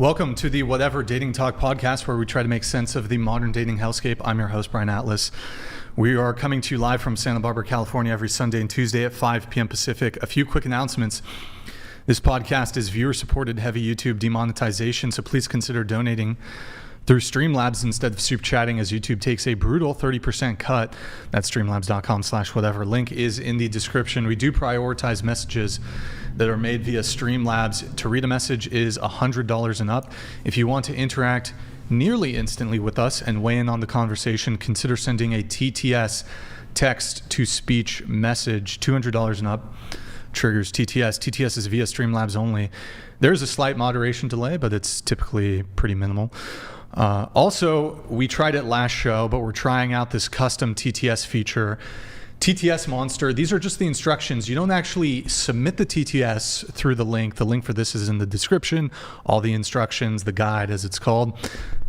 Welcome to the Whatever Dating Talk podcast, where we try to make sense of the modern dating hellscape. I'm your host, Brian Atlas. We are coming to you live from Santa Barbara, California, every Sunday and Tuesday at 5 p.m. Pacific. A few quick announcements. This podcast is viewer-supported heavy YouTube demonetization, so please consider donating through Streamlabs instead of super chatting, as YouTube takes a brutal 30% cut. That's streamlabs.com/whatever. Link is in the description. We do prioritize messages that are made via Streamlabs. To read a message is $100 and up. If you want to interact nearly instantly with us and weigh in on the conversation, consider sending a TTS, text-to-speech message, $200 and up. Triggers TTS. TTS is via Streamlabs only. There's a slight moderation delay, but it's typically pretty minimal. Also, we tried it last show, but we're trying out this custom TTS feature. TTS Monster, these are just the instructions. You don't actually submit the TTS through the link. The link for this is in the description. All the instructions, the guide as it's called,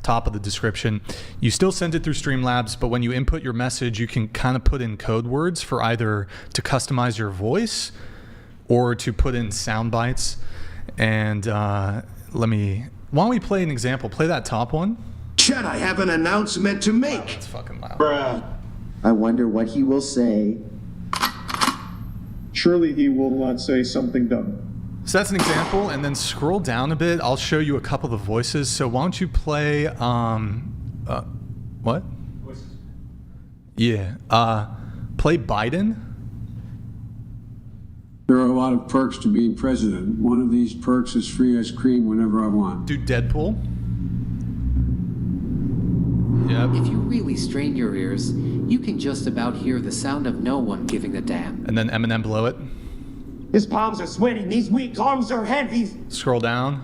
top of the description. You still send it through Streamlabs, but when you input your message, you can kind of put in code words for either to customize your voice or to put in sound bites. And why don't we play an example? Play that top one. Chet, I have an announcement to make. Wow, that's fucking loud. Bruh. I wonder what he will say. Surely he will not say something dumb. So that's an example, and then scroll down a bit. I'll show you a couple of the voices. So why don't you play, what? Voices. Yeah, play Biden. There are a lot of perks to being president. One of these perks is free ice cream whenever I want. Do Deadpool. Yep. If you really strain your ears, you can just about hear the sound of no one giving a damn. And then Eminem below it. His palms are sweating, these weak arms are heavy. Scroll down.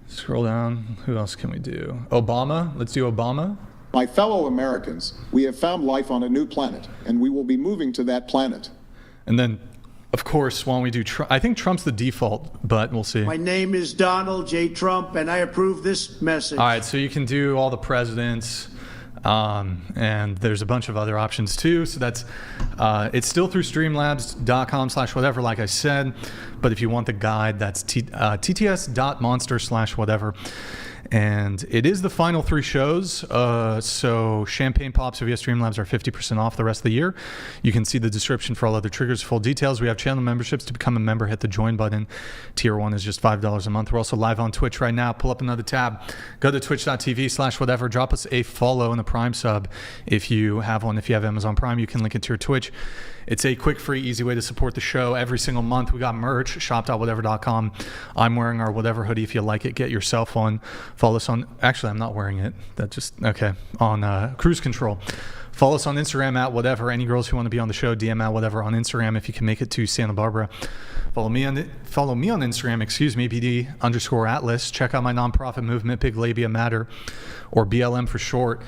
Scroll down. Who else can we do? Obama. Let's do Obama. My fellow Americans, we have found life on a new planet, and we will be moving to that planet. And then, of course, why don't we do I think Trump's the default, but we'll see. My name is Donald J. Trump, and I approve this message. All right, so you can do all the presidents, and there's a bunch of other options too. So that's, it's still through streamlabs.com/whatever, like I said. But if you want the guide, that's tts.monster/whatever. And it is the final 3 shows, so Champagne Pops via Streamlabs are 50% off the rest of the year. You can see the description for all other triggers, full details. We have channel memberships. To become a member, hit the join button. Tier 1 is just $5 a month. We're also live on Twitch right now. Pull up another tab. Go to twitch.tv/whatever. Drop us a follow and a Prime sub if you have one. If you have Amazon Prime, you can link it to your Twitch. It's a quick, free, easy way to support the show. Every single month, we got merch, shop.whatever.com. I'm wearing our Whatever hoodie. If you like it, get yourself one. Follow us on, actually, I'm not wearing it. On Cruise Control. Follow us on Instagram at Whatever. Any girls who want to be on the show, DM at Whatever on Instagram if you can make it to Santa Barbara. Follow me on Instagram, BD_Atlas. Check out my nonprofit movement, Big Labia Matter, or BLM for short.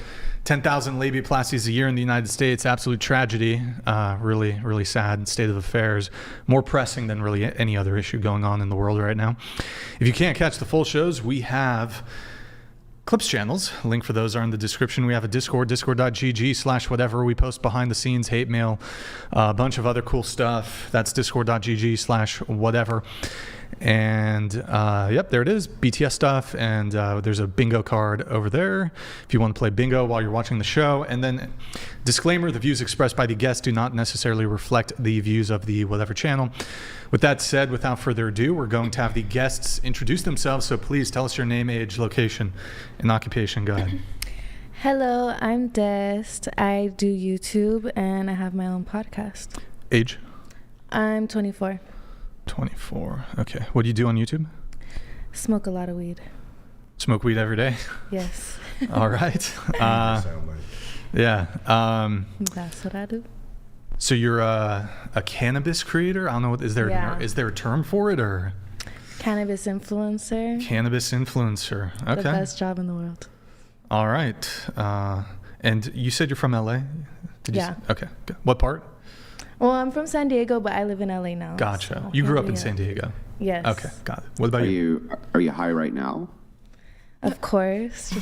10,000 labiaplasties a year in the United States. Absolute tragedy. Really, really sad state of affairs. More pressing than really any other issue going on in the world right now. If you can't catch the full shows, we have Clips channels. Link for those are in the description. We have a Discord, discord.gg/whatever. We post behind the scenes, hate mail, a bunch of other cool stuff. That's discord.gg/whatever. And yep, there it is, BTS stuff. And there's a bingo card over there if you want to play bingo while you're watching the show. And then disclaimer, the views expressed by the guests do not necessarily reflect the views of the Whatever channel. With that said, without further ado, we're going to have the guests introduce themselves. So please tell us your name, age, location, and occupation. Go ahead. Hello, I'm Dest. I do YouTube and I have my own podcast. Age? I'm 24. 24. Okay. What do you do on YouTube? Smoke a lot of weed. Smoke weed every day? Yes. All right. Yeah. That's what I do. So you're a cannabis creator? I don't know. Is there a term for it, or? Cannabis influencer. Cannabis influencer. Okay. The best job in the world. All right. And you said you're from LA? Yeah. Okay. What part? Well, I'm from San Diego, but I live in LA now. Gotcha. So you grew up in San Diego? Yes. Okay, got it. What about you? Are you high right now? Of course.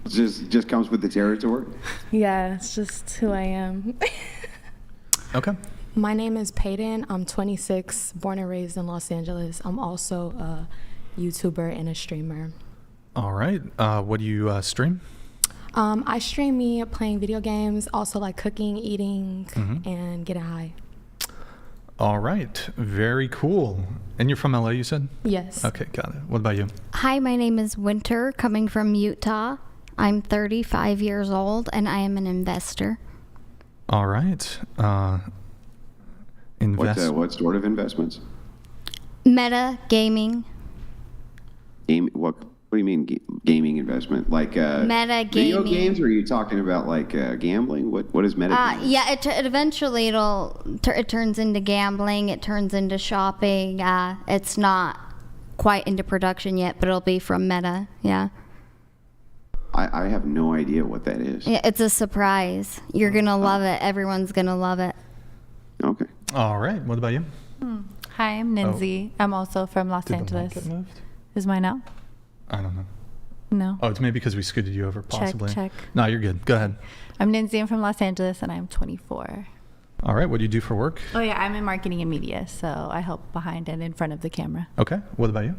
just comes with the territory? Yeah, it's just who I am. Okay. My name is Peyton. I'm 26, born and raised in Los Angeles. I'm also a YouTuber and a streamer. All right. What do you stream? I stream me playing video games, also like cooking, eating, and getting high. All right. Very cool. And you're from LA, you said? Yes. Okay, got it. What about you? Hi, my name is Winter, coming from Utah. I'm 35 years old, and I am an investor. All right. What sort of investments? Meta gaming. What do you mean gaming investment? Like meta video gaming. games, or are you talking about like gambling? What is meta gaming? Yeah, it eventually it turns into gambling. It turns into shopping. It's not quite into production yet, but it'll be from Meta. Yeah. I have no idea what that is. Yeah, it's a surprise. You're gonna love it. Everyone's gonna love it. Okay. All right. What about you? Hi, I'm Ninzi. I'm also from Los Angeles. Did the mic get moved? Is mine out? I don't know. No. Oh, it's maybe because we scooted you over, possibly. Check. No, you're good. Go ahead. I'm Ninzi. I'm from Los Angeles, and I'm 24. All right. What do you do for work? Oh, yeah. I'm in marketing and media, so I help behind and in front of the camera. Okay. What about you?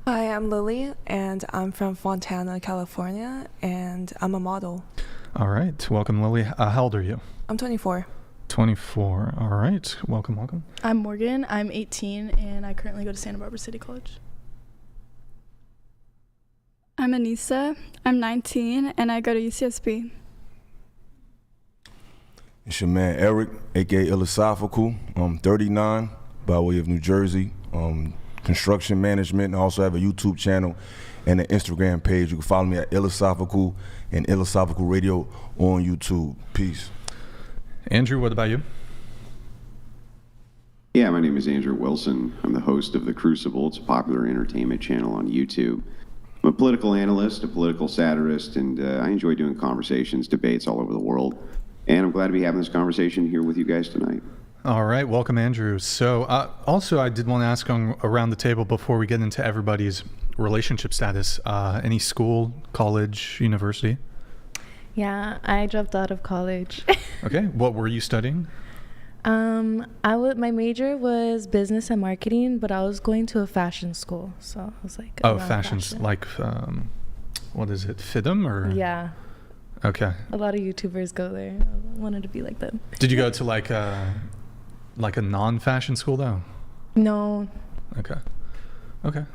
Hi, I'm Lily, and I'm from Fontana, California, and I'm a model. All right. Welcome, Lily. How old are you? I'm 24. 24. All right. Welcome. I'm Morgan. I'm 18, and I currently go to Santa Barbara City College. I'm Anissa. I'm 19, and I go to UCSB. It's your man Eric, aka Philosophical. I'm 39, by way of New Jersey. Construction management. I also have a YouTube channel and an Instagram page. You can follow me at Philosophical and Philosophical Radio on YouTube. Peace. Andrew, what about you? Yeah, my name is Andrew Wilson. I'm the host of The Crucible. It's a popular entertainment channel on YouTube. I'm a political analyst, a political satirist, and I enjoy doing conversations, debates all over the world. And I'm glad to be having this conversation here with you guys tonight. All right. Welcome, Andrew. So also, I did want to ask around the table before we get into everybody's relationship status, any school, college, university? Yeah, I dropped out of college. Okay. What were you studying? My major was business and marketing, but I was going to a fashion school, so I was like, fashion. Like, what is it, FIDM or? Yeah. Okay. A lot of YouTubers go there. I wanted to be like them. Did you go to like a non-fashion school though? No. Okay.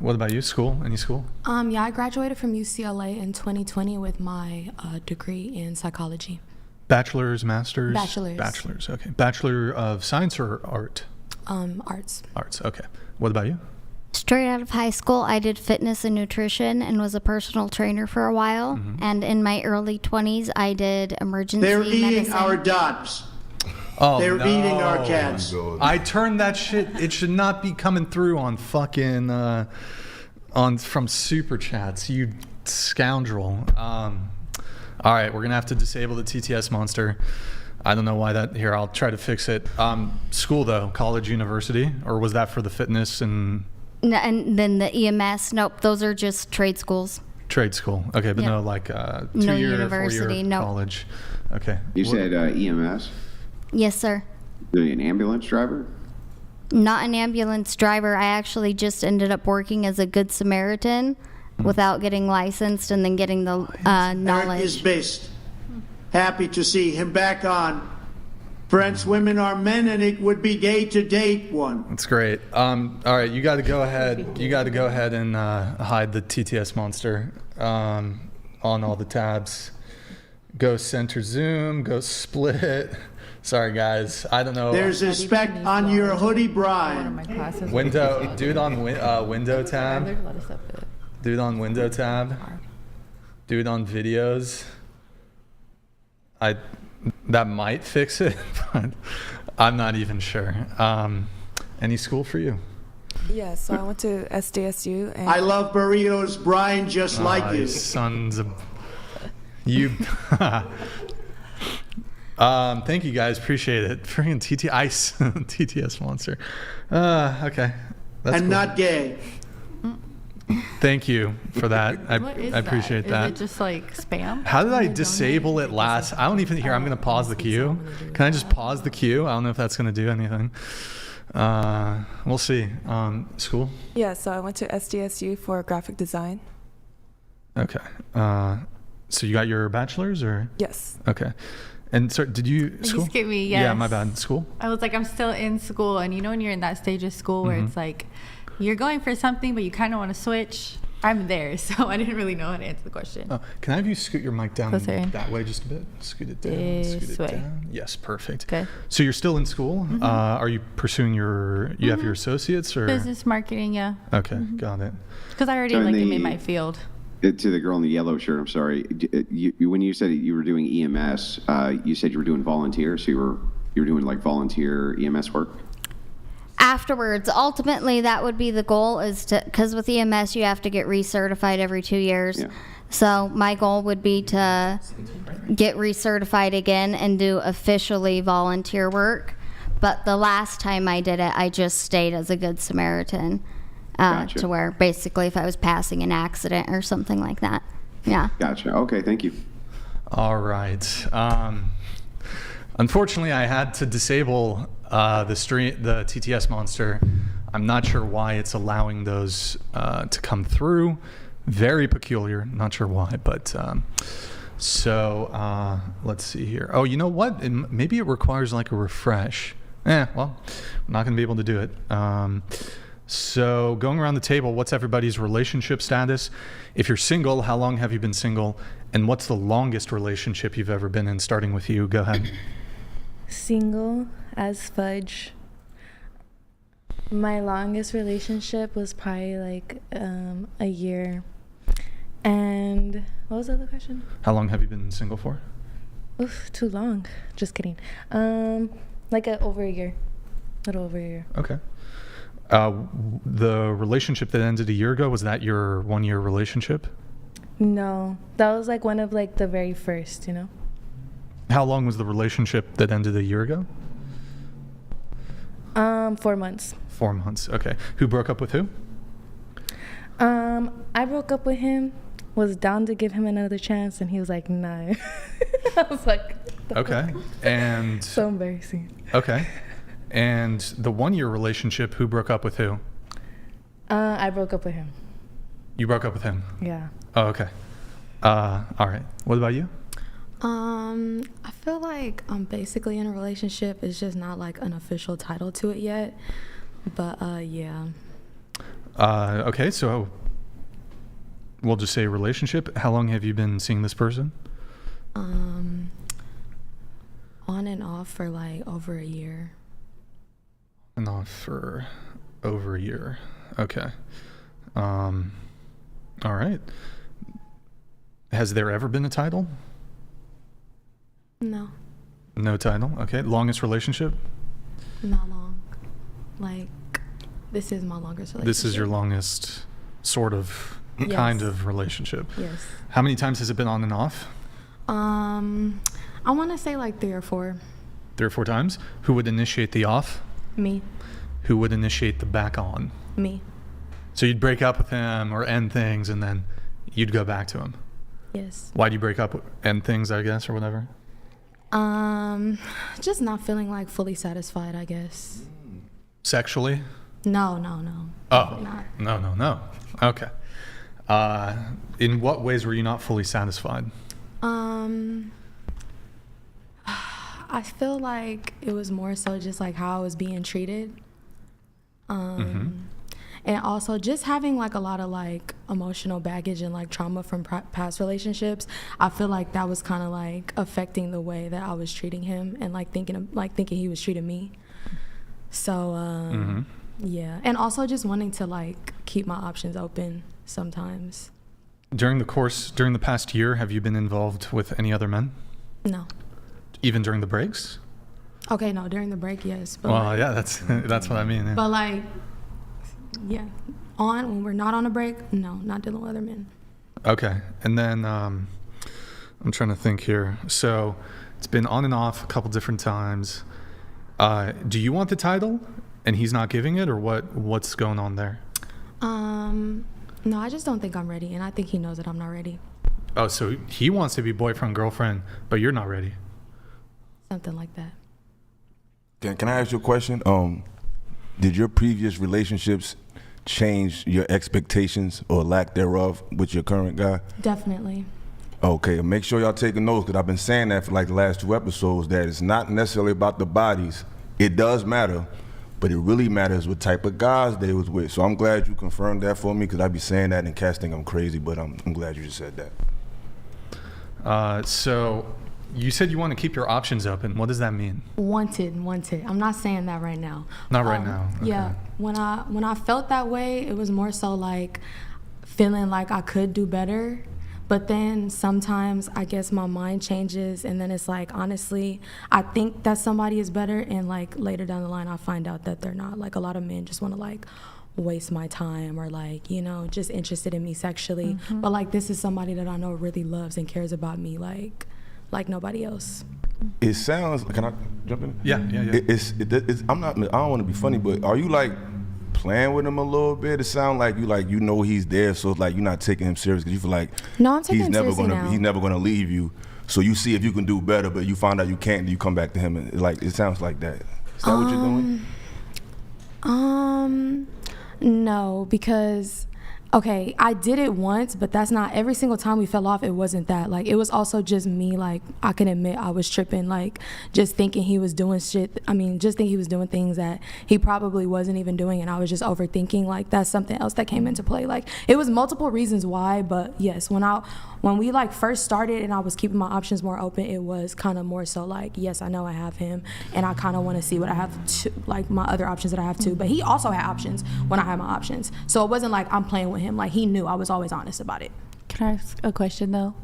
What about you? School? Any school? Yeah, I graduated from UCLA in 2020 with my degree in psychology. Bachelor's, master's? Bachelor's. Okay. Bachelor of Science or Art? Arts. Arts, okay. What about you? Straight out of high school, I did fitness and nutrition and was a personal trainer for a while. And in my early 20s, I did emergency They're medicine. eating our dots. Oh, They're no. eating our cats. I turned that shit. It should not be coming through on fucking from Superchats, you scoundrel. All right, we're gonna have to disable the TTS monster. I don't know why that. Here, I'll try to fix it. School though, college, university, or was that for the fitness and? And then the EMS. Nope, those are just trade schools. Trade school. Okay, but no like 2-year, university, 4-year college. Okay. You said EMS? Yes, sir. Are you an ambulance driver? Not an ambulance driver. I actually just ended up working as a Good Samaritan without getting licensed and then getting the knowledge. Eric is based. Happy to see him back on. French women are men, and it would be gay to date one. That's great. All right, you got to go ahead. You got to go ahead and hide the TTS monster on all the tabs. Go center zoom. Go split. Sorry, guys. I don't know. There's a speck on your hoodie, Brian. Window. Do it on window tab. Do it on window tab. Do it on videos. That might fix it, but I'm not even sure. Any school for you? Yeah, so I went to SDSU. And I love burritos, Brian, just like you. Sons of... You... thank you guys, appreciate it. Freaking TTS monster. Okay. That's and cool. not gay. Thank you for that. I appreciate that. Is it just like spam? How did I disable it last? I don't even hear. I'm going to pause the queue. Can I just pause the queue? I don't know if that's going to do anything. We'll see. School? Yeah, so I went to SDSU for graphic design. Okay. So you got your bachelor's or? Yes. Okay. And so did you school? Excuse me, yes. Yeah, my bad. School? I was like, I'm still in school. And you know when you're in that stage of school where it's like, you're going for something, but you kind of want to switch? I'm there, so I didn't really know how to answer the question. Oh, can I have you scoot your mic down Closer in. that way just a bit? Scoot it down. This way. Down. Yes, perfect. Okay. So you're still in school. Are you pursuing you have your associates or? Business marketing, yeah. Okay, got it. Because I already am in my field. To the girl in the yellow shirt, I'm sorry. When you said you were doing EMS, you said you were doing volunteer, so you were doing like volunteer EMS work? Afterwards, ultimately, that would be the goal, is to, because with EMS you have to get recertified every 2 years. Yeah. So my goal would be to get recertified again and do officially volunteer work. But the last time I did it, I just stayed as a Good Samaritan, Gotcha. to where basically if I was passing an accident or something like that. Yeah. Gotcha. Okay, thank you. All right. Unfortunately, I had to disable the TTS monster. I'm not sure why it's allowing those to come through. Very peculiar. Not sure why, but so let's see here. Oh, you know what? Maybe it requires like a refresh. Well, I'm not going to be able to do it. So going around the table, what's everybody's relationship status? If you're single, how long have you been single? And what's the longest relationship you've ever been in? Starting with you. Go ahead. Single as fudge. My longest relationship was probably like a year. And what was the other question? How long have you been single for? Oof, too long. Just kidding. Like over a year. A little over a year. Okay. The relationship that ended a year ago, was that your 1 year relationship? No, that was like one of like the very first, you know? How long was the relationship that ended a year ago? 4 months. 4 months. Okay. Who broke up with who? I broke up with him, was down to give him another chance, and he was like, no. I was like, okay. And so embarrassing. Okay. And the 1 year relationship, who broke up with who? I broke up with him. You broke up with him? Yeah. Oh, okay. All right. What about you? I feel like I'm basically in a relationship. It's just not like an official title to it yet. But yeah. Okay, so we'll just say relationship. How long have you been seeing this person? On and off for like over a year. And off for over a year. Okay. All right. Has there ever been a title? No. No title. Okay. Longest relationship? Not long. Like, this is my longest relationship. This is your longest sort of kind of relationship. Yes. How many times has it been on and off? I want to say like 3 or 4. 3 or 4 times? Who would initiate the off? Me. Who would initiate the back on? Me. So you'd break up with him or end things and then you'd go back to him? Yes. Why do you break up, end things, I guess, or whatever? Just not feeling like fully satisfied, I guess. Sexually? No. Oh, not. no. Okay. In what ways were you not fully satisfied? I feel like it was more so just like how I was being treated. And also just having like a lot of like emotional baggage and like trauma from past relationships. I feel like that was kind of like affecting the way that I was treating him and like thinking he was treating me. So yeah, and also just wanting to like keep my options open sometimes. During the past year, have you been involved with any other men? No. Even during the breaks? Okay, no, during the break, yes. But well, like, yeah, that's what I mean. Yeah. But like, yeah, when we're not on a break, no, not dealing with other men. Okay, and then I'm trying to think here. So it's been on and off a couple different times. Do you want the title, and he's not giving it, or what's going on there? No, I just don't think I'm ready, and I think he knows that I'm not ready. Oh, so he wants to be boyfriend, girlfriend, but you're not ready. Something like that. Can I ask you a question? did your previous relationships change your expectations or lack thereof with your current guy? Definitely. Okay, make sure y'all taking notes, because I've been saying that for like the last 2 episodes, that it's not necessarily about the bodies. It does matter, but it really matters what type of guys they was with. So I'm glad you confirmed that for me, because I'd be saying that and cats think I'm crazy, but I'm glad you just said that. So you said you want to keep your options open. What does that mean? Wanted. I'm not saying that right now. Not right now. Okay. Yeah, when I felt that way, it was more so like feeling like I could do better. But then sometimes I guess my mind changes, and then it's like, honestly, I think that somebody is better, and like later down the line I find out that they're not. Like a lot of men just want to like waste my time, or like, you know, just interested in me sexually. Mm-hmm. But like this is somebody that I know really loves and cares about me like nobody else. It sounds, can I jump in? Yeah. It's I'm not, I don't want to be funny, but are you like playing with him a little bit? It sounds like you know he's there, so it's like you're not taking him serious, because you feel like No, I'm taking him seriously now. He's never gonna leave you. So you see if you can do better, but you find out you can't, you come back to him, and like it sounds like that. Is that what you're doing? No, because okay, I did it once, but that's not every single time we fell off. It wasn't that. Like, it was also just me. Like, I can admit I was tripping. Like, just thinking he was doing shit. I mean, just think he was doing things that he probably wasn't even doing, and I was just overthinking. Like, that's something else that came into play. Like, it was multiple reasons why, but yes, when we like first started and I was keeping my options more open, it was kind of more so like, yes, I know I have him, and I kind of want to see what I have to, like my other options that I have too. But he also had options when I had my options, so it wasn't like I'm playing with him. Like, he knew I was always honest about it. Can I ask a question though?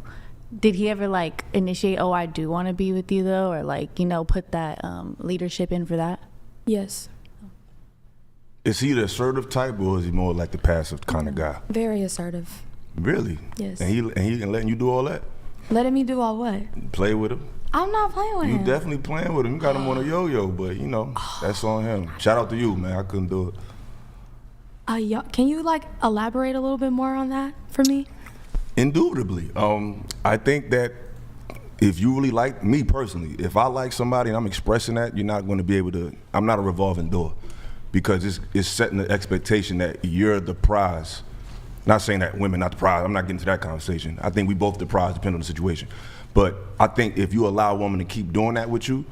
Did he ever like initiate, oh, I do want to be with you though, or like, you know, put that leadership in for that? Yes. Is he the assertive type, or is he more like the passive kind of guy? Very assertive. Really? Yes. And he letting you do all that? Letting me do all what? Play with him? I'm not playing with him. You definitely playing with him. You got him on a yo-yo, but you know, that's on him. Shout out to you, man. I couldn't do it. Can you like elaborate a little bit more on that for me? Indubitably. I think that if you really like me personally, if I like somebody and I'm expressing that, you're not going to be able to. I'm not a revolving door, because it's setting the expectation that you're the prize. Not saying that women not the prize. I'm not getting to that conversation. I think we both the prize, depending on the situation. But I think if you allow a woman to keep doing that with you,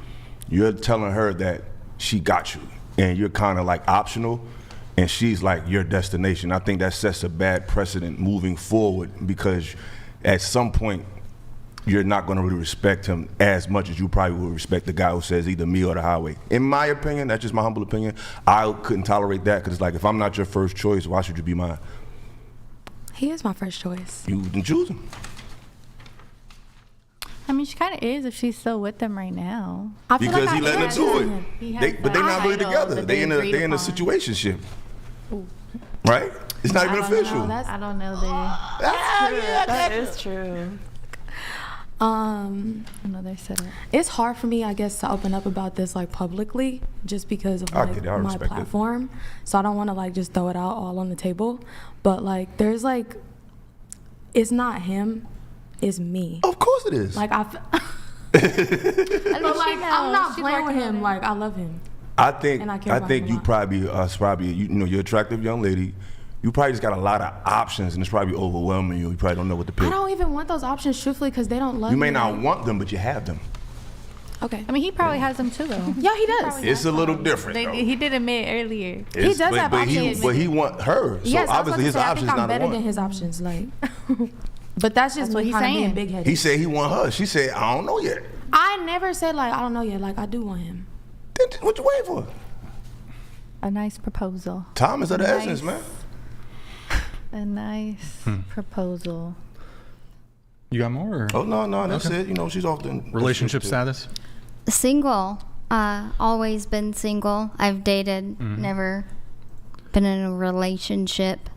you're telling her that she got you, and you're kind of like optional, and she's like your destination. I think that sets a bad precedent moving forward, because at some point you're not going to really respect him as much as you probably would respect the guy who says either me or the highway. In my opinion, that's just my humble opinion, I couldn't tolerate that, because it's like, if I'm not your first choice, why should you be mine? He is my first choice. You didn't choose him. I mean, she kind of is if she's still with them right now. Because he letting her do it. But they're not really together. They in a situationship. Right? It's not even official. I don't know that. That is true. Another setup. It's hard for me, I guess, to open up about this like publicly, just because of like my platform. So I don't want to like just throw it out all on the table. But like, there's like, it's not him, it's me. Of course it is. Like but like, I'm not playing with him. Like, I love him. I think you probably you know, you're an attractive young lady. You probably just got a lot of options, and it's probably overwhelming you. You probably don't know what to pick. I don't even want those options, truthfully, because they don't love me. You may not want them, but you have them. Okay. I mean, he probably has them too, though. Yeah, he does. It's a little different, though. He did admit earlier. He does have options. But he want her. So yes, obviously his options not a one. I think I'm better than his options, like. But that's just what he's kind of being big-headed. He said he want her. She said, I don't know yet. I never said, like, I don't know yet. Like, I do want him. Then what you waiting for? A nice proposal. Time is of the essence, man. A nice proposal. You got more? Or? Oh, no, that's it. You know, she's off the relationship status. Single. Always been single. I've dated, never been in a relationship.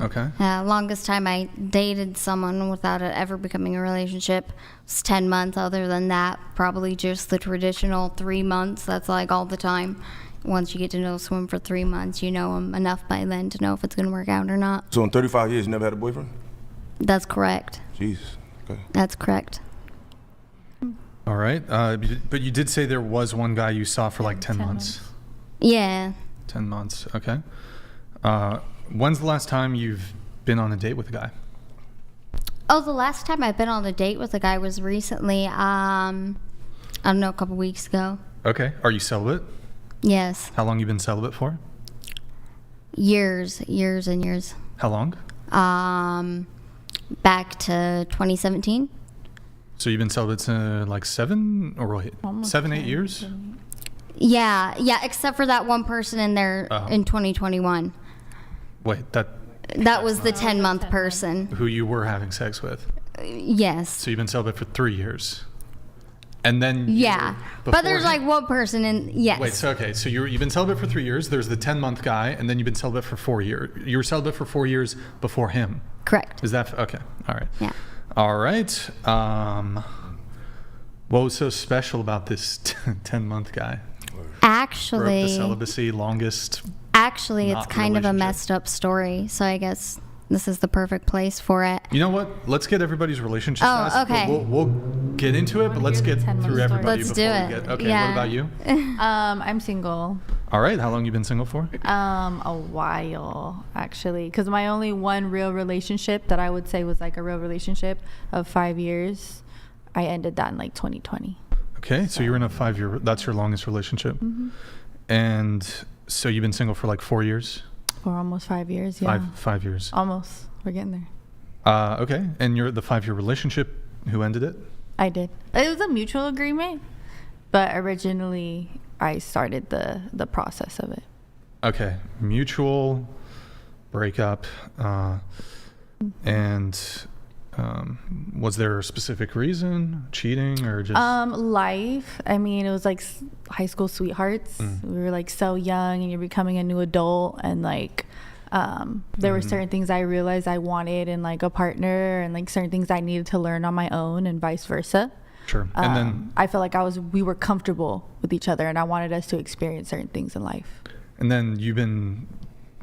Okay. Longest time I dated someone without it ever becoming a relationship was 10 months. Other than that, probably just the traditional 3 months. That's like all the time. Once you get to know someone for 3 months, you know them enough by then to know if it's going to work out or not. So in 35 years, you never had a boyfriend? That's correct. Jesus. Okay. That's correct. All right. But you did say there was one guy you saw for like 10 months. Yeah. 10 months. Okay. When's the last time you've been on a date with a guy? Oh, the last time I've been on a date with a guy was recently, I don't know, a couple weeks ago. Okay. Are you celibate? Yes. How long you been celibate for? Years and years. How long? Back to 2017. So you've been celibate since like 7 or wait, 7, 8 years? Yeah, except for that one person in there in 2021. Wait, that was the 10-month person. Who you were having sex with? Yes. So you've been celibate for 3 years. And then but there's like one person in Wait, so okay, so you've been celibate for 3 years. There's the 10-month guy, and then you've been celibate for 4 years. You were celibate for 4 years before him. Correct. Is that okay? All right. Yeah. All right. What was so special about this 10-month guy? Actually, broke the celibacy longest. Actually, it's kind of a messed up story. So I guess this is the perfect place for it. You know what? Let's get everybody's relationship. Okay. We'll get into it, but let's get through everybody before we get. get. Okay. Yeah. What about you? I'm single. All right. How long you been single for? A while, actually, because my only one real relationship that I would say was like a real relationship of 5 years, I ended that in like 2020. Okay, so you're in a 5-year. That's your longest relationship, and so you've been single for like 4 years. For almost 5 years, yeah. 5 years. Almost. We're getting there. Okay, and you're the 5-year relationship. Who ended it? I did. It was a mutual agreement, but originally I started the process of it. Okay, mutual breakup, and was there a specific reason? Cheating or just life? I mean, it was like high school sweethearts. We were like so young, and you're becoming a new adult, and like there were certain things I realized I wanted in like a partner, and like certain things I needed to learn on my own, and vice versa. Sure. And then I felt like we were comfortable with each other, and I wanted us to experience certain things in life. And then you've been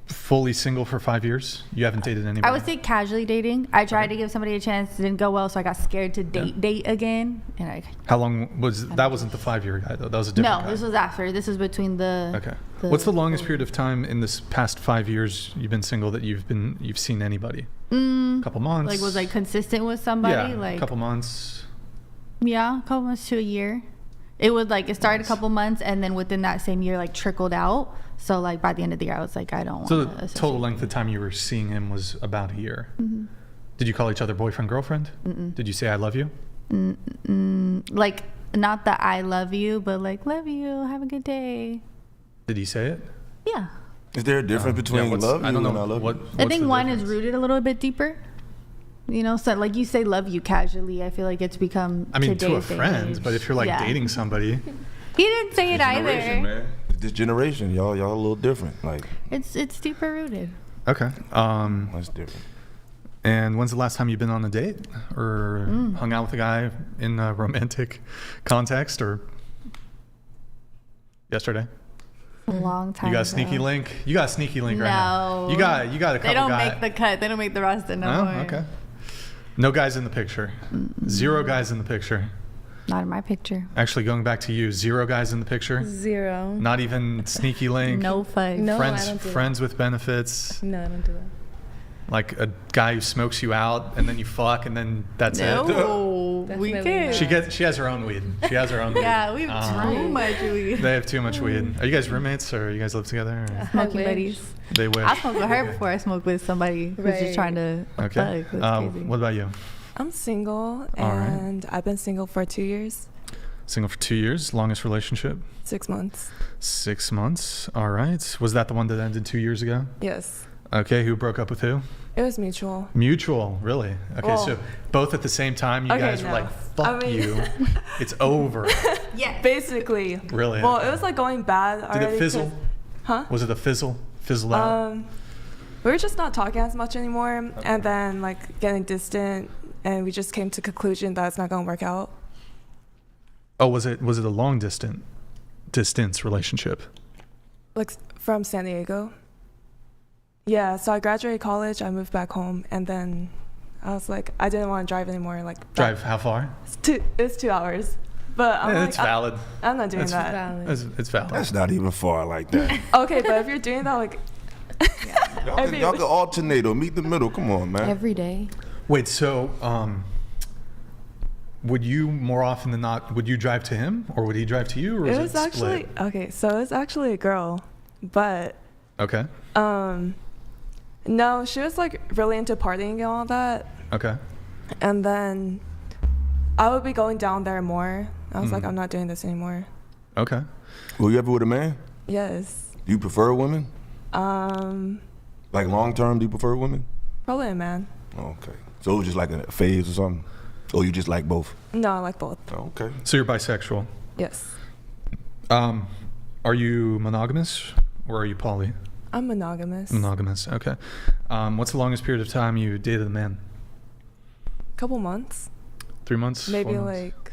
fully single for 5 years? You haven't dated anybody? I would say casually dating. I tried to give somebody a chance. It didn't go well, so I got scared to date again. And How long was that? Wasn't the 5-year guy though? That was a different guy. No, this was after. This was between the. Okay. What's the longest period of time in this past 5 years you've been single that you've seen anybody? A couple months. Like was like consistent with somebody? Yeah, like a couple months. Yeah, a couple months to a year. It would like it started a couple months, and then within that same year like trickled out. So like by the end of the year I was like I don't want to. So the total length of time you were seeing him was about a year. Did you call each other boyfriend, girlfriend? Did you say I love you? Like not the I love you, but like love you, have a good day. Did he say it? Yeah. Is there a difference between love you and I love you? I think one is rooted a little bit deeper. You know, so like you say love you casually. I feel like it's become. I mean, to a friend, but if you're like dating somebody. He didn't say it either. Man. This generation, y'all a little different. Like it's deeper rooted. Okay. That's different. And when's the last time you've been on a date or hung out with a guy in a romantic context or yesterday? A long time. You got a sneaky link? You got a sneaky link right now. No. You got a couple guys. They don't make the cut. They don't make the roster no more. Okay. No guys in the picture. 0 guys in the picture. Not in my picture. Actually, going back to you, 0 guys in the picture. 0. Not even sneaky link. No fun. No, friends, I don't do friends with benefits. No, I don't do that. Like a guy who smokes you out and then you fuck and then that's it. No, we did. She has her own weed. She has her own weed. Yeah, we have too much weed. They have too much weed. Are you guys roommates or you guys live together? Or? Smoking buddies. They wish. I smoked with her before I smoked with somebody who's just trying to okay. fuck. That's crazy. What about you? I'm single, and I've been single for 2 years. Single for 2 years. Longest relationship? 6 months. 6 months. All right. Was that the one that ended 2 years ago? Yes. Okay. Who broke up with who? It was mutual. Mutual, really? Okay, well, so both at the same time, you guys were like, fuck you. It's over. Yeah. Basically. Really? Well, it was like going bad already. Did it fizzle? Huh? Was it a fizzle out? We were just not talking as much anymore, and then like getting distant, and we just came to conclusion that it's not going to work out. Oh, was it a long distance relationship? Like from San Diego. Yeah, so I graduated college, I moved back home, and then I was like, I didn't want to drive anymore. Like drive how far? It's 2 hours. But I'm it's valid. I'm not doing It's that. Valid. It's valid. That's not even far like that. Okay, but if you're doing that, like, Y'all can alternate or meet the middle. Come on, man. Every day. Wait, so would you more often than not, would you drive to him or would he drive to you, or it is was it actually split? okay. So it was actually a girl, but Okay. no, she was like really into partying and all that. Okay. And then I would be going down there more. I was like, I'm not doing this anymore. Okay. Were you ever with a man? Yes. Do you prefer women? Probably Like long term, do you prefer women? a man. Okay. So it was just like a phase or something? Or you just like both? No, I like both. Okay. So you're bisexual. Yes. Are you monogamous or are you poly? I'm monogamous. Monogamous. Okay. What's the longest period of time you dated a man? Couple months. 3 months? Maybe 4 months? like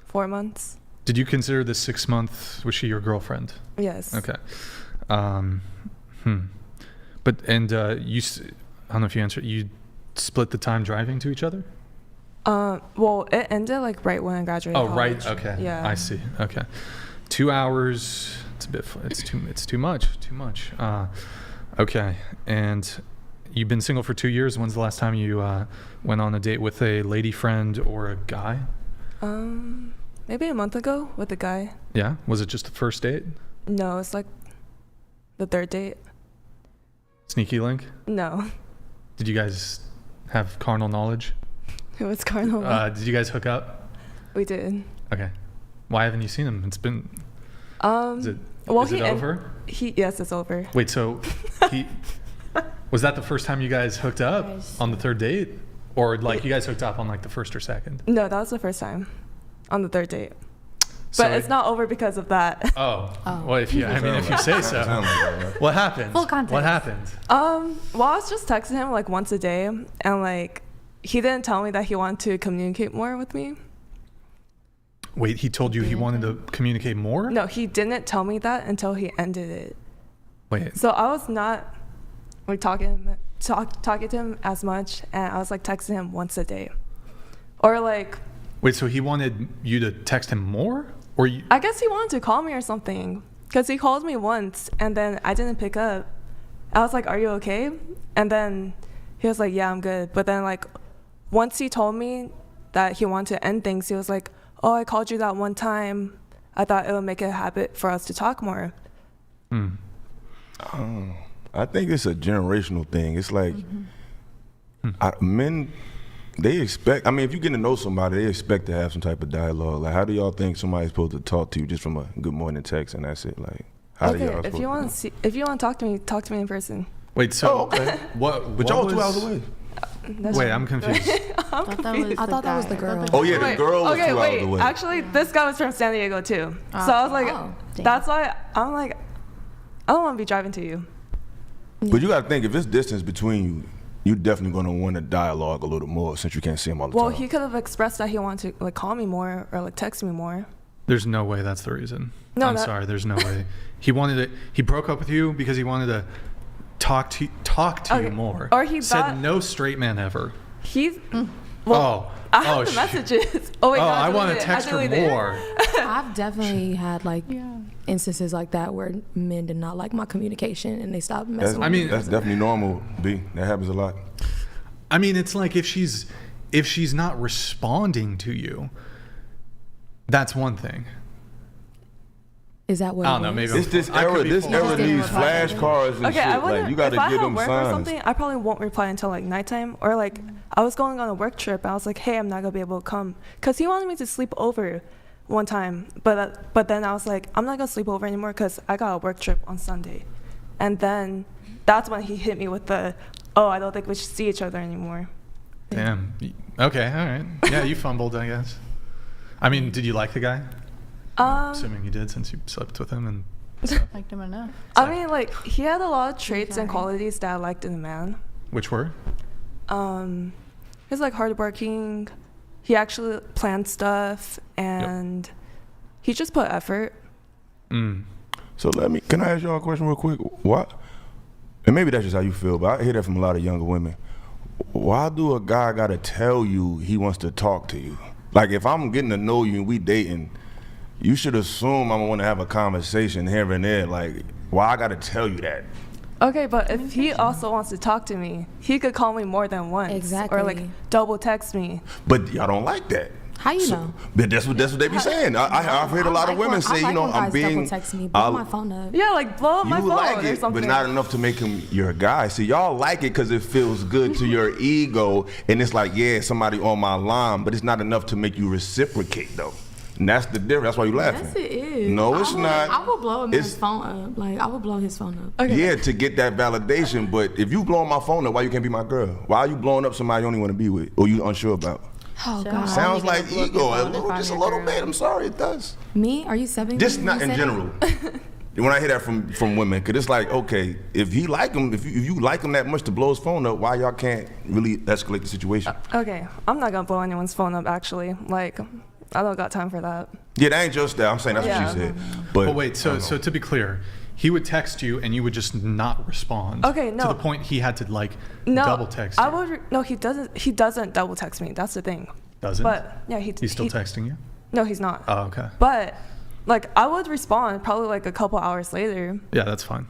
4 months. Did you consider the 6 month, was she your girlfriend? Yes. Okay. But, and you, I don't know if you answered, you split the time driving to each other? Well, it ended like right when I graduated. Oh, college. right. Okay. Yeah. I see. Okay. 2 hours. It's a bit, it's too much. Okay. And you've been single for 2 years. When's the last time you went on a date with a lady friend or a guy? Maybe a month ago with a guy. Yeah. Was it just the first date? No, it's like the third date. Sneaky link? No. Did you guys have carnal knowledge? It was carnal. Did you guys hook up? We did. Okay. Why haven't you seen him? It's been. Is it over? Yes, it's over. Wait, so was that the first time you guys hooked up on the third date, or like you guys hooked up on like the first or second? No, that was the first time, on the third date. So but it's not over because of that. Oh. Well, if you say so. What happened? Full context. What happened? Well, I was just texting him like once a day, and like he didn't tell me that he wanted to communicate more with me. Wait, he told you he wanted to communicate more? No, he didn't tell me that until he ended it. Wait. So I was not like talking to him as much, and I was like texting him once a day, or like. Wait, so he wanted you to text him more, or you? I guess he wanted to call me or something, because he called me once, and then I didn't pick up. I was like, "Are you okay?" And then he was like, "Yeah, I'm good." But then like, once he told me that he wanted to end things, he was like, "Oh, I called you that one time. I thought it would make it a habit for us to talk more." I think it's a generational thing. It's like men, they expect, I mean, if you get to know somebody, they expect to have some type of dialogue. Like, how do y'all think somebody's supposed to talk to you just from a good morning text and that's it? Like, how do y'all if you want to talk to me in person. Wait, so But y'all 2 hours away. Wait, I'm confused. I thought that was the girl. Oh yeah, the girl was 2 hours away. Actually, this guy was from San Diego too. So I was like, that's why I'm like, I don't want to be driving to you. But you gotta think, if it's distance between you, you're definitely gonna want to dialogue a little more since you can't see him all the Well, time. he could have expressed that he wanted to like call me more or like text me more. There's no way that's the reason. No, I'm sorry. There's no way. He broke up with you because he wanted to talk to you more. Or he said thought, no straight man ever. He's I I have the messages. Oh wait, no, I want to text her more. I've definitely had like instances like that where men did not like my communication and they stopped messing with me. That's definitely normal, B. That happens a lot. I mean, it's like if she's not responding to you, that's one thing. Is that what I don't know. Maybe it's this era needs flashcards and okay, shit. I wonder, Like, you got to give them work signs. or something, I probably won't reply until like nighttime, or like I was going on a work trip and I was like, hey, I'm not gonna be able to come, because he wanted me to sleep over one time, but then I was like, I'm not gonna sleep over anymore because I got a work trip on Sunday, and then that's when he hit me with the, oh, I don't think we should see each other anymore. Damn. Okay. All right. Yeah, you fumbled, I guess. I mean, did you like the guy? Assuming you did, since you slept with him and stuff. Liked him enough. I mean, like, he had a lot of traits and qualities that I liked in a man. Which were? He's like hardworking. He actually planned stuff, and he just put effort. So can I ask y'all a question real quick? What? And maybe that's just how you feel, but I hear that from a lot of younger women. Why do a guy gotta tell you he wants to talk to you? Like if I'm getting to know you and we dating, you should assume I'm going to have a conversation here and there. Like, why I got to tell you that? Okay, but if he also wants to talk to me, he could call me more than once. Exactly. Or like double text me. But y'all don't like that. How you know? But that's what they be saying. I've heard a lot of women say, I'm being. Double text me, blow my phone up. Yeah, like blow up my phone like or it, something. but not enough to make him your guy. See, y'all like it because it feels good to your ego, and it's like, yeah, somebody on my line, but it's not enough to make you reciprocate though. And that's the difference. That's why you laughing. Yes, it is. No, it's not. I will blow his phone up. Like, I will blow his phone up. Okay. Yeah, to get that validation. But if you blowing my phone up, why you can't be my girl? Why are you blowing up somebody you don't even want to be with, or you unsure about? Oh God. Sounds like ego, just a little bit. I'm sorry, it does. Me? Are you subbing? Just not in general. When I hear that from women, cause it's like, okay, if he like him, if you like him that much to blow his phone up, why y'all can't really escalate the situation? Okay, I'm not gonna blow anyone's phone up. Actually, like, I don't got time for that. Yeah, that ain't just that. I'm saying that's what she said. But wait, so to be clear, he would text you and you would just not respond. Okay, no. To the point he had to like double text you. I would. No, he doesn't. He doesn't double text me. That's the thing. Doesn't? But yeah, he's still texting you. No, he's not. Oh, okay. But like, I would respond probably like a couple hours later. Yeah, that's fine.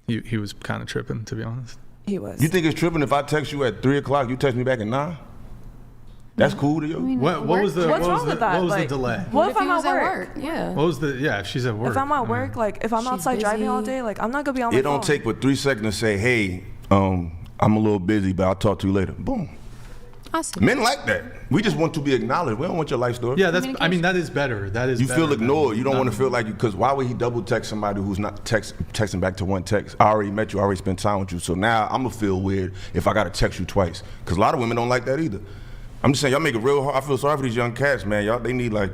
He was kind of tripping, to be honest. He was. You think it's tripping if I text you at 3 o'clock, you text me back at 9? That's cool to you? What was the What's wrong with that? What was Like, the delay? What if I'm was at work? Yeah. What was if she's at work? If I'm at work, like if I'm outside driving all day, like I'm not gonna be on my phone. It don't take but 3 seconds to say, hey, I'm a little busy, but I'll talk to you later. Boom. Awesome. Men like that. We just want to be acknowledged. We don't want your life story. Yeah, I mean, that is better. That is. You better feel ignored. than You don't want to feel like you, because why would he double text somebody who's not texting back to one text? I already met you, I already spent time with you. So now I'm gonna feel weird if I gotta text you twice. Because a lot of women don't like that either. I'm just saying, y'all make it real hard. I feel sorry for these young cats, man. They need like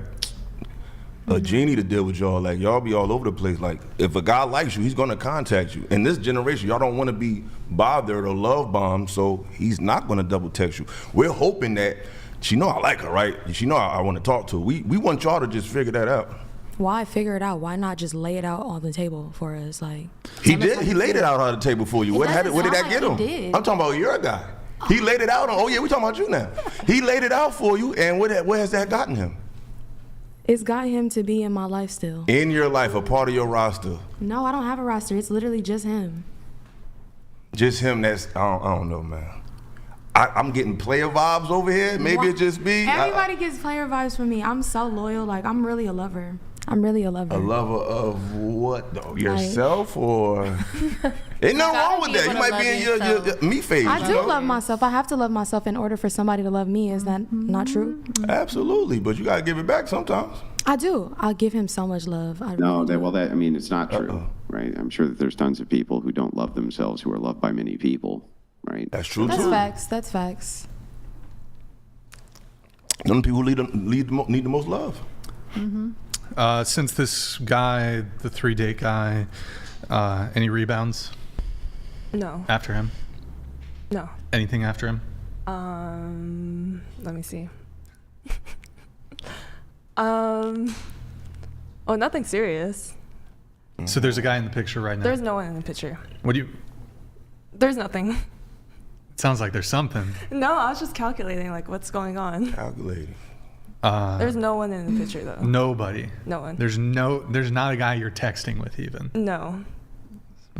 a genie to deal with y'all. Like, y'all be all over the place. Like, if a guy likes you, he's gonna contact you. In this generation, y'all don't want to be bothered or love bombed, so he's not gonna double text you. We're hoping that she know I like her, right? She know I want to talk to her. We want y'all to just figure that out. Why figure it out? Why not just lay it out on the table for us? Like, he did. He laid it out on the table for you. What did that get him? Did. I'm talking about your guy. He laid it out on. Oh yeah, we talking about you now. He laid it out for you, and what has that gotten him? It's got him to be in my life still. In your life, a part of your roster. No, I don't have a roster. It's literally just him. Just him. That's I don't know, man. I'm getting player vibes over here. Maybe it just be. Everybody gets player vibes from me. I'm so loyal. Like, I'm really a lover. I'm really a lover. A lover of what though? Yourself or? Ain't nothing wrong with that. You might be in your me phase. I do love myself. I have to love myself in order for somebody to love me. Is that not true? Absolutely, but you gotta give it back sometimes. I do. I'll give him so much love. I mean, it's not true, right? I'm sure that there's tons of people who don't love themselves who are loved by many people, right? That's true too. That's facts. That's facts. Them people need the most love. Mm-hmm. Since this guy, the 3-date guy, any rebounds? No. After him? No. Anything after him? Let me see. Well, nothing serious. So there's a guy in the picture right now? There's no one in the picture. There's nothing. It sounds like there's something. No, I was just calculating, like, what's going on. Calculating. There's no one in the picture, though. Nobody. No one. There's not a guy you're texting with even. No.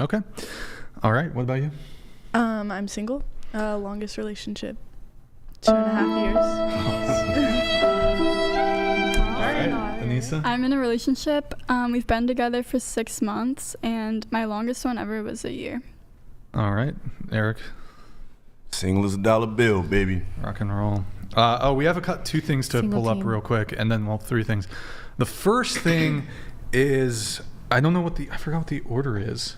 Okay. All right. What about you? I'm single. Longest relationship, 2.5 years. All right. Anissa? I'm in a relationship. We've been together for 6 months, and my longest one ever was a year. All right. Eric? Single as a dollar bill, baby. Rock and roll. We have two things to pull up real quick, and then 3 things. The first thing is, I forgot what the order is.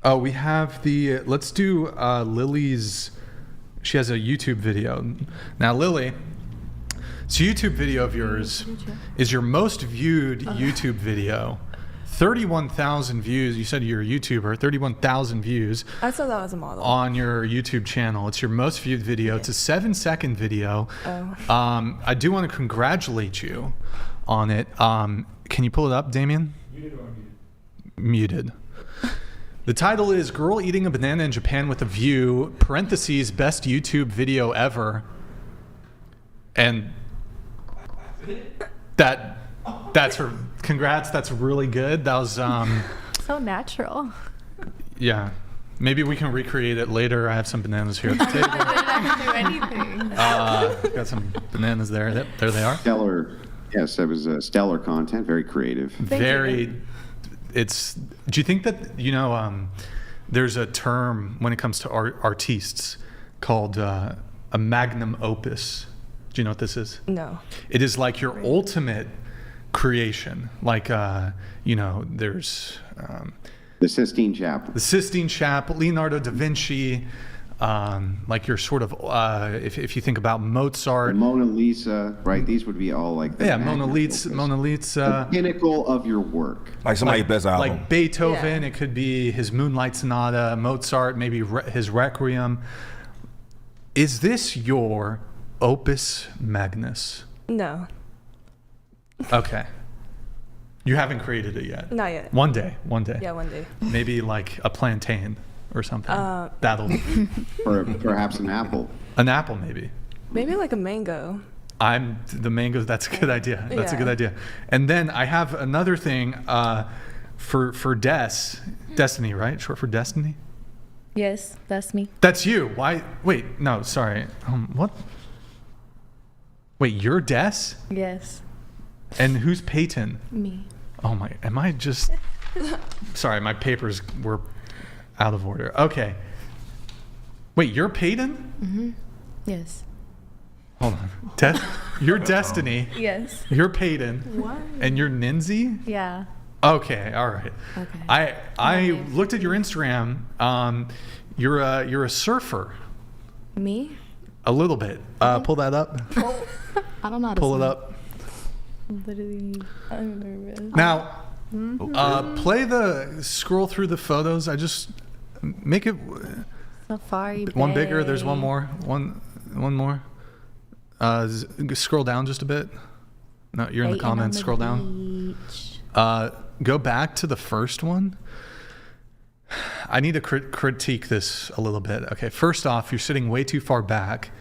Oh, we have let's do Lily's, she has a YouTube video. Now, Lily, this YouTube video of yours is your most viewed YouTube video. 31,000 views. You said you're a YouTuber. 31,000 views. I said that was a model. On your YouTube channel. It's your most viewed video. It's a 7-second video. Oh. I do want to congratulate you on it. Can you pull it up, Damien? Muted or unmuted? Muted. The title is Girl Eating a Banana in Japan with a View, parentheses, best YouTube video ever. And that's her. Congrats. That's really good. That was So natural. yeah. Maybe we can recreate it later. I have some bananas here at the table. I didn't do anything. Got some bananas there. Yep, there they are. Stellar. Yes, that was stellar content. Very creative. Very. It's. Do you think that there's a term when it comes to artistes called a magnum opus? Do you know what this is? No. It is like your ultimate creation. Like there's. The Sistine Chapel. The Sistine Chapel, Leonardo da Vinci, like your sort of, if you think about Mozart. The Mona Lisa, right? These would be all like the Mona Lisa. The pinnacle of your work. Like somebody's best album. Like Beethoven, it could be his Moonlight Sonata, Mozart, maybe his Requiem. Is this your opus magnus? No. Okay. You haven't created it yet? Not yet. One day. Yeah, one day. Maybe like a plantain or something. That'll. Or perhaps an apple. An apple, maybe. Maybe like a mango. The mango. That's a good idea. That's a good idea. And then I have another thing for Destiny, right? Short for Destiny. Yes, that's me. That's you. Why? Wait, no, sorry. What? Wait, you're Des? Yes. And who's Peyton? Me. Oh my, am I just... Sorry, my papers were out of order. Okay. Wait, you're Peyton? Mm-hmm. Yes. Hold on. You're Destiny. Yes. You're Peyton. What? And you're Ninzi? Yeah. Okay, all right. Okay. I looked at your Instagram. You're a surfer. Me? A little bit. Pull that up. I don't know how to Pull it swim. up. Literally, I'm nervous. Now, scroll through the photos. I just make it Safari one bigger. Bay. There's one more. One more. Scroll down just a bit. No, you're in the comments. Scroll down. Go back to the first one. I need to critique this a little bit. Okay, first off, you're sitting way too far back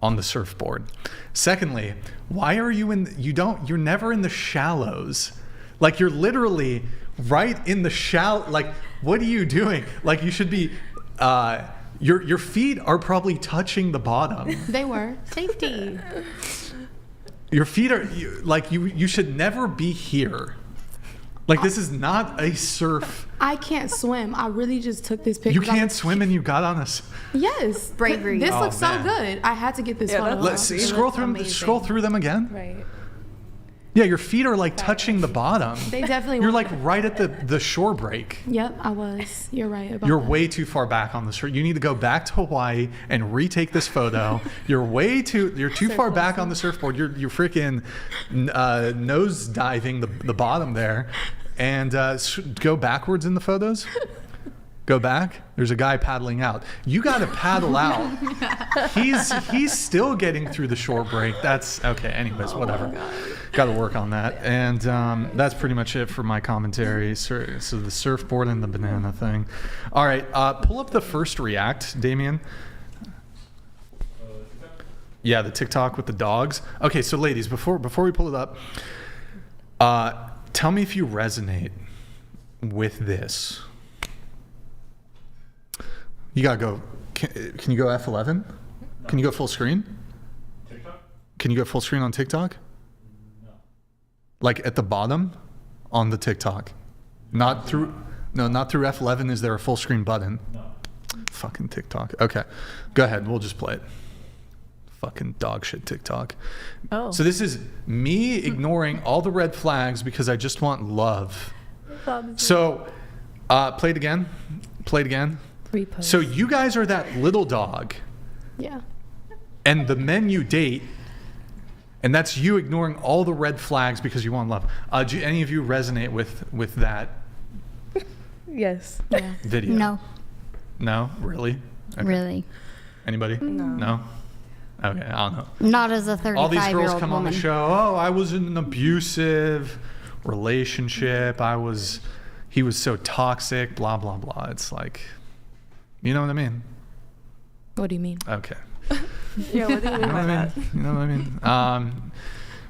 on the surfboard. Secondly, why are you you're never in the shallows. Like you're literally right in the shallow. Like, what are you doing? Like you should be, your feet are probably touching the bottom. They were. Safety. Your feet are, you should never be here. Like this is not a surf. I can't swim. I really just took this picture. You can't swim and you got on us. Yes. Bravery. This Oh, looks man. so good. I had to get this photo. Let's scroll through them again. Right. Yeah, your feet are like touching the bottom. They definitely You're were. like right at the shore break. Yep, I was. You're right about You're that. way too far back on the shore. You need to go back to Hawaii and retake this photo. You're too far back on the surfboard. You're freaking nose diving the bottom there. And go backwards in the photos. Go back. There's a guy paddling out. You got to paddle out. He's still getting through the shore break. That's okay. Anyways, whatever. Got to work on that. And that's pretty much it for my commentary. So the surfboard and the banana thing. All right. Pull up the first React, Damien. Yeah, the TikTok with the dogs. Okay, so ladies, before we pull it up, tell me if you resonate with this. You gotta go. Can you go F11? Can you go full screen? TikTok? Can you go full screen on TikTok? No. Like at the bottom on the TikTok, not through F11. Is there a full screen button? No. Fucking TikTok. Okay, go ahead. We'll just play it. Fucking dog shit TikTok. Oh. So this is me ignoring all the red flags because I just want love. So, play it again. Play it again. Repost. So you guys are that little dog. Yeah. And the men you date, and that's you ignoring all the red flags because you want love. Do any of you resonate with that Yes. Yeah. video? No. No? Really? Okay. Really. Anybody? No? Okay, I don't know. Not as a 35-year-old All these girls come woman. on the show. Oh, I was in an abusive relationship. He was so toxic, blah, blah, blah. It's like, you know what I mean? What do you mean? Okay. Yeah, what do you mean by that? You know what I mean?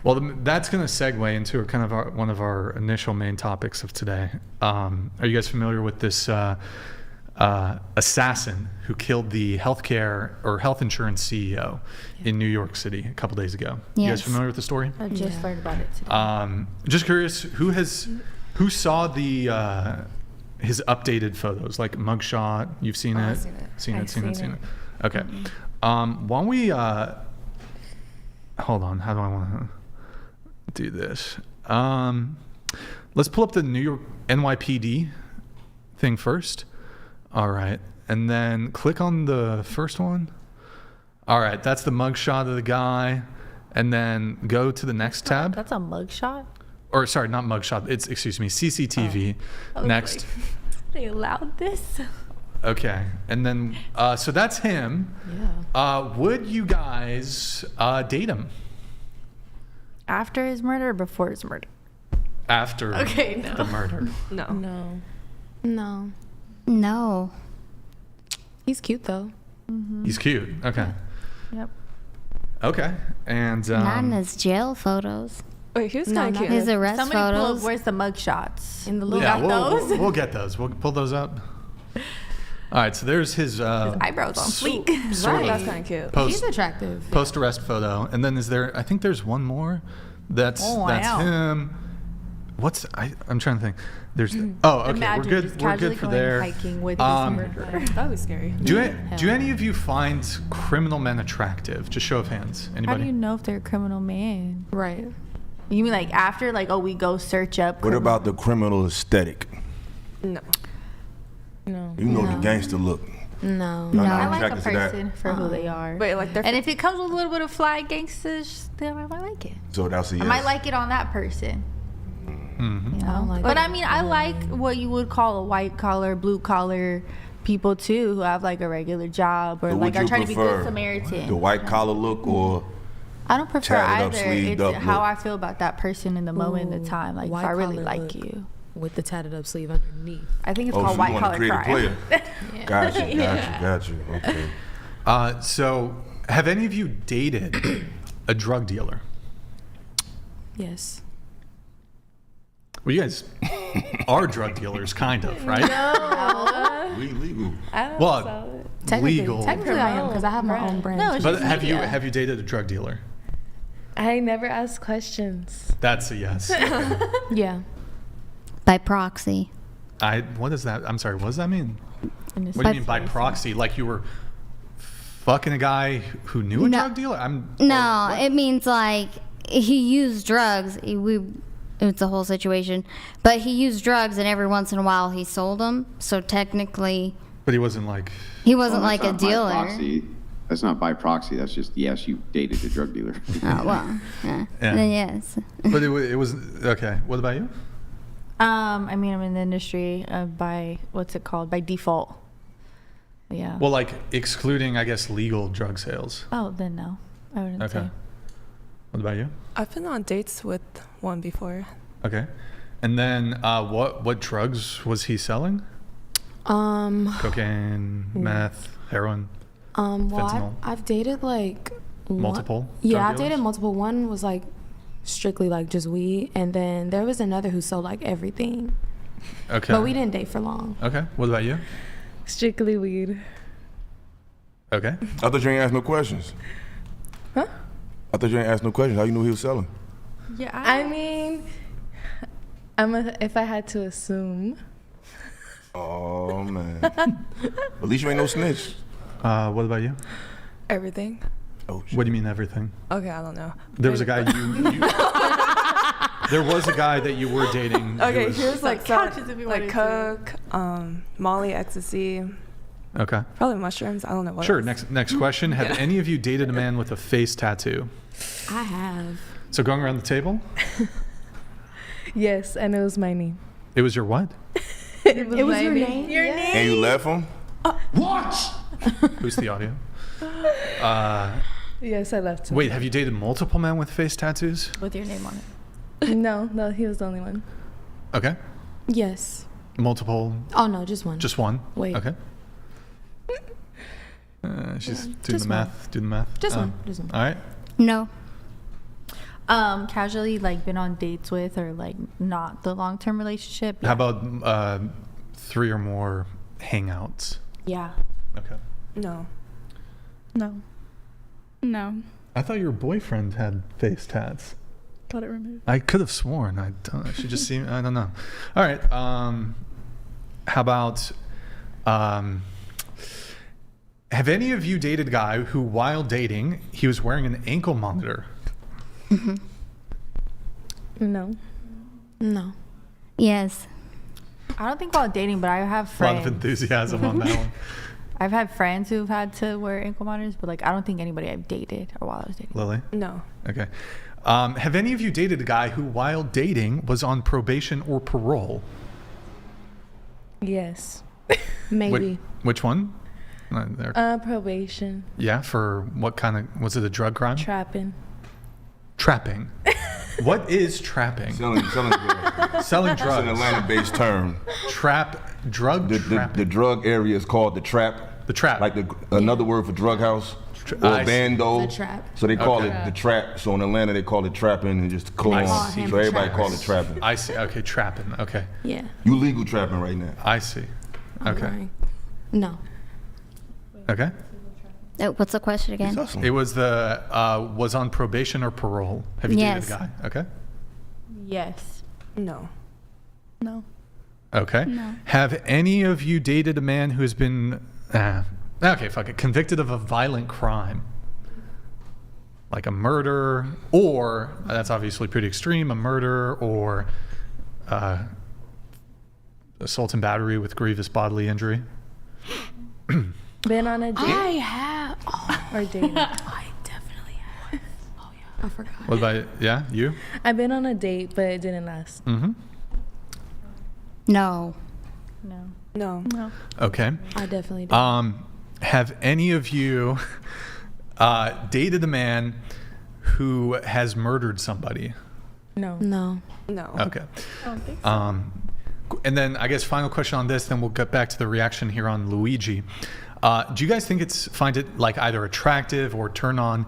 Well, that's going to segue into kind of one of our initial main topics of today. Are you guys familiar with this assassin who killed the healthcare or health insurance CEO in New York City a couple days ago? Yes. You guys familiar with the story? I just learned about it today. Just curious, who saw the his updated photos, like mugshot? You've seen it? I've seen it. Seen it. Okay. Why don't we hold on? How do I want to do this? Let's pull up the New York NYPD thing first. All right, and then click on the first one. All right, that's the mugshot of the guy, and then go to the next tab. That's a mugshot? Or sorry, not mugshot. It's CCTV. Next. They allowed this? Okay, and then so that's him. Yeah. Would you guys date him After his murder or before his murder? after the murder? No. No. He's cute though. He's cute. Okay. Yep. Okay, and Not in his jail photos. Wait, he was No, kind of not cute. His arrest Somebody pull up, photos. where's the mugshots? In the little yeah, those? we'll get those. We'll pull those up. All right, so there's his Eyebrows on fleek. sort of That's kind of cute. He's attractive. post arrest photo, and then is there? I think there's one more. That's wow. him. I'm trying to think. There's okay. Imagine We're just good. We're casually good for going there. hiking with his murderer. That was scary. Do any of you find criminal men attractive? Just show of hands. How Anybody? do you know if they're a criminal man? Right. You mean like after, like, we go search up? What about the criminal aesthetic? No. You know the gangster look. No. Y'all not I like a attracted to that? person for who they are. But like they're And if it comes with a little bit of fly gangsters, then I might like it. So that's a yes. I might like it on that person. Mm-hmm. You know? I don't like But it. I mean, I like what you would call a white collar, blue collar people too, who have like a regular job or So like would are you trying to be prefer good Samaritan. The white collar look or I don't prefer tatted up, either. sleeved It's up how look? I feel about that person in the moment in the time. Like if I really like you. With the tatted up sleeve underneath. I think it's oh, called so white you want to collar create a crime. player? Got you. Okay. So, have any of you dated a drug dealer? Yes. Well, you guys are drug dealers, kind of, right? We legal. Well, legal. Technically I am because I have my own brand. No, But have you dated a drug dealer? I never ask questions. That's a yes. Yeah. By proxy. What is that? I'm sorry. What does that mean? In What do you mean by proxy? Like you were fucking a guy who knew a drug dealer? No, it means like he used drugs. It's a whole situation, but he used drugs, and every once in a while he sold them. So technically, but he wasn't like like a dealer. Proxy. That's not by proxy. That's just yes, you dated a drug dealer. Oh well, yeah. Then yes. But it was okay. What about you? I mean, I'm in the industry by by default. Yeah. Well, like excluding, I guess, legal drug sales. Oh, then no, I wouldn't say. What about you? I've been on dates with one before. Okay. And then what drugs was he selling? Cocaine, meth, heroin, fentanyl. I've dated like multiple. Yeah, drug I dated dealers? multiple. One was like strictly like just weed, and then there was another who sold like everything. Okay. But we didn't date for long. Okay. What about you? Strictly weed. Okay. I thought you ain't asked no questions. Huh? I thought you ain't asked no questions. How you knew he was selling? Yeah. I mean, if I had to assume. Oh man. At least you ain't no snitch. What about you? Everything. Oh. What do you mean everything? Okay, I don't know. There was a guy you there was a guy that you were dating. Okay, who was, here's like couches if you like wanted coke, Molly, ecstasy, Okay. probably mushrooms. I don't know what. Sure. else. Next question. Have Yeah. any of you dated a man with a face tattoo? I have. So going around the table, Yes, and it was my name. it was your what? It was, was your name? Your Yeah. name. And you left him? Who's the audio? Yes, I left him. Wait, have you dated multiple men with face tattoos? With your name on it. No, he was the only one. Okay. Yes. Multiple. Oh no, just one. Just one. Wait. Okay. She's doing the math. Do the math. Just one. All right. No. Casually, like, been on dates with, or like not the long-term relationship. How about 3 or more hangouts? Yeah. Okay. No. No. I thought your boyfriend had face tats. Got it removed. I could have sworn. I don't. She just seemed. I don't know. All right. How about? Have any of you dated a guy who, while dating, he was wearing an ankle monitor? No. Yes. I don't think while dating, but I have A friends. lot of enthusiasm on that one. I've had friends who've had to wear ankle monitors, but like I don't think anybody I've dated or while I was dating. Lily? No. Okay. Have any of you dated a guy who, while dating, was on probation or parole? Yes. Maybe. Which one? Probation. Yeah, for what kind of, was it a drug crime? Trapping. Trapping. What is trapping? Selling drugs. Selling It's drugs. an Atlanta-based term. Drug trapping. The drug area is called the trap. The trap. Like another word for drug house. Or bando. The trap. So they call Okay. it the trap. So in Atlanta they call it trapping and just call I on. see. So everybody call it trapping. I see. Okay, trapping. Okay. Yeah. You legal trapping right now. I see. Okay. Right. No. Okay. Oh, what's the question again? It was was on probation or parole. Have you dated a guy? Okay. Yes. No. Okay. No. Have any of you dated a man who has been okay, fuck it, convicted of a violent crime? Like a murder, or that's obviously pretty extreme, a murder or assault and battery with grievous bodily injury? Been on a date I have. Oh, or dated? I definitely have. Oh yeah. I forgot. What about you? I've been on a date, but it didn't last. Mm-hmm. No. No. Okay. I definitely did. Have any of you dated a man who has murdered somebody? No. No. Okay. I don't think so. And then I guess final question on this, then we'll get back to the reaction here on Luigi. Do you guys find it like either attractive or turn on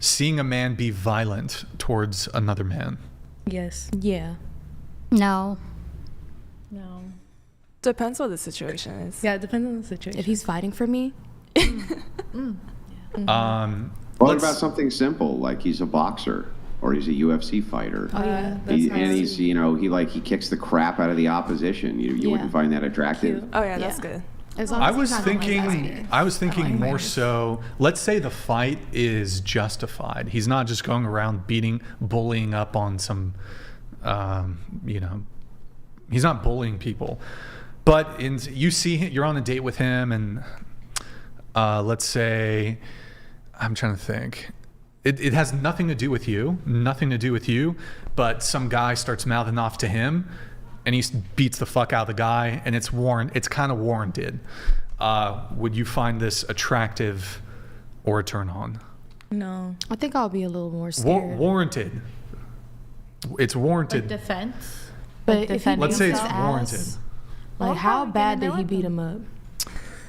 seeing a man be violent towards another man? Yes. Yeah. No. Depends what the situation is. Yeah, it depends on the situation. If he's fighting for me. What about something simple like he's a boxer or he's a UFC fighter? Oh yeah. And he's he kicks the crap out of the opposition. You wouldn't find that attractive? Oh yeah, that's good. I was thinking more so, let's say the fight is justified. He's not just going around bullying up on some, he's not bullying people. But you're on a date with him and let's say, I'm trying to think. It has nothing to do with you, but some guy starts mouthing off to him and he beats the fuck out of the guy, and it's kind of warranted. Would you find this attractive or a turn on? No. I think I'll be a little more scared. Warranted. It's warranted. Like defense. But Like if he Let's say it's beats his warranted. ass, like how bad did he beat him up?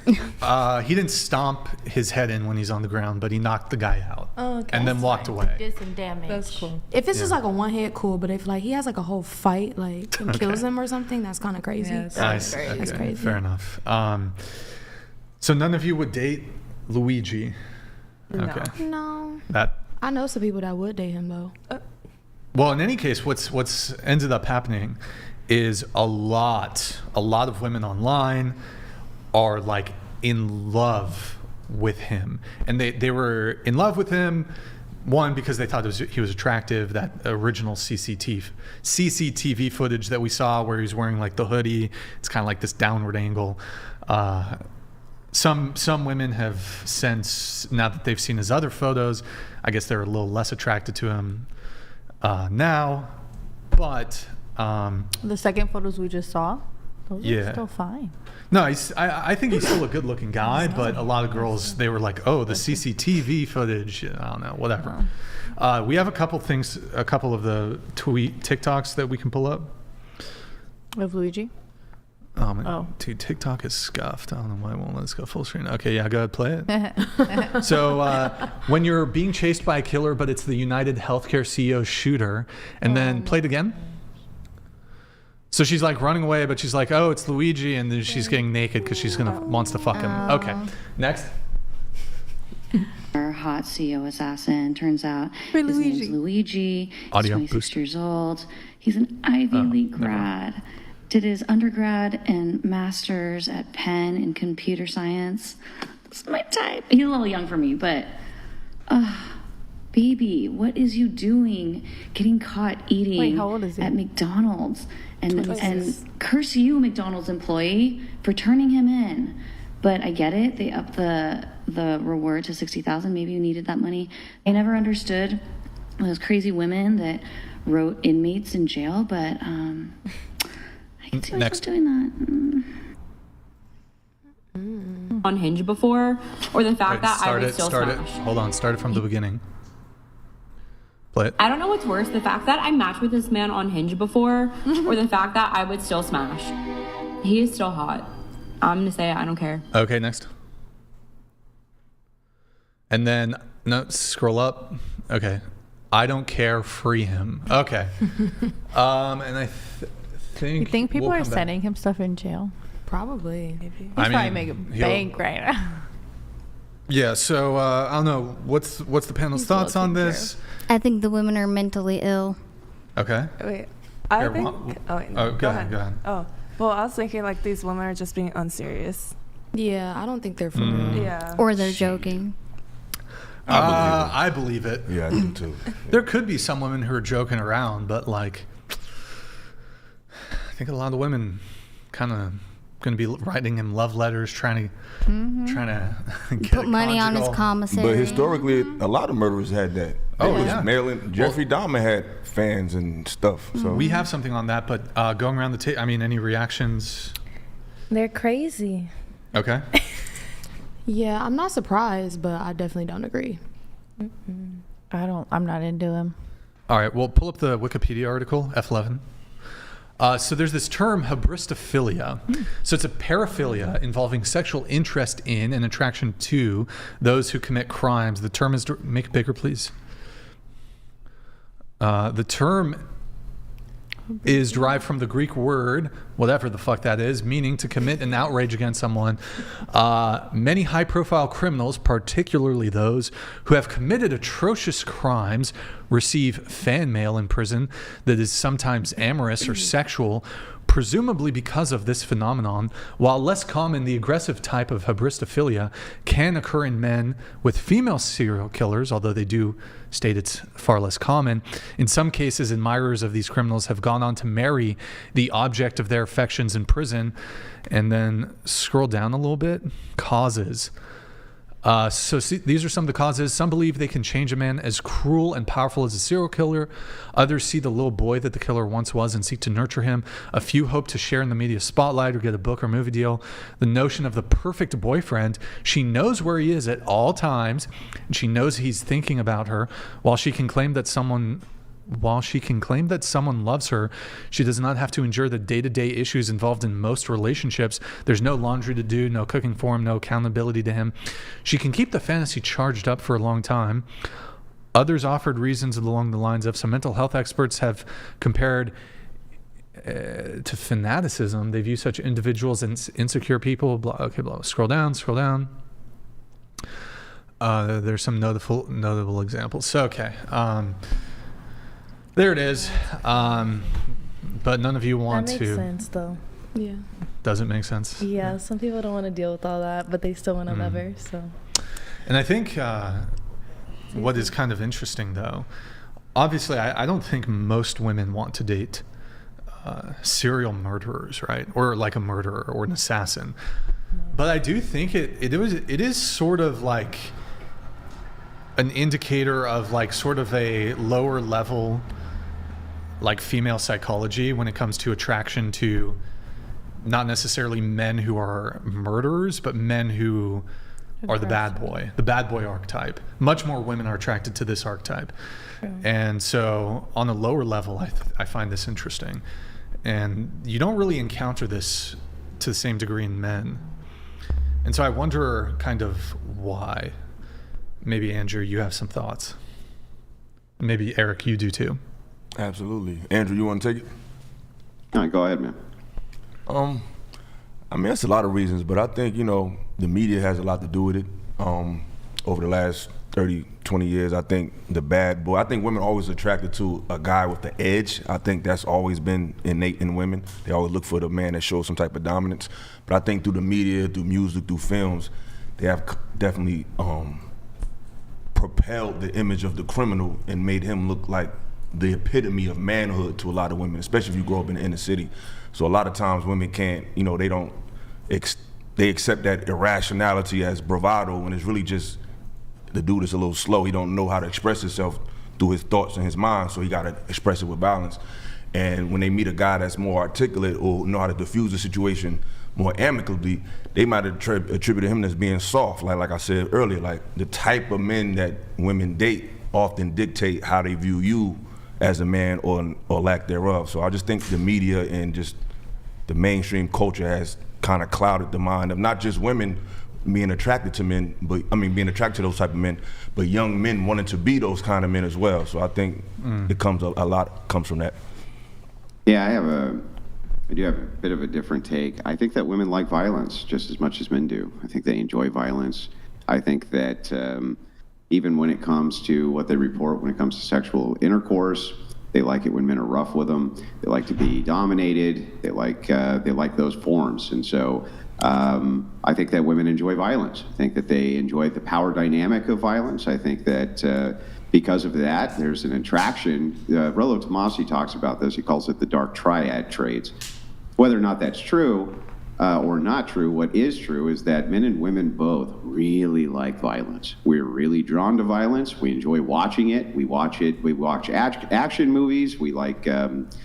He didn't stomp his head in when he's on the ground, but he knocked the guy out and then walked away. Did some damage. That's cool. If it's just like a one hit, cool. But if like he has like a whole fight, like and kills him or something, that's kind of crazy. Yes. Nice. That's Okay, crazy. fair enough. So none of you would date Luigi? No. Okay. No. That I know some people that would date him though. Well, in any case, what's ended up happening is a lot of women online are like in love with him, and they were in love with him, one, because they thought he was attractive. That original CCTV footage that we saw where he's wearing like the hoodie, it's kind of like this downward angle. Some women have since, now that they've seen his other photos, I guess they're a little less attracted to him now, but the second photos we just saw, those are still fine. No, I think he's still a good-looking guy, but a lot of girls, they were like, "Oh, the CCTV footage." I don't know, whatever. We have a couple of the TikToks that we can pull up. Of Luigi? Dude, TikTok is scuffed. I don't know why it won't let us go full screen. Okay, yeah, go ahead, play it. So when you're being chased by a killer, but it's the United Healthcare CEO shooter, and then play it again. So she's like running away, but she's like, oh, it's Luigi, and then she's getting naked because she's wants to fuck him. Okay, next. Our hot CEO assassin. Turns out his name's Luigi. He's 26 years old. He's an Ivy League grad. Did his undergrad and master's at Penn in computer science. That's my type. He's a little young for me, but baby, what is you doing getting caught eating Wait, how old is he? at McDonald's? And curse you, McDonald's employee, for turning him in. But I get it. They upped the reward to $60,000. Maybe you needed that money. I never understood those crazy women that wrote inmates in jail, but I can see myself doing that. On Hinge before, or the fact that I would still smash. Hold on, start it from the beginning. Play it. I don't know what's worse, the fact that I matched with this man on Hinge before, or the fact that I would still smash. He is still hot. I'm gonna say it, I don't care. Okay, next. And then, no, scroll up. Okay. I don't care, free him. Okay. And I think... You think people we'll are come back. sending him stuff in jail? Probably. Maybe. He's probably making bank right now. Yeah, so I don't know. What's the panel's thoughts on this? I think the women are mentally ill. Okay. Wait, I Here, think... go ahead. Oh, well, I was thinking like these women are just being unserious. Yeah, I don't think they're for real. Yeah. Or they're joking. I believe it. Yeah, I do too. There could be some women who are joking around, but like, I think a lot of women kind of going to be writing him love letters, trying to get Put money on his commissary. But historically, a lot of murderers had that. Oh, It was yeah. Marilyn, Jeffrey Dahmer had fans and stuff. So we have something on that, but going around the table, I mean, any reactions? They're crazy. Okay. Yeah, I'm not surprised, but I definitely don't agree. I'm not into him. All right, well, pull up the Wikipedia article, F11. So there's this term, hybristophilia. So it's a paraphilia involving sexual interest in and attraction to those who commit crimes. The term is, make it bigger, please. The term is derived from the Greek word, whatever the fuck that is, meaning to commit an outrage against someone. Many high-profile criminals, particularly those who have committed atrocious crimes, receive fan mail in prison that is sometimes amorous or sexual, presumably because of this phenomenon. While less common, the aggressive type of hybristophilia can occur in men with female serial killers, although they do state it's far less common. In some cases, admirers of these criminals have gone on to marry the object of their affections in prison. And then scroll down a little bit. Causes. These are some of the causes. Some believe they can change a man as cruel and powerful as a serial killer. Others see the little boy that the killer once was and seek to nurture him. A few hope to share in the media spotlight or get a book or movie deal. The notion of the perfect boyfriend. She knows where he is at all times, and she knows he's thinking about her. While she can claim that someone loves her, she does not have to endure the day-to-day issues involved in most relationships. There's no laundry to do, no cooking for him, no accountability to him. She can keep the fantasy charged up for a long time. Others offered reasons along the lines of some mental health experts have compared to fanaticism. They view such individuals as insecure people. Scroll down. There's some notable examples. So, okay. There it is. But none of you want to. That makes sense, though. Yeah. Does it make sense? Yeah, some people don't want to deal with all that, but they still want to love her, so. And I think what is kind of interesting, though, obviously, I don't think most women want to date serial murderers, right? Or like a murderer or an assassin. But I do think it is sort of like an indicator of like sort of a lower level like female psychology when it comes to attraction to not necessarily men who are murderers, but men who are the bad boy archetype. Much more women are attracted to this archetype. And so on a lower level, I find this interesting. And you don't really encounter this to the same degree in men. And so I wonder kind of why. Maybe, Andrew, you have some thoughts. Maybe, Eric, you do too. Absolutely. Andrew, you want to take it? No, go ahead, man. I mean, that's a lot of reasons, but I think, the media has a lot to do with it. Over the last 30, 20 years, I think the bad boy, I think women are always attracted to a guy with the edge. I think that's always been innate in women. They always look for the man that shows some type of dominance. But I think through the media, through music, through films, they have definitely propelled the image of the criminal and made him look like the epitome of manhood to a lot of women, especially if you grow up in the inner city. So a lot of times women can't, they don't, they accept that irrationality as bravado when it's really just the dude is a little slow. He don't know how to express himself through his thoughts and his mind, so he got to express it with violence. And when they meet a guy that's more articulate or know how to diffuse the situation more amicably, they might attribute him as being soft. Like I said earlier, like the type of men that women date often dictate how they view you as a man or lack thereof. So I just think the media and just the mainstream culture has kind of clouded the mind of not just women being attracted to men, but being attracted to those type of men, but young men wanting to be those kind of men as well. So I think it comes a lot comes from that. Yeah, I do have a bit of a different take. I think that women like violence just as much as men do. I think they enjoy violence. I think that even when it comes to what they report, when it comes to sexual intercourse, they like it when men are rough with them. They like to be dominated. They like those forms. And so I think that women enjoy violence. I think that they enjoy the power dynamic of violence. I think that because of that, there's an attraction. Rollo Tomassi talks about this. He calls it the dark triad traits. Whether or not that's true or not true, what is true is that men and women both really like violence. We're really drawn to violence. We enjoy watching it. We watch action movies. We like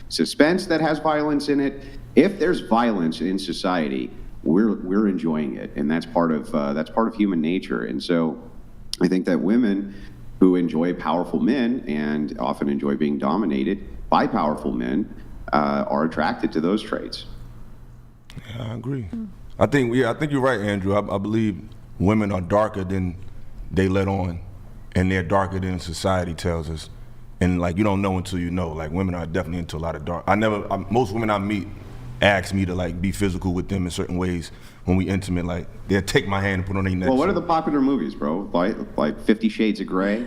suspense that has violence in it. If there's violence in society, we're enjoying it, and that's part of human nature. And so I think that women who enjoy powerful men and often enjoy being dominated by powerful men are attracted to those traits. Yeah, I agree. I think you're right, Andrew. I believe women are darker than they let on, and they're darker than society tells us. And like, you don't know until you know. Like, women are definitely into a lot of dark. Most women I meet ask me to like be physical with them in certain ways when we intimate. Like, they'll take my hand and put on their neck. Well, what are the popular movies, bro? Like 50 Shades of Grey,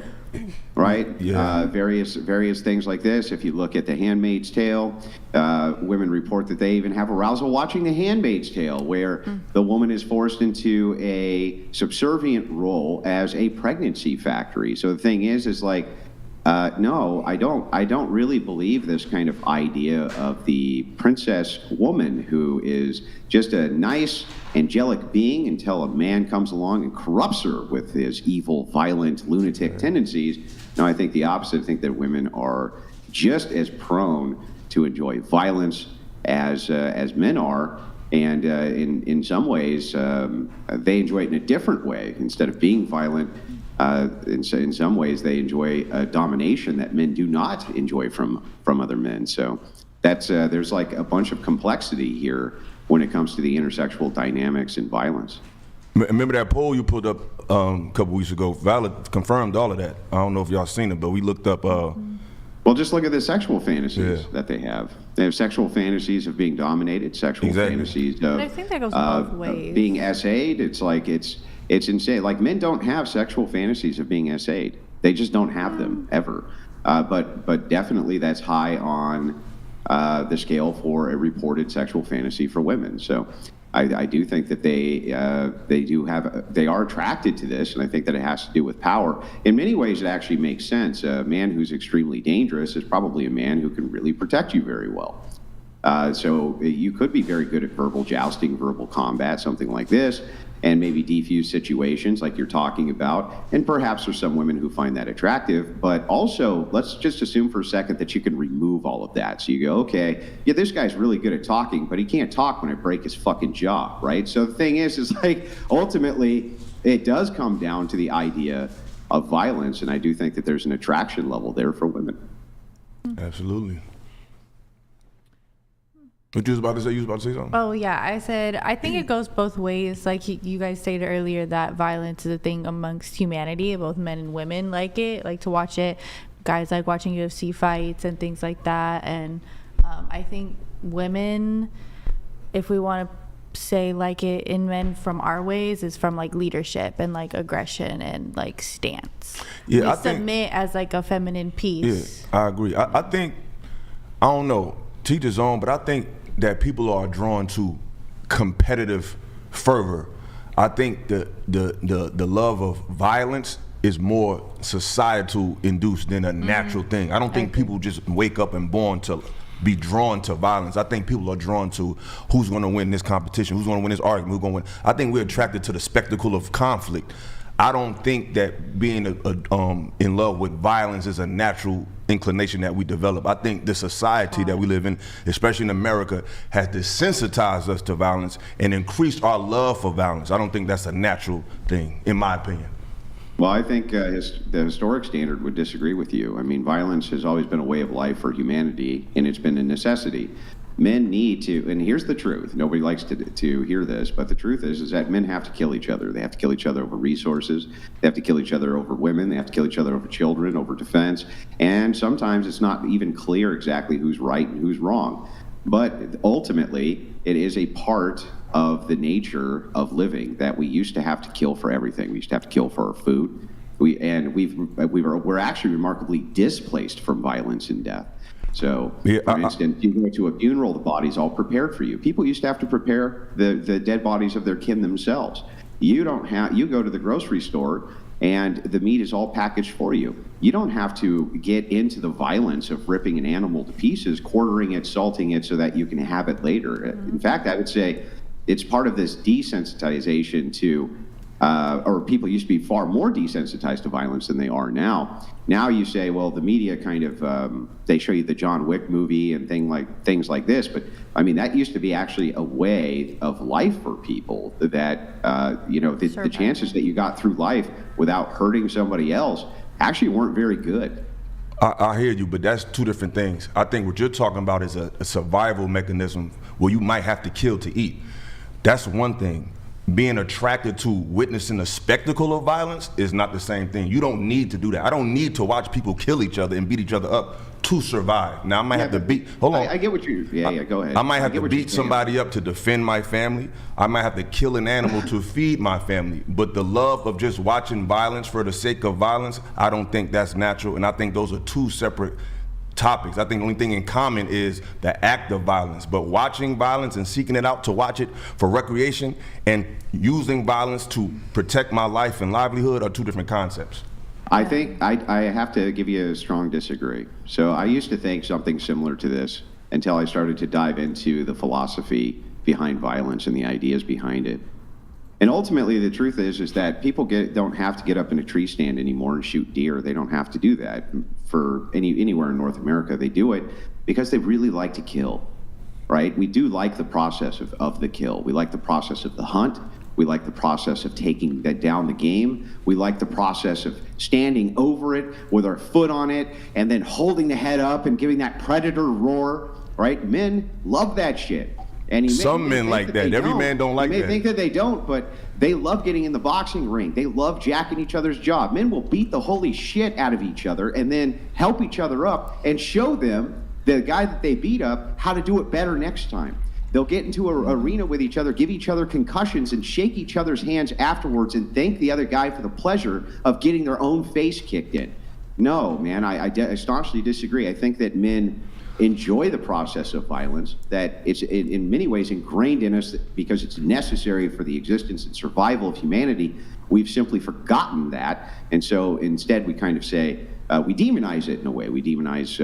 right? Yeah. Various things like this. If you look at The Handmaid's Tale, women report that they even have arousal watching The Handmaid's Tale, where the woman is forced into a subservient role as a pregnancy factory. So the thing is like, no, I don't really believe this kind of idea of the princess woman who is just a nice, angelic being until a man comes along and corrupts her with his evil, violent, lunatic tendencies. No, I think the opposite. I think that women are just as prone to enjoy violence as men are. And in some ways, they enjoy it in a different way. Instead of being violent, in some ways, they enjoy domination that men do not enjoy from other men. So that's there's like a bunch of complexity here when it comes to the intersexual dynamics and violence. Remember that poll you put up a couple weeks ago? Valid confirmed all of that. I don't know if y'all seen it, but we looked up. Well, just look at the sexual fantasies that they have. They have sexual fantasies of being dominated, sexual fantasies of, but I think that goes both ways. Being essayed. It's like it's insane. Like, men don't have sexual fantasies of being essayed. They just don't have them ever. But definitely that's high on the scale for a reported sexual fantasy for women. So I do think that they are attracted to this, and I think that it has to do with power. In many ways, it actually makes sense. A man who's extremely dangerous is probably a man who can really protect you very well. So you could be very good at verbal jousting, verbal combat, something like this, and maybe defuse situations like you're talking about. And perhaps there's some women who find that attractive, but also let's just assume for a second that you can remove all of that. So you go, okay, yeah, this guy's really good at talking, but he can't talk when I break his fucking jaw, right? So the thing is like, ultimately, it does come down to the idea of violence, and I do think that there's an attraction level there for women. Absolutely. What you was about to say? You was about to say something? Oh, yeah. I said, I think it goes both ways. Like you guys stated earlier that violence is a thing amongst humanity. Both men and women like to watch it. Guys like watching UFC fights and things like that. And I think women, if we want to say like it in men from our ways, is from like leadership and like aggression and like stance. Yeah, we submit as like a feminine piece. Yeah, I agree. I think, I don't know, teach his own, but I think that people are drawn to competitive fervor. I think the love of violence is more societal induced than a natural thing. I don't think people just wake up and born to be drawn to violence. I think people are drawn to who's going to win this competition, who's going to win this argument, who's going to win. I think we're attracted to the spectacle of conflict. I don't think that being in love with violence is a natural inclination that we develop. I think the society that we live in, especially in America, has desensitized us to violence and increased our love for violence. I don't think that's a natural thing, in my opinion. Well, I think the historic standard would disagree with you. I mean, violence has always been a way of life for humanity, and it's been a necessity. Men need to, and here's the truth, nobody likes to hear this, but the truth is that men have to kill each other. They have to kill each other over resources. They have to kill each other over women. They have to kill each other over children, over defense. And sometimes it's not even clear exactly who's right and who's wrong. But ultimately, it is a part of the nature of living that we used to have to kill for everything. We used to have to kill for our food. We're actually remarkably displaced from violence and death. So, for instance, you go to a funeral, the body's all prepared for you. People used to have to prepare the dead bodies of their kin themselves. You go to the grocery store and the meat is all packaged for you. You don't have to get into the violence of ripping an animal to pieces, quartering it, salting it so that you can have it later. In fact, I would say it's part of this desensitization to or people used to be far more desensitized to violence than they are now. Now you say, well, the media kind of, they show you the John Wick movie and things like this, but I mean, that used to be actually a way of life for people that, the chances that you got through life without hurting somebody else actually weren't very good. I hear you, but that's two different things. I think what you're talking about is a survival mechanism where you might have to kill to eat. That's one thing. Being attracted to witnessing a spectacle of violence is not the same thing. You don't need to do that. I don't need to watch people kill each other and beat each other up to survive. Now I might have to beat, hold on. I get what you, go ahead. I might have to beat somebody up to defend my family. I might have to kill an animal to feed my family. But the love of just watching violence for the sake of violence, I don't think that's natural. And I think those are two separate topics. I think the only thing in common is the act of violence, but watching violence and seeking it out to watch it for recreation and using violence to protect my life and livelihood are two different concepts. I think I have to give you a strong disagree. So I used to think something similar to this until I started to dive into the philosophy behind violence and the ideas behind it. And ultimately, the truth is that people don't have to get up in a tree stand anymore and shoot deer. They don't have to do that for anywhere in North America. They do it because they really like to kill, right? We do like the process of the kill. We like the process of the hunt. We like the process of taking down the game. We like the process of standing over it with our foot on it and then holding the head up and giving that predator roar, right? Men love that shit. And some men like that. Every man don't like that. You may think that they don't, but they love getting in the boxing ring. They love jacking each other's jaw. Men will beat the holy shit out of each other and then help each other up and show them, the guy that they beat up, how to do it better next time. They'll get into an arena with each other, give each other concussions, and shake each other's hands afterwards and thank the other guy for the pleasure of getting their own face kicked in. No, man, I staunchly disagree. I think that men enjoy the process of violence, that it's in many ways ingrained in us because it's necessary for the existence and survival of humanity. We've simply forgotten that. And so instead we kind of say, we demonize it in a way. We demonize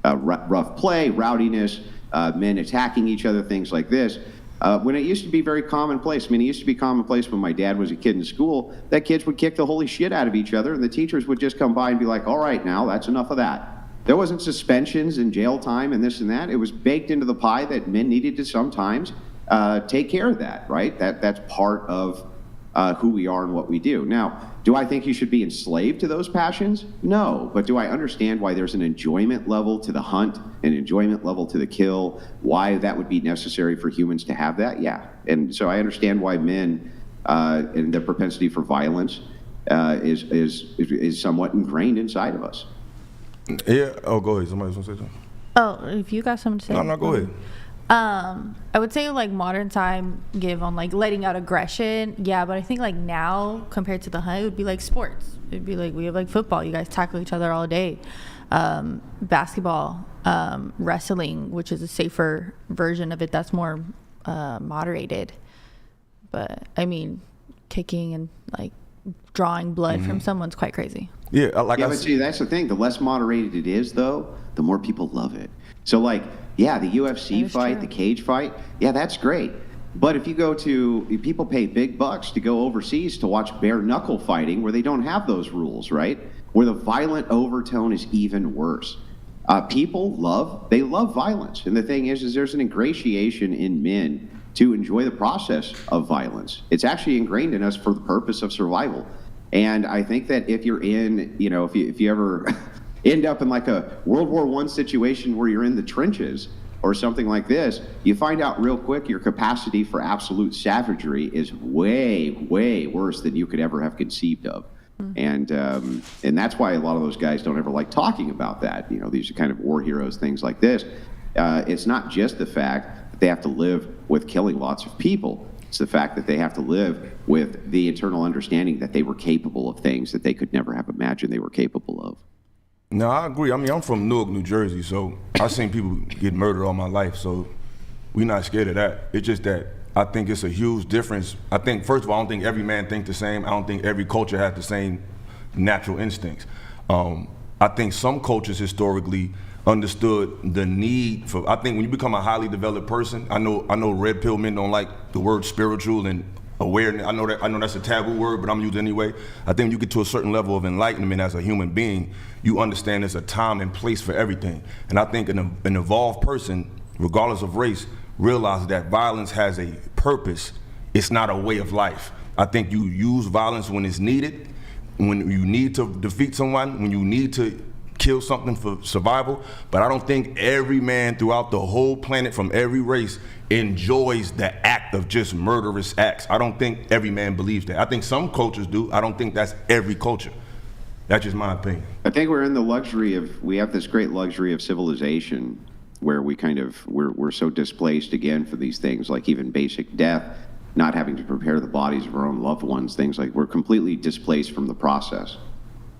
rough play, rowdiness, men attacking each other, things like this. When it used to be very commonplace. I mean, it used to be commonplace when my dad was a kid in school that kids would kick the holy shit out of each other and the teachers would just come by and be like, all right, now that's enough of that. There wasn't suspensions and jail time and this and that. It was baked into the pie that men needed to sometimes take care of that, right? That's part of who we are and what we do. Now, Do I think you should be enslaved to those passions? No. But do I understand why there's an enjoyment level to the hunt, an enjoyment level to the kill, why that would be necessary for humans to have that? Yeah. And so I understand why men and the propensity for violence is somewhat ingrained inside of us. Yeah. Oh, go ahead. Somebody's gonna say something. Oh, if you got something to say. No, go ahead. I would say like modern time give on like letting out aggression. Yeah, but I think like now compared to the hunt, it would be like sports. It'd be like we have like football. You guys tackle each other all day. Basketball, wrestling, which is a safer version of it. That's more moderated. But I mean, kicking and like drawing blood from someone's quite crazy. Yeah, but see, that's the thing. The less moderated it is, though, the more people love it. So, like, yeah, the UFC fight, the cage fight, yeah, that's great. But if you go to, people pay big bucks to go overseas to watch bare knuckle fighting where they don't have those rules, right? Where the violent overtone is even worse. People love violence. And the thing is there's an ingratiation in men to enjoy the process of violence. It's actually ingrained in us for the purpose of survival. And I think that if you're in, if you ever end up in like a World War I situation where you're in the trenches or something like this, you find out real quick your capacity for absolute savagery is way, way worse than you could ever have conceived of. And that's why a lot of those guys don't ever like talking about that. These are kind of war heroes, things like this. It's not just the fact that they have to live with killing lots of people. It's the fact that they have to live with the internal understanding that they were capable of things that they could never have imagined they were capable of. No, I agree. I mean, I'm from Newark, New Jersey, so I've seen people get murdered all my life, so we're not scared of that. It's just that I think it's a huge difference. I think, first of all, I don't think every man thinks the same. I don't think every culture has the same natural instincts. I think some cultures historically understood the need for, I think when you become a highly developed person, I know red pill men don't like the word spiritual and awareness. I know that's a taboo word, but I'm using it anyway. I think when you get to a certain level of enlightenment as a human being, you understand there's a time and place for everything. And I think an evolved person, regardless of race, realizes that violence has a purpose. It's not a way of life. I think you use violence when it's needed, when you need to defeat someone, when you need to kill something for survival, but I don't think every man throughout the whole planet from every race enjoys the act of just murderous acts. I don't think every man believes that. I think some cultures do. I don't think that's every culture. That's just my opinion. I think we're in the luxury of, we have this great luxury of civilization where we're so displaced again for these things like even basic death, not having to prepare the bodies of our own loved ones, things like we're completely displaced from the process.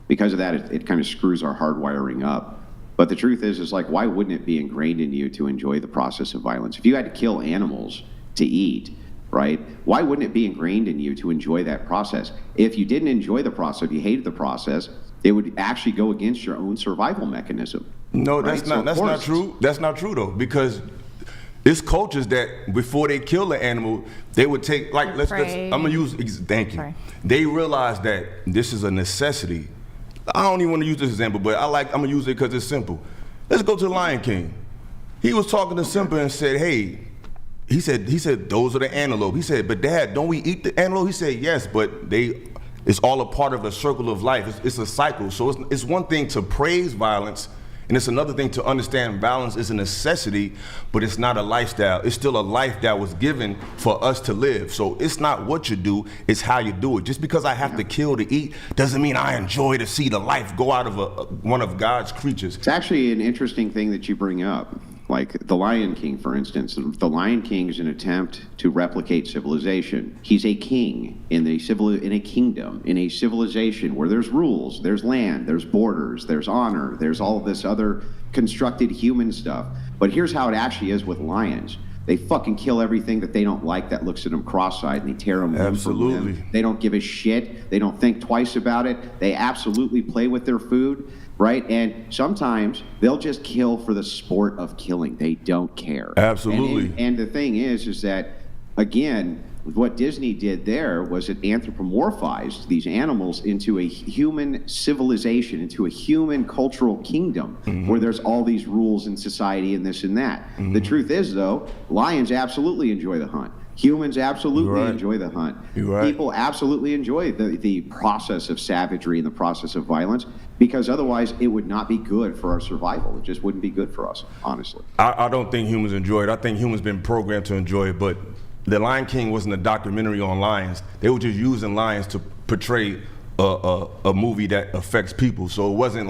Because of that, it kind of screws our hardwiring up. But the truth is like, why wouldn't it be ingrained in you to enjoy the process of violence? If you had to kill animals to eat, right, why wouldn't it be ingrained in you to enjoy that process? If you didn't enjoy the process, if you hated the process, it would actually go against your own survival mechanism. No, right? That's not true. That's not true though, because it's cultures that before they kill the animal, they would take, like, I'm gonna use, thank you. Sorry. They realize that this is a necessity. I don't even want to use this example, but I'm gonna use it because it's simple. Let's go to the Lion King. He was talking to Simba and said, hey, he said, those are the antelope. He said, but Dad, don't we eat the antelope? He said, yes, but it's all a part of a circle of life. It's a cycle. So it's one thing to praise violence, and it's another thing to understand violence is a necessity, but it's not a lifestyle. It's still a life that was given for us to live. So it's not what you do, it's how you do it. Just because I have to kill to eat doesn't mean I enjoy to see the life go out of one of God's creatures. It's actually an interesting thing that you bring up. Like the Lion King, for instance. The Lion King is an attempt to replicate civilization. He's a king in a kingdom, in a civilization where there's rules, there's land, there's borders, there's honor, there's all of this other constructed human stuff. But here's how it actually is with lions. They fucking kill everything that they don't like that looks at them cross-eyed, and they tear them limb from limb. They don't give a shit. They don't think twice about it. They absolutely play with their food. Right? And sometimes they'll just kill for the sport of killing. They don't care. Absolutely. And the thing is that, again, what Disney did there was it anthropomorphized these animals into a human civilization, into a human cultural kingdom where there's all these rules in society and this and that. The truth is, though, lions absolutely enjoy the hunt. Humans absolutely enjoy the hunt. You're right. People absolutely enjoy the process of savagery and the process of violence, because otherwise it would not be good for our survival. It just wouldn't be good for us, honestly. I don't think humans enjoy it. I think humans been programmed to enjoy it, but The Lion King wasn't a documentary on lions. They were just using lions to portray a movie that affects people. So it wasn't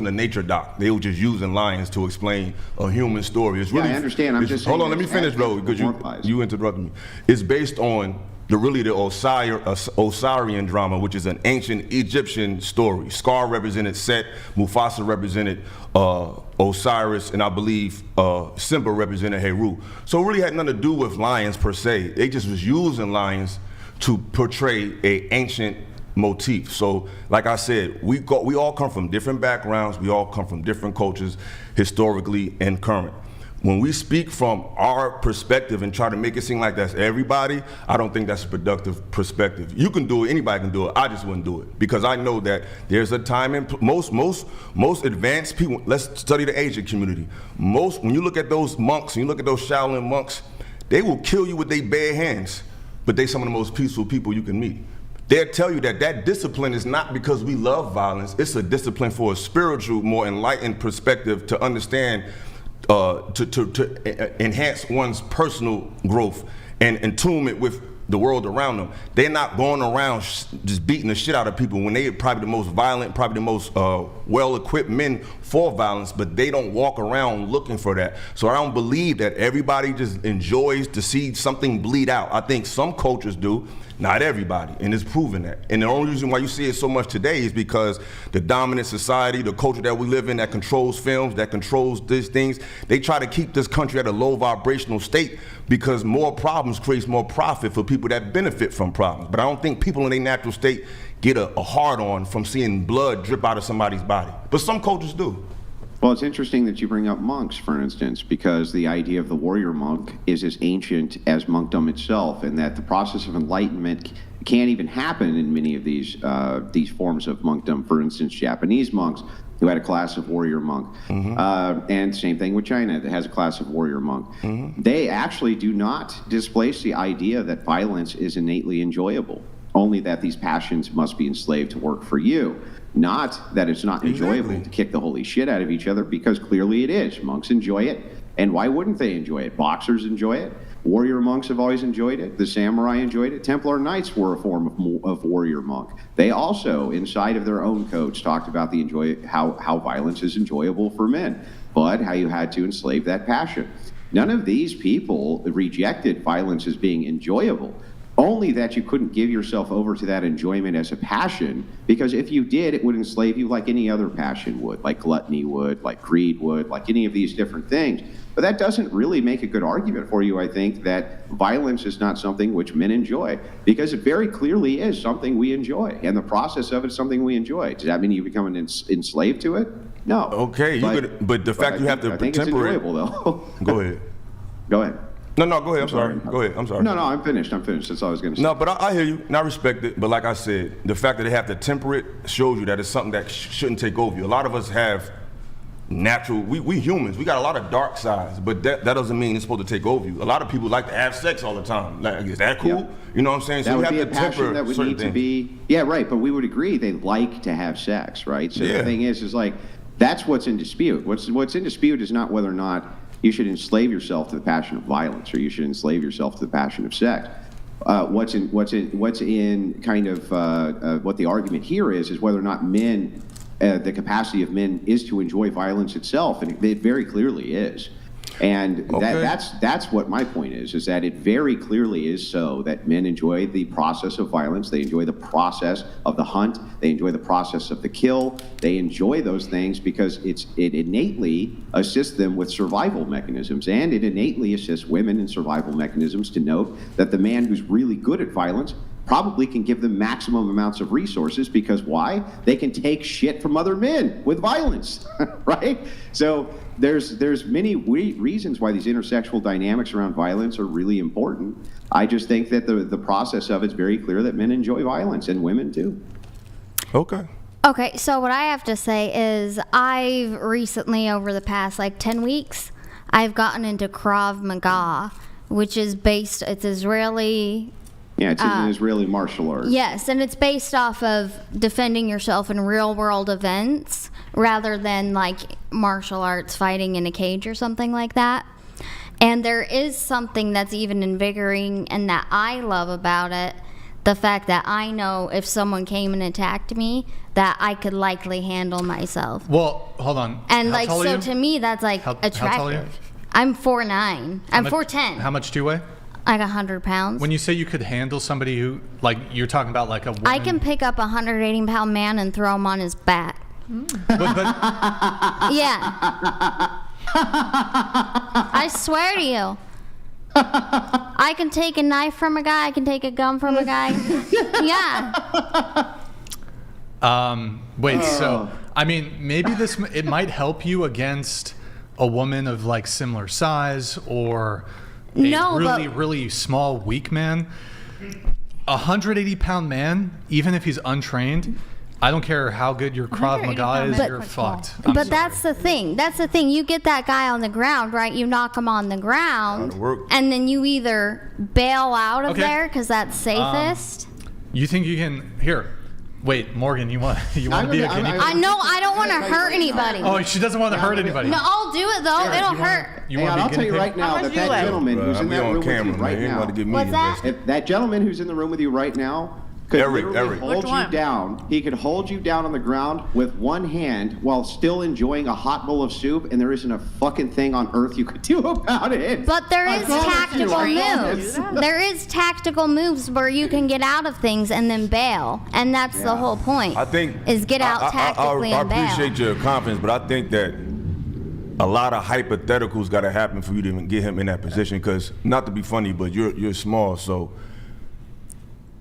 a nature doc. They were just using lions to explain a human story. It's really, I understand. I'm just saying. Hold on, let me finish though, because you interrupted me. It's based on the Osirian drama, which is an ancient Egyptian story. Scar represented Set, Mufasa represented Osiris, and I believe Simba represented Heru. So it really had nothing to do with lions per se. They just was using lions to portray a ancient motif. So like I said, we all come from different backgrounds, we all come from different cultures, historically and current. When we speak from our perspective and try to make it seem like that's everybody, I don't think that's a productive perspective. You can do it, anybody can do it, I just wouldn't do it. Because I know that there's a time in, most advanced people, let's study the Asian community. When you look at those monks, and you look at those Shaolin monks, they will kill you with their bare hands, but they're some of the most peaceful people you can meet. They'll tell you that discipline is not because we love violence, it's a discipline for a spiritual, more enlightened perspective to understand, to enhance one's personal growth and attunement with the world around them. They're not going around just beating the shit out of people when they're probably the most violent, probably the most well-equipped men for violence, but they don't walk around looking for that. So I don't believe that everybody just enjoys to see something bleed out. I think some cultures do, not everybody, and it's proven that. And the only reason why you see it so much today is because the dominant society, the culture that we live in that controls films, that controls these things, they try to keep this country at a low vibrational state because more problems creates more profit for people that benefit from problems. But I don't think people in their natural state get a hard-on from seeing blood drip out of somebody's body. But some cultures do. Well, it's interesting that you bring up monks, for instance, because the idea of the warrior monk is as ancient as monkdom itself, and that the process of enlightenment can't even happen in many of these forms of monkdom. For instance, Japanese monks who had a class of warrior monk, and same thing with China that has a class of warrior monk. They actually do not displace the idea that violence is innately enjoyable, only that these passions must be enslaved to work for you. Not that it's not enjoyable to kick the holy shit out of each other, because clearly it is. Monks enjoy it, and why wouldn't they enjoy it? Boxers enjoy it. Warrior monks have always enjoyed it. The samurai enjoyed it. Templar knights were a form of warrior monk. They also, inside of their own codes, talked about how violence is enjoyable for men, but how you had to enslave that passion. None of these people rejected violence as being enjoyable. Only that you couldn't give yourself over to that enjoyment as a passion, because if you did, it would enslave you like any other passion would, like gluttony would, like greed would, like any of these different things. But that doesn't really make a good argument for you, I think, that violence is not something which men enjoy, because it very clearly is something we enjoy, and the process of it is something we enjoy. Does that mean you become enslaved to it? No. Okay, but the fact you have to temper it. I think it's enjoyable, though. Go ahead. Go ahead. No, go ahead. I'm sorry. Go ahead. I'm sorry. No, I'm finished. That's all I was going to say. No, but I hear you, and I respect it. But like I said, the fact that they have to temper it shows you that it's something that shouldn't take over you. A lot of us have natural, we humans, we got a lot of dark sides, but that doesn't mean it's supposed to take over you. A lot of people like to have sex all the time. Like, is that cool? Yeah. You know what I'm saying? So that we would have be a to temper passion that would need to be, yeah, right, but we would agree they like to have sex, right? So the thing is like, that's what's in dispute. What's in dispute is not whether or not you should enslave yourself to the passion of violence, or you should enslave yourself to the passion of sex. What's in kind of what the argument here is whether or not men, the capacity of men is to enjoy violence itself, and it very clearly is. And that's what my point is that it very clearly is so that men enjoy the process of violence, they enjoy the process of the hunt, they enjoy the process of the kill, they enjoy those things because it innately assists them with survival mechanisms, and it innately assists women in survival mechanisms to note that the man who's really good at violence probably can give them maximum amounts of resources, because why? They can take shit from other men with violence, right? So there's many reasons why these intersexual dynamics around violence are really important. I just think that the process of it's very clear that men enjoy violence, and women too. Okay, so what I have to say is I've recently, over the past 10 weeks, I've gotten into Krav Maga. which is it's Israeli. Yeah, it's an Israeli martial art. Yes, and it's based off of defending yourself in real world events rather than like martial arts fighting in a cage or something like that. And there is something that's even invigorating and that I love about it, the fact that I know if someone came and attacked me, that I could likely handle myself. Well, hold on. And how like, tall are so you? to me, that's like attractive. How tall are you? I'm 4'9". I'm 4'10". How much do you weigh? Like 100 pounds. When you say you could handle somebody who, like, you're talking about like a woman. I can pick up a 180-pound man and throw him on his back. Yeah. I swear to you. I can take a knife from a guy. I can take a gun from a guy. Yeah. Wait, so, I mean, maybe it might help you against a woman of like similar size or a really small, weak man. A 180-pound man, even if he's untrained, I don't care how good your Krav Maga is, you're fucked. But that's the thing. That's the thing. You get that guy on the ground, right? You knock him on the ground, and then you either bail out of there because that's safest. You think you can? Here, wait, Morgan. You want to be a guinea pig? I know. I don't want to hurt anybody. Oh, she doesn't want to hurt anybody. No, I'll do it though. It'll hurt. I'll tell you right now that gentleman who's in that room with you right now. What's that? If that gentleman who's in the room with you right now could literally hold you down. He could hold you down on the ground with one hand while still enjoying a hot bowl of soup, and there isn't a fucking thing on earth you could do about it. But there is tactical moves. There is tactical moves where you can get out of things and then bail, and that's the whole point. I think is get out tactically and bail. I appreciate your confidence, but I think that a lot of hypotheticals got to happen for you to even get him in that position. Because not to be funny, but you're small, so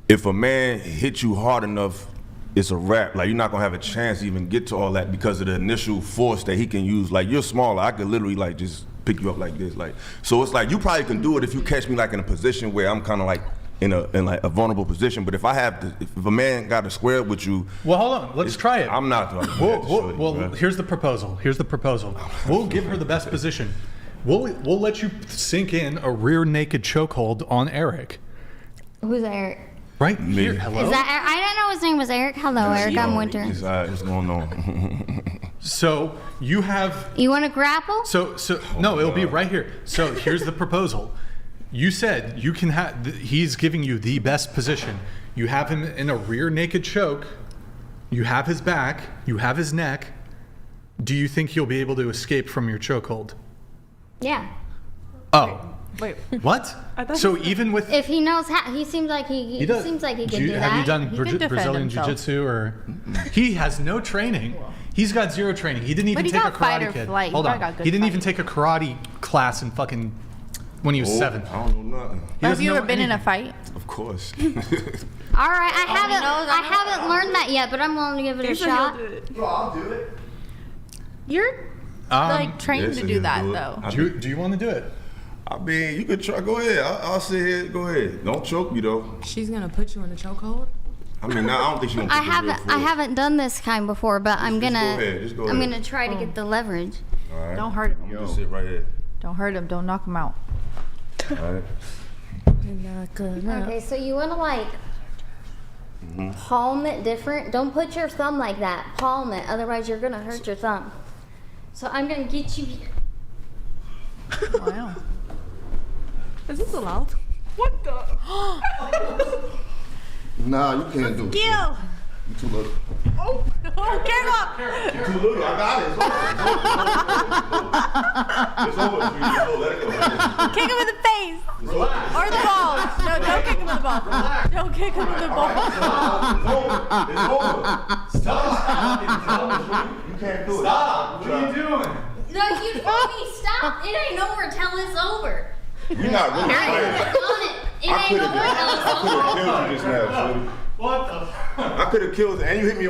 if a man hits you hard enough, it's a wrap. Like, you're not gonna have a chance to even get to all that because of the initial force that he can use. Like, you're smaller. I could literally like just pick you up like this. Like, so it's like you probably can do it if you catch me like in a position where I'm kind of like in like a vulnerable position. But if if a man got to square up with you, well, hold on, let's try it. I'm not. Well, here's the proposal. We'll give her the best position. We'll let you sink in a rear naked chokehold on Eric. Who's Eric? Right here. Hello. Is that? I didn't know his name was Eric. Hello, Eric. I'm Winter. It's going on. So you have. You want to grapple? So no, it'll be right here. So here's the proposal. You said you can have. He's giving you the best position. You have him in a rear naked choke. You have his back. You have his neck. Do you think he'll be able to escape from your chokehold? Yeah. Oh. Wait. What? So even with if he knows how, he seems like he seems like he can do that. Have you done Brazilian Jiu-Jitsu or? He has no training. He's got zero training. He didn't even take a karate kid. Hold on. He didn't even take a karate class in fucking when he was 7. I don't know nothing. Have you ever been in a fight? Of course. All right, I haven't learned that yet, but I'm willing to give it a shot. I'll do it. You're like trained to do that though. Do you want to do it? I mean, you could try. Go ahead. I'll sit here. Go ahead. Don't choke me though. She's gonna put you in a chokehold. I mean, I don't think she's gonna. I haven't done this kind before, but I'm gonna. Just go ahead. I'm gonna try to get the leverage. All right. Don't hurt him. I'm gonna just sit right here. Don't hurt him. Don't knock him out. All right. Okay, so you wanna like palm it different. Don't put your thumb like that. Palm it, otherwise you're gonna hurt your thumb. So I'm gonna get you. Wow. Is this allowed? What the? Nah, you can't do it. Gil! You too little. Oh, get up! You too little. I got it. It's over. It's over. Let it go. Kick him in the face! Or the balls. No, don't kick him in the balls. Don't kick him in the balls. It's over. Stop. You can't do it. Stop. What are you doing? No, you told me stop. It ain't over till it's over. You're not really It ain't over till it's over. I could have killed you just now, Shorty. What the? I could have killed you, and you hit me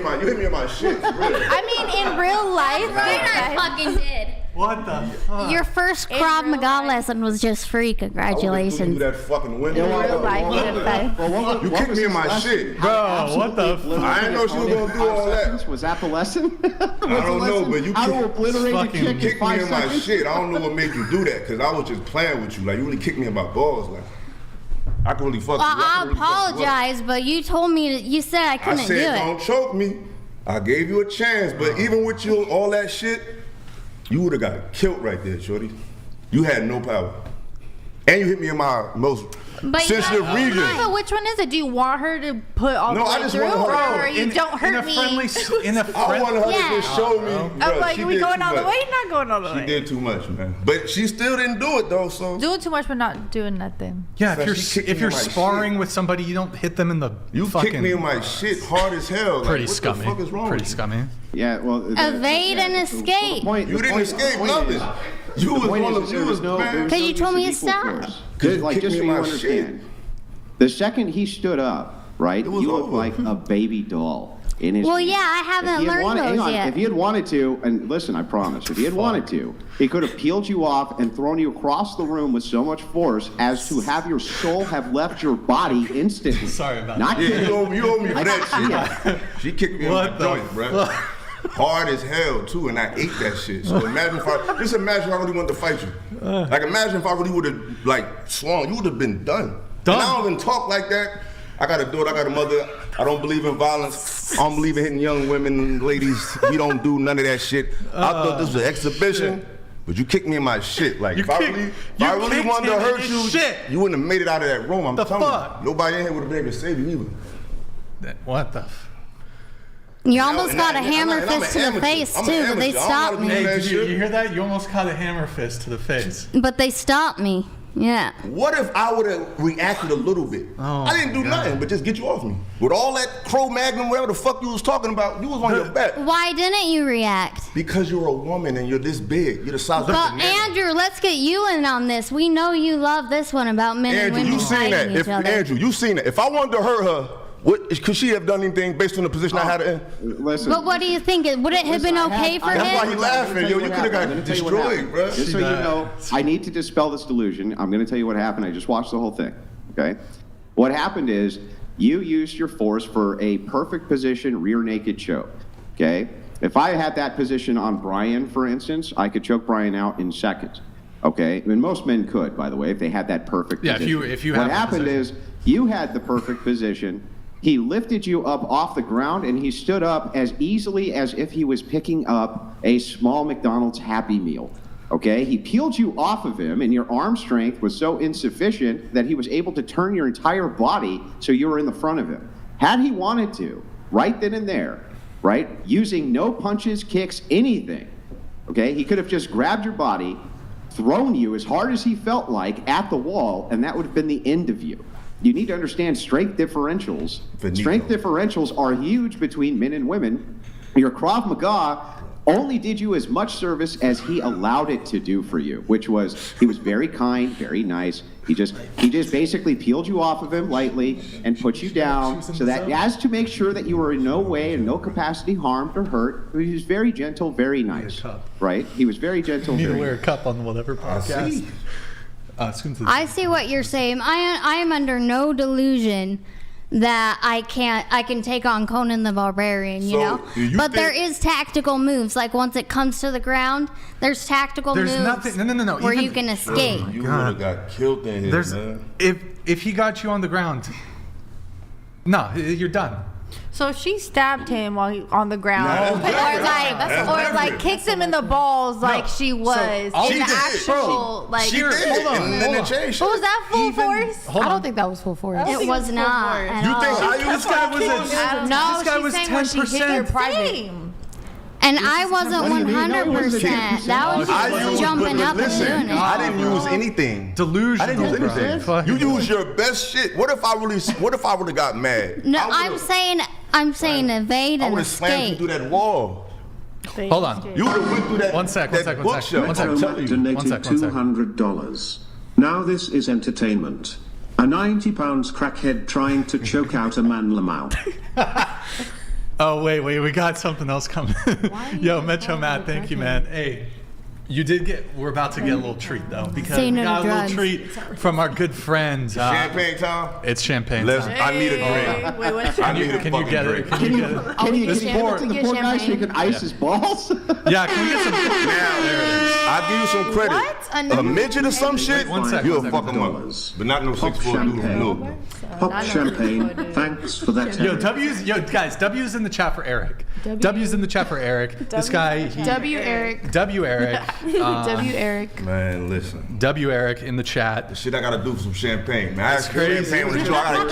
in my shit. Really. I mean, in real life, I fucking did. What the fuck? Your first Krav Maga lesson was just free. Congratulations. That fucking window. You kicked me in my shit. Bro, what the fuck? I didn't know she was going to do all that. Was that the lesson? I don't know, but you kicked me in my shit. I don't know what made you do that, because I was just playing with you. Like, you really kicked me in my balls. Like, I could really fuck you. I apologize, but you told me you said I couldn't do it. I said, don't choke me. I gave you a chance, but even with you, all that shit, you would have got killed right there, shorty. You had no power. And you hit me in my most sensitive region. So which one is it? Do you want her to put all the way through, or you don't hurt me? I want her to just show me. I'm like, are we going all the way? Not going all the way. She did too much, man. But she still didn't do it, though, so. Doing too much but not doing nothing. Yeah, if you're sparring with somebody, you don't hit them in the fucking... kicked me in my shit hard as hell. Pretty like, what scummy. The fuck is wrong Pretty with you? scummy. Yeah, well... Evade and escape. You didn't escape nothing. You was one of you was man. Because you told me to stop. Like, just so you understand, the second he stood up, right, you looked like a baby doll in his. Well, yeah, I haven't learned those yet. If he had wanted to, and listen, I promise, if he had wanted to, he could have peeled you off and thrown you across the room with so much force as to have your soul have left your body instantly. Sorry about that. You owe me for that shit. She kicked me in my joint, bro. Hard as hell too, and I ate that shit. So imagine if I really wanted to fight you. Like, imagine if I really would have like swung, you would have been done. And I don't even talk like that. I got a daughter, I got a mother. I don't believe in violence. I don't believe in hitting young women and ladies. We don't do none of that shit. I thought this was an exhibition. Shit. But you kicked me in my shit. Like, if I really wanted to hurt you, you wouldn't have made it out of that room. I'm telling you. Nobody in here would have been able to save you either. What the You almost got a hammer fist to the face, too, but they stopped me. Hey, did you hear that? You almost got a hammer fist to the face. But they stopped me. Yeah. What if I would have reacted a little bit? I didn't do nothing but just get you off me. With all that Cro-Magnon, whatever the fuck you was talking about, you was on your back. Why didn't you react? Because you're a woman and you're this big. You're the size of a banana. Andrew, let's get you in on this. We know you love this one about men and women fighting each other. Andrew, you seen it. If I wanted to hurt her, could she have done anything based on the position I had her in? Listen. But what do you think? Would it have been okay for him? That's why he laughing. Yo, you could have got destroyed, bro. Just so you know, I need to dispel this delusion. I'm going to tell you what happened. I just watched the whole thing, okay? What happened is you used your force for a perfect position rear naked choke, okay? If I had that position on Brian, for instance, I could choke Brian out in seconds, okay? I mean, most men could, by the way, if they had that perfect position. If you what happened is you had the perfect position. He lifted you up off the ground, and he stood up as easily as if he was picking up a small McDonald's Happy Meal, okay? He peeled you off of him, and your arm strength was so insufficient that he was able to turn your entire body so you were in the front of him. Had he wanted to, right then and there, right, using no punches, kicks, anything, okay, he could have just grabbed your body, thrown you as hard as he felt like at the wall, and that would have been the end of you. You need to understand strength differentials. Strength differentials are huge between men and women. Your Krav Maga only did you as much service as he allowed it to do for you, which was he was very kind, very nice. He just basically peeled you off of him lightly and put you down so that as to make sure that you were in no way and no capacity harmed or hurt. He was very gentle, very nice. Right? He was very gentle. You need to wear a cup on whatever podcast. I see what you're saying. I am under no delusion that I can take on Conan the Barbarian, you know? But there is tactical moves. Like once it comes to the ground, there's tactical moves no. where you can escape. You would have got killed in here, man. If he got you on the ground, you're done. So if she stabbed him while he on the ground, or like kicked him in the balls like she was, hold on. What was that, full force? I don't think that was full force. It was not. You think this guy was 10%? And I wasn't 100%. That was just jumping up and doing it. I didn't use anything. Delusional. I didn't use anything. You used your best shit. What if I would have got mad? No, I'm saying evade and escape. I would have slammed you through that wall. Hold on. You would have went through that. One sec. Donated $200. Now this is entertainment. A 90 pounds crackhead trying to choke out a man Lamau. Oh, wait, we got something else coming. Yo, Metro Matt, thank you, man. Hey, You did get. We're about to get a little treat though, because Say we no got to a little drugs. treat from our good friends. Champagne time? It's champagne Let's, time. I need a drink. Wait, what? I need a Can you fucking get drink. it? Can you get it? Can you This give poor- it to the poor guy so you can ice his balls? Yeah, can we get some? Now, I'll give you some credit. What? A midget or some shit? One sec, You'll one fuck him up. But not no 6'4" dude from Louisville. Pop champagne. Thanks for that. Yo, guys, W's in the chat for Eric. W's in the chat for Eric. This guy. W Eric. W Eric. W Eric. Man, listen. W Eric in the chat. The shit I gotta do for some champagne, man. That's crazy. Champagne with the show. I gotta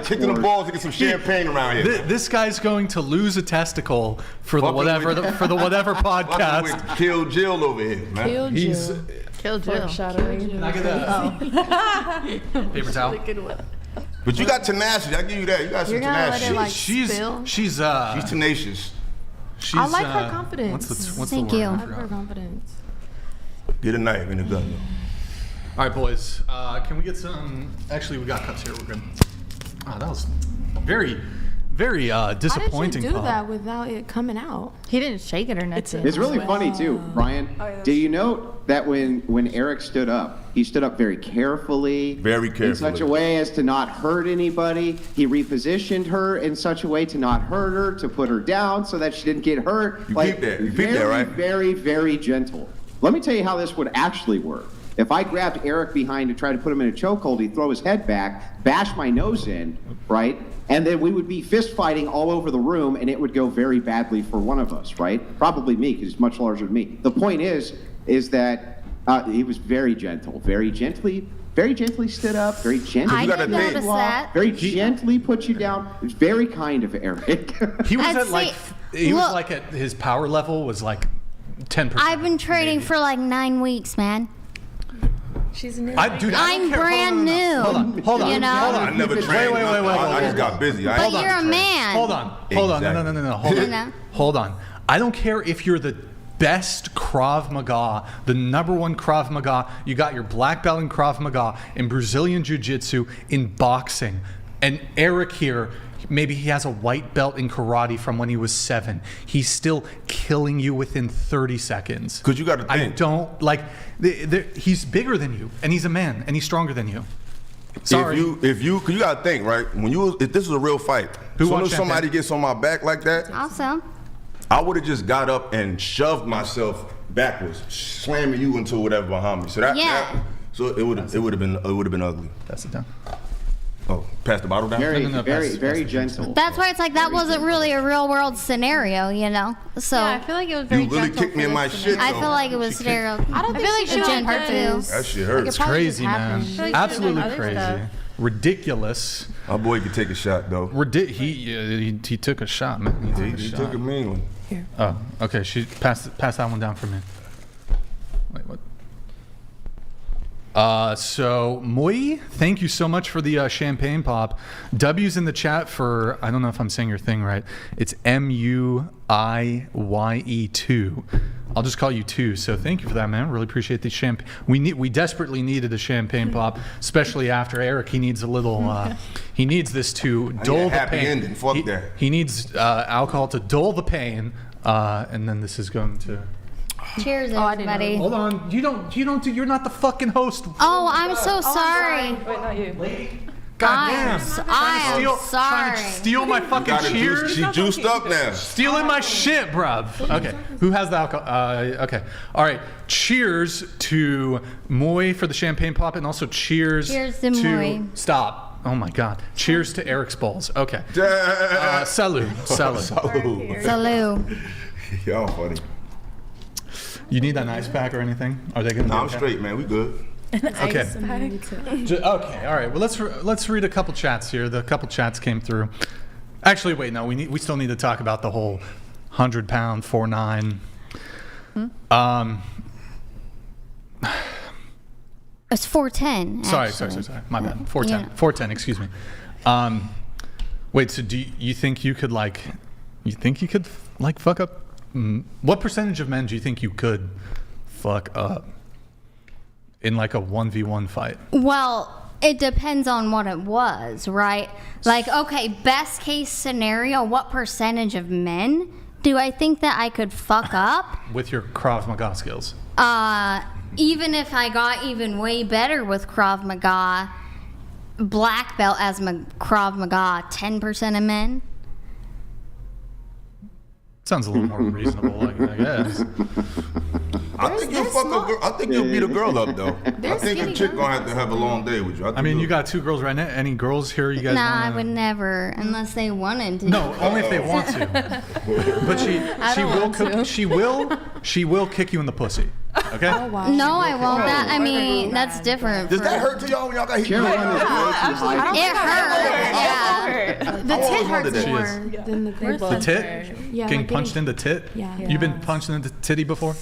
kick in the balls to get some champagne around here. This guy's going to lose a testicle for the whatever podcast. With Kill Jill over here, man. Kill He's Jill. Kill Jill. Foreshadowing. Can I get a paper towel? Really good one. But you got tenacity. I give you that. You got some You're gonna let tenacity. it like She's spill. she's tenacious. She's, I like her confidence. What's Thank the word? you. I like her confidence. Get a knife in the gun. All right, boys. Can we get some? Actually, we got cups here. We're good. Oh, that was very, very disappointing. How did you do Pop. that without it coming out? He didn't shake it or nothing. It's really funny too, Brian. Do you note that when Eric stood up, he stood up very carefully, in such a way as to not hurt anybody. He repositioned her in such a way to not hurt her, to put her down so that she didn't get hurt. You peeped that. You peeped that, right? Very, very gentle. Let me tell you how this would actually work. If I grabbed Eric behind to try to put him in a chokehold, he'd throw his head back, bash my nose in, right? And then we would be fist fighting all over the room, and it would go very badly for one of us, right? Probably me, because he's much larger than me. The point is that he was very gentle, very gently stood up, very gently. I didn't notice that. Very gently put you down. It was very kind of Eric. He was I'd at like say- was look. like at his power level was like 10%. I've been trading for like 9 weeks, man. She's new. I'm brand new. Hold on. You know? I never trained. Wait. I just got busy. But you're a man. Hold on. No. Hold You on. know? Hold on. I don't care if you're the best Krav Maga, the #1 Krav Maga. You got your black belt in Krav Maga, in Brazilian Jiu-Jitsu, in boxing. And Eric here, maybe he has a white belt in karate from when he was 7. He's still killing you within 30 seconds. Because you got to think. I don't, like, he's bigger than you, and he's a man, and he's stronger than you. Sorry. If you, cause you gotta think, right? If this is a real fight, as soon as somebody gets on my back like that, Awesome. I would have just got up and shoved myself backwards, slamming you into whatever behind me. So so it would have been ugly. Pass it down. Oh, pass the bottle down. Very gentle. That's why it's like that wasn't really a real world scenario, you know? So Yeah, I feel like it was very You really gentle kicked me for in my this shit. I though. feel like it was stereo. I don't think like she she did was on purpose. That shit It's hurts. probably crazy, just man. happened. Absolutely Other crazy. stuff. Ridiculous. My boy could take a shot though. He took a shot, man. He took a mean one. Oh, okay. She pass that one down for me. Wait, what? So Moi, thank you so much for the champagne pop. W's in the chat for, I don't know if I'm saying your thing right. It's MUIYE2. I'll just call you 2. So thank you for that, man. Really appreciate the champagne. We desperately needed a champagne pop, especially after Eric. He needs a little. He needs this to dull the happy pain. ending. Fuck that. He needs alcohol to dull the pain, and then this is going to. Cheers, everybody. Hold on. You're not the fucking host. Oh, I'm so sorry. Wait, not you. God damn. I am Trying sorry. to steal my fucking cheers. She juiced up now. Stealing my shit, bruv. Okay. Who has the alcohol? Okay. All right. Cheers to Moi for the champagne pop, and also cheers to Moi. Stop. Oh my God. Cheers to Eric's balls. Okay. Salud. Salud. Y'all funny. You need an ice pack or anything? Are they gonna? No, I'm straight, man. We good. Okay. Okay. All right. Well, let's read a couple chats here. The couple chats came through. Actually, wait. No, we still need to talk about the whole 100-pound 4'9". It's 410. Sorry. My bad. 410. Yeah. 410. Excuse me. Wait. So do you think you could like? You think you could like fuck up? What percentage of men do you think you could fuck up in like a 1v1 fight? Well, it depends on what it was, right? Like, okay, best case scenario, what percentage of men Do I think that I could fuck up? With your Krav Maga skills. Even if I got even way better with Krav Maga, black belt as Krav Maga, 10% of men? Sounds a little more reasonable, I guess. I think you'll fuck a girl. I think you'll beat a girl up though. I think a chick gonna have a long day with you. I mean, you got 2 girls right now. Any girls here you guys? Nah, I would never, unless they wanted to. No, only if they want to. But she will kick you in the pussy. Okay. Oh, wow. No, I won't. I mean, that's different. Does that hurt to y'all when y'all got hit? It hurt. The tit hurts more than the big The tit? Yeah, Getting like punched in the tit? Yeah. You've been punched in the titty before?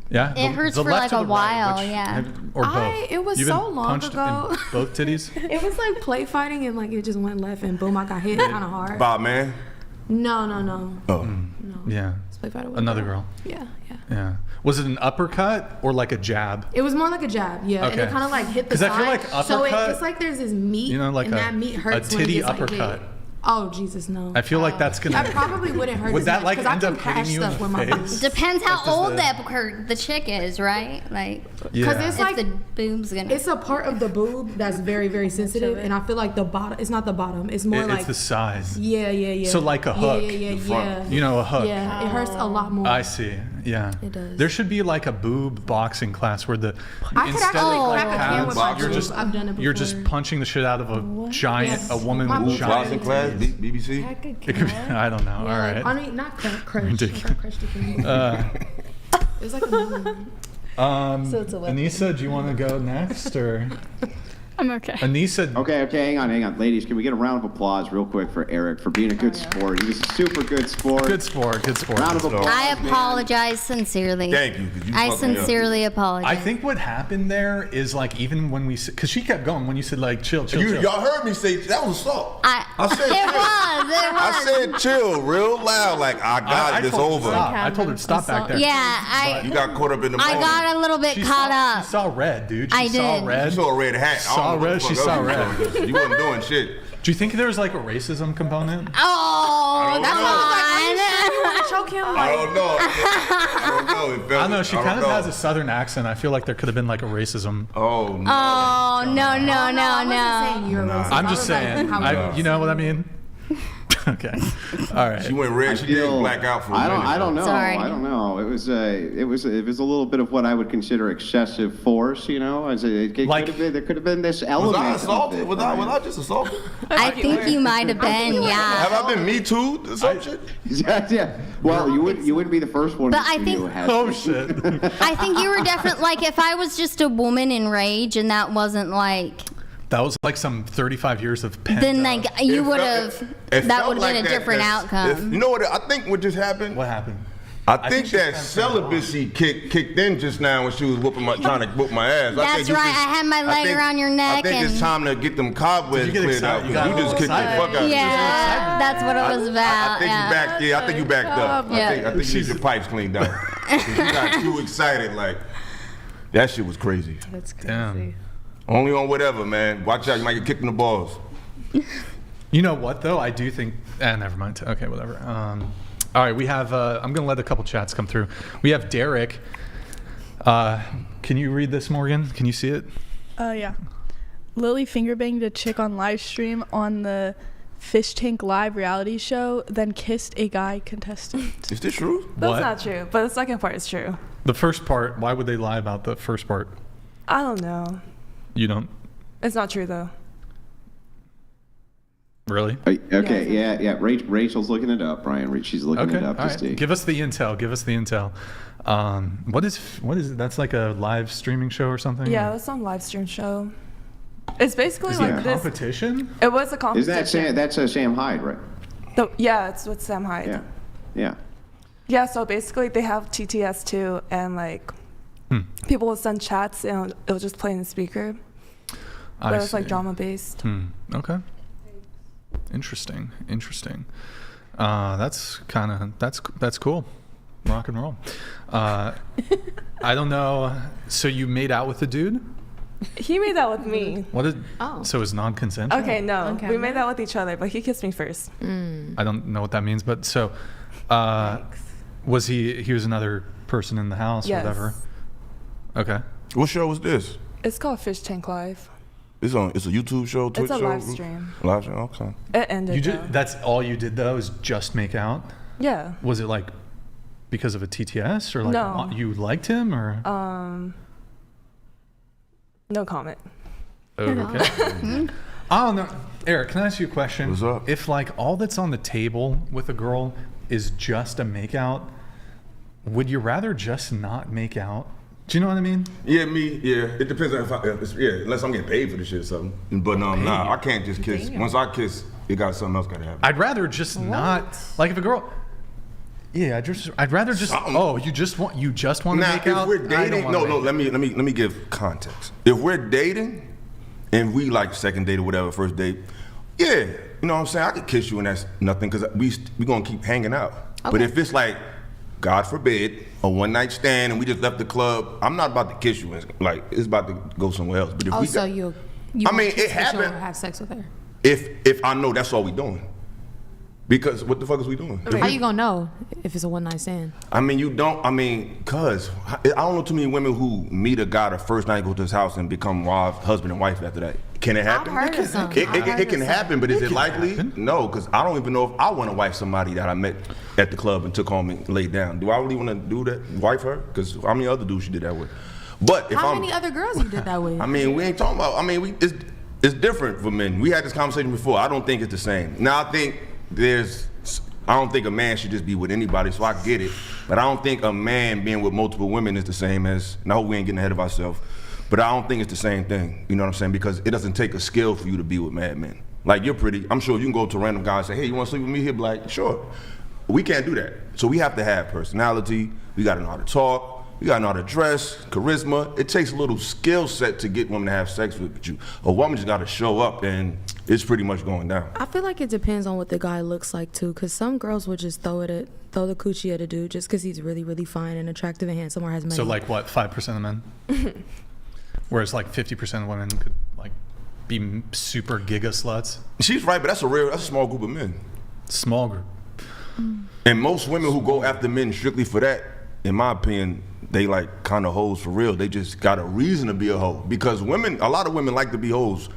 Yeah. It hurts the for left like or a the right? while, Which- yeah. Or both? It was You've been so long punched ago. in both titties? It was like play fighting and like it just went left and boom, I got hit kind of hard. Bob, man. No. Oh. Yeah. Play fighting with Another a girl. Yeah. Was it an uppercut or like a jab? It was more like a jab, yeah. And Okay. it kind of like hit the 'Cause side. I feel like so uppercut- it's like there's this meat, You know, like and a- that meat a hurts when it titty gets, like, uppercut. hit. Oh Jesus, no. I feel like that's gonna. That probably wouldn't hurt Would as that much, like 'cause I end can up catch hitting you in stuff the with my face? Depends how Like, does old the- the chick is, right? Like, Yeah. 'Cause it's if like the boob's gonna. it's a part of the boob that's very, very sensitive, and I feel like the bottom. It's not the bottom. It's more like It's the size. Yeah. So like a hook. Yeah. You know, a hook. Yeah, it hurts a lot more. I see. Yeah. It does. There should be like a boob boxing class where the I could instead actually of crack a can pads, with my you're boob. just I've done it you're before. just punching the shit out of a giant, Yes. a woman My with boobs giant. Boxing class, BBC. It could be, I don't know. Yeah, All right. I mean, not crush. Ridiculous. I crushed the can. It was like a So it's a weapon. Anissa, do you want to go next or? I'm okay. Anissa. Okay, hang on. Ladies, can we get a round of applause real quick for Eric for being a good sport? He was a super good sport. Good sport. Round of applause. I apologize sincerely. Thank you. 'cause you I fucked me up. sincerely apologize. I think what happened there is like even when we, because she kept going when you said like chill. Y'all heard me say that was assault. I said it chill. was. I said chill real loud, like I got it. It's told her over. to stop. I told her to stop back there. Yeah, You got caught up in the I moment. got a little bit caught up. She saw red, dude. I She saw did. red. You saw a red hat. Saw red. She saw red. You wasn't doing shit. Do you think there was like a racism component? Oh, That's come why on. I was like, you want to choke him? I don't know. I don't know. It felt, I know she kind of has a southern accent. I feel like there could have been like a racism. Oh no. Oh, no. I'm just saying. You know what I mean? Okay. All right. She went red. She did black out for a minute. I don't know. Sorry. I don't know. It was a little bit of what I would consider excessive force. You know, there could have been this element. Was I of assaulted? it, Was I just assaulted? I think you might have been, yeah. Have I been Me Too? Some shit? Yeah. Well, you wouldn't be the first one. But to I see think- who has Oh it. shit. I think you were definitely, like, if I was just a woman in rage and that wasn't like, That was like some 35 years of pent then up. like you would have, It that felt would have like been a that- different that's- outcome. You know what? I think what just happened. What happened? I think she's that kinda celibacy kicked in just now when she was trying to whoop my ass. That's right. I had my leg around your neck I think and it's time to get them cobwebs Did you get cleared out. excited? You 'Cause got You just kicked the excited. fuck out of me. yeah, that's what it was about. I think yeah. you backed. Yeah, I think you backed up. Yeah. I think you need your pipes cleaned out. 'Cause you got too excited. Like that shit was crazy. That's crazy. Damn. Only on whatever, man. Watch out, you might get kicked in the balls. You know what though? I do think. Never mind. Okay, whatever. All right, we have. I'm gonna let a couple chats come through. We have Derek. Can you read this, Morgan? Can you see it? Yeah. Lily fingerbanged a chick on live stream on the Fish Tank Live reality show, then kissed a guy contestant. Is this true? That's What? not true, but the second part is true. The first part. Why would they lie about the first part? I don't know. You don't It's not true though. really? Okay. Yeah. Rachel's looking it up, Brian. She's looking Okay. it up All to right. see. Give us the intel. What is it? That's like a live streaming show or something? Yeah, it's some live stream show. It's basically Is like it a this. competition? It was a Is competition. that's Sam Hyde, right? Yeah, it's with Sam Hyde. Yeah. Yeah. Yeah, so basically they have TTS too, and like people will send chats and it'll just play in the speaker. I But it's like see. drama based. Okay. Interesting. That's cool. Rock and roll. I don't know. So you made out with the dude? He made that with me. What did? Oh. So it's non-consensual? Okay, no. Okay. We made that with each other, but he kissed me first. I don't know what that means, but so Was he was another person in the house Yes. or whatever? Okay. What show was this? It's called Fish Tank Live. It's a YouTube show, Twitch It's a show? live stream. Live stream, okay. It ended. That's all you did though, is just make out? Yeah. Was it like because of a TTS or like No. you liked him or? No comment. Okay. I don't know. Eric, can I ask you a question? What's up? If like all that's on the table with a girl is just a makeout, would you rather just not make out? Do you know what I mean? Yeah, it depends on unless I'm getting paid for the shit or something. But nah, I can't just kiss. Damn. Once I kiss, it got something else gotta happen. I'd rather just not, like if a girl, I'd rather just, you just want to Now, make if out? we're I don't dating, wanna let make me give context. If we're dating and we like second date or whatever, first date, yeah, you know what I'm saying? I could kiss you and that's nothing because we gonna keep hanging out. Okay. But if it's like, God forbid, a one night stand and we just left the club, I'm not about to kiss you. Like it's about to go somewhere else. But if you I mean, it happened. Have sex with her. If I know that's all we doing. Because what the fuck is we doing? How you gonna know if it's a one night stand? I mean, cause I don't know too many women who meet a guy the first night, go to his house and become husband and wife after that. Can it happen? I've heard of some. It can happen, but is it likely? No, because I don't even know if I want to wife somebody that I met at the club and took home and laid down. Do I really want to do that? Wife her? Because how many other dudes she did that with? But if How many other girls you did that with? I mean, we ain't talking about. I mean, it's different for men. We had this conversation before. I don't think it's the same. Now I think I don't think a man should just be with anybody, so I get it. But I don't think a man being with multiple women is the same as, and I hope we ain't getting ahead of ourselves, but I don't think it's the same thing, you know what I'm saying? Because it doesn't take a skill for you to be with mad men. Like, you're pretty, I'm sure you can go to a random guy and say, hey, you wanna sleep with me? He'll be like, sure. We can't do that. So we have to have personality, we gotta know how to talk, we gotta know how to dress, charisma. It takes a little skill set to get women to have sex with you. A woman just gotta show up and it's pretty much going down. I feel like it depends on what the guy looks like too, because some girls would just throw the coochie at a dude just because he's really, really fine and attractive and handsome or has money. So like what, 5% of men? Whereas like 50% of women could like be super giga sluts. She's right, but that's a small group of men. Small group. And most women who go after men strictly for that, in my opinion, they like kind of hoes for real. They just got a reason to be a hoe. Because a lot of women like to be hoes.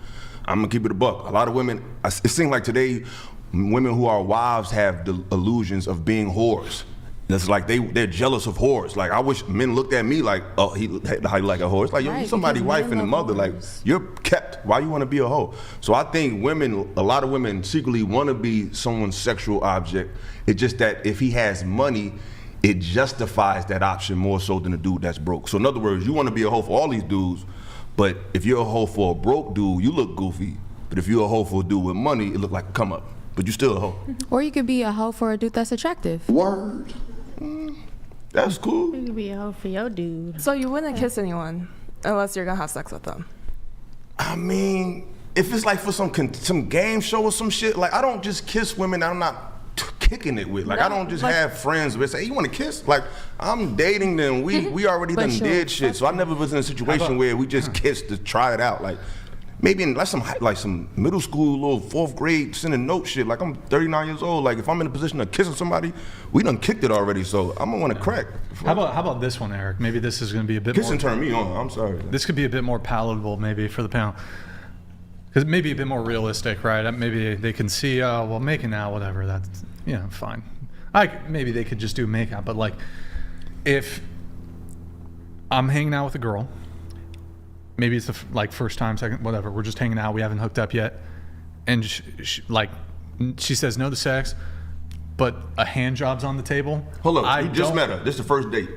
I'm gonna keep it a buck. A lot of women, it seems like today, women who are wives have the illusions of being whores. It's like they're jealous of whores. Like, I wish men looked at me like, oh, he like a whore. It's like, yo, Right, you're somebody's because wife men and a love mother. Like, whores. you're kept. Why you want to be a hoe? So I think a lot of women secretly want to be someone's sexual object. It's just that if he has money, it justifies that option more so than a dude that's broke. So in other words, you want to be a hoe for all these dudes, but if you're a hoe for a broke dude, you look goofy. But if you're a hoe for a dude with money, it look like a come up. But you still a hoe. Or you could be a hoe for a dude that's attractive. Word. That's cool. You could be a hoe for your dude. So you wouldn't kiss anyone unless you're gonna have sex with them? I mean, if it's like for some game show or some shit, like I don't just kiss women that I'm not kicking it with. Like I don't just have friends where say, hey, you want to kiss? Like I'm dating them. We already done did shit. So I never was in a situation where we just kissed to try it out. Like maybe in like some middle school, little fourth grade sending note shit. Like I'm 39 years old. Like if I'm in a position of kissing somebody, we done kicked it already. So I'm gonna want to crack. How about this one, Eric? Maybe this is gonna be a bit Kissing more. turn me on. I'm sorry. This could be a bit more palatable, maybe for the panel, because maybe a bit more realistic, right? Maybe they can see, oh, well, making out, whatever. That's fine. Maybe they could just do makeout, but like, if I'm hanging out with a girl, maybe it's the first time, second, whatever. We're just hanging out. We haven't hooked up yet, and she says no to sex, but a hand job's on the table. Hold up, you just met her. This is the first date.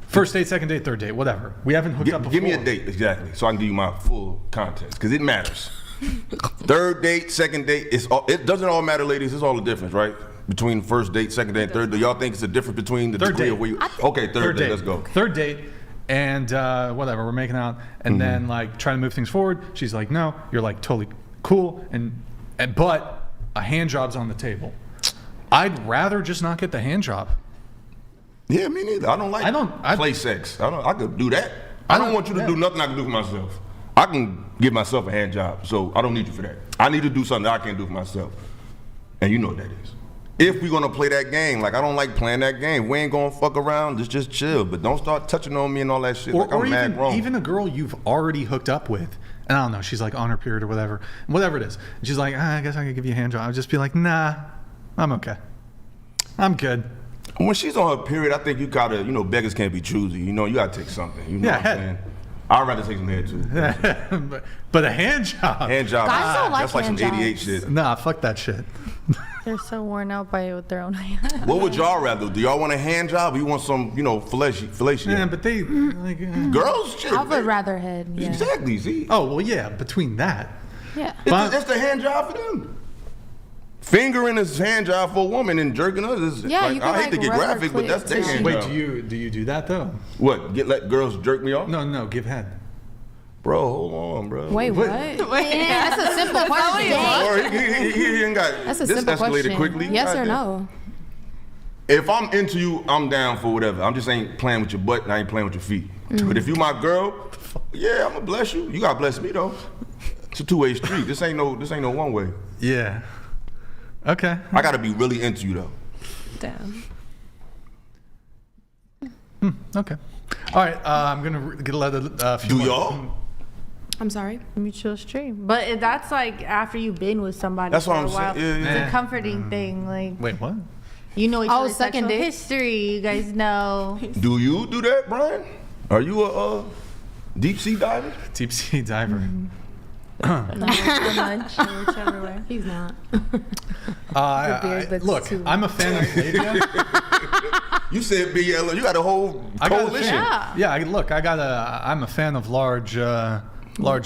First date, second date, third date, whatever. We haven't hooked up before. Give me a date, exactly, so I can give you my full context, because it matters. Third date, second date, it doesn't all matter, ladies. It's all the difference, right? Between first date, second date, third date. Y'all think it's a difference between the degree of where you... Okay, third date, let's go. Third date, and whatever, we're making out, and then like trying to move things forward. She's like, no. You're like totally cool, but a hand job's on the table. I'd rather just not get the hand job. Yeah, me neither. I don't play sex. I could do that. I don't want you to do nothing I can do for myself. I can give myself a hand job, so I don't need you for that. I need to do something that I can't do for myself. And you know what that is. If we're gonna play that game, like I don't like playing that game. We ain't gonna fuck around. Just chill. But don't start touching on me and all that shit. Like I'm mad wrong. Even a girl you've already hooked up with, and I don't know, she's like on her period or whatever it is. And she's like, I guess I could give you a hand job. I'll just be like, nah, I'm okay. I'm good. When she's on her period, I think you gotta, beggars can't be choosy. You gotta take something. You know what I'm saying? I'd rather take some head too. But a hand job. Hand job. Guys don't like that's like some hand 88 jobs. shit. Nah, fuck that shit. They're so worn out by it with their own hands. What would y'all rather? Do y'all want a hand job or you want some, fellatio? Yeah, but they like girls. Shit, I would rather head. Yeah. Exactly. See. Oh well, yeah. Between that, Yeah. It's the hand job for them. Fingering is hand job for a woman and jerking us is Yeah, like, you can, I hate to get rubber graphic, but that's their hand wait, job. do you do that though? What? Let girls jerk me off? No, give head. Bro, hold on, bro. Wait, what? Yeah, that's a simple question. He ain't got. That's a this simple escalated question. quickly. Yes or Goddamn. no? If I'm into you, I'm down for whatever. I'm just ain't playing with your butt and I ain't playing with your feet. Mm-hmm. But if you my girl, yeah, I'm gonna bless you. You gotta bless me though. It's a two-way street. This ain't no one way. Yeah. Okay. I gotta be really into you though. Damn. Okay. All right. I'm gonna get a few. Do more. y'all? I'm sorry. Mutual stream. But that's like after you've been with somebody That's for what a I'm while. saying. Yeah. It's a comforting thing. Like, Wait, what? you know each Oh, other's second sexual date? history. You guys know. Do you do that, Brian? Are you a deep sea diver? Deep sea diver. Whichever way. He's not. Look, I'm a fan of labia. You said BL. You got a whole coalition. I'm a fan of large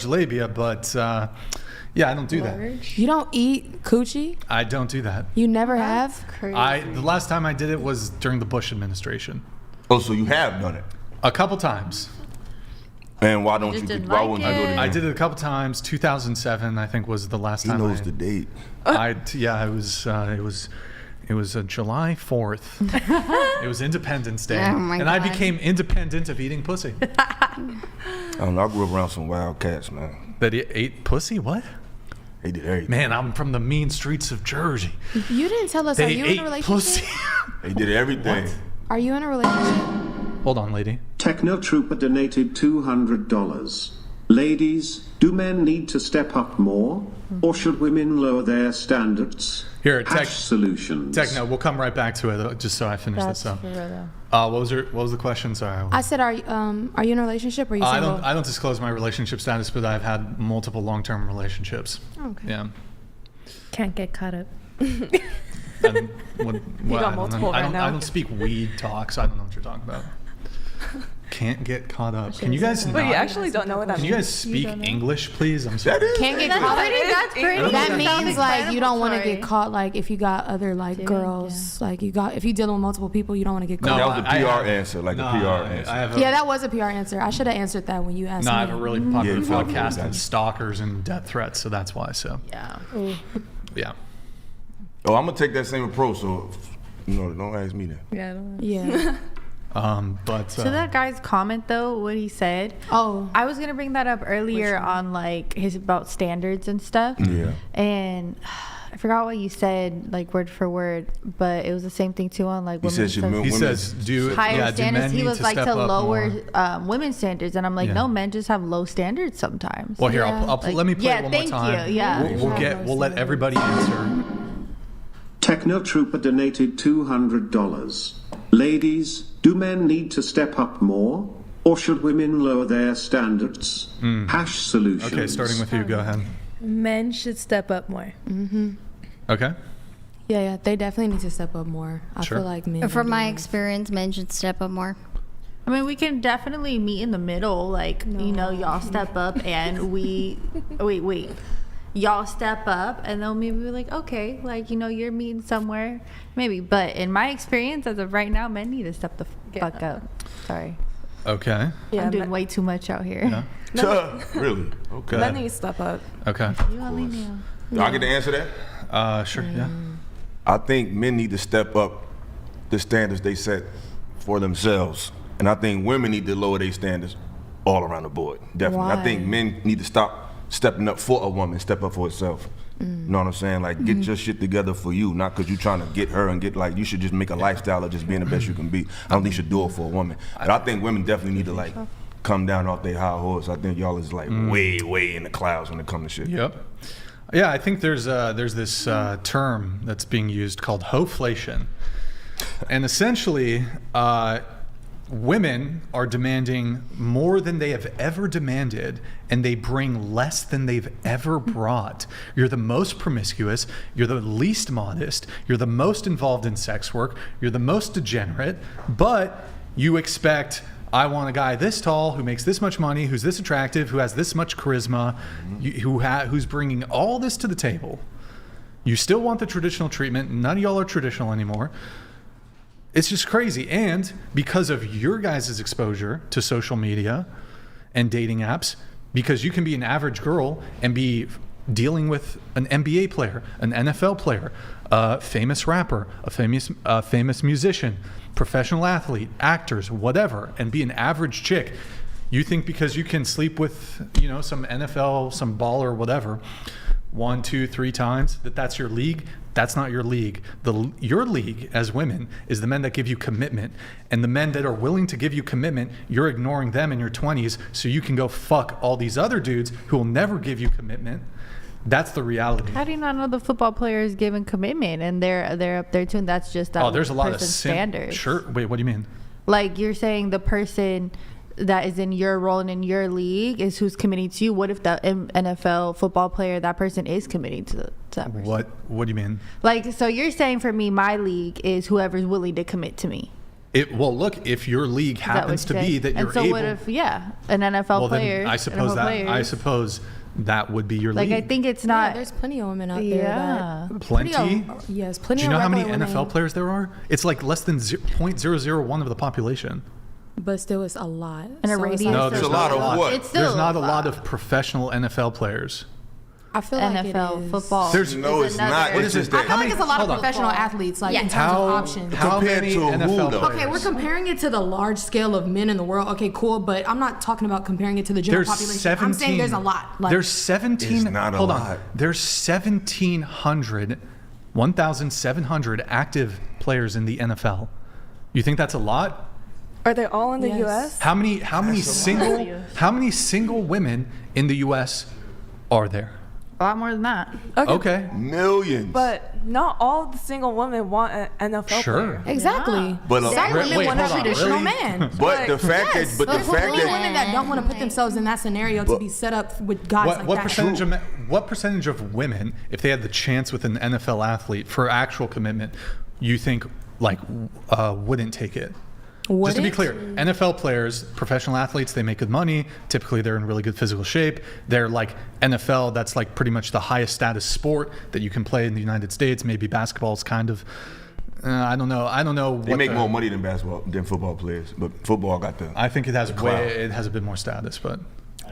labia, but yeah, I don't do that. You don't eat coochie? I don't do that. You never have? Crazy. The last time I did it was during the Bush administration. Oh, so you have done it? A couple times. And why don't just you? didn't Why like wouldn't you do it it? again? I did it a couple times. 2007, I think, was the last He time. knows the date. It was July 4th. It was Independence Day, Oh my and I God. became independent of eating pussy. I don't know. I grew up around some wild cats, man. That ate pussy? What? They did everything. Man, I'm from the mean streets of Jersey. You didn't tell us. They Are you in ate a relationship? pussy. They did everything. Are you in a relationship? Hold on, lady. Techno Trooper donated $200. Ladies, do men need to step up more? Or should women lower their standards? Here, Hash solutions. Techno, we'll come right back to it. Just so I finish this up. for real. What was the question? Sorry. I said, are you in a relationship or are you I single? don't disclose my relationship status, but I've had multiple long-term relationships. Okay. Yeah. Can't get caught up. And got multiple right now. I don't speak weed talk, so I don't know what you're talking about. Can't get caught up. Can you guys? But you actually don't know what that Can means. you guys speak English, please? I'm sorry. Can't get That's caught. pretty. That means like you don't want to Sorry. get caught. Like if you got other like girls, like if you dealing with multiple people, you don't want to get No, caught. That was a I PR have- answer, like no, a PR answer. I have Yeah, that was a PR answer. I should have answered that when you asked No, me. I have a really popular you probably podcast got of it. stalkers and death threats, so that's why. So Yeah. yeah. Oh, I'm gonna take that same approach. So, don't ask me that. Yeah. I don't know. Yeah. But To that guy's comment though, what he said. Oh, I was gonna bring that up earlier on like his about standards and stuff. Yeah. And I forgot what you said, like word for word, but it was the same thing too on like He women's says you stuff. milk he women. says, "Do higher yeah, do standards. men He need was to like step to up lower more?" women's standards, and I'm like, Yeah. no, men just have low standards sometimes. Well, here Yeah. let me play yeah, it one more thank time. you. Yeah. We'll let everybody answer. Techno Trooper donated $200. Ladies, do men need to step up more? Or should women lower their standards? Hash solutions. Okay, starting with you. Go ahead. Men should step up more. Okay. yeah. They definitely need to step up more. I Sure. feel like men. From are my doing- experience, men should step up more. I mean, we can definitely meet in the middle. Like, y'all step up and we wait. Y'all step up and then maybe we're like, okay, like, you're meeting somewhere. Maybe. But in my experience, as of right now, men need to step the fuck up. Sorry. Okay. Yeah, I'm doing way too much out here. Yeah. Really? Okay. Men need to step up. Okay. You only knew. Do I get to answer that? Sure. Yeah. I think men need to step up the standards they set for themselves. And I think women need to lower their standards all around the board. Definitely. I think Why? men need to stop stepping up for a woman, step up for herself. You know what I'm saying? Like, get your shit together for you, not because you're trying to get her and get, like, you should just make a lifestyle of just being the best you can be. I don't think you should do it for a woman. And I think women definitely need to, like, come down off their high horse. I think y'all is, like, way in the clouds when it comes to shit. Yep. Yeah, I think there's this term that's being used called hoflation. And essentially, women are demanding more than they have ever demanded, and they bring less than they've ever brought. You're the most promiscuous, you're the least modest, you're the most involved in sex work, you're the most degenerate, but you expect, I want a guy this tall, who makes this much money, who's this attractive, who has this much charisma, who's bringing all this to the table. You still want the traditional treatment. None of y'all are traditional anymore. It's just crazy. And because of your guys' exposure to social media and dating apps, because you can be an average girl and be dealing with an NBA player, an NFL player, a famous rapper, a famous musician, professional athlete, actors, whatever, and be an average chick. You think because you can sleep with, some NFL, some baller, whatever, 1, 2, 3 times, that's your league? That's not your league. Your league as women is the men that give you commitment. And the men that are willing to give you commitment, you're ignoring them in your 20s so you can go fuck all these other dudes who will never give you commitment. That's the reality. How do you not know the football players giving commitment and they're up there too, and that's just that there's a lot of standards? Sure. Wait, what do you mean? Like, you're saying the person that is in your role and in your league is who's committing to you. What if the NFL football player, that person is committing to that person? What do you mean? Like, so you're saying for me, my league is whoever's willing to commit to me. Well, look, if your league happens to be that you're and so able. What if, an NFL player? Then I suppose that would be your league. Like, I think it's not. Yeah, there's plenty of women out there. That Plenty? Yes, plenty. Do you know how many women. NFL players there are? It's like less than 0.001 of the population. But still, it's a lot. And a radius. No, there's a lot of what? It's still there's not a lot of professional NFL players. I feel like NFL it is. football. It's not. What is it? I feel like it's a lot of professional athletes, like in terms of options. How many NFL players? Okay, we're comparing it to the large scale of men in the world. Okay, cool, but I'm not talking about comparing it to the general population. I'm saying there's a lot. There's 17. It's not a lot. There's 1,700 active players in the NFL. You think that's a lot? Are they all in the U.S.? How many single women in the U.S. are there? A lot more than that. Okay. Millions. But not all the single women want an NFL player. Exactly. Yeah. But some women want a traditional man. But the fact that, there's women that don't want to put themselves in that scenario to be set up with guys like that. What percentage of women, if they had the chance with an NFL athlete for actual commitment, you think wouldn't take it? Just to be clear, NFL players, professional athletes, they make good money. Typically, they're in really good physical shape. They're like NFL, that's like pretty much the highest status sport that you can play in the United States. Maybe basketball is kind of, I don't know. They make more money than football players, but football got the. I think it has a bit more status, but.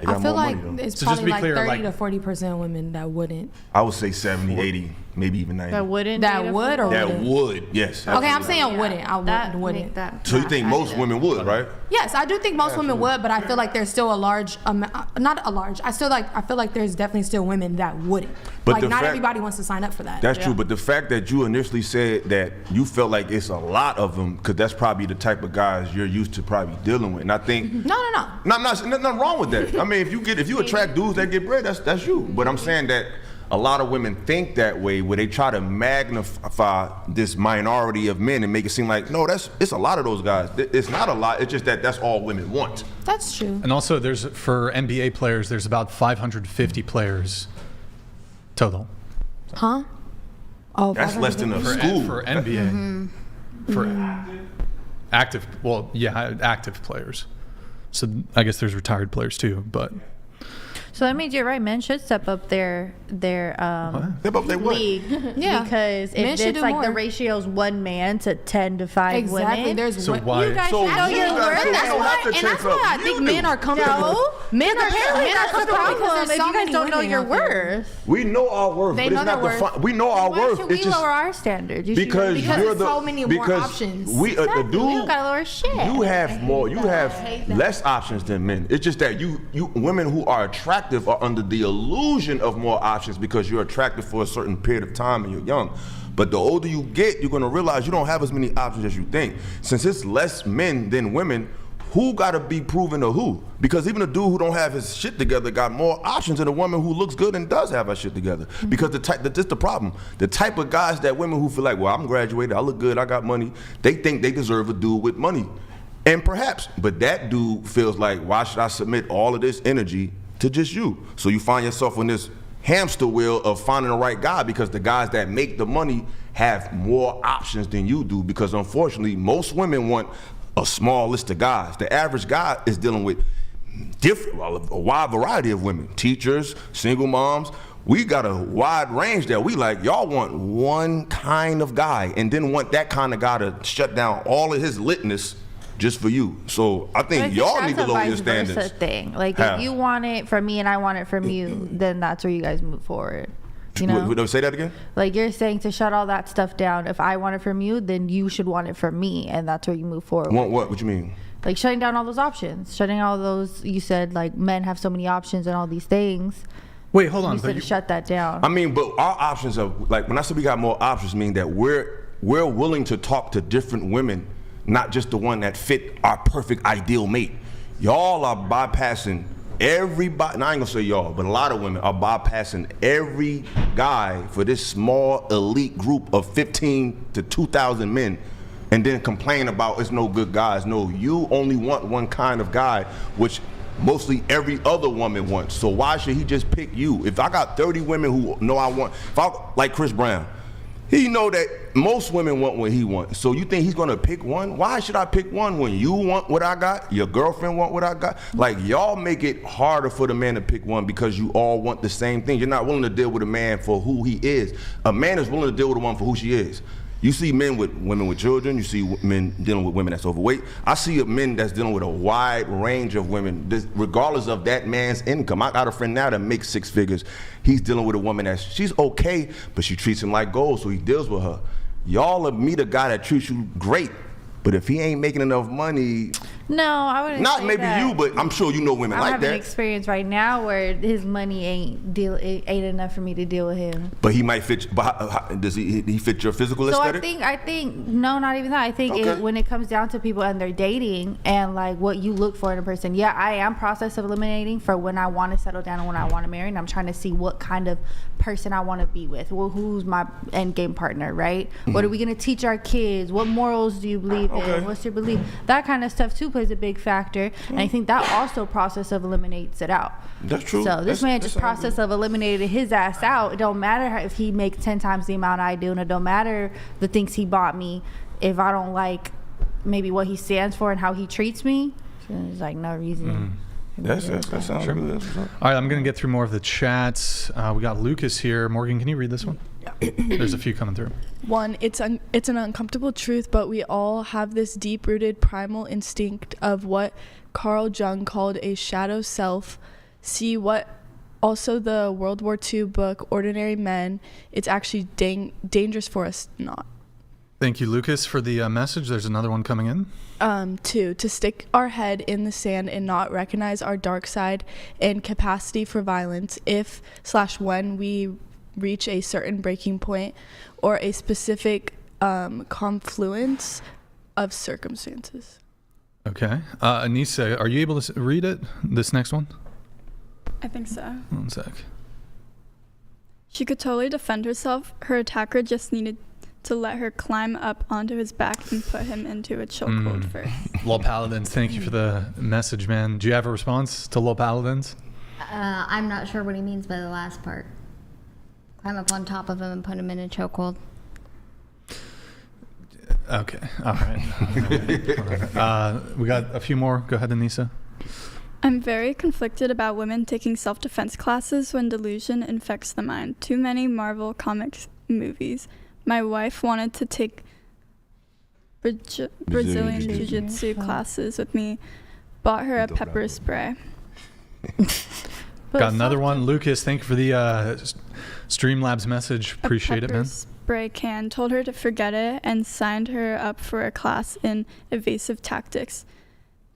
I feel like it's probably like 30 to 40% women that wouldn't. I would say 70, 80, maybe even 90. That wouldn't? That would or that wouldn't? Would, yes. Okay, I'm saying wouldn't. I wouldn't. So you think most women would, right? Yes, I do think most women would, but I feel like there's still a large, not a large, I feel like there's definitely still women that wouldn't. But not everybody wants to sign up for that. That's true, but the fact that you initially said that you felt like it's a lot of them, because that's probably the type of guys you're used to probably dealing with. And I think No, nothing wrong with that. I mean, if you attract dudes that get bread, that's you. But I'm saying that a lot of women think that way, where they try to magnify this minority of men and make it seem like, no, it's a lot of those guys. It's not a lot. It's just that's all women want. That's true. And also, for NBA players, there's about 550 players total. Huh? Oh, that's less than a school for NBA. For active, active players. So I guess there's retired players too, but. So that means you're right. Men should step up their league. Yeah, because if it's like the ratio's 1 man to 10 to 5 women. There's so why? You guys know your worth. That's why I think men are comfortable. No, men are the problem. If you guys don't know your worth. We know our worth, but it's not defined. We know our worth. Why should we lower our standards? Because there's so many more options. We the dude. You gotta lower shit. You have more. You have less options than men. It's just that you women who are attracted attractive are under the illusion of more options because you're attractive for a certain period of time and you're young. But the older you get, you're gonna realize you don't have as many options as you think. Since it's less men than women, who gotta be proven to who? Because even a dude who don't have his shit together got more options than a woman who looks good and does have her shit together. Because that's the problem. The type of guys that women who feel like, well, I'm graduated, I look good, I got money, they think they deserve a dude with money. And perhaps, but that dude feels like, why should I submit all of this energy to just you? So you find yourself in this hamster wheel of finding the right guy because the guys that make the money have more options than you do, because unfortunately, most women want a small list of guys. The average guy is dealing with a wide variety of women, teachers, single moms. We got a wide range there. We like, y'all want one kind of guy and then want that kind of guy to shut down all of his litness just for you. So I think y'all need to lower your standards. That's a thing. Like if you want it from me and I want it from you, then that's where you guys move forward. You know? Say that again? Like you're saying to shut all that stuff down. If I want it from you, then you should want it from me, and that's where you move forward. What you mean? Like shutting down all those options, shutting all those. You said like men have so many options and all these things. Wait, hold on. You said to shut that down. I mean, but our options are like when I say we got more options, mean that we're willing to talk to different women, not just the one that fit our perfect ideal mate. Y'all are bypassing everybody, and I ain't gonna say y'all, but a lot of women are bypassing every guy for this small elite group of 15 to 2,000 men and then complain about it's no good guys. No, you only want one kind of guy, which mostly every other woman wants. So why should he just pick you? If I got 30 women who know I want, like Chris Brown, he know that most women want what he wants. So you think he's gonna pick one? Why should I pick one when you want what I got? Your girlfriend want what I got? Like y'all make it harder for the man to pick one because you all want the same thing. You're not willing to deal with a man for who he is. A man is willing to deal with a woman for who she is. You see men with women with children, you see men dealing with women that's overweight. I see men that's dealing with a wide range of women, regardless of that man's income. I got a friend now that makes 6 figures. He's dealing with a woman she's okay, but she treats him like gold, so he deals with her. Y'all will meet a guy that treats you great, but if he ain't making enough money, no, I wouldn't. Not say maybe that. you, but I'm sure you know women like that. I have an experience right now where his money ain't enough for me to deal with him. But he might fit. But does he fit your physical aesthetic? So I think no, not even that. I think when it comes down to people and they're dating and like what you look for in a person. Yeah, I am process of eliminating for when I want to settle down and when I want to marry, and I'm trying to see what kind of person I want to be with. Well, who's my end game partner, right? Mm-hmm. What are we gonna teach our kids? What morals do you believe in? What's your belief? That kind of stuff too plays a big factor, and I think that also process of eliminates it out. That's true. So this man just process of eliminated his ass out. It don't matter if he makes 10 times the amount I do, and it don't matter the things he bought me if I don't like maybe what he stands for and how he treats me. So there's like no reason. That sounds good. All right, I'm going to get through more of the chats. We got Lucas here. Morgan, can you read this one? There's a few coming through. One, it's an uncomfortable truth, but we all have this deep-rooted primal instinct of what Carl Jung called a shadow self. See what also the World War II book, Ordinary Men, it's actually dangerous for us not. Thank you, Lucas, for the message. There's another one coming in. 2, to stick our head in the sand and not recognize our dark side and capacity for violence if/when we reach a certain breaking point or a specific confluence of circumstances. Okay. Anissa, are you able to read it, this next one? I think so. One sec. She could totally defend herself. Her attacker just needed to let her climb up onto his back and put him into a chokehold first. Lol Paladins, thank you for the message, man. Do you have a response to Lol Paladins? I'm not sure what he means by the last part. Climb up on top of him and put him in a chokehold. Okay, all right. We got a few more. Go ahead, Anissa. I'm very conflicted about women taking self-defense classes when delusion infects the mind. Too many Marvel Comics movies. My wife wanted to take Brazilian Jiu-Jitsu classes with me. Bought her a pepper spray. Got another one. Lucas, thank you for the Streamlabs message. Appreciate it, man. Spray can. Told her to forget it and signed her up for a class in evasive tactics.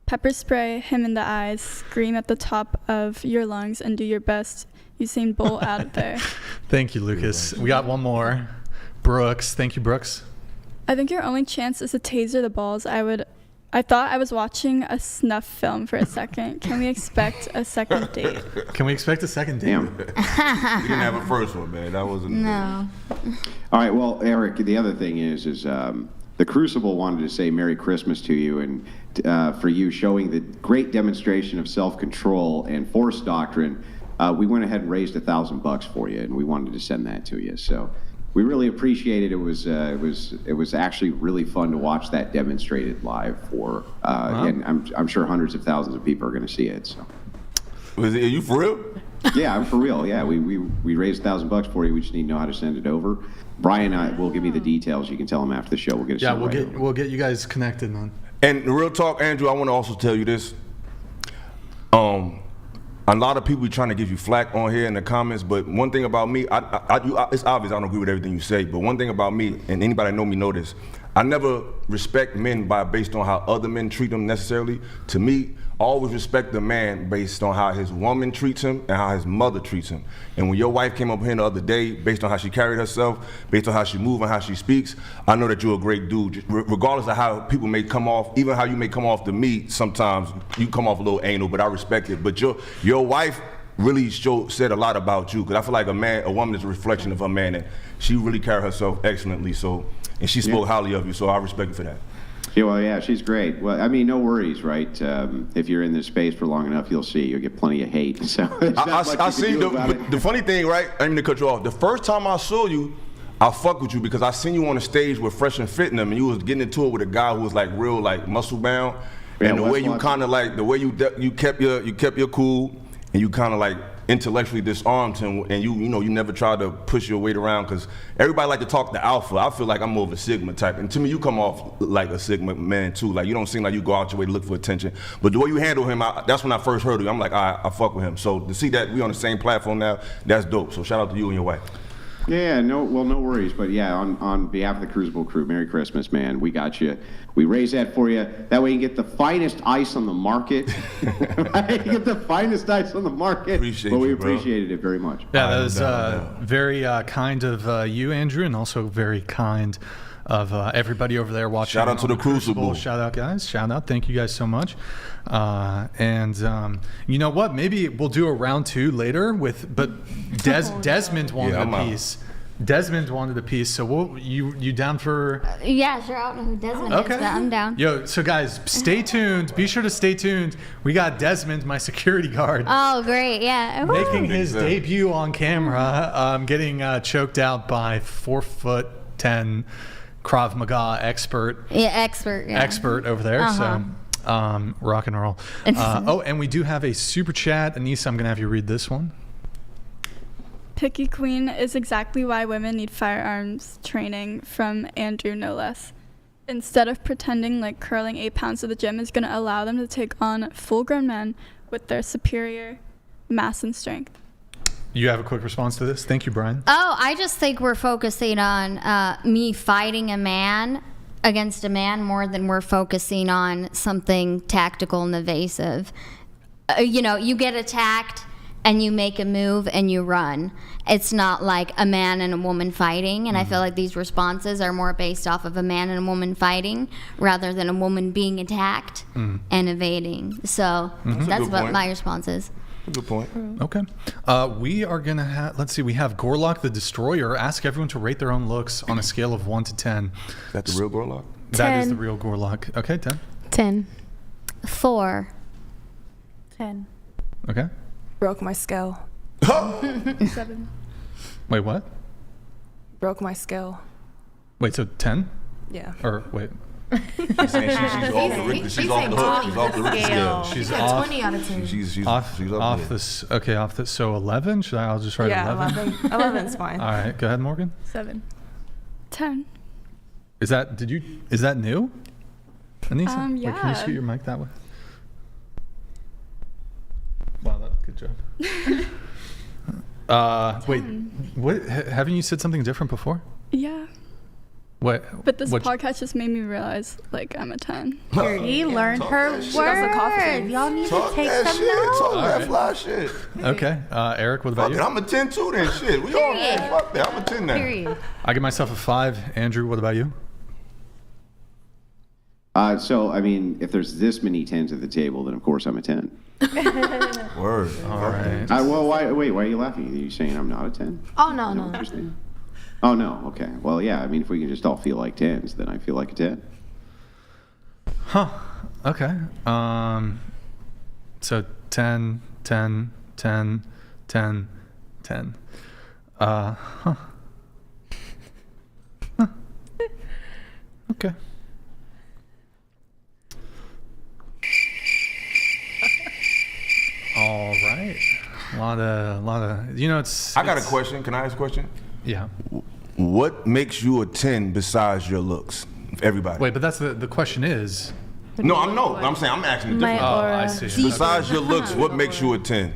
Pepper spray him in the eyes, scream at the top of your lungs, and do your best. Usain Bolt out of there. Thank you, Lucas. We got one more. Brooks. Thank you, Brooks. I think your only chance is to taser the balls. I thought I was watching a snuff film for a second. Can we expect a second date? Can we expect a second date? You didn't have a first one, man. That wasn't. No. All right, well, Eric, the other thing is the Crucible wanted to say Merry Christmas to you, and for you showing the great demonstration of self-control and force doctrine. We went ahead and raised $1,000 for you, and we wanted to send that to you. So we really appreciate it. It was actually really fun to watch that demonstrated live for, and I'm sure hundreds of thousands of people are going to see it. So. Are you for real? Yeah, I'm for real. Yeah, we raised $1,000 for you. We just need to know how to send it over. Brian will give you the details. You can tell him after the show. We'll get it. Yeah, we'll get you guys connected, man. And real talk, Andrew, I want to also tell you this. A lot of people be trying to give you flack on here in the comments, but one thing about me, it's obvious I don't agree with everything you say, but one thing about me, and anybody that know me know this, I never respect men based on how other men treat them necessarily. To me, I always respect the man based on how his woman treats him and how his mother treats him. And when your wife came up here the other day, based on how she carried herself, based on how she moves and how she speaks, I know that you're a great dude. Regardless of how people may come off, even how you may come off to me, sometimes you come off a little anal, but I respect it. But your wife really said a lot about you, because I feel like a woman is a reflection of her man, and she really carried herself excellently. So, and she spoke highly of you, so I respect you for that. Yeah, well, yeah, she's great. Well, I mean, no worries, right? If you're in this space for long enough, you'll see. You'll get plenty of hate. So I see. The funny thing, right? I didn't mean to cut you off. The first time I saw you, I fucked with you because I seen you on the stage with Fresh and Fit in them, and you was getting into it with a guy who was like real, like muscle bound. Yeah, and the way you kind of like, the way you kept your cool, and you kind of like intellectually disarmed him, and you never tried to push your weight around, because everybody like to talk the alpha. I feel like I'm more of a Sigma type, and to me you come off like a Sigma man too. Like, you don't seem like you go out your way to look for attention, but the way you handle him, that's when I first heard of you. I'm like, I fuck with him. So to see that we on the same platform now, that's dope. So shout out to you and your wife. Yeah, no worries. But yeah, on behalf of the Crucible crew, Merry Christmas, man. We got you. We raised that for you. That way you get the finest ice on the market. Right? You get the finest ice on the market. We appreciated it very much. Yeah, that was very kind of you, Andrew, and also very kind of everybody over there watching. Shout out to the Crucible. Shout out, guys. Shout out. Thank you guys so much. And you know what? Maybe we'll do a round 2 later but Desmond wanted a piece. Desmond wanted a piece, so you down for? Yeah, sure. I don't know who Desmond is, but I'm down. Yo, so guys, stay tuned. Be sure to stay tuned. We got Desmond, my security guard. Oh, great! Yeah, making his debut on camera. Getting choked out by 4'10" Krav Maga expert. Yeah, expert. Yeah. Expert over there. So. Rock and roll. And we do have a super chat. Anissa, I'm gonna have you read this one. Picky Queen is exactly why women need firearms training, from Andrew, no less. Instead of pretending like curling 8 pounds at the gym is going to allow them to take on full-grown men with their superior mass and strength. You have a quick response to this? Thank you, Brian. Oh, I just think we're focusing on me fighting a man against a man more than we're focusing on something tactical and evasive. You get attacked and you make a move and you run. It's not like a man and a woman fighting, and I feel like these responses are more based off of a man and a woman fighting rather than a woman being attacked and evading. So that's what my response is. Good point. Okay. We are going to have, let's see, we have Gorlock the Destroyer. Ask everyone to rate their own looks on a scale of 1 to 10. Is that the real Gorlock? That is the real Gorlock. Okay, 10. 10. 4. 10. Okay. Broke my scale. 7. Wait, what? Broke my scale. Wait, so 10? Yeah. Or wait. She's saying she's off the hook. She's off the hook. She's off the hook scale. She's off 20 out of 10. She's off this. Okay, off this. So 11. I'll just write 11. 11's fine. All right, go ahead, Morgan. 7. 10. Is that new? Anissa? Yeah. Or can you scoot your mic that way? Wow, good job. Wait, what? Haven't you said something different before? Yeah. What? But this what, podcast just made me realize, like, I'm a 10. He learned her words. Y'all need to take some notes. Talk that fly shit. Okay. Eric, what about you? I'm a 10 too then. Shit. We all fuck that. I'm a 10 now. Period. I give myself a 5. Andrew, what about you? So, I mean, if there's this many 10s at the table, then of course I'm a 10. Word. All right. Well, why are you laughing? Are you saying I'm not a 10? Oh, no, no. Oh, no. Okay. Well, yeah. I mean, if we can just all feel like 10s, then I feel like a 10. Huh. Okay. So 10, 10, 10, 10, 10. Huh. Huh. Okay. All right. A lot of, it's. I got a question. Can I ask a question? Yeah. What makes you a 10 besides your looks? Everybody. Wait, but that's the question is. No, I'm saying I'm asking the different. Oh, I see. Besides your looks, what makes you a 10?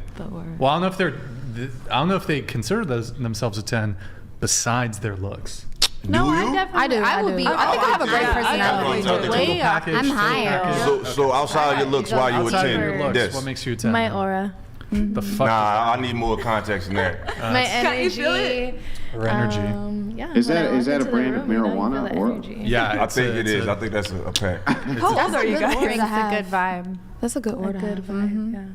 Well, I don't know if they consider themselves a 10 besides their looks. No, I do. I would be. I think I have a great personality. Way up. I'm higher. So outside of your looks, why are you a 10? Outside of your looks, what makes you a 10? My aura. The fuck? Nah, I need more context in that. My energy. Her energy. Yeah. Is that a brand of marijuana or? Yeah, I think it is. I think that's a pack. How old are you guys? Brings a good vibe. That's a good order. Good vibe. Yeah.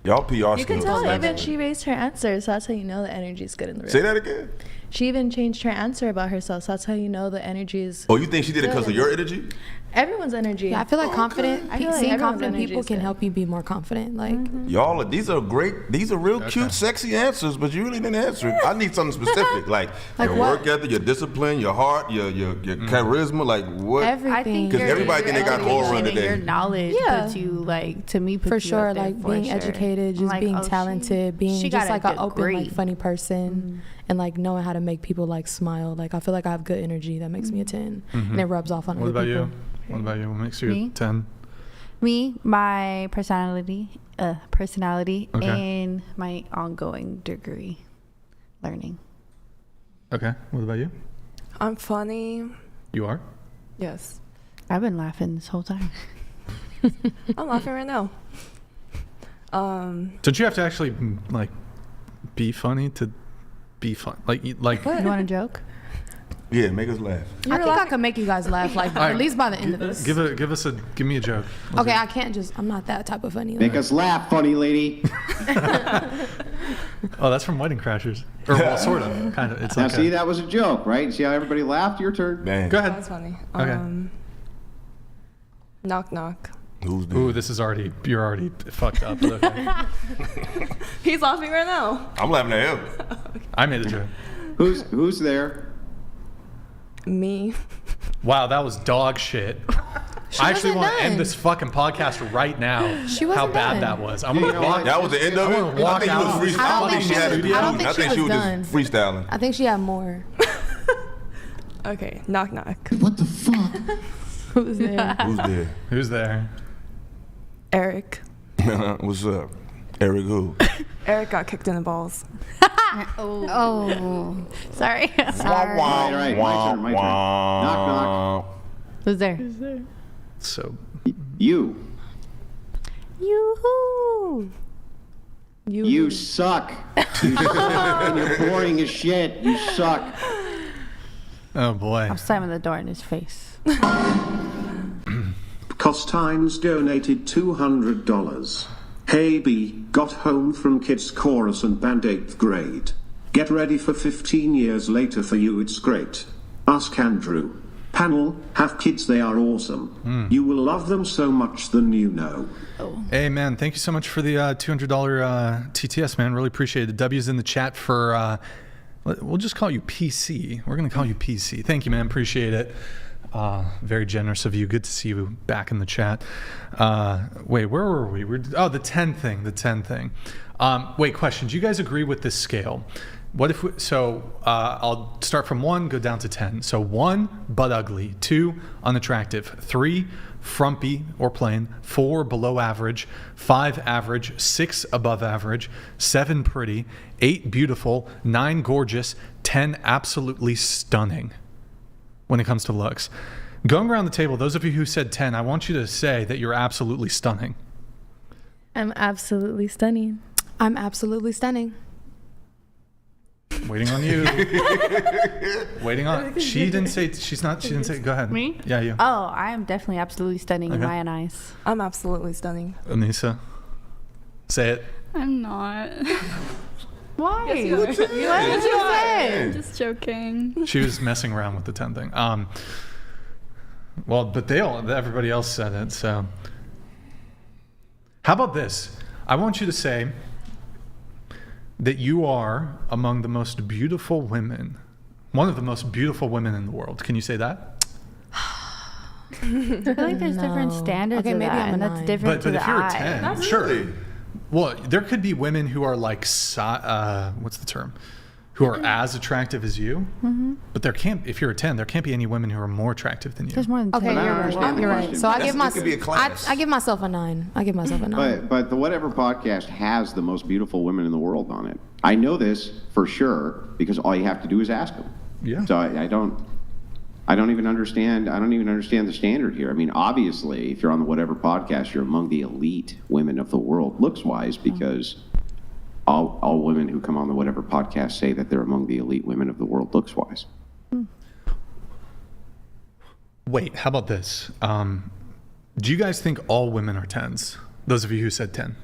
Y'all PR skills. You can tell even she raised her answer, so that's how you know the energy is good in the room. Say that again. She even changed her answer about herself, so that's how you know the energy is. Oh, you think she did it because of your energy? Everyone's energy. Yeah, I feel like confident. I feel like seeing everyone's confident energy people is can good. help you be more confident. Like Y'all, these are great. These are real cute, sexy answers, but you really didn't answer it. I need something specific, like your work ethic, your discipline, your heart, your charisma, like what? everything. Because everybody think they got aura and your today. knowledge Yeah. puts you like to me. Puts For you sure, up there like for being sure. educated, just Like, being oh, talented, being she just got a like an open, degree. like funny person, and like knowing how to make people like smile. Like I feel like I have good energy that makes me a 10, and it rubs off on What other about people. you? What about you? What makes you Me? a 10? Me, my personality, Okay. and my ongoing degree learning. Okay. What about you? I'm funny. You are? Yes. I've been laughing this whole time. I'm laughing right now. Don't you have to actually like be funny to be fun? Like You want a joke? Yeah, make us laugh. I think I can make you guys laugh, like at least by the end of this. Give me a joke. Okay, I can't just. I'm not that type of funny. Make us laugh, funny lady. Oh, that's from Wedding Crashers. Or well, sort of, kind of. It's Now, like see, that was a joke, right? See how everybody laughed? Your turn. Man. Go ahead. That's funny. Okay. Knock knock. Who's there? Ooh, you're already fucked up. But okay. He's laughing right now. I'm laughing at him. I made a joke. Who's there? Me. Wow, that was dog shit. I actually wasn't want to done. end this fucking podcast right now. She How wasn't bad done. that was. I'm gonna walk. That was the end of it. I'm gonna walk I think you out. was freestyling. I don't think she had she a was- I don't dude. think she was was done. just freestyling. I think she had more. Okay. Knock knock. What the fuck? Who's there? Who's there? Who's there? Eric. What's up? Eric who? Eric got kicked in the balls. Oh. Sorry. Sorry. All right, my turn. Knock knock. Who's there? So You. Yoo-hoo. You suck. You suck, and you're boring as shit. You suck. oh boy. I'm slamming the door in his face. Costines donated $200. Hey B, got home from kids chorus and band 8th grade. Get ready for 15 years later for you it's great. Ask Andrew. Panel, have kids, they are awesome. You will love them so much than you know. Hey man, thank you so much for the $200 TTS, man. Really appreciate it. The W's in the chat for we'll just call you PC. We're gonna call you PC. Thank you, man. Appreciate it. Very generous of you. Good to see you back in the chat. Wait, where were we? The 10 thing. Wait, question. Do you guys agree with this scale? What if I'll start from 1, go down to 10. So 1, butt ugly. 2, unattractive. 3, frumpy or plain. 4, below average. 5, average. 6, above average. 7, pretty. 8, beautiful. 9, gorgeous. 10, absolutely stunning. when it comes to looks. Going around the table, those of you who said 10, I want you to say that you're absolutely stunning. I'm absolutely stunning. I'm absolutely stunning. Waiting on you. Waiting on. She didn't say. She didn't say. Go ahead. Me? Yeah, you. Oh, I am definitely absolutely stunning in my own eyes. I'm absolutely stunning. Anissa, say it. I'm not. Why? Yes, you are. What did you say? I'm just joking. She was messing around with the 10 thing. Well, but everybody else said it. So, how about this? I want you to say that you are among the most beautiful women, one of the most beautiful women in the world. Can you say that? I feel like there's different standards Okay, of maybe that, I'm and a that's 9. different to But the if you're eye. a 10, sure. Well, there could be women who are like, what's the term? Who are as attractive as you, but there can't. If you're a 10, there can't be any women who are more attractive than you. There's more than 10. Okay, you're right. You're right. So I give It could be a class. I give myself a 9. I give myself a 9. But the Whatever podcast has the most beautiful women in the world on it. I know this for sure because all you have to do is ask them. Yeah. So I don't even understand. I don't even understand the standard here. I mean, obviously, if you're on the Whatever podcast, you're among the elite women of the world, looks-wise, because all women who come on the Whatever podcast say that they're among the elite women of the world, looks-wise. Wait, how about this? Do you guys think all women are 10s? Those of you who said 10.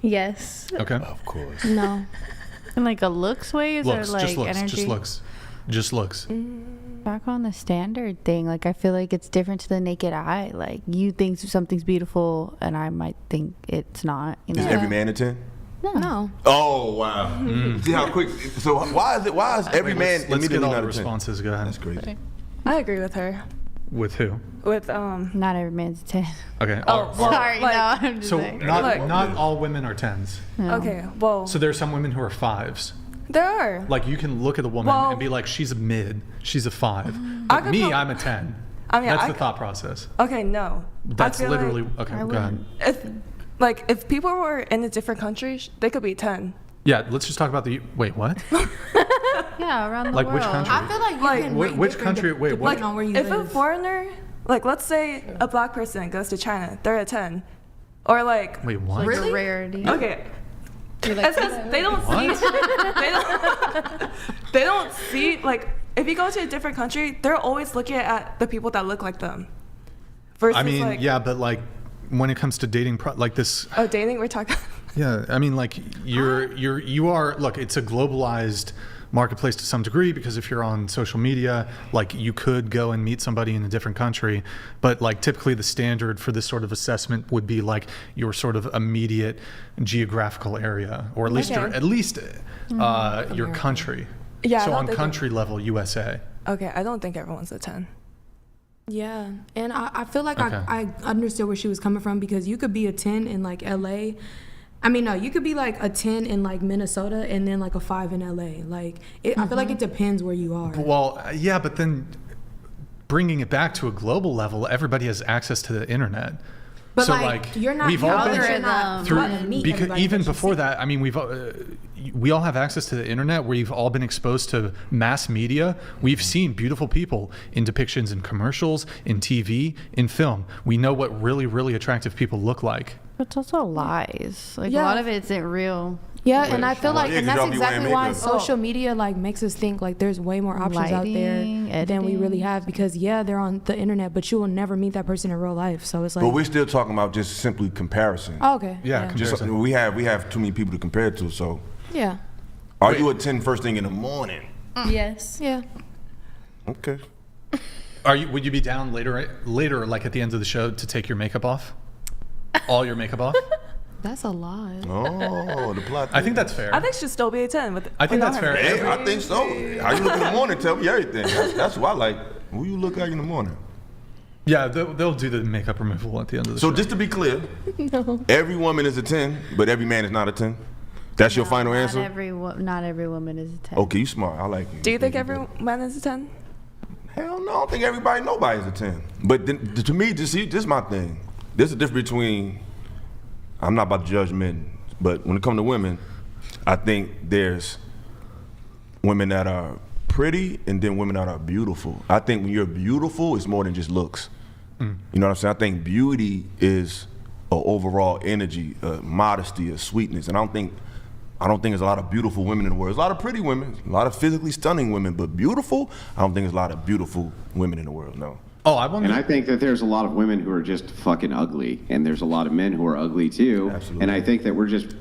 Yes. Okay. Of course. No. In like a looks ways Looks, or like just looks, energy? just looks. Back on the standard thing, like I feel like it's different to the naked eye. Like you think something's beautiful and I might think it's not. You know? Is every man a 10? No. Oh, wow. See how quick. So why is every man Let's get immediately all not the a 10? responses. Go ahead. That's crazy. I agree with her. With who? With Not every man's a 10. Okay. Oh, well, Sorry, like- no, I'm just So saying. not all women are 10s. No. Okay, well, So there are some women who are 5s. there are. Like you can look at a woman Well- and be like, she's a mid, she's a 5. I But could me, put- I'm a 10. I mean, That's I the could- thought process. Okay, no. That's I feel literally like okay. Go ahead. if people were in a different country, they could be 10. Yeah, let's just talk about the. Wait, what? Yeah, around the Like world. which country? I feel like you Like, can Which rate different country? Wait, what? depending on where you If a live. foreigner, like let's say a black person goes to China, they're a 10. Or like, Wait, what? Really? A rarity. okay. It's because they don't see, they don't see, like, if you go to a different country, they're always looking at the people that look like them. Versus I mean, like, yeah, but like when it comes to dating, like this. oh, dating, we're talking. Yeah, I mean, like you are. Look, it's a globalized marketplace to some degree because if you're on social media, like you could go and meet somebody in a different country, but like typically the standard for this sort of assessment would be like your sort of immediate geographical area, or at least your country. Yeah, I So don't on think country level, USA. Okay, I don't think everyone's a 10. Yeah, and I feel like Okay. I understood where she was coming from because you could be a 10 in like LA. I mean, no, you could be like a 10 in like Minnesota and then like a 5 in LA. Like, I feel like it depends where you are. Well, yeah, but then bringing it back to a global level, everybody has access to the internet. But so like, you're not, we've all been you're not through, wanting to meet because everybody even that you before see. that, I mean, we all have access to the internet. We've all been exposed to mass media. We've seen beautiful people in depictions in commercials, in TV, in film. We know what really, really attractive people look like. But it's also lies. Like Yeah. a lot of it isn't real. Yeah, and I feel like, Yeah, and 'cause that's y'all be wearing exactly why makeup. social media like makes us think like there's way more options out there Lighting, than we really editing. have because yeah, they're on the internet, but you will never meet that person in real life. So it's like, But we're still talking about just simply comparison. oh, okay, Yeah, Just comparison. we have too many people to compare it to. So yeah, are you a 10 first thing in the morning? Yes. yeah. Okay. Would you be down later, like at the end of the show, to take your makeup off? All your makeup off? That's a lot. Oh, the plot. I think that's fair. I think she'd still be a 10. I think without that's her fair. makeup. I think so. How you look in the morning? Tell me everything. That's what I like. Who you look like in the morning? Yeah, they'll do the makeup removal at the end of the So show. just to be clear, No. every woman is a 10, but every man is not a 10. That's your final Not answer? not every woman is a 10. Okay, you smart. I like it. Do you think every man is a 10? Hell no, I don't think nobody's a 10. But then, to me, this is my thing. There's a difference between, I'm not about to judge men, but when it comes to women, I think there's women that are pretty and then women that are beautiful. I think when you're beautiful, it's more than just looks. You know what I'm saying? I think beauty is an overall energy, modesty, a sweetness, and I don't think there's a lot of beautiful women in the world. There's a lot of pretty women, a lot of physically stunning women, but beautiful, I don't think there's a lot of beautiful women in the world, no. And I think that there's a lot of women who are just fucking ugly, and there's a lot of men who are ugly too. Absolutely. And I think that we're just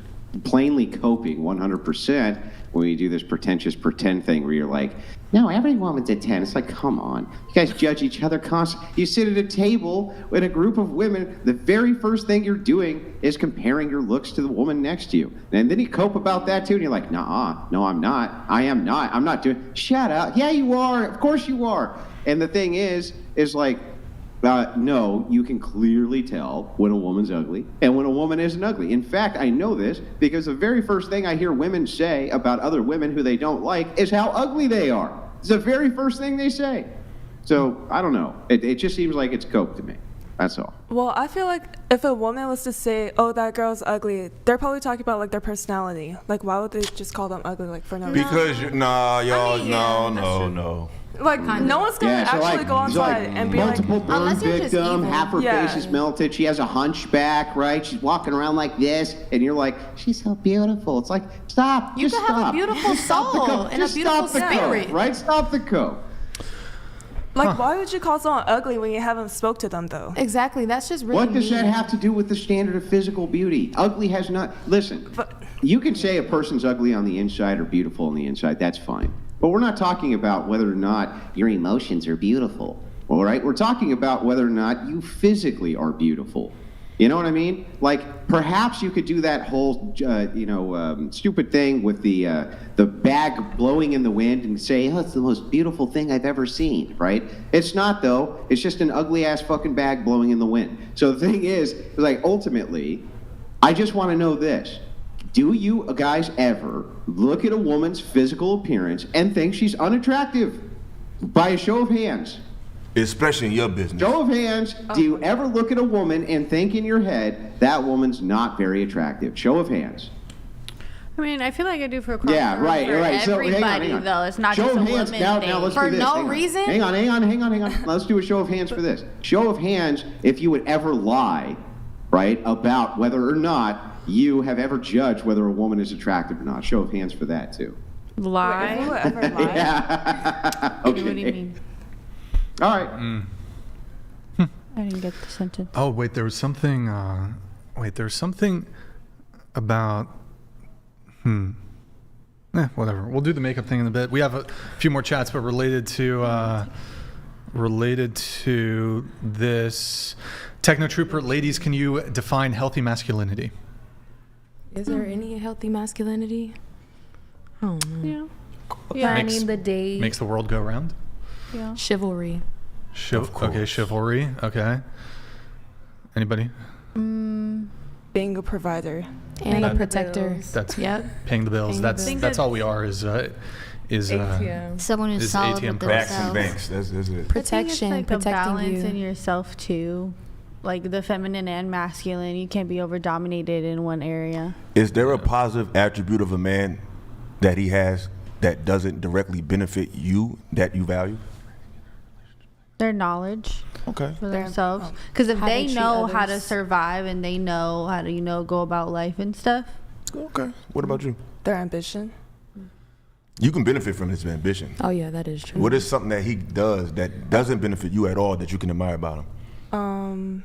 plainly coping 100% when we do this pretentious pretend thing where you're like, no, every woman's a 10. It's like, come on. You guys judge each other constantly. You sit at a table with a group of women, the very first thing you're doing is comparing your looks to the woman next to you. And then you cope about that too, and you're like, nah, no, I'm not. I am not. I'm not doing, shut up. Yeah, you are. Of course you are. And the thing is like, no, you can clearly tell when a woman's ugly and when a woman isn't ugly. In fact, I know this because the very first thing I hear women say about other women who they don't like is how ugly they are. It's the very first thing they say. So, I don't know. It just seems like it's coke to me. That's all. Well, I feel like if a woman was to say, oh, that girl's ugly, they're probably talking about like their personality. Like, why would they just call them ugly like for no reason? Because, no. Like, no one's going to actually go outside and be multiple like... burn victim, half her face is melted, she has a hunchback, right? She's walking around like this, and you're like, she's so beautiful. It's like, stop, You just can stop. have a beautiful soul and a beautiful spirit. Right? Stop the coke. Like, why would you call someone ugly when you haven't spoke to them, though? Exactly. That's just really What does that have to do with the standard of physical beauty? Ugly has not... Listen, you can say a person's ugly on the inside or beautiful on the inside. That's fine. But we're not talking about whether or not your emotions are beautiful, all right? We're talking about whether or not you physically are beautiful. You know what I mean? Like, perhaps you could do that whole, stupid thing with the bag blowing in the wind and say, oh, it's the most beautiful thing I've ever seen, right? It's not, though. It's just an ugly-ass fucking bag blowing in the wind. So the thing is, like, ultimately, I just want to know this. Do you guys ever look at a woman's physical appearance and think she's unattractive? By a show of hands. Especially in your business. Show of hands, do you ever look at a woman and think in your head, that woman's not very attractive? Show of hands. I mean, I feel like I do for across Yeah, the room right, for right. So, everybody, hang on. though. It's not show just a of hands. woman Now thing. let's For do this. no Hang on. reason? Hang on. Let's do a show of hands for this. Show of hands if you would ever lie, right, about whether or not you have ever judged whether a woman is attractive or not. Show of hands for that, too. Lie? Wait, if you ever lie? Yeah. Okay. What do you mean? All right. I didn't get the sentence. Oh, wait, there was something about, whatever. We'll do the makeup thing in a bit. We have a few more chats, but related to this. Techno Trooper, ladies, can you define healthy masculinity? Is there any healthy masculinity? I don't know. Yeah, Makes- I mean, the day. Makes the world go round? Yeah. Chivalry. Okay, chivalry. Okay. Anybody? Being a provider. And That- a protector. That's Yep. paying the bills. Paying the That's bills. all we are. Is ATM. Someone who's is solid ATM with Backs and themselves. banks. That's it. Protection, I think it's like a protecting balance you. in yourself too, like the feminine and masculine. You can't be over dominated in one area. Is there a positive attribute of a man that he has that doesn't directly benefit you that you value? Their knowledge. Okay. For themselves, because if how they they treat know how to others. survive and they know how to go about life and stuff. Okay. What about you? Their ambition. You can benefit from his ambition. Oh yeah, that is true. What is something that he does that doesn't benefit you at all that you can admire about him?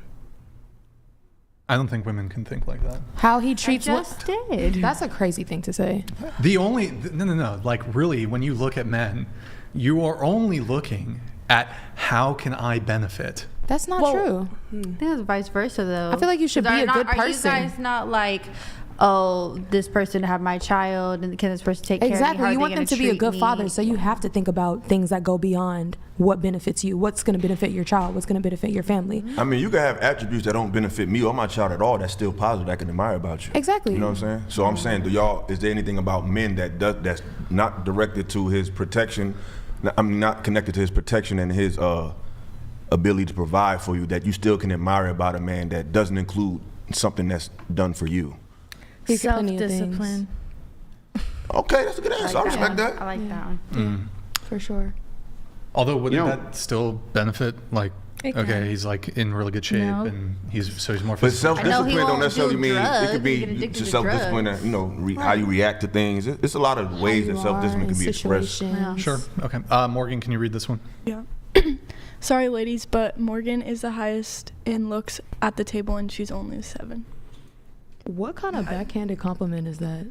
I don't think women can think like that. How he treats just did. That's a crazy thing to say. No. Like, really, when you look at men, you are only looking at how can I benefit. That's not true. I think it's vice versa though. I feel like you should be a good person. Are you guys not like, oh, this person have my child and can this person take care of me? Exactly. How are You they want them gonna to be a treat good me? father, so you have to think about things that go beyond what benefits you. What's going to benefit your child? What's going to benefit your family? I mean, you can have attributes that don't benefit me or my child at all that's still positive that I can admire about you. Exactly. You know what I'm saying? So I'm saying, is there anything about men that's not directed to his protection, not connected to his protection and his ability to provide for you that you still can admire about a man that doesn't include something that's done for you? Self-discipline. Okay, that's a good answer. I respect that. I like that one. for sure. Although, wouldn't that still benefit, like, okay, he's like in really good shape and he's more But physical. self-discipline don't necessarily mean it could be just self-discipline and, how you react to things. It's a lot of ways that self-discipline can be expressed. Sure. Okay. Morgan, can you read this one? Yeah. Sorry, ladies, but Morgan is the highest in looks at the table, and she's only a 7. What kind of backhanded compliment is that?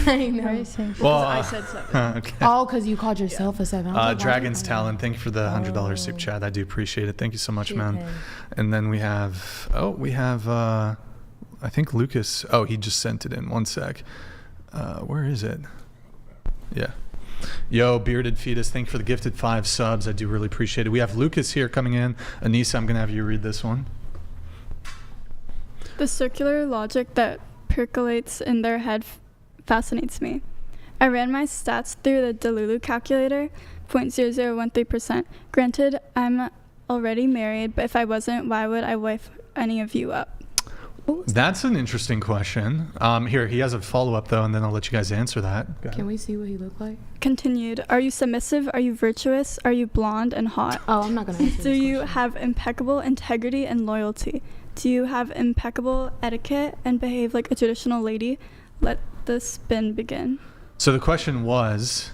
I know. Well, I said 7. Okay. Oh, because you called yourself a 7. Dragon's Talon, thank you for the $100 super chat. I do appreciate it. Thank you so much, man. And then we have, I think Lucas. Oh, he just sent it in. One sec. Where is it? Yeah. Yo, Bearded Fetus, thank you for the gifted 5 subs. I do really appreciate it. We have Lucas here coming in. Anissa, I'm going to have you read this one. The circular logic that percolates in their head fascinates me. I ran my stats through the Delulu calculator, 0.0013%. Granted, I'm already married, but if I wasn't, why would I wife any of you up? That's an interesting question. Here, he has a follow-up, though, and then I'll let you guys answer that. Go ahead. Can we see what he looked like? Continued. Are you submissive? Are you virtuous? Are you blonde and hot? Oh, I'm not going to answer Do you have impeccable integrity and loyalty? Do you have impeccable etiquette and behave like a traditional lady? Let the spin begin. So the question was,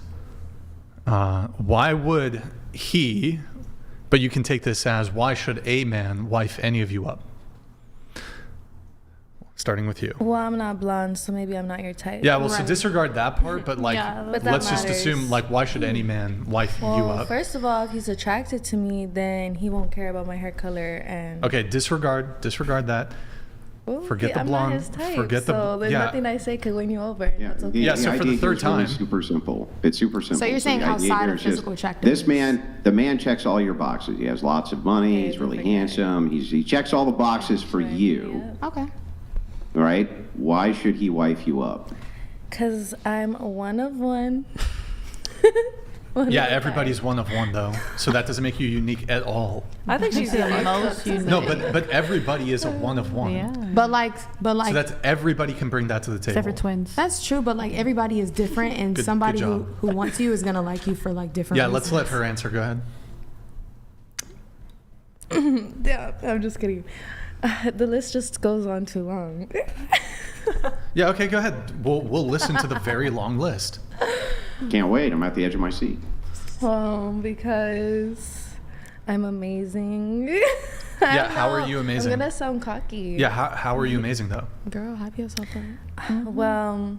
why would he, but you can take this as, why should a man wife any of you up? Starting with you. Well, I'm not blonde, so maybe I'm not your type. Yeah, well, so disregard that part, but like, but let's just assume, like, why should any man wife you up? First of all, if he's attracted to me, then he won't care about my hair color and. Okay, disregard that. Well, forget the I'm blonde. not his type, forget the. So there's nothing I say could win you over. Yeah, that's okay. Yeah, so for the third time. Really super simple. It's super simple. So you're saying the idea outside here of is just, physical attractiveness? this man, the man checks all your boxes. He has lots of money. He's really handsome. He checks all the boxes for you. Okay. All right. Why should he wife you up? Cause I'm one of one. Yeah, everybody's one of one though, so that doesn't make you unique at all. I think she's the most unique. No, but everybody is a one of one. Yeah. But like. So that's everybody can bring that to the table. Except for twins. That's true, but like everybody is different, and somebody who wants you is gonna like you for like different. Yeah, reasons. let's let her answer. Go ahead. Yeah, I'm just kidding. The list just goes on too long. Yeah, okay, go ahead. We'll listen to the very long list. Can't wait. I'm at the edge of my seat. Because I'm amazing. Yeah, how are you amazing? I'm gonna sound cocky. Yeah, how are you amazing though? Girl, hype yourself up. Well,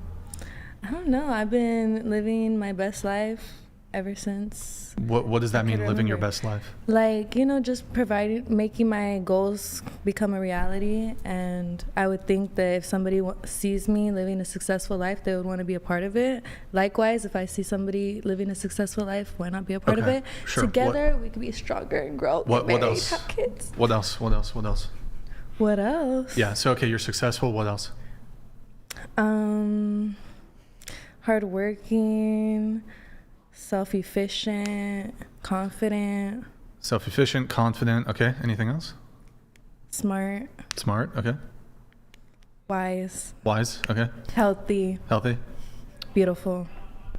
I don't know. I've been living my best life ever since. What does that mean, living your best life? Like, just making my goals become a reality. And I would think that if somebody sees me living a successful life, they would want to be a part of it. Likewise, if I see somebody living a successful life, why not be a part of it? Sure. Together, we can be stronger and grow. What else? Have kids. What else? What else? Yeah, so okay, you're successful. What else? Hardworking, self-efficient, confident. Self-efficient, confident. Okay. Anything else? Smart. Okay. Wise. Okay. Healthy. Beautiful.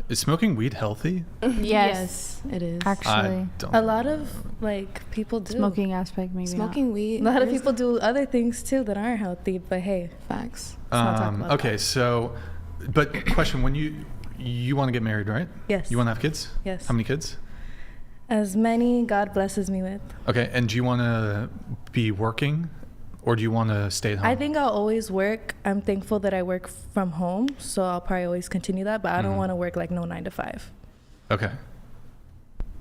Is smoking weed healthy? Yes, it is. Actually, a lot of people do. Smoking aspect, maybe smoking weed. A lot of people do other things too that aren't healthy, but hey, facts. Let's not talk about okay, that. so, but question: when you want to get married, right? Yes. You want to have kids? Yes. How many kids? As many God blesses me with. Okay, and do you want to be working, or do you want to stay at home? I think I'll always work. I'm thankful that I work from home, so I'll probably always continue that. But I don't want to work like no 9 to 5. Okay.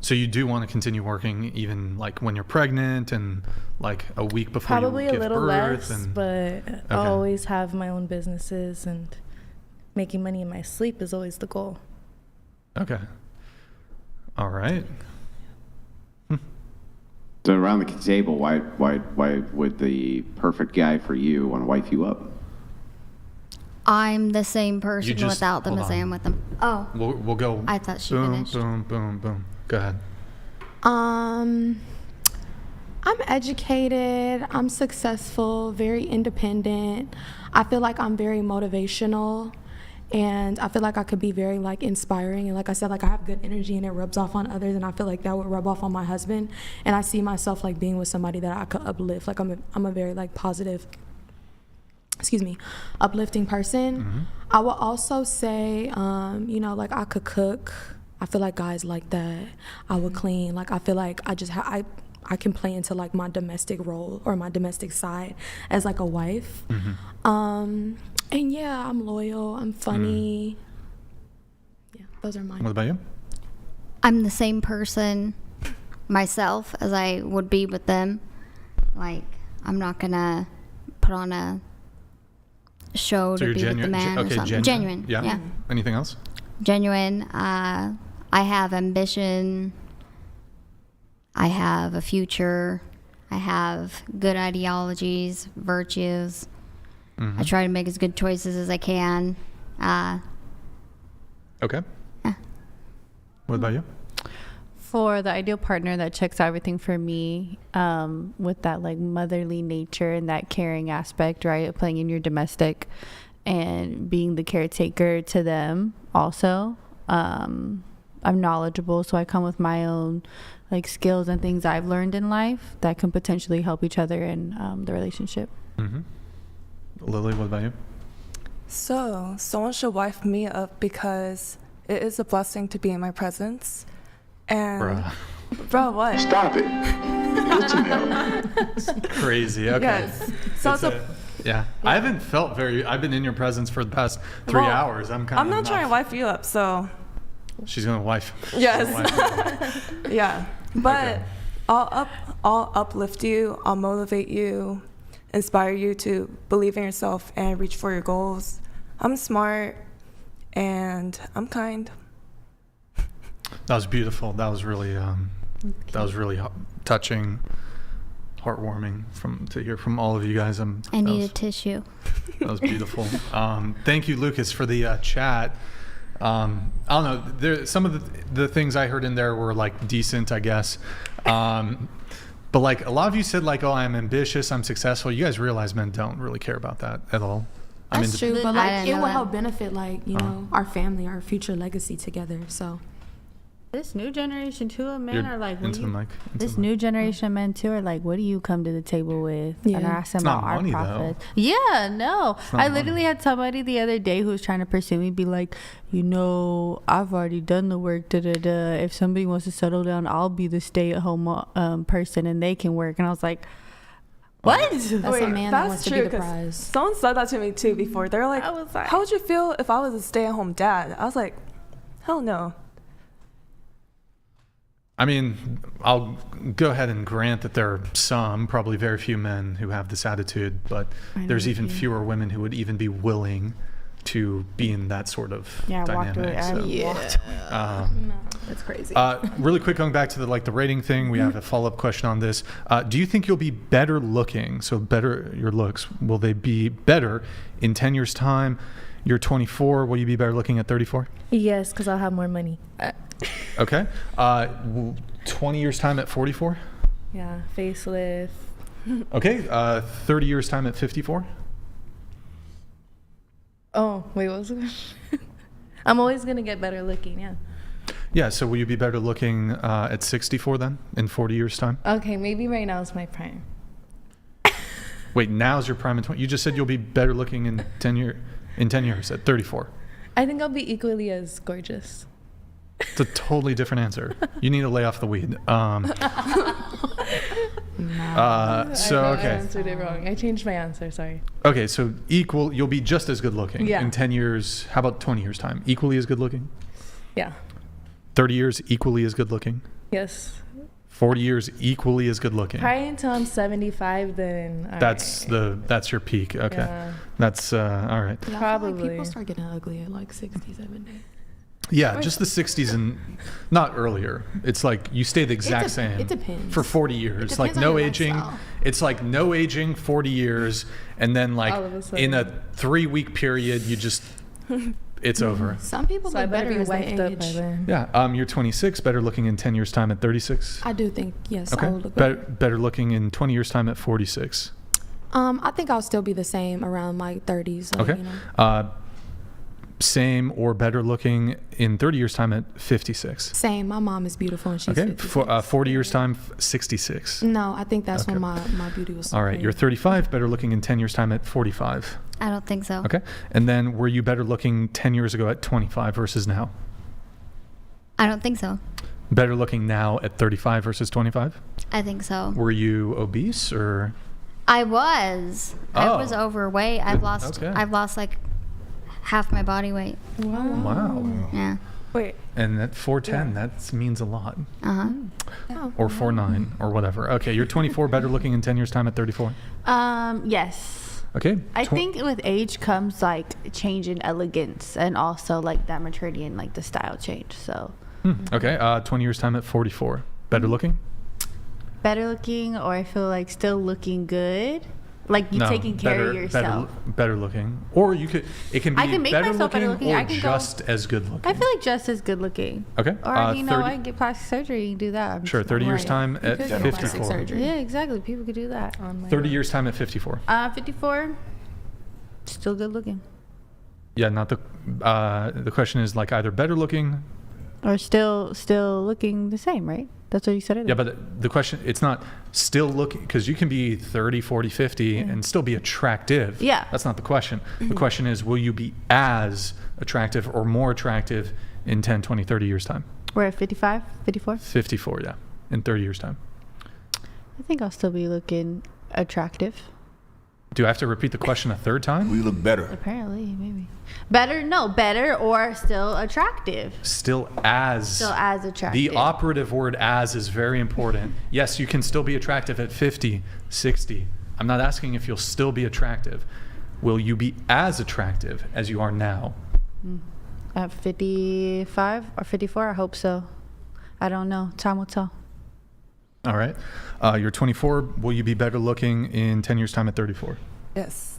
So you do want to continue working even like when you're pregnant and like a week before probably you give a little birth? less, but I'll always have my own businesses, and making money in my sleep is always the goal. Okay. All right. So around the table, why would the perfect guy for you want to wife you up? I'm the same person without them as I am with them. Oh. We'll go. I thought she boom, finished. boom, boom, boom. Go ahead. I'm educated. I'm successful. Very independent. I feel like I'm very motivational, And I feel like I could be very like inspiring, and like I said, like I have good energy and it rubs off on others, and I feel like that would rub off on my husband. And I see myself like being with somebody that I could uplift. Like I'm a very like positive, uplifting person. Mm-hmm. I will also say, you know, like I could cook. I feel like guys like that. I would clean. Like I feel like I can play into like my domestic role or my domestic side as like a wife. Mm-hmm. And yeah, I'm loyal. I'm funny. Yeah, those are mine. What about you? I'm the same person myself as I would be with them. Like, I'm not gonna put on a show So to you're be with the man or something. Genuine. Yeah. Anything else? Genuine. I have ambition. I have a future. I have good ideologies, virtues. Mm-hmm. I try to make as good choices as I can. Okay. Yeah. What about you? For the ideal partner that checks everything for me, with that like motherly nature and that caring aspect, right? Playing in your domestic and being the caretaker to them also. I'm knowledgeable, so I come with my own like skills and things I've learned in life that can potentially help each other in the relationship. Mm-hmm. Lily, what about you? So, someone should wife me up because it is a blessing to be in my presence. And bro, what? Stop it. Get some help. It's crazy. Okay. Yes. So it's yeah. I haven't felt I've been in your presence for the past 3 hours. I'm not trying to wife you up, so. She's gonna wife. Yes. Yeah. But okay. I'll uplift you. I'll motivate you, inspire you to believe in yourself and reach for your goals. I'm smart and I'm kind. That was beautiful. That was really touching, heartwarming to hear from all of you guys. I need a tissue. That was beautiful. Thank you, Lucas, for the chat. I don't know. Some of the things I heard in there were like decent, I guess. But like a lot of you said, like, "Oh, I'm ambitious, I'm successful." You guys realize men don't really care about that at all. That's true, but like it will help benefit like our family, our future legacy together. So. This new generation too of men are like, this new generation of men too are like, what do you come to the table with? Yeah. And are asking about our profits. Yeah, no. I literally had somebody the other day who was trying to pursue me be like, I've already done the work, if somebody wants to settle down, I'll be the stay-at-home person and they can work. And I was like, what? That's a man that wants to be the prize. Someone said that to me too before. They're like, how would you feel if I was a stay-at-home dad? I was like, hell no. I mean, I'll go ahead and grant that there are probably very few men who have this attitude, but there's even fewer women who would even be willing to be in that sort of dynamic. No, that's crazy. Really quick, going back to the rating thing, we have a follow-up question on this. Do you think you'll be better looking? So better your looks. Will they be better in 10 years' time? You're 24. Will you be better looking at 34? Yes, because I'll have more money. Okay. 20 years time at 44? Yeah, facelift. Okay. 30 years time at 54? Oh, wait, what was it? I'm always going to get better looking, yeah. Yeah, so will you be better looking at 64 then, in 40 years time? Okay, maybe right now is my prime. Wait, now's your prime in 20? You just said you'll be better looking in 10 years at 34. I think I'll be equally as gorgeous. It's a totally different answer. You need to lay off the weed. I answered it wrong. I changed my answer, sorry. Okay, so you'll be just as good looking in 10 years. How about 20 years time? Equally as good looking? Yeah. 30 years, equally as good looking? Yes. 40 years, equally as good looking? Probably until I'm 75, then. That's your peak. Okay. Yeah. That's, all right. Yeah, probably. Like people start getting ugly at like 60, 70. Yeah, just the 60s and not earlier. It's like you stay the exact same. It depends. For 40 years. Like no aging. Lifestyle. It's like no aging, 40 years, and then like in a 3-week period, you just, it's over. Some people look better as they age. Yeah, you're 26, better looking in 10 years' time at 36? I do think, yes, okay. I will look better. Better looking in 20 years' time at 46? I think I'll still be the same around my 30s. So, okay. same or better looking in 30 years' time at 56? Same. My mom is beautiful and she's Okay. 56. For 40 years' time, 66. No, I think that's Okay. when my beauty was. All right. You're 35, better looking in 10 years' time at 45. I don't think so. Okay. And then were you better looking 10 years ago at 25 versus now? I don't think so. Better looking now at 35 versus 25? I think so. Were you obese or? I was overweight. I've lost like half my body weight. Wow. Yeah. Wait. And at 4'10", that means a lot. Uh-huh. Or 4'9", or whatever. Okay, you're 24, better looking in 10 years' time at 34? Yes. Okay. I think with age comes like change in elegance and also like that maturity and like the style change. So. Okay, 20 years' time at 44. Better looking? Better looking, or I feel like still looking good. Like you taking care of yourself. Better looking. Or you could, it can be I can make better myself looking better looking. or I can just as good looking. I feel like just as good looking. Okay. Or I can get plastic surgery. You can do that. Sure, 30 years' time at You could get plastic 54. surgery. Yeah, exactly. People could do that. 30 years' time at 54. 54. Still good looking. Yeah, not the question is like either better looking. Or still looking the same, right? That's what you said earlier. Yeah, but the question, it's not still looking, because you can be 30, 40, 50 and still be attractive. Yeah. That's not the question. The question is, will you be as attractive or more attractive in 10, 20, 30 years' time? We're at 55, 54? 54, yeah, in 30 years' time. I think I'll still be looking attractive. Do I have to repeat the question a third time? We look better. Apparently, maybe. Better or still attractive. Still as attractive. The operative word as is very important. Yes, you can still be attractive at 50, 60. I'm not asking if you'll still be attractive. Will you be as attractive as you are now? At 55 or 54, I hope so. I don't know. Time will tell. All right. You're 24. Will you be better looking in 10 years' time at 34? Yes.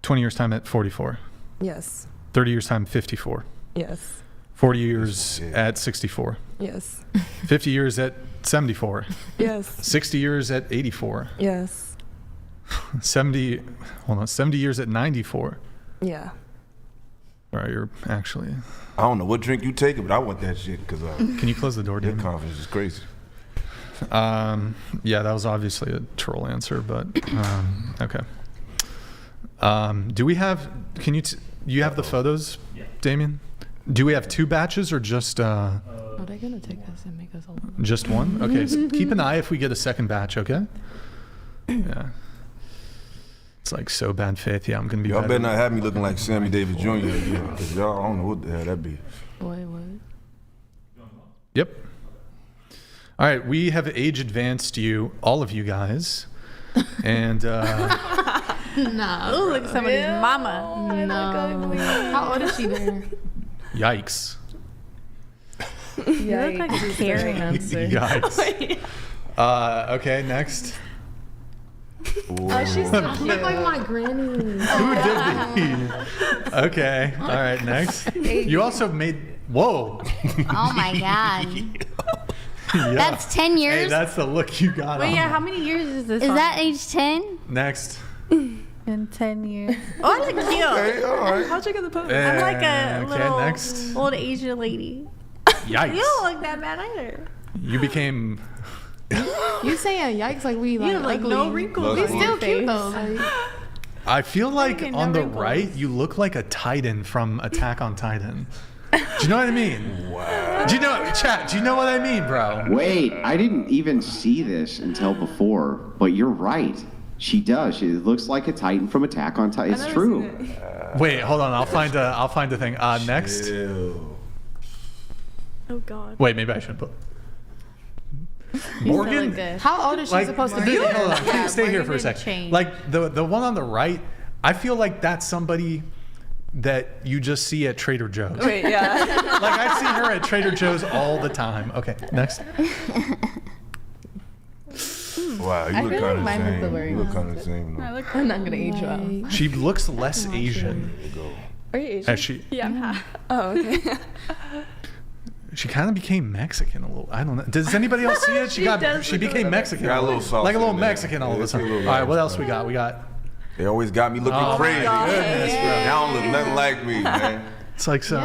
20 years' time at 44? Yes. 30 years' time, 54? Yes. 40 years at 64? Yes. 50 years at 74? Yes. 60 years at 84? Yes. 70 years at 94? Yeah. All right, you're actually... I don't know what drink you take, but I want that shit because Can you close the door, your Damon? confidence is crazy. Yeah, that was obviously a troll answer, but okay. Do we have? You have the photos, Damien? Do we have 2 batches or just? Are they gonna take us and make us all? Just one? Okay. So keep an eye if we get a second batch. Okay. Yeah. It's like so bad faith. Yeah, I'm gonna be. Y'all better better not have me looking like Sammy Davis Jr. again, because y'all I don't know what the hell that be. Wait, what? Yep. All right, we have age advanced you, all of you guys, and No. Ooh, look at somebody's mama. No. How old is she there? yikes. You look like a Karen. Yikes. Okay, next. Oh, she's so cute like my granny. Who did he? Okay. All right, next. You also made. Whoa. Oh my God. Yeah. That's 10 years. Hey, that's the look you got Wait, on. yeah, how many years is this? Is on? that age 10? Next. In 10 years. Oh, I look cute. Hey, all right. How'd you get the post? I'm like a little next. old Asian lady. Yikes. You don't look that bad either. You became. You saying yikes like we like You have like ugly. no wrinkles. We on still your cute face. though. Like, I feel like Okay, no on the wrinkles. right, you look like a Titan from Attack on Titan. Do you know what I mean? Wow. Do you know, chat? Do you know what I mean, bro? Wait, I didn't even see this until before, but you're right. She does. She looks like a Titan from Attack on Titan. It's true. Wait, hold on. I'll find a thing. Next. Oh God. Wait, maybe I should put. You still Morgan. look good. how old is she supposed to be? Hold on. Yeah, Stay here Morgan for a didn't sec. change. Like the one on the right, I feel like that's somebody that you just see at Trader Joe's. Wait, yeah. Like I see her at Trader Joe's all the time. Okay, next. Wow, you I look feel kind of like mine look the same. very You look opposite. kind of same. though. I'm not gonna age you out. She looks less Asian. Are you Asian? As she Yeah, I'm half. Oh, okay. she kind of became Mexican a little. I don't know. Does anybody else see it? She became Mexican. Got a little sauce like a little in there. Mexican all of a Yeah, sudden. it's a All little right, what else we got? We got They always got me looking crazy. Y'all don't look nothing like me, man. It's like so.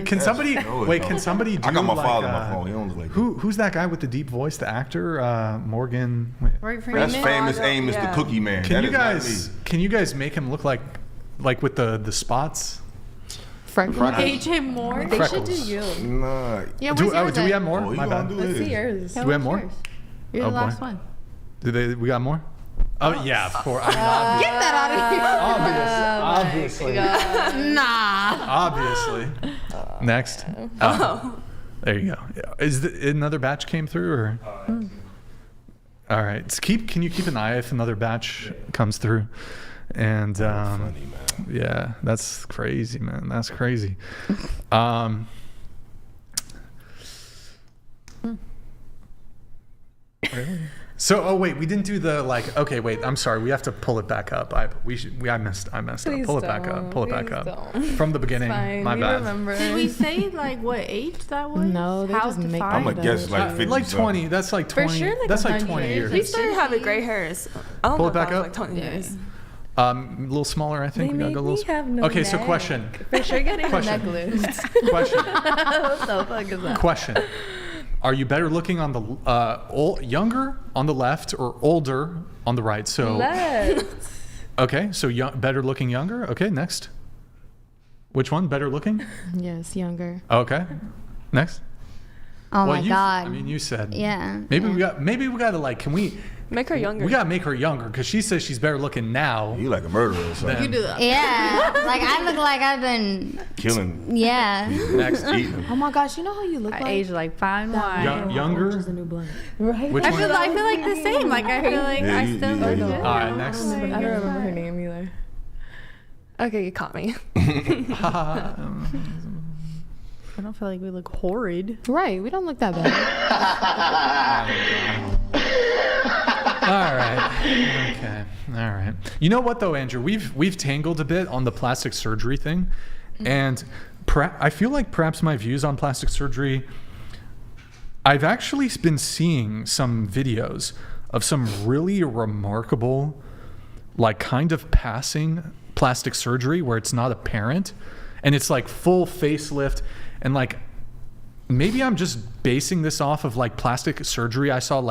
Can somebody wait? Can somebody do I got my like, father on my phone. He don't look like who's that guy with the deep voice? The actor Morgan. That's famous Amos the Cookie Man. Can you guys make him look like with the spots? Freckles. AJ Moore. They should do you. Nah. Yeah, do we have more? My bad. Let's see yours. Do we have more? You're the last one. We got more? Oh yeah, of course. Get that out of here. Obviously. Nah. Obviously. Next. There you go. Is another batch came through or? All right. Can you keep an eye if another batch comes through? And funny, man. Yeah, that's crazy, man. That's crazy. Really? So, wait, we didn't do the okay, wait, I'm sorry. We have to pull it back up. I messed up. Pull it back up. Pull it back up. From the beginning. My bad. Remember. Did we say what age that was? No, they just make I'm gonna guess 50. Like 20. That's like 20. For sure, that's like 20 years. We started having gray hairs. I don't Pull know it back if that was up. like 20 years. A little smaller, I think. They We gotta go a make little. me have no Okay, so neck. question. For sure, getting a necklace. Question. What the fuck is that? Question. Are you better looking on the younger on the left or older on the right? So left. Okay, so better looking younger. Okay, next. Which one? Better looking? Yes, younger. Okay. Next. Oh my God. I mean, you said. Yeah. Maybe we gotta can we make her younger? We gotta make her younger because she says she's better looking now. You like a murderer or something. You do that. Yeah. Like I look like I've been killing. Yeah. Next, eating. Oh my gosh, you know how you look I like? age like fine wine. Younger. Is a new blood. Right. Which I one? feel like the same. Like I feel like I still look good. All right, next. I don't remember her name either. Okay, you caught me. I don't feel like we look horrid. Right, we don't look that bad. All right. Okay. All right. You know what though, Andrew? We've tangled a bit on the plastic surgery thing, and I feel like perhaps my views on plastic surgery. I've actually been seeing some videos of some really remarkable, kind of passing plastic surgery where it's not apparent, and it's like full facelift, and maybe I'm just basing this off of plastic surgery I saw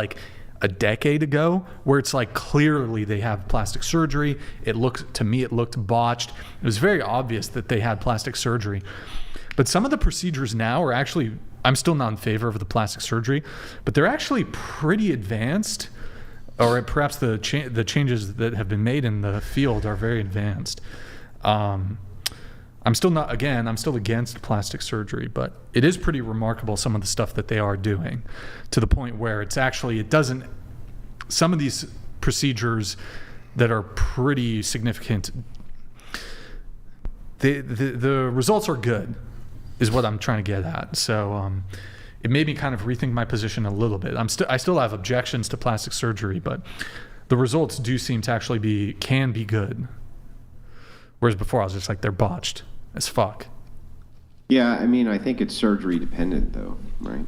a decade ago, where it's clearly they have plastic surgery. To me it looked botched. It was very obvious that they had plastic surgery. But some of the procedures now are actually, I'm still not in favor of the plastic surgery, but they're actually pretty advanced, or perhaps the changes that have been made in the field are very advanced. I'm still against plastic surgery, but it is pretty remarkable some of the stuff that they are doing, to the point where some of these procedures that are pretty significant, the results are good, is what I'm trying to get at. So it made me kind of rethink my position a little bit. I still have objections to plastic surgery, but the results do seem to can be good. Whereas before I was just they're botched as fuck. Yeah, I mean, I think it's surgery dependent though, right?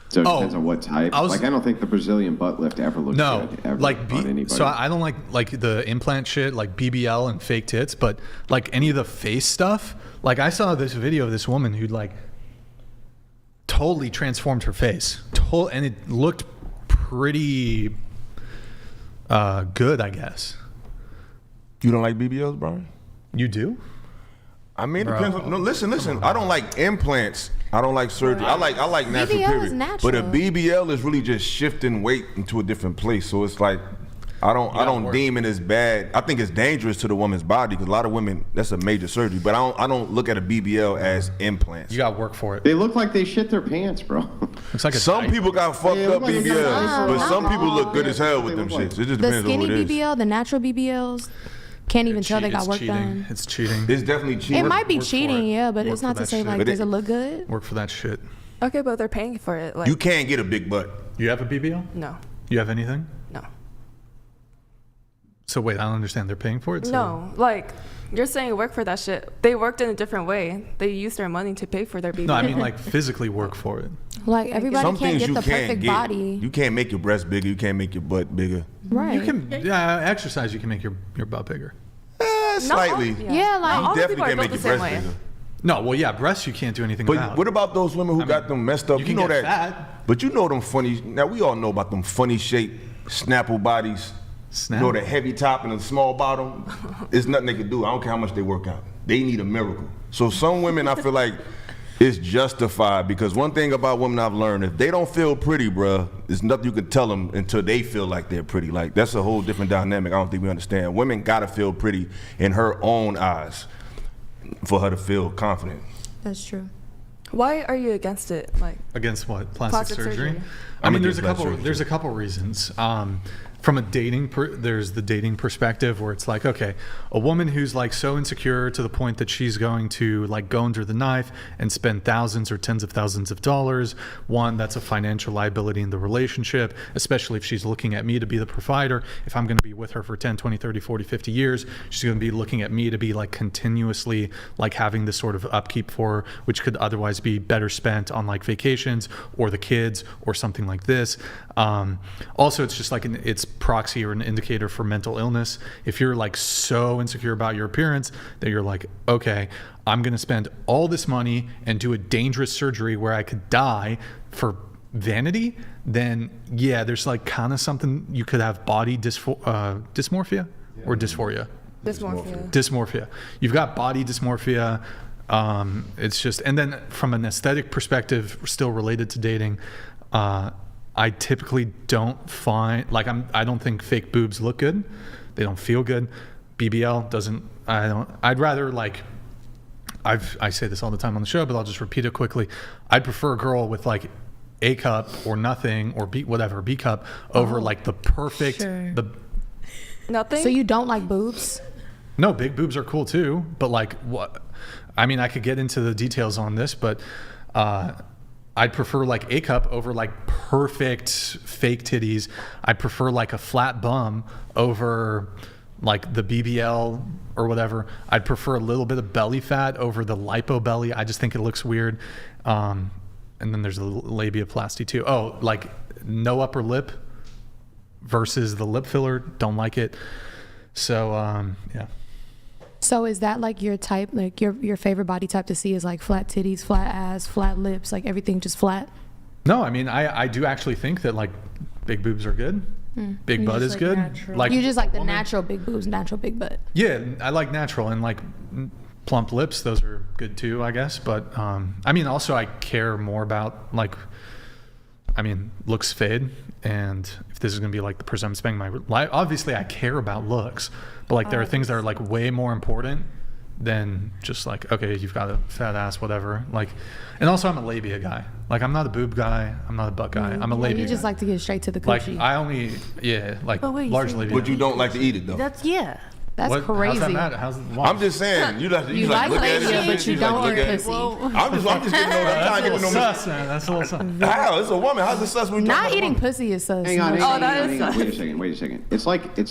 So it depends on what type. I don't think the Brazilian butt lift ever looks good ever on anybody. So I don't like the implant shit, like BBL and fake tits, but any of the face stuff. I saw this video of this woman who'd totally transformed her face, and it looked pretty good, I guess. You don't like BBLs, Brian? You do? I mean, it depends. No, listen. I don't like implants. I don't like surgery. I like natural, BBL period. is natural. But a BBL is really just shifting weight into a different place. So it's I don't deem it as bad. I think it's dangerous to the woman's body because a lot of women, that's a major surgery. But I don't look at a BBL as implants. You got to work for it. They look like they shit their pants, bro. Looks like some people got fucked up BBLs, but some people look good as hell with them shits. It just The depends on skinny what it is. BBL, the natural BBLs, can't even tell they got work done. It's cheating. It's definitely cheating. It might be cheating, yeah, but it's not to say does it look good? Work for that shit. Okay, but they're paying for it. You can't get a big butt. You have a BBL? No. You have anything? No. So wait, I don't understand. They're paying for it? So No, You're saying work for that shit. They worked in a different way. They used their money to pay for their baby. No, I mean like physically work for it. Like everybody Some can't things get you the can't perfect get. body. You can't make your breast bigger. You can't make your butt bigger. Right. You can exercise. You can make your butt bigger. Slightly. Yeah, like You definitely can't make your breast bigger. No, well, yeah, breasts you can't do anything But about. what about those women who got them messed up? you can know get that. fat. But you know them funny. Now we all know about them funny shaped Snapple bodies. You know, the heavy top and the small bottom. There's nothing they can do. I don't care how much they work out. They need a miracle. So some women, I feel like, it's justified, because one thing about women I've learned, if they don't feel pretty, bruh, there's nothing you can tell them until they feel like they're pretty. Like, that's a whole different dynamic I don't think we understand. Women gotta feel pretty in her own eyes for her to feel confident. That's true. Why are you against it? Like Against what? Plastic surgery? I I'm mean, against plastic surgery. there's a couple reasons. From a there's the dating perspective where it's like, okay, a woman who's like so insecure to the point that she's going to like go under the knife and spend thousands or tens of thousands of dollars. One, that's a financial liability in the relationship, especially if she's looking at me to be the provider. If I'm going to be with her for 10, 20, 30, 40, 50 years, she's going to be looking at me to be like continuously like having this sort of upkeep for her, which could otherwise be better spent on like vacations or the kids or something like this. Also, it's just like it's proxy or an indicator for mental illness. If you're like so insecure about your appearance that you're like, okay, I'm going to spend all this money and do a dangerous surgery where I could die for vanity, then yeah, there's like kind of something. You could have body dysmorphia or dysphoria. Dysmorphia. You've got body dysmorphia. It's just, and then from an aesthetic perspective, still related to dating, I typically don't find, like I don't think fake boobs look good. They don't feel good. BBL doesn't, I'd rather like, I say this all the time on the show, but I'll just repeat it quickly. I'd prefer a girl with like A cup or nothing or B cup over like the perfect, nothing. So you don't like boobs? No, big boobs are cool too, but like what? I mean, I could get into the details on this, but I'd prefer like A cup over like perfect fake titties. I'd prefer like a flat bum over like the BBL or whatever. I'd prefer a little bit of belly fat over the lipo belly. I just think it looks weird. And then there's the labiaplasty too. Oh, like no upper lip versus the lip filler. Don't like it. So yeah. So is that like your type, like your favorite body type to see is like flat titties, flat ass, flat lips, like everything just flat? No, I mean, I do actually think that like big boobs are good. Big butt is good. Like you just like the natural big boobs, natural big butt. Yeah, I like natural, and like plump lips, those are good too, I guess. But I mean, also I care more about like, I mean, looks fade, and if this is gonna be like the person I'm spending my life, obviously I care about looks, but like there are things that are like way more important than just like, okay, you've got a fat ass, whatever. Like, and also I'm a labia guy. Like I'm not a boob guy, I'm not a butt guy. I'm a labia. You just guy. like to get straight to the Like coochie. I only, like large labia. But you don't like to eat it though. That's That's what, crazy. How's that matter? I'm just saying, you like You like look at labia, it, but you don't look eat at it. pussy. I'm just getting to know that. That's a little sus, man. That's a little sus. How? It's a woman. How's it sus when you talk Not about a eating woman? pussy is sus. Hang on, No. wait a second. It's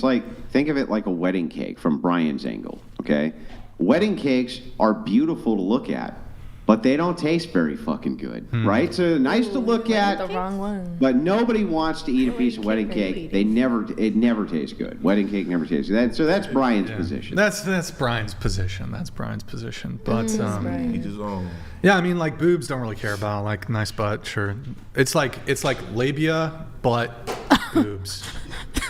like, think of it like a wedding cake from Brian's angle, okay? Wedding cakes are beautiful to look at, but they don't taste very fucking good, right? So nice to look at, The wrong one. but nobody wants to eat a piece of wedding cake. It never tastes good. Wedding cake never tastes good. So that's Brian's position. That's Brian's position. That's Brian's position. But Each his own. yeah, I mean, like boobs don't really care about like nice butt. Sure, it's like labia, butt, boobs,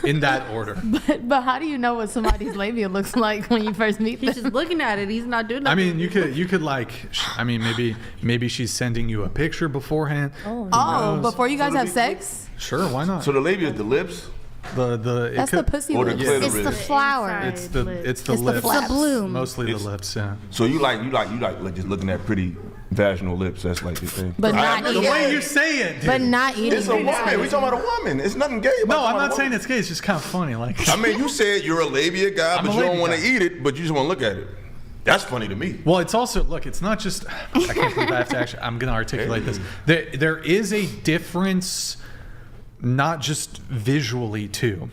in that order. But how do you know what somebody's labia looks like when you first meet them? He's just looking at it. He's not doing nothing. I mean, you could like, I mean, maybe she's sending you a picture beforehand. Oh, before you guys have sex? Sure, why not? So the labia is the lips? That's the pussy or the lips. clitoris. It's the flower. It's the It's lips. the flaps. The bloom. Mostly the lips, yeah. So you like just looking at pretty vaginal lips. That's like the thing. But not The eating. way you say it, dude. But not eating. It's a woman. We talking about a woman. It's nothing gay about No, I'm talking not about a saying woman. it's gay. It's just kind of funny. Like, I mean, you said you're a labia guy, I'm but a you don't labia want to guy. eat it, but you just want to look at it. That's funny to me. well, it's also, look, it's not just, I can't believe I have to actually, I'm going to articulate this. There is a difference, not just visually too.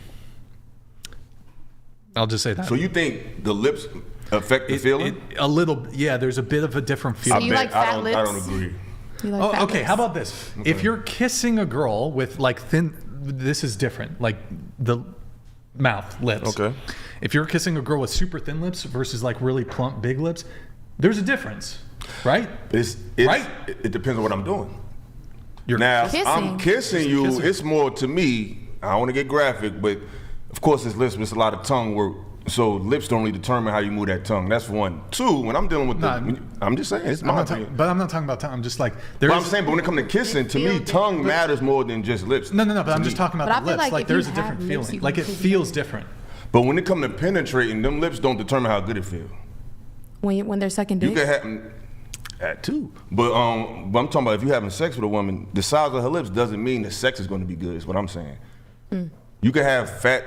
I'll just say that. So you think the lips? affect the feeling? A little, yeah. There's a bit of a different feeling. So you like fat lips? I don't agree. You like Oh, fat okay. lips? How about this? Okay. If you're kissing a girl with like thin, this is different. Like the mouth, lips. Okay. If you're kissing a girl with super thin lips versus like really plump, big lips, there's a difference, right? Right. It depends on what I'm doing. You're now, kissing. I'm kissing you. Kissing. It's more to me. I don't want to get graphic, but of course, it's lips. But it's a lot of tongue work. So lips don't really determine how you move that tongue. That's one. Two, when I'm dealing with I'm just saying, it's my opinion. But I'm not talking about tongue. I'm just like, But I'm saying, but when it comes to kissing, to me, tongue matters more than just lips. No. But I'm just talking But about I the feel lips. like Like if there's you a different have lips, feeling. you Like can it kiss feels different. But when it comes to penetrating, them lips don't determine how good it feels. When they're sucking dick. You can have that too. But I'm talking about if you're having sex with a woman, the size of her lips doesn't mean the sex is going to be good. Is what I'm saying. You can have fat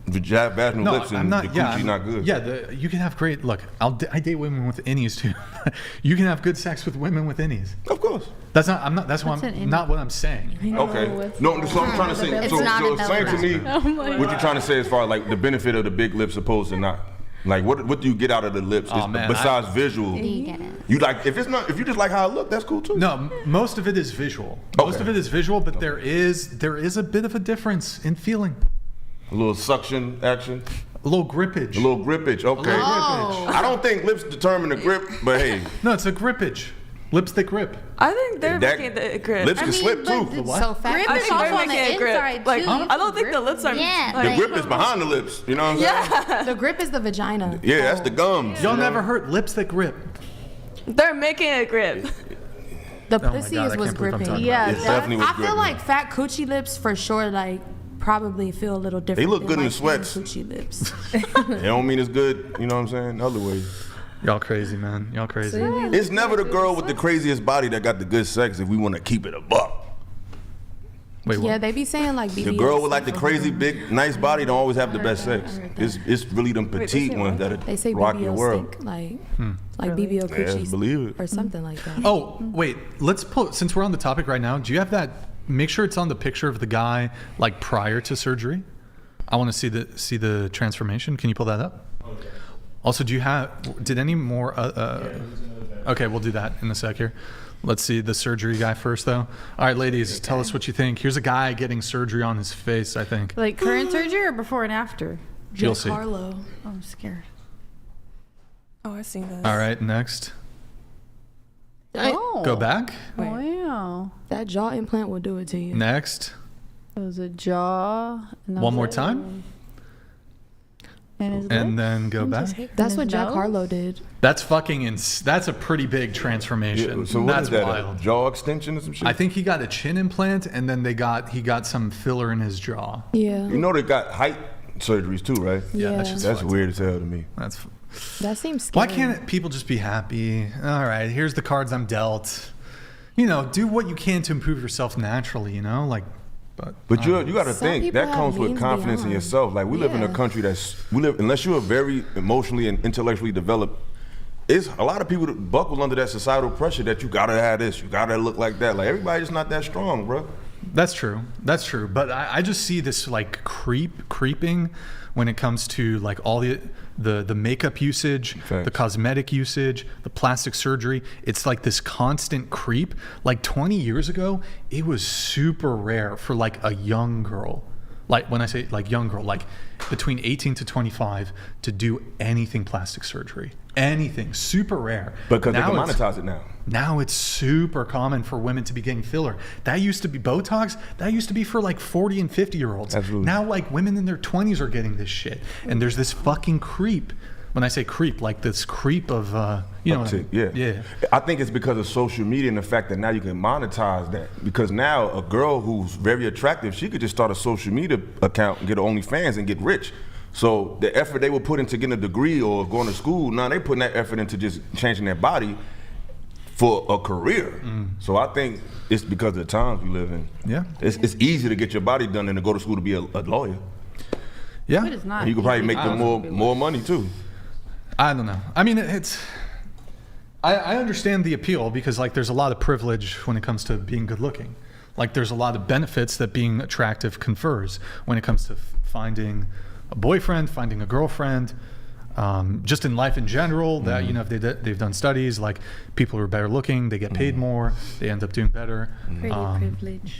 vaginal lips and the coochie not good. Yeah, you can have great. Look, I date women with innies too. You can have good sex with women with innies. Of course. That's not. I'm not. That's what I'm not what I'm saying. Okay. No, so I'm trying to say. So explain to me what you're trying to say as far as like the benefit of the big lips opposed to not. Like what do you get out of the lips besides visual? You like if you just like how it look, that's cool too. No, most of it is visual. Most of it is visual, but there is a bit of a difference in feeling. A little suction action. A little grippage. A little grippage. Okay. I don't think lips determine the grip, but hey. No, it's a grippage. Lips that grip. I think they're making the grip. Lips can slip too. So fat. I think they're making it grip. Like I don't think the lips are. The grip is behind the lips. You know what I'm saying? The grip is the vagina. Yeah, that's the gums. Y'all never heard lips that grip. They're making it grip. The my pussy God, I was can't believe I'm gripping. talking Yeah, It definitely was I feel gripping. like fat coochie lips for sure. Like probably feel a little different. They look than, good in like, thin sweats. Coochie lips. It don't mean it's good, you know what I'm saying? Other ways. Y'all crazy, man. Y'all crazy. It's never the girl with the craziest body that got the good sex if we want to keep it a buck. Wait, what? Yeah, they be saying like BBS. The girl with like the crazy big nice body don't always have the best sex. It's really them petite ones that They are say rocking the BBL world. stink like BBL coochies believe it. or something like that. Oh, wait. Let's pull. Since we're on the topic right now, do you have that? Make sure it's on the picture of the guy like prior to surgery. I want to see the transformation. Can you pull that up? Okay. Also, did any more? Okay, we'll do that in a sec here. Let's see the surgery guy first, though. All right, ladies, tell us what you think. Here's a guy getting surgery on his face, I think. Like current surgery or before and after? You'll see. Carlo. Oh, I'm scared. Oh, I've seen this. All right, next. Oh. Go back. Wow. That jaw implant will do it to you. Next. It was a jaw. And One more time. And then go back. That's what Jack Harlow did. That's that's a pretty big transformation. Yeah, so what That's is that? wild. A jaw extension or some shit? I think he got a chin implant, and then he got some filler in his jaw. Yeah. You know they got height surgeries too, right? Yeah. That's weird as hell to me. That seems scary. Why can't people just be happy? All right, here's the cards I'm dealt. You know, do what you can to improve yourself naturally. You know, like. But you got to Some think people that have comes with means confidence in behind. yourself. Like we live in a Yeah. country unless you are very emotionally and intellectually developed. It's a lot of people that buckle under that societal pressure that you gotta have this, you gotta look like that. Like everybody's not that strong, bro. That's true. That's true. But I just see this like creeping when it comes to like all the makeup usage, the cosmetic usage, the plastic surgery. It's like this constant creep. Like 20 years ago, it was super rare for like a young girl. Like when I say like young girl, like between 18 to 25 to do anything plastic surgery. Anything. Super rare. Because Now they can it's- monetize it now. Now it's super common for women to be getting filler. That used to be Botox. That used to be for like 40 and 50-year-olds. Absolutely. Now like women in their 20s are getting this shit. And there's this fucking creep. When I say creep, like this creep of, you know. What I mean? Yeah. I think it's because of social media and the fact that now you can monetize that. Because now a girl who's very attractive, she could just start a social media account and get an OnlyFans and get rich. So the effort they would put into getting a degree or going to school, now they putting that effort into just changing their body for a career. So I think it's because of the times we live in. Yeah. It's easier to get your body done than to go to school to be a lawyer. Yeah. But it's not And you could probably easy. make them more money too. I don't know. I mean, I understand the appeal because like there's a lot of privilege when it comes to being good looking. Like there's a lot of benefits that being attractive confers when it comes to finding a boyfriend, finding a girlfriend. just in life in general, that you know, if they've done studies, like people who are better looking, they get paid more, they end up doing better.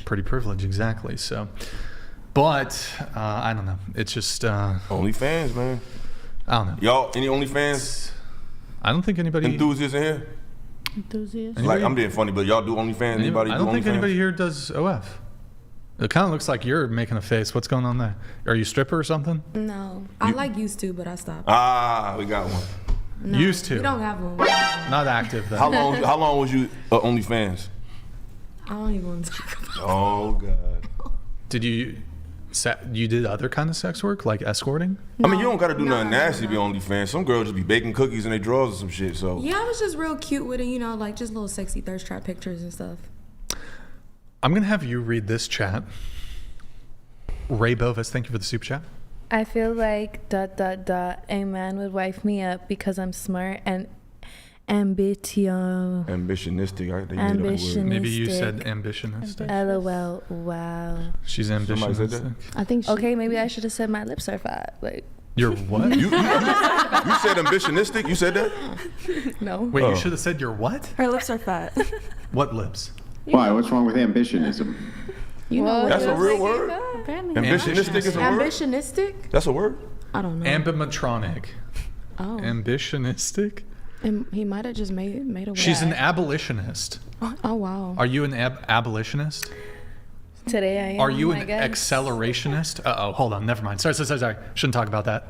Pretty privilege, exactly. So, but I don't know. It's just OnlyFans, man. I don't know. Y'all, any OnlyFans? I don't think anybody enthusiasts in here. Enthusiasts. Like, I'm being funny, but y'all do OnlyFans? Anybody I do don't think OnlyFans? anybody here does OF. It kind of looks like you're making a face. What's going on there? Are you a stripper or something? No, I like used to, but I stopped. We got one. No, Used to. We don't have one. Not active then. How long was you OnlyFans? I don't even want to talk about it. Oh God. Did you did other kind of sex work, like escorting? I mean, you don't gotta do nothing nasty to be OnlyFans. Some girls just be baking cookies in their drawers or some shit. So Yeah, I was just real cute with it, you know, like just little sexy thirst trap pictures and stuff. I'm going to have you read this chat. Ray Bovis, thank you for the super chat. I feel like ... a man would wife me up because I'm smart and ambitionistic. Maybe you said ambitionistic. LOL. Wow. She's ambitionistic. I think. Okay, maybe I should have said my lips are fat. Like. You're what? You said ambitionistic? You said that? No. Wait, you should have said you're what? Her lips are fat. What lips? Why? What's wrong with ambitionism? You know that's a real word? Ambitionistic is a word? Ambitionistic? That's a word? I don't know. Ambimatronic. Oh. Ambitionistic? And he might have just made a word. She's an abolitionist. Oh, wow. Are you an abolitionist? Today I am. Are you an accelerationist? Hold on. Never mind. Sorry. Shouldn't talk about that.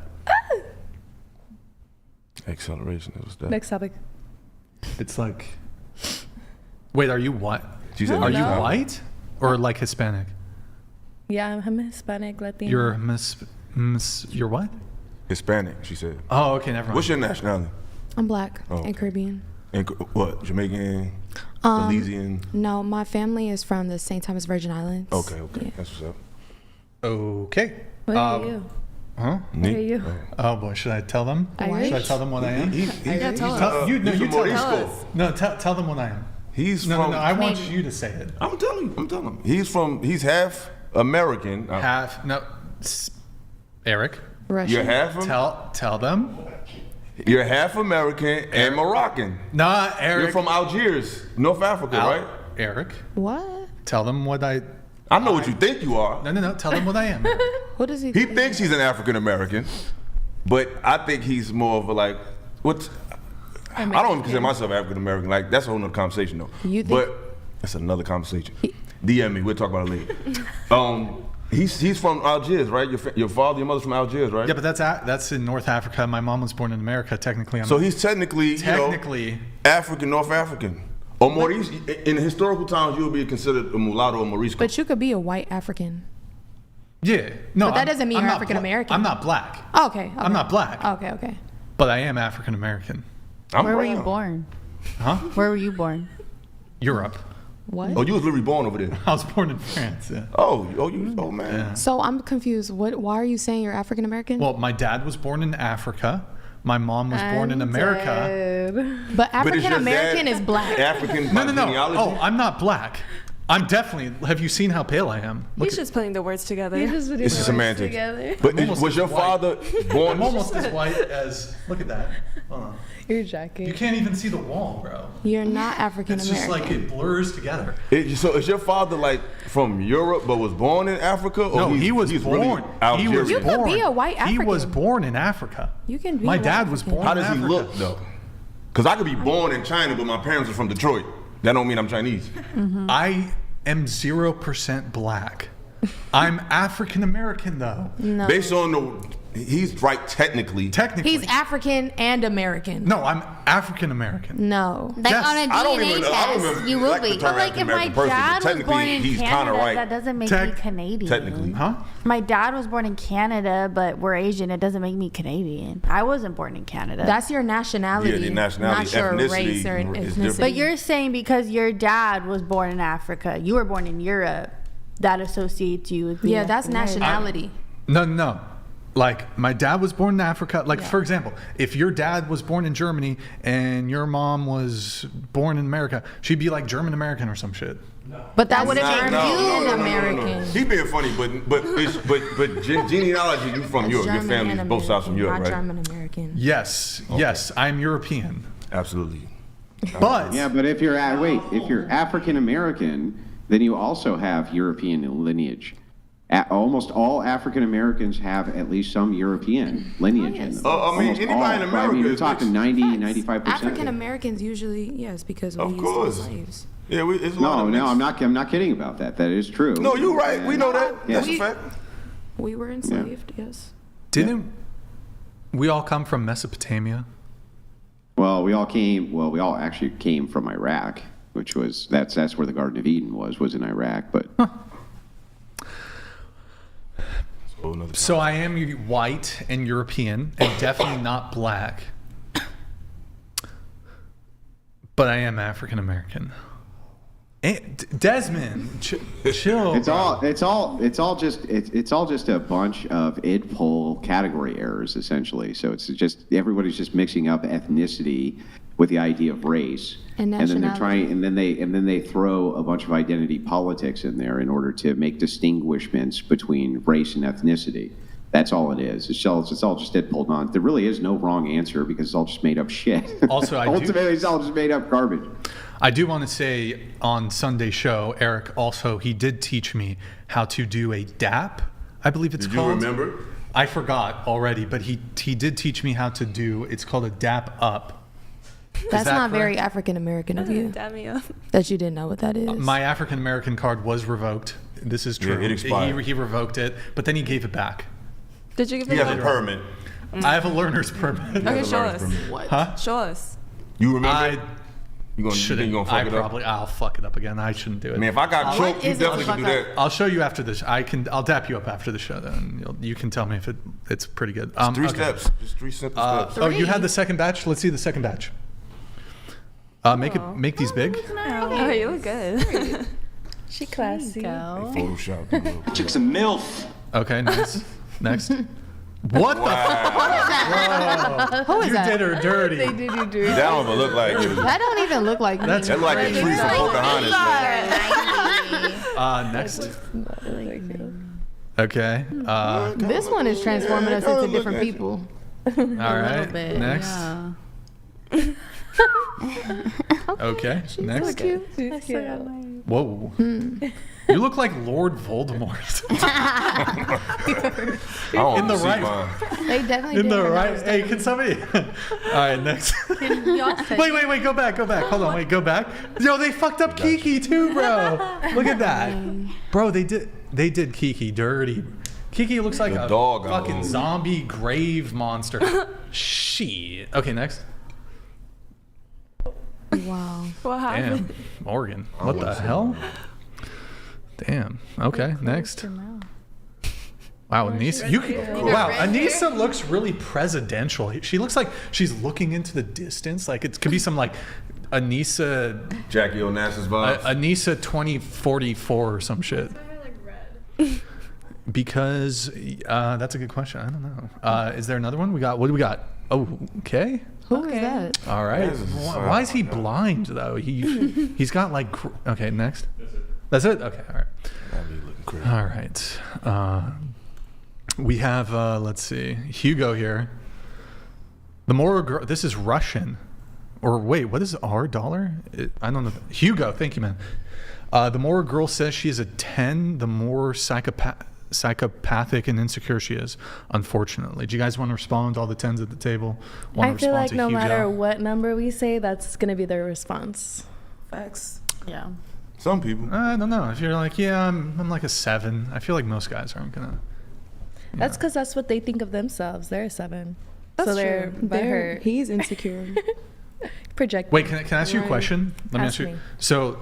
Acceleration. What's that? Next topic. It's like... Wait, are you what? She said are you white? Or like Hispanic? Yeah, I'm Hispanic, Latino. You're you're what? Hispanic, she said. Oh, okay, never mind. What's your nationality? I'm black and Caribbean. And what? Jamaican? Belizean? No, my family is from the St. Thomas Virgin Islands. Okay. Yeah. That's what's up. Okay. What are you? Huh? What are you? Oh boy, should I tell them? Irish? Should I tell them what I am? You tell us. You tell us. No, tell them what I am. He's no, from. No, I want you to say it. I'm telling him. He's half American. Eric. Russian. You're half him? Tell them. You're half American and Moroccan. Nah, Eric. You're from Algiers, North Africa, right? Eric. What? Tell them what I know what you think you are. No. Tell them what I am. What does he He thinks he's an African American, but I think he's more of a like, I don't even consider myself African American. Like, that's a whole nother conversation, though. You think? But that's another conversation. DM me. We'll talk about it later. He's from Algiers, right? Your mother's from Algiers, right? Yeah, but that's in North Africa. My mom was born in America. Technically, he's technically African, North African. Or Maurice. In historical times, you would be considered a mulatto or Morisco. But you could be a white African. Yeah. No. But that doesn't mean you're African American. I'm not black. Oh, okay. I'm not black. Okay. But I am African American. Where were you born? Huh? Where were you born? Europe. What? Oh, you was literally born over there. I was born in France. Yeah. Oh, man. Yeah. So I'm confused. Why are you saying you're African American? Well, my dad was born in Africa. My mom was born in America. But African American is black. African No. Oh, I'm not black. I'm definitely. Have you seen how pale I am? He's just putting the words together. It's a semantics. But was your father born? I'm almost as white as. Look at that. Hold on. Your jacket. You can't even see the wall, bro. You're not African American. It's just like it blurs together. So is your father like from Europe but was born in Africa? Or No, he was born. Really he was you born. could be a white African. He was born in Africa. You can be. My dad was born. How does in he Africa. look though? Because I could be born in China, but my parents are from Detroit. That don't mean I'm Chinese. Mm-hmm. I am 0% black. I'm African American though. No. Based on he's right technically. He's African and American. No, I'm African American. No. Like on a DNA test, you will be. But like if my dad was born in Canada, that doesn't make me Canadian. Technically. Huh? My dad was born in Canada, but we're Asian. It doesn't make me Canadian. I wasn't born in Canada. That's your nationality. Yeah, your nationality, not your ethnicity race or is ethnicity. different. But you're saying because your dad was born in Africa, you were born in Europe, that associates you with being Yeah, that's African American. nationality. No. Like, my dad was born in Africa. Like, for example, if your dad was born in Germany and your mom was born in America, she'd be like German American or some shit. But that wouldn't make you American. He being funny, but genealogy, you from Europe. Your family's both sides from Europe, not right? German American. Yes, yes, I'm European. Absolutely. But but if you're if you're African American, then you also have European lineage. Almost all African Americans have at least some European lineage in them. I mean, anybody in America. You're talking 95%. African Americans usually, yes, because we used to be slaves. Yeah, it's a lot of I'm not kidding about that. That is true. No, you're right. We know that. That's a fact. We were enslaved, yes. Didn't we all come from Mesopotamia? Well, we all actually came from Iraq, which was that's where the Garden of Eden was in Iraq, but. So I am white and European, and definitely not black. But I am African American. Desmond, chill. It's all just a bunch of id poll category errors, essentially. So it's just everybody's just mixing up ethnicity with the idea of race, and then they're trying, and then they throw a bunch of identity politics in there in order to make distinguishments between race and ethnicity. That's all it is. It's all just id poll nonsense. There really is no wrong answer because it's all just made up shit. Also, ultimately, it's all just made up garbage. I do want to say on Sunday's show, Eric he did teach me how to do a DAP, I believe it's called. Did you remember? I forgot already, but he did teach me how to do, it's called a DAP up. That's not very African American of you. That you didn't know what that is. My African American card was revoked. This is true. Yeah, it expired. He revoked it, but then he gave it back. Did you give it back? back? He has a permit. I have a learner's permit. Okay, show us. What? Huh? Show us. You remember? You gonna fuck it up? I'll fuck it up again. I shouldn't do it. I mean, if I got choked, you definitely can do that. I'll show you after this. I'll dap you up after the show, then you can tell me if it's pretty good. Three steps, just 3 simple steps. Oh, you had the second batch. Let's see the second batch. Make these big. Oh, you look good. She classy. Photoshop. Chick's a MILF. Okay, nice. Next. What the fuck? Who is that? You did her dirty. They did you dirty. That don't even look like you. That don't even look like me. That's like a tree from Pocahontas. Next. Okay. This one is transforming us into different people. All right. Next. Yeah. Okay. Next. So cute. She's cute. Whoa. You look like Lord Voldemort. In the right. They definitely In did the her right. nose Hey, dirty. can somebody? All right, next. Wait. Go back. Hold on. Wait, go back. Yo, they fucked up Kiki too, bro. Look at that, bro. They did Kiki dirty. Kiki looks like a dog fucking zombie grave monster. Shit. Okay, next. Wow. What happened? Damn, Morgan. What the hell? Damn. Okay, next. Wow, Anissa. Anissa looks really presidential. She looks like she's looking into the distance. Like it could be some like Anissa. Jackie Onassis vibes. Anissa 2044 or some shit. Because that's a good question. I don't know. Is there another one? What do we got? Oh, okay. Who is that? All right. Why is he blind though? He's got like. Okay, next. That's it. Okay. All right. All right. We have. Let's see. Hugo here. The moral girl. This is Russian. Or wait, what is our dollar? I don't know. Hugo, thank you, man. The moral girl says she is a 10. The more psychopathic and insecure she is, unfortunately. Do you guys want to respond to all the 10s at the table? I feel like no matter what number we say, that's going to be their response. Facts. Yeah. Some people. I don't know. If you're like, yeah, I'm like a 7. I feel like most guys aren't going to. That's because that's what they think of themselves. They're a 7. That's so they're true. butthurt. He's insecure. Project. Wait, can I ask you a question? Let me ask you. Me. So,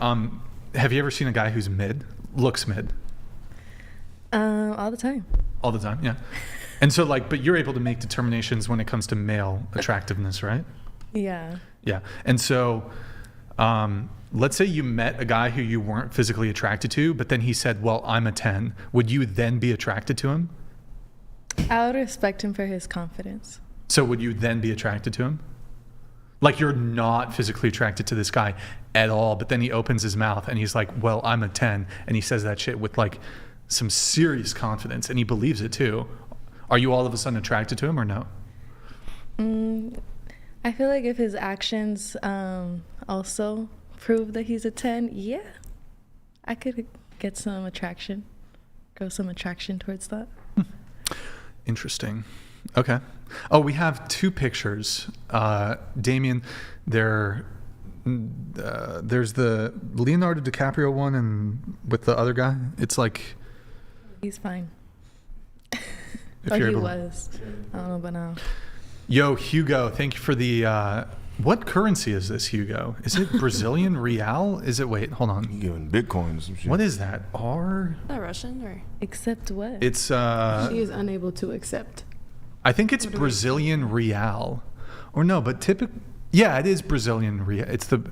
have you ever seen a guy who's mid? Looks mid? All the time. All the time, yeah. And so, but you're able to make determinations when it comes to male attractiveness, right? Yeah. Yeah. And so, let's say you met a guy who you weren't physically attracted to, but then he said, well, I'm a 10. Would you then be attracted to him? I would respect him for his confidence. So would you then be attracted to him? Like you're not physically attracted to this guy at all, but then he opens his mouth and he's like, well, I'm a 10. And he says that shit with like some serious confidence and he believes it too. Are you all of a sudden attracted to him or no? I feel like if his actions also prove that he's a 10, yeah, I could get some attraction, grow some attraction towards that. Interesting. Okay. Oh, we have two pictures. Damien, there's the Leonardo DiCaprio one and with the other guy. It's like... He's fine. If or you're he able was. I don't know about now. Yo, Hugo, thank you for the... what currency is this, Hugo? Is it Brazilian real? Is it... Wait, hold on. You're giving Bitcoin or some shit. What is that? R? Is that Russian or? Accept what? It's... She is unable to accept. I think it's Brazilian real. Or no, but typically... Yeah, it is Brazilian real. It's the...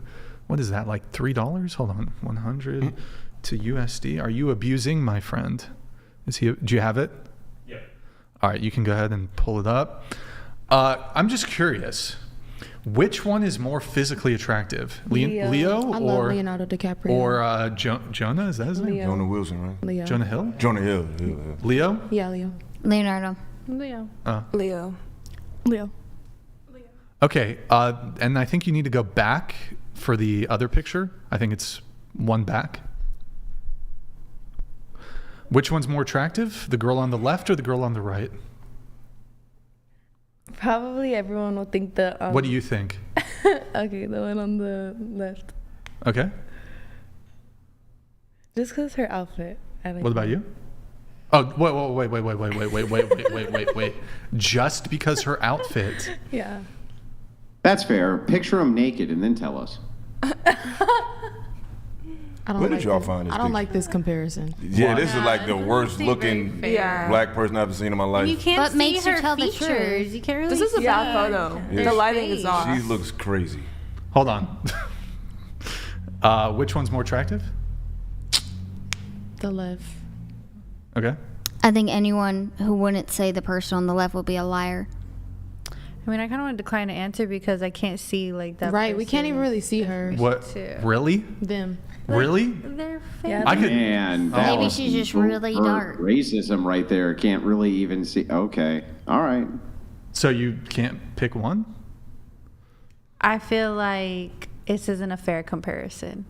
What is that, like $3? Hold on. 100 to USD. Are you abusing my friend? Do you have it? Yeah. All right, you can go ahead and pull it up. I'm just curious. Which one is more physically attractive? Leo I or love Leonardo DiCaprio. Or Jonah? Is that his name? Leo. Jonah Wilson, right? Leo. Jonah Hill? Jonah Hill. Yeah. Leo? Yeah, Leo. Leonardo. Leo. Leo. Leo. Okay, and I think you need to go back for the other picture. I think it's one back. Which one's more attractive? The girl on the left or the girl on the right? Probably everyone will think the... What do you think? Okay, the one on the left. Okay. Just because her outfit. I like What about you? Oh, wait. Just because her outfit. Yeah. That's fair. Picture him naked and then tell us. Where did y'all find this I don't picture? like this comparison. Yeah, this is like the worst looking black person I've ever seen in my life. You can't What see makes you her tell the features. truth? You can't really This is a see bad photo. Yeah. The lighting is off. She looks crazy. Hold on. Which one's more attractive? The left. Okay. I think anyone who wouldn't say the person on the left would be a liar. I mean, I kind of want to decline to answer because I can't see like that. Right, we can't even really see her. What? Really? Them. Really? They're Yeah, I could. And that Maybe was she's just some really overt dark. Racism right there. Can't really even see. Okay. All right. So you can't pick one? I feel like this isn't a fair comparison.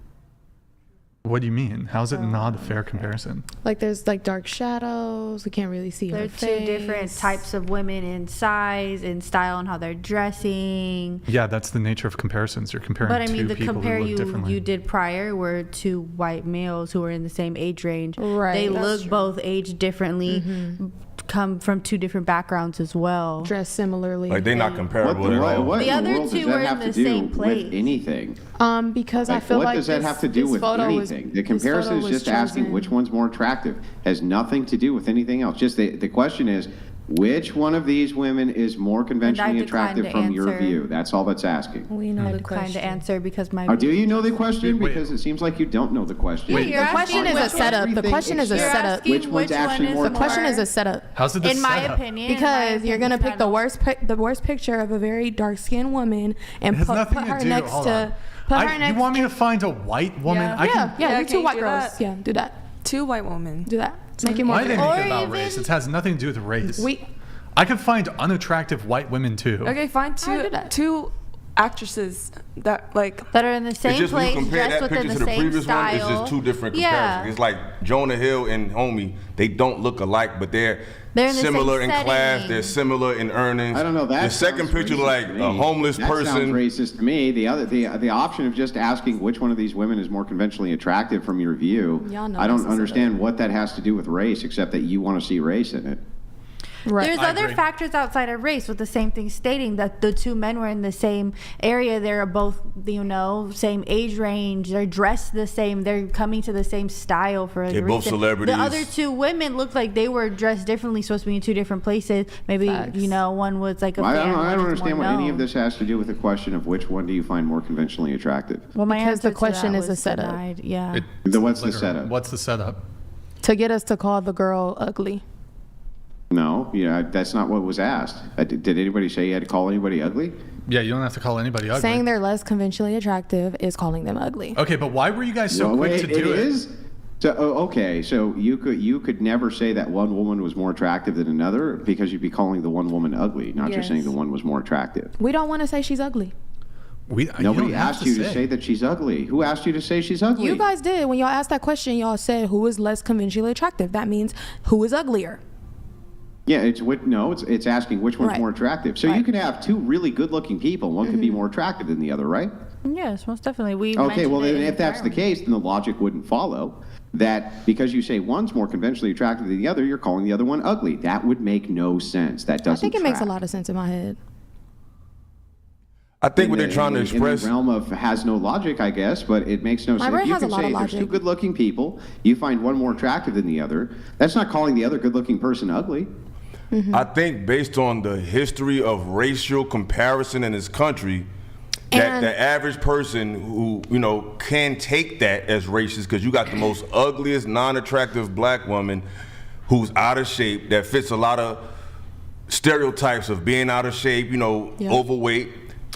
What do you mean? How's it not a fair comparison? Like there's like dark shadows. We can't really see They're her two face. different types of women in size, in style, and how they're dressing. Yeah, that's the nature of comparisons. You're comparing But I mean, two the people compare who look differently. you did prior were two white males who were in the same age range. Right, They that's look true. both aged differently, come from two different backgrounds as well. Dressed similarly. Like they're not comparable at all. What The in the other world two does were that in have the to do same place. with anything? Because I Like, feel what like does that have to do this with photo was- anything? The this photo comparison is was just asking chosen- which one's more attractive. Has nothing to do with anything else. Just the question is, which one of these women is more conventionally decline attractive to from your answer. view? That's all that's asking. We know I the declined question. to answer because my. Oh, do you know the question? Wait. Because it seems like you don't know the question. Wait. The question is a setup. The question is a You're setup. Which one's actually more The question is a setup. How's it the In my setup? opinion, Because you're gonna pick the worst picture of a very dark skinned woman and It has put nothing to her do. next Hold to. on. Put her next. You want me to find a white woman? Yeah. I can. Yeah, Yeah, do can two you white do girls. that? Yeah, do that. Two white women. Do that. Make it more. I didn't fair. think about race. It has nothing to do with race. We. I could find unattractive white women too. Okay, find two actresses that like that are in the It's same just when place, you compare dressed that within picture the to the same previous style. one, it's just two different Yeah. comparisons. It's like Jonah Hill and Homie, they don't look alike, but they're in the similar same in class, setting. they're similar in earnings. I don't know. That the second sounds picture racist like to me. a homeless that sounds person. racist to me. The option of just asking which one of these women is more conventionally attractive from your view. Y'all know I don't this is understand what that has to do with race, except that you want to see race in it. Right. There's I other agree. factors outside of race with the same thing stating that the two men were in the same area. They're both, same age range. They're dressed the same. They're coming to the same style for a They're both reason. celebrities. The other two women looked like they were dressed differently, supposed to be in two different places. Maybe, Facts. one was like a I fan. don't one was understand more what any of known. this has to do with the question of which one do you find more conventionally attractive. Well, my Because the answer to question that is a was setup. denied. Yeah. What's the Literally, setup? What's the setup? To get us to call the girl ugly. No, that's not what was asked. Did anybody say you had to call anybody ugly? Yeah, you don't have to call anybody ugly. Saying they're less conventionally attractive is calling them ugly. Okay, but why were you guys so quick to do it? It is? So, okay, so you could never say that one woman was more attractive than another because you'd be calling the one woman ugly, not just saying the one was more attractive. We don't want to say she's ugly. Nobody asked you to say that she's ugly. Who asked you to say she's ugly? You guys did. When y'all asked that question, y'all said who is less conventionally attractive. That means who is uglier. Yeah, it's asking which one's more attractive. So you could have two really good-looking people. One could be more attractive than the other, right? Yes, most definitely. Okay, well, then if that's the case, then the logic wouldn't follow that because you say one's more conventionally attractive than the other, you're calling the other one ugly. That would make no sense. That doesn't I think it makes a lot of sense in my head. I think what they're trying to express... In the realm of has no logic, I guess, but it makes no sense. My brain You has a can lot say of there's logic. two good-looking people. You find one more attractive than the other. That's not calling the other good-looking person ugly. I think based on the history of racial comparison in this country, that the average person who, can take that as racist, because you got the most ugliest, non-attractive black woman who's out of shape, that fits a lot of stereotypes of being out of shape, overweight,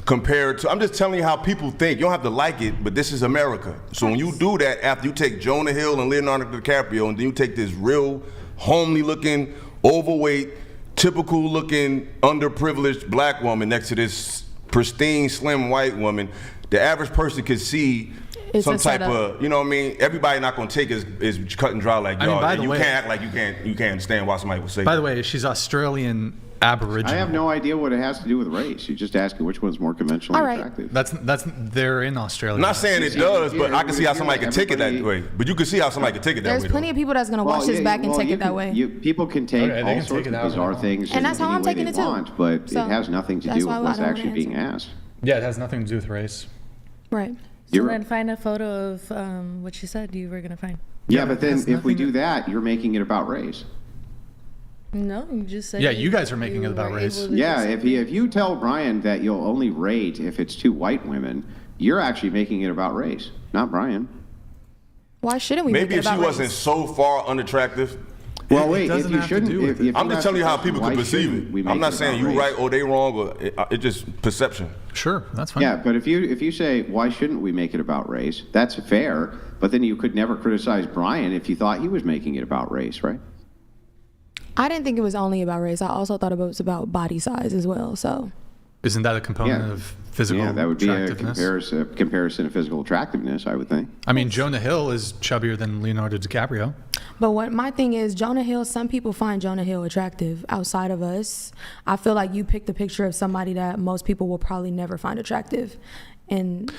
compared to, I'm just telling you how people think. You don't have to like it, but this is America. So when you do that, after you take Jonah Hill and Leonardo DiCaprio, and then you take this real homely looking, overweight, typical looking, underprivileged black woman next to this pristine, slim white woman, the average person could see some type of, everybody not gonna take is cut and dry like y'all. And you can't act like you can't understand why somebody would say that. By the way, she's Australian Aboriginal. I have no idea what it has to do with race. You're just asking which one's more conventionally attractive. That's they're in Australia. I'm not saying it does, but I can see how somebody could take it that way. But you can see how somebody could take it that way. There's plenty of people that's gonna watch this back and take it that way. People can take all sorts of bizarre things and that's how I'm taking it too. But it has nothing to do with what's actually being asked. Yeah, it has nothing to do with race. Right. So then find a photo of what you said you were going to find. Yeah, but then if we do that, you're making it about race. No, you just said. Yeah, you guys are making it about race. Yeah, if you tell Brian that you'll only rate if it's two white women, you're actually making it about race, not Brian. Why shouldn't we? Maybe if she wasn't so far unattractive. Well, wait, if you shouldn't... I'm just telling you how people could perceive it. I'm not saying you right or they wrong, or it's just perception. Sure, that's fine. Yeah, but if you say, why shouldn't we make it about race, that's fair, but then you could never criticize Brian if you thought he was making it about race, right? I didn't think it was only about race. I also thought it was about body size as well, so... Isn't that a component of physical that would be a attractiveness? comparison of physical attractiveness, I would think. I mean, Jonah Hill is chubbier than Leonardo DiCaprio. But what my thing is, Jonah Hill, some people find Jonah Hill attractive outside of us. I feel like you picked a picture of somebody that most people will probably never find attractive. And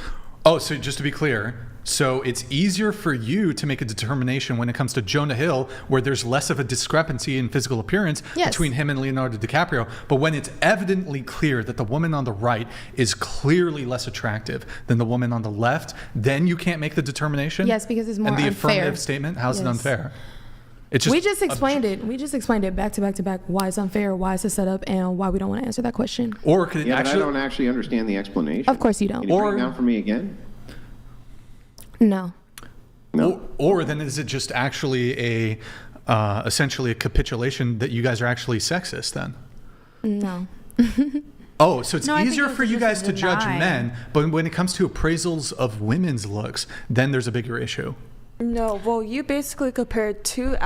oh, so just to be clear, so it's easier for you to make a determination when it comes to Jonah Hill, where there's less of a discrepancy in physical appearance between him and Leonardo DiCaprio. But when it's evidently clear that the woman on the right is clearly less attractive than the woman on the left, then you can't make the determination? Yes, because it's more unfair. And the unfair. affirmative statement, how's it unfair? It's we just explained it. We just explained it back to back to back. Why it's unfair, why it's a setup, and why we don't want to answer that question. Or could it but I don't actually understand the explanation. Of course you don't. Can you break it down for me again? No. Or then is it just actually essentially a capitulation that you guys are actually sexist then? No. Oh, so it's No, I think easier it was for you just guys to judge deny. men, but when it comes to appraisals of women's looks, then there's a bigger issue. No, well, you basically compared two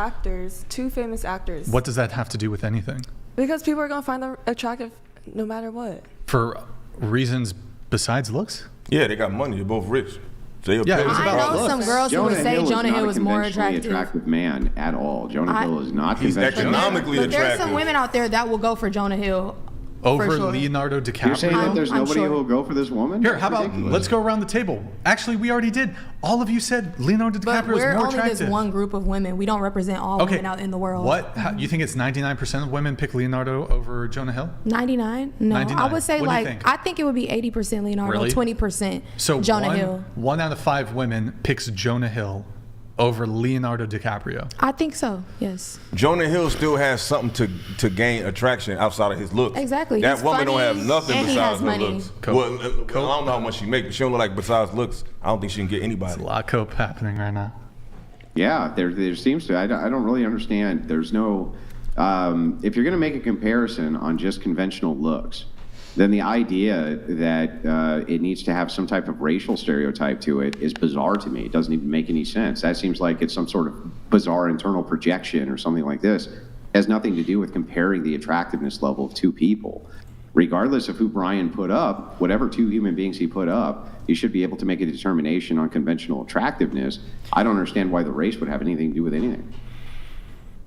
famous actors. What does that have to do with anything? Because people are going to find them attractive no matter what. For reasons besides looks? Yeah, they got money. They're both rich. So it was I know some girls who would say Jonah Hill was more attractive. Attractive man at all. Jonah Hill is not conventionally economically But there's some women out there that will go for Jonah Hill. Over sure. Leonardo DiCaprio? You're saying that there's nobody who will go for this woman? Here, how about let's go around the table. Actually, we already did. All of you said Leonardo But DiCaprio is we're more only attractive. this one group of women. We don't represent all women out in the world. What? You think it's 99% of women pick Leonardo over Jonah Hill? 99? No, 99. I would say What do you think? I think it would be 80% Leonardo, Really? 20% So Jonah Hill. 1 out of 5 women picks Jonah Hill over Leonardo DiCaprio. I think so, yes. Jonah Hill still has something to gain attraction outside of his looks. Exactly. That He's woman don't funny, have nothing and he besides has her money. looks. Well, I don't know how much she makes, but she don't look like besides looks. I don't think she can get anybody. There's a lot of cope happening right now. Yeah, there seems to. I don't really understand. There's no if you're going to make a comparison on just conventional looks, then the idea that it needs to have some type of racial stereotype to it is bizarre to me. It doesn't even make any sense. That seems like it's some sort of bizarre internal projection or something like this. It has nothing to do with comparing the attractiveness level of two people. Regardless of who Brian put up, whatever two human beings he put up, he should be able to make a determination on conventional attractiveness. I don't understand why the race would have anything to do with anything.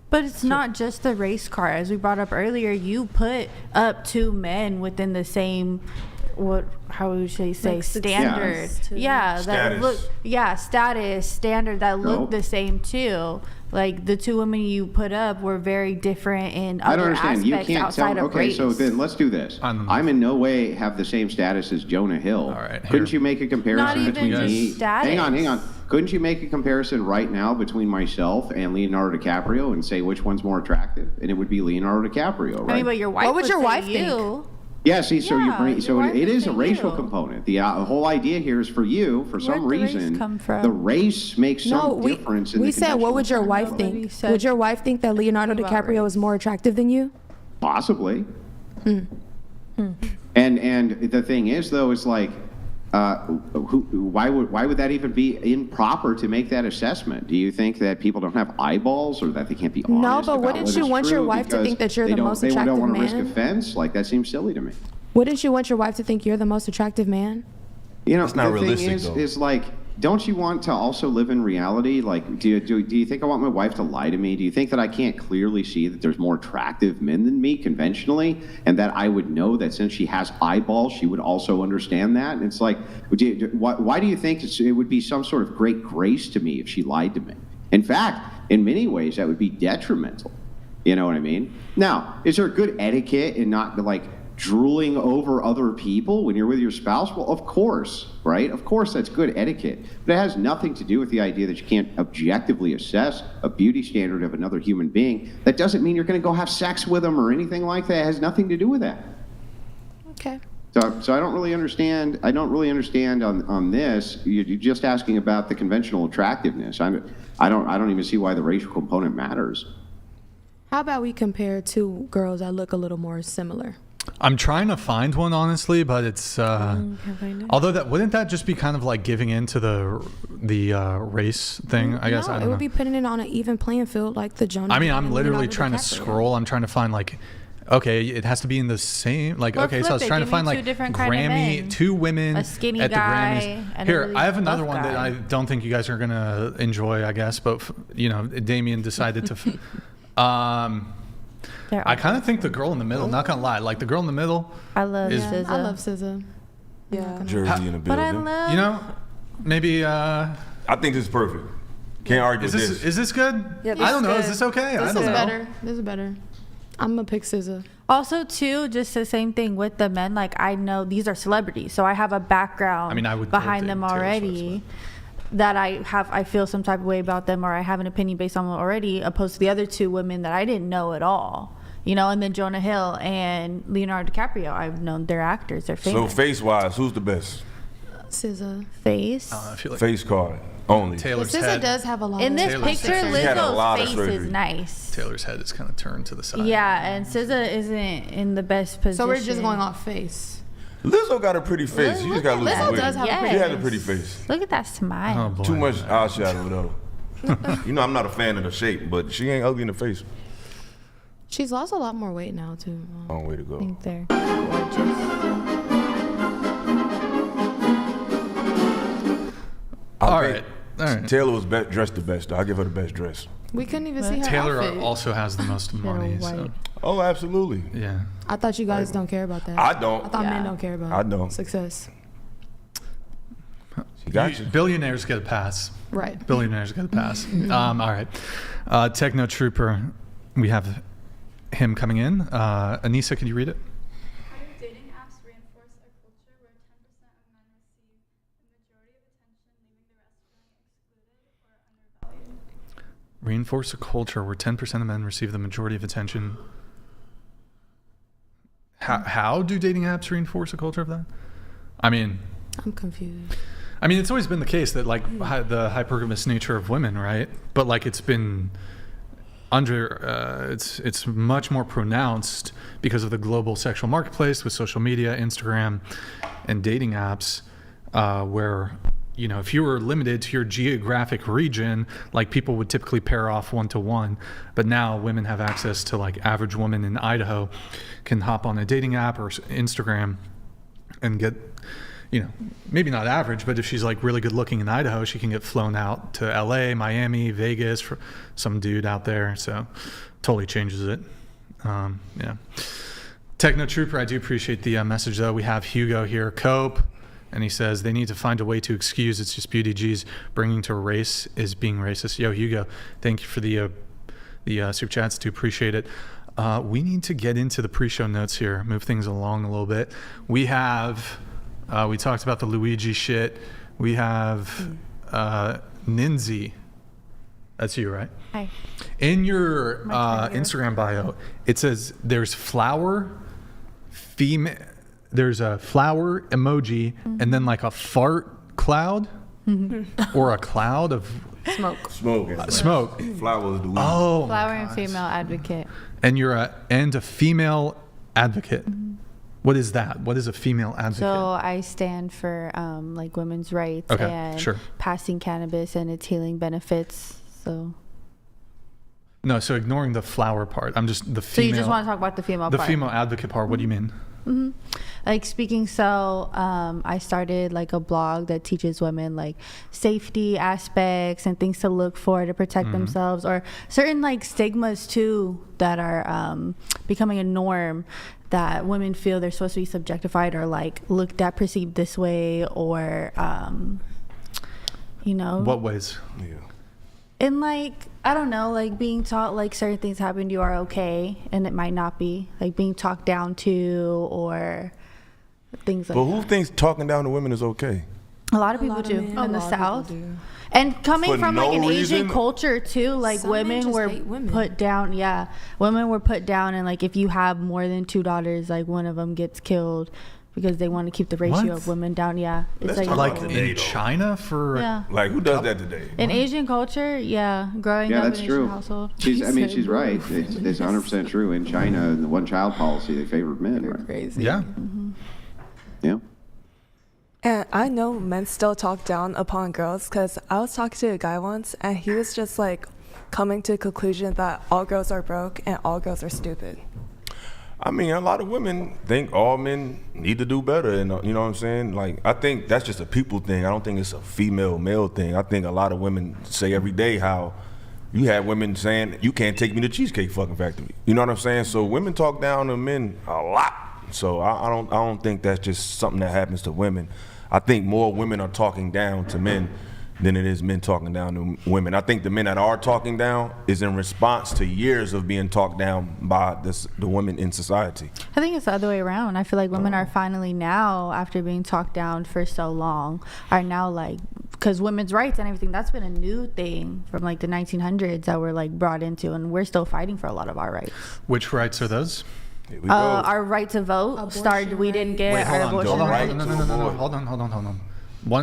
But it's not just the race card. As we brought up earlier, you put up two men within the same, how would you say, like standard. Yeah, that look, status, standard that look the same too. Like the two women you put up were very different in other I don't understand. You aspects can't outside tell. of Okay, race. so then let's do this. I'm in no way have the same status as Jonah Hill. All right, couldn't you make a comparison Not even between just me? status. Hang on. Couldn't you make a comparison right now between myself and Leonardo DiCaprio and say which one's more attractive? And it would be Leonardo DiCaprio, right? I mean, but your wife. What would your say wife you. Yeah, see, so you bring, so wife it is a would say racial you. component. The whole idea here is for you, for some Where'd the race reason, come from? the race makes some difference in we the said, what would your wife conventional think? Would your wife think that Leonardo DiCaprio is more attractive than you? Possibly. And the thing is, though, is like, why would that even be improper to make that assessment? Do you think that people don't have eyeballs, or that they can't be honest? No, but about wouldn't what you is want your true wife to because think that you're they the don't- most They don't attractive want to risk man? offense. Like that seems silly to me. Wouldn't you want your wife to think you're the most attractive man? You know, That's not the realistic, thing though. is like, don't you want to also live in reality? Like, do you think I want my wife to lie to me? Do you think that I can't clearly see that there's more attractive men than me conventionally, and that I would know that since she has eyeballs, she would also understand that? And it's like, why do you think it would be some sort of great grace to me if she lied to me? In fact, in many ways, that would be detrimental. You know what I mean? Now, is there good etiquette in not like drooling over other people when you're with your spouse? Well, of course, right? Of course, that's good etiquette. But it has nothing to do with the idea that you can't objectively assess a beauty standard of another human being. That doesn't mean you're going to go have sex with them or anything like that. It has nothing to do with that. Okay. So I don't really understand. I don't really understand on this. You're just asking about the conventional attractiveness. I don't even see why the racial component matters. How about we compare two girls that look a little more similar? I'm trying to find one, honestly, but it's although that wouldn't that just be kind of like giving into the race thing? I guess I don't it know. would be putting it on an even playing field, like the Jonah. I mean, I'm and literally Leonardo trying to DiCaprio. scroll. I'm trying to find like, okay, it has to be in the same like. Or Okay, so I was flip it. trying to Give me find two like different kind of Grammy, men. two women A skinny at the guy Grammys. and a Here, really I have another buff one that guy. I don't think you guys are gonna enjoy. I guess, but you know, Damien decided to. I kind of think the girl in the middle. Not gonna lie, like the girl in the middle. I love is, SZA. I love SZA. Yeah. Jersey in the building. But I love. You know, maybe. I think this is perfect. Can't argue Is with this is this good? Yeah, I don't know. good. Is this okay? I This don't is know. better. This is better. I'm gonna pick SZA. Also, too, just the same thing with the men. Like, I know these are celebrities, so I have a background I mean, I would behind vote them Taylor already. That I feel some type of way about them, or I have an opinion based on them already, opposed to the other two women that I didn't know at all. You know, and then Jonah Hill and Leonardo DiCaprio, I've known they're actors, they're So famous. face-wise, who's the best? SZA. Face. I feel like Face card only. Taylor's SZA head. does have a lot. In this Taylor's picture, head. She had a lot of Lizzo's face surgery. is nice. Taylor's head is kind of turned to the side. Yeah, and SZA isn't in the best position. So we're just going off face. Lizzo got a pretty face. You just got to look Lizzo away. does have a Yes. pretty She had a face. pretty face. Look at that smile. Oh boy. Too much eyeshadow though. You know I'm not a fan of the shape, but she ain't ugly in the face. She's lost a lot more weight now too. Long way to go. I think they're gorgeous. All right. All right. Taylor was dressed the best. Though. I give her the best dress. We couldn't even see her Taylor outfit. also has the most money. So, white. Oh, absolutely. yeah. I thought you guys don't care about that. I don't. I thought men Yeah. don't care about I don't. success. She got you. Billionaires get a pass. Right. Billionaires get a pass. All right. Techno Trooper, we have him coming in. Anissa, can you read it? How do dating apps reinforce a culture where 10% of men receive the majority of attention, leaving the rest feeling excluded or undervalued? Reinforce a culture where 10% of men receive the majority of attention. How do dating apps reinforce a culture of that? I mean, I'm confused. I mean, it's always been the case that like the hypergamous nature of women, right? But like it's been it's much more pronounced because of the global sexual marketplace with social media, Instagram, and dating apps, where, you know, if you were limited to your geographic region, like people would typically pair off 1-to-1, but now women have access to, like, average woman in Idaho can hop on a dating app or Instagram and get, you know, maybe not average, but if she's like really good looking in Idaho, she can get flown out to LA, Miami, Vegas for some dude out there. So totally changes it. Yeah. Techno Trooper, I do appreciate the message though. We have Hugo here, Cope, and he says they need to find a way to excuse it's just Beauty G's bringing to race is being racist. Yo, Hugo, thank you for the super chats. Do appreciate it. We need to get into the pre-show notes here, move things along a little bit. We have, we talked about the Luigi shit. We have Ninzi. That's you, right? Hi. In your Instagram bio, it says there's there's a flower emoji and then like a fart cloud or a cloud of Smoke. Smoke. Flower is the weed. Oh, Flower and female advocate. and you're a female advocate. What is that? What is a female advocate? So I stand for like women's rights and passing cannabis and its healing benefits. So No, so ignoring the flower part. I'm just the female. So you just want to talk about the female the part? The female advocate part. What do you mean? Like speaking, so I started like a blog that teaches women like safety aspects and things to look for to protect themselves, or certain like stigmas too that are becoming a norm, that women feel they're supposed to be subjectified or like looked at, perceived this way, or you know. What ways? Yeah. And like, I don't know, like being taught like certain things happen to you are okay and it might not be, like being talked down to or things like that. But who thinks talking down to women is okay? A lot of people do in the South. And coming from like an Asian culture too, like women were put down. Yeah, women were put down, and like if you have more than 2 daughters, like one of them gets killed because they want to keep the ratio of women down. Yeah, it's like in China for like who does that today? In Asian culture, growing up in an Asian household. She's right. It's 100% true. In China, the one-child policy, they favored men. Right? Crazy. Yeah. Yeah. And I know men still talk down upon girls, because I was talking to a guy once and he was just like coming to the conclusion that all girls are broke and all girls are stupid. I mean, a lot of women think all men need to do better, and you know what I'm saying? Like, I think that's just a people thing. I don't think it's a female-male thing. I think a lot of women say every day how you have women saying, you can't take me to Cheesecake fucking Factory. You know what I'm saying? So women talk down to men a lot. So I don't think that's just something that happens to women. I think more women are talking down to men than it is men talking down to women. I think the men that are talking down is in response to years of being talked down by the women in society. I think it's the other way around. I feel like women are finally now, after being talked down for so long, are now like, because women's rights and everything, that's been a new thing from like the 1900s that we're like brought into, and we're still fighting for a lot of our rights. Which rights are those? Our right to vote started. We didn't get our abortion right. No. Hold on.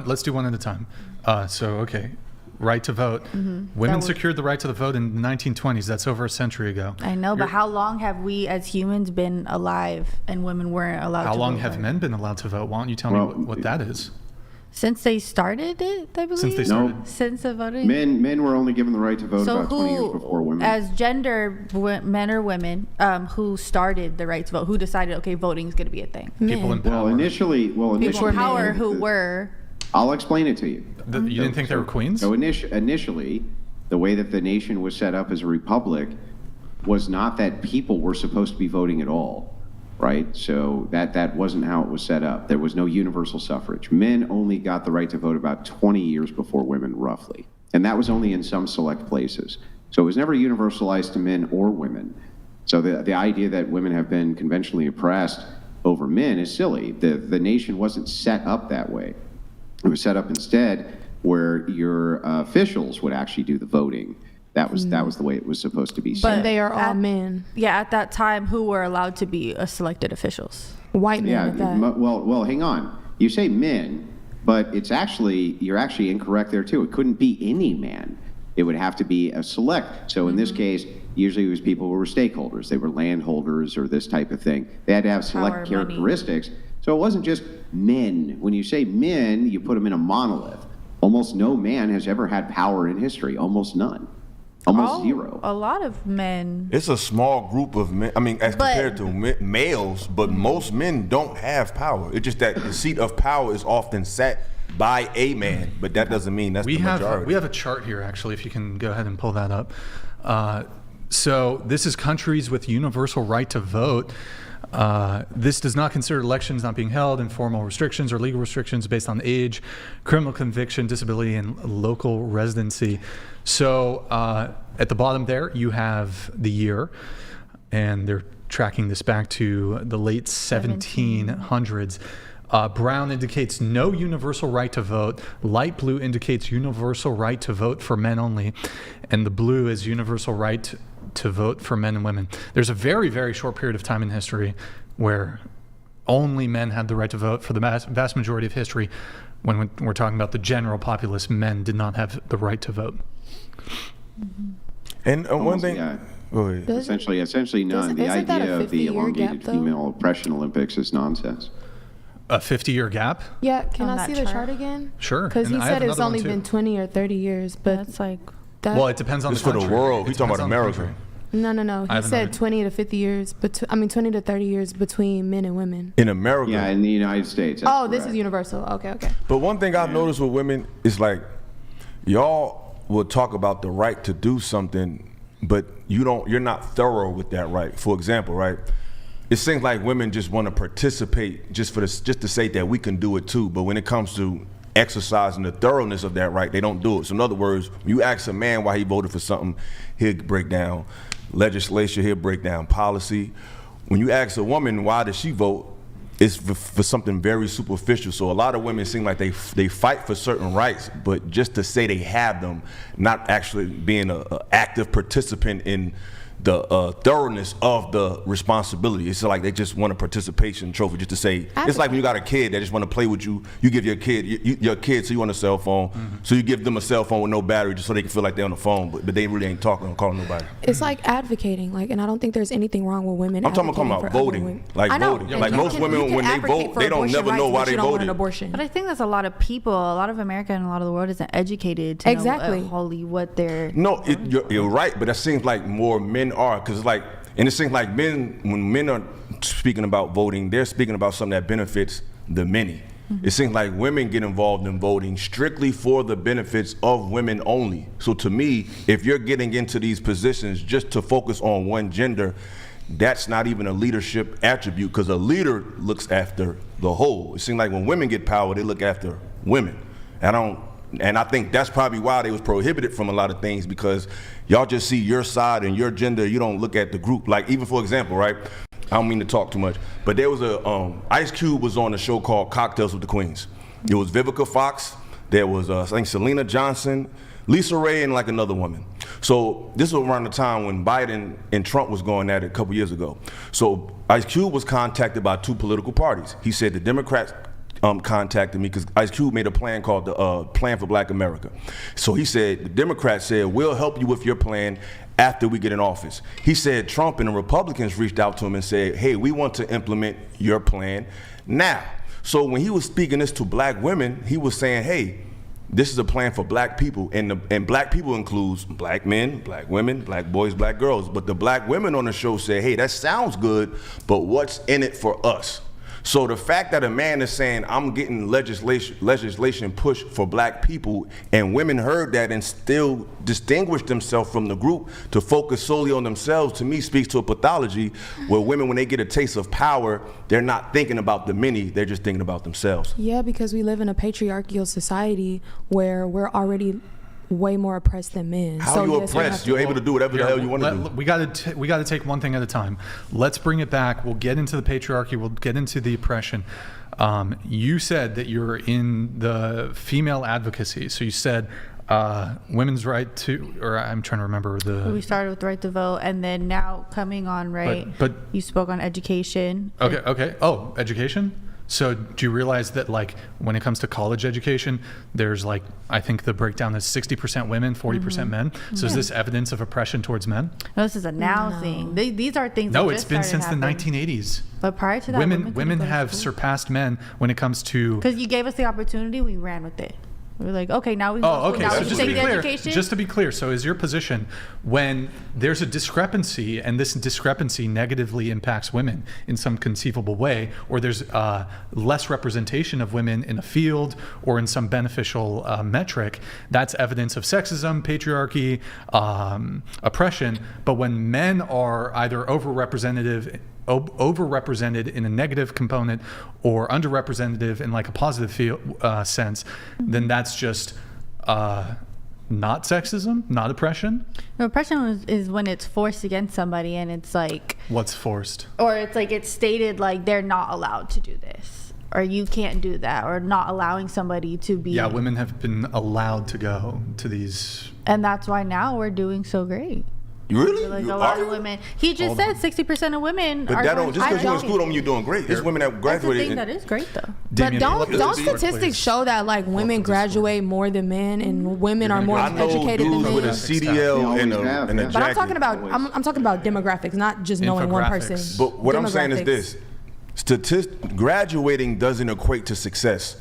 Let's do one at a time. Okay, right to vote. Women secured the right to the vote in the 1920s. That's over a century ago. I know, but how long have we as humans been alive and women weren't allowed to vote? How long have men been allowed to vote? Why don't you tell me what that is? Since they started it, I believe. Since they started. Since the voting. Men were only given the right to vote about 20 years before women. As gender, men or women, who started the right to vote? Who decided, okay, voting is going to be a thing? People in power. Initially, people in power who were. I'll explain it to you. You didn't think they were queens? So initially, the way that the nation was set up as a republic was not that people were supposed to be voting at all. Right? So that wasn't how it was set up. There was no universal suffrage. Men only got the right to vote about 20 years before women, roughly. And that was only in some select places. So it was never universalized to men or women. So the idea that women have been conventionally oppressed over men is silly. The nation wasn't set up that way. It was set up instead where your officials would actually do the voting. That was the way it was supposed to be set. But they are all men. Yeah, at that time, who were allowed to be elected officials? White men. Yeah, at that. well, hang on. You say men, but you're actually incorrect there too. It couldn't be any man. it would have to be a select. So in this case, usually it was people who were stakeholders. They were landholders or this type of thing. They had to have select Power, characteristics. So it wasn't just men. When you say men, you put them in a monolith. Almost no man has ever had power in history. Almost none. Almost zero. A lot of men. It's a small group of men. I mean, as compared to males, but most men don't have power. It's just that the seat of power is often sat by a man, but that doesn't mean that's the majority. We have a chart here, actually, if you can go ahead and pull that up. So this is countries with universal right to vote. This does not consider elections not being held, informal restrictions or legal restrictions based on age, criminal conviction, disability, and local residency. So at the bottom there, you have the year, and they're tracking this back to the late 1700s. Brown indicates no universal right to vote. Light blue indicates universal right to vote for men only. And the blue is universal right to vote for men and women. There's a very, very short period of time in history where only men had the right to vote. For the vast majority of history, when we're talking about the general populace, men did not have the right to vote. And one thing... Yeah. Essentially none. The idea of the elongated female oppression Olympics is nonsense. A 50-year gap? Yeah, can I see the chart again? Sure. Because he said it's only been 20 or 30 years, but it's like that. Well, it depends on it's the for country. the world. He's talking about America. No. He said 20 to 50 years, 20 to 30 years between men and women. In America. Yeah, in the United States. This is universal. Okay. But one thing I've noticed with women is like, y'all will talk about the right to do something, but you're not thorough with that right. For example, right? It seems like women just want to participate just to say that we can do it too. But when it comes to exercising the thoroughness of that right, they don't do it. So in other words, when you ask a man why he voted for something, he'll break down legislation, he'll break down policy. When you ask a woman why did she vote, it's for something very superficial. So a lot of women seem like they fight for certain rights, but just to say they have them, not actually being an active participant in the thoroughness of the responsibility. It's like they just want a participation trophy just to say. It's like when you got a kid that just want to play with you. You give your kid, so you want a cell phone, so you give them a cell phone with no battery just so they can feel like they're on the phone, but they really ain't talking or calling nobody. It's like advocating, and I don't think there's anything wrong with women. I'm talking about voting, voting. Like most women, when they vote, they don't never know why they voted. But I think there's a lot of people, a lot of America and a lot of the world isn't educated to know wholly what they're. No, you're right, but that seems like more men are, because and it seems like men, when men are speaking about voting, they're speaking about something that benefits the many. It seems like women get involved in voting strictly for the benefits of women only. So to me, if you're getting into these positions just to focus on one gender, that's not even a leadership attribute, because a leader looks after the whole. It seems like when women get power, they look after women. And I think that's probably why they was prohibited from a lot of things, because y'all just see your side and your gender. You don't look at the group. Like, even for example, right? I don't mean to talk too much, but there was Ice Cube was on a show called Cocktails with the Queens. It was Vivica Fox. There was I think Selena Johnson, Lisa Ray, and like another woman. So this was around the time when Biden and Trump was going at it a couple years ago. So Ice Cube was contacted by two political parties. He said the Democrats contacted me because Ice Cube made a plan called the Plan for Black America. So he said, the Democrats said, we'll help you with your plan after we get in office. He said Trump and the Republicans reached out to him and said, hey, we want to implement your plan now. So when he was speaking this to black women, he was saying, hey, this is a plan for black people, and black people includes black men, black women, black boys, black girls. But the black women on the show said, hey, that sounds good, but what's in it for us? So the fact that a man is saying, I'm getting legislation pushed for black people, and women heard that and still distinguished themselves from the group to focus solely on themselves, to me speaks to a pathology where women, when they get a taste of power, they're not thinking about the many, they're just thinking about themselves. Yeah, because we live in a patriarchal society where we're already way more oppressed than men. How you oppressed? You're able to do whatever the hell you want to do. We got to take one thing at a time. Let's bring it back. We'll get into the patriarchy. We'll get into the oppression. You said that you're in the female advocacy. So you said women's right to, or I'm trying to remember We started with the right to vote, and then now coming on, right? But you spoke on education. Okay. Oh, education. So do you realize that, like, when it comes to college education, there's, like, I think the breakdown is 60% women, 40% men. So is this evidence of oppression towards men? No, this is a now thing. These are things. No, that it's just been started since happening. the 1980s. But prior to that, women have surpassed men when it comes to. Because you gave us the opportunity, we ran with it. We were like, okay, now we. Oh, okay. Now So we just take to be the clear, education. just to be clear, so is your position when there's a discrepancy and this discrepancy negatively impacts women in some conceivable way, or there's less representation of women in a field or in some beneficial metric, that's evidence of sexism, patriarchy, oppression. But when men are either overrepresented in a negative component or underrepresented in like a positive sense, then that's just not sexism, not oppression. No, oppression is when it's forced against somebody, and it's like. What's forced? Or it's like it's stated like they're not allowed to do this, or you can't do that, or not allowing somebody to be. Yeah, women have been allowed to go to these. And that's why now we're doing so great. Really? Like a lot of women. He just said 60% of women But are that going don't, just because you're in school don't mean you're doing great. There's women that That's the graduated. thing that is great though. But don't statistics show that like women graduate more than men and women are more educated than men? with a CDL and a But I'm talking about I'm talking about demographics, not just knowing one person. But what I'm saying is this: graduating doesn't equate to success.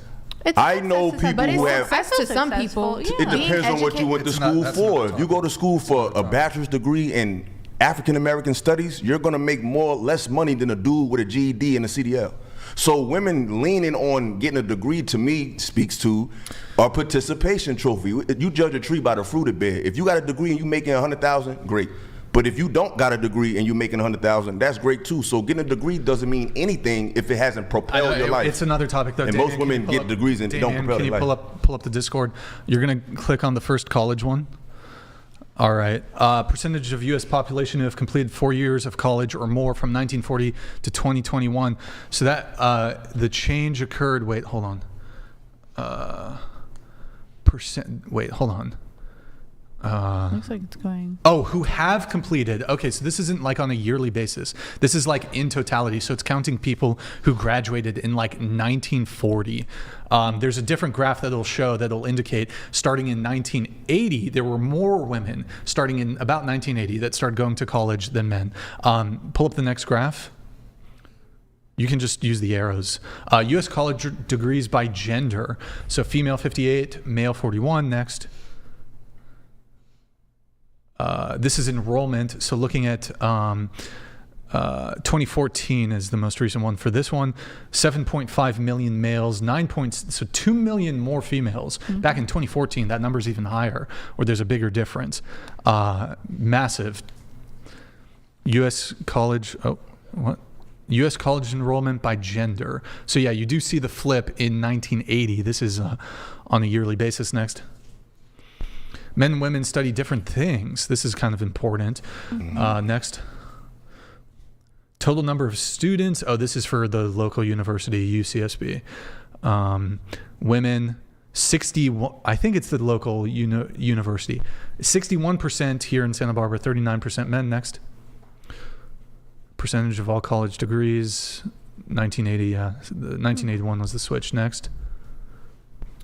I know people who have. Success to some people. It depends on what you went to school for. If you go to school for a bachelor's degree in African American studies, you're gonna make less money than a dude with a GED and a CDL. So women leaning on getting a degree, to me, speaks to a participation trophy. You judge a tree by the fruit it bears. If you got a degree and you making $100,000, great. But if you don't got a degree and you're making $100,000, that's great too. So getting a degree doesn't mean anything if it hasn't propelled your life. It's another topic though. And Damian, most women get degrees and don't propel their life. Can you pull up the Discord? You're gonna click on the first college one. All right. Percentage of U.S. population who have completed 4 years of college or more from 1940 to 2021. So that the change occurred. Wait, hold on. Wait, hold on. Looks like it's going. Oh, who have completed. Okay, so this isn't like on a yearly basis. This is like in totality. So it's counting people who graduated in like 1940. There's a different graph that'll show that'll indicate starting in 1980, there were more women starting in about 1980 that started going to college than men. Pull up the next graph. You can just use the arrows. U.S. college degrees by gender. So female 58, male 41. Next. This is enrollment. So looking at 2014 is the most recent one for this one. 7.5 million males, 2 million more females. Mm-hmm. Back in 2014, that number is even higher, or there's a bigger difference. Massive. U.S. college. U.S. college enrollment by gender. So yeah, you do see the flip in 1980. This is on a yearly basis. Next. Men and women study different things. This is kind of important. Mm-hmm. Next. Total number of students. Oh, this is for the local university, UCSB. Women, 61. I think it's the local university. 61% here in Santa Barbara, 39% men. Next. Percentage of all college degrees, 1980. Yeah, 1981 was the switch. Next.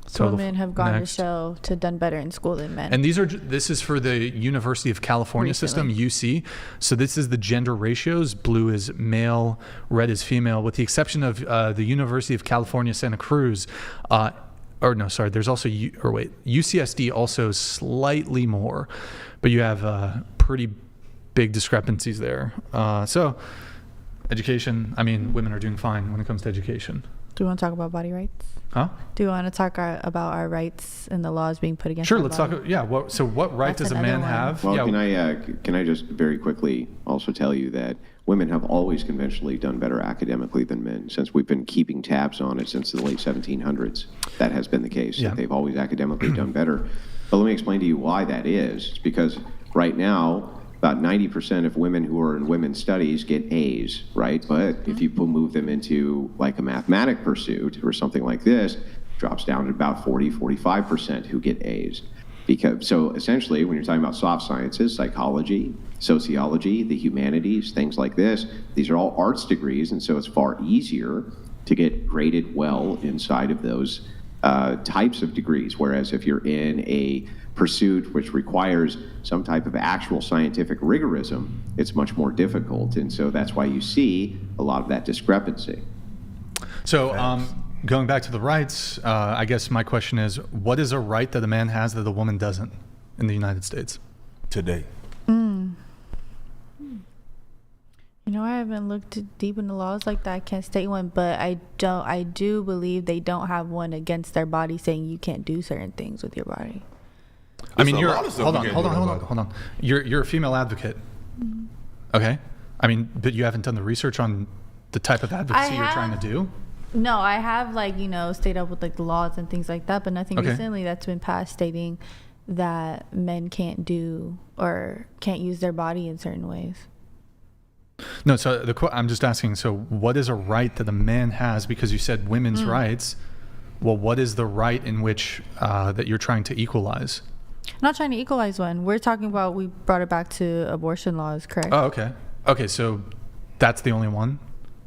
So women have gone to show to done better in school than men. And this is for the University of California system, UC. So this is the gender ratios. Blue is male, red is female, with the exception of the University of California, Santa Cruz. There's also, UCSD also slightly more, but you have pretty big discrepancies there. So education, women are doing fine when it comes to education. Do you want to talk about body rights? Huh? Do you want to talk about our rights and the laws being put against? Sure, let's talk. Yeah. What right does a man have? Well, can I just very quickly also tell you that women have always conventionally done better academically than men, since we've been keeping tabs on it since the late 1700s. That has been the case. Yeah. They've always academically done better. But let me explain to you why that is. It's because right now, about 90% of women who are in women's studies get A's, right? But if you move them into like a mathematic pursuit or something like this, it drops down to about 45% who get A's. So essentially, when you're talking about soft sciences, psychology, sociology, the humanities, things like this, these are all arts degrees, and so it's far easier to get graded well inside of those types of degrees. Whereas if you're in a pursuit which requires some type of actual scientific rigorism, it's much more difficult. And so that's why you see a lot of that discrepancy. So going back to the rights, I guess my question is, what is a right that a man has that a woman doesn't in the United States today? You know, I haven't looked deep into laws like that. I can't state one, but I do believe they don't have one against their body saying you can't do certain things with your body. I mean, hold on. You're a female advocate. Okay. I mean, but you haven't done the research on the type of advocacy you're trying to do? No, I have, like, you know, stayed up with like the laws and things like that, but nothing recently that's been passed stating that men can't do or can't use their body in certain ways. No, so I'm just asking, so what is a right that a man has? Because you said women's rights. Well, what is the right in which that you're trying to equalize? I'm not trying to equalize one. We're talking about, we brought it back to abortion laws, correct? Oh, okay. Okay, so that's the only one?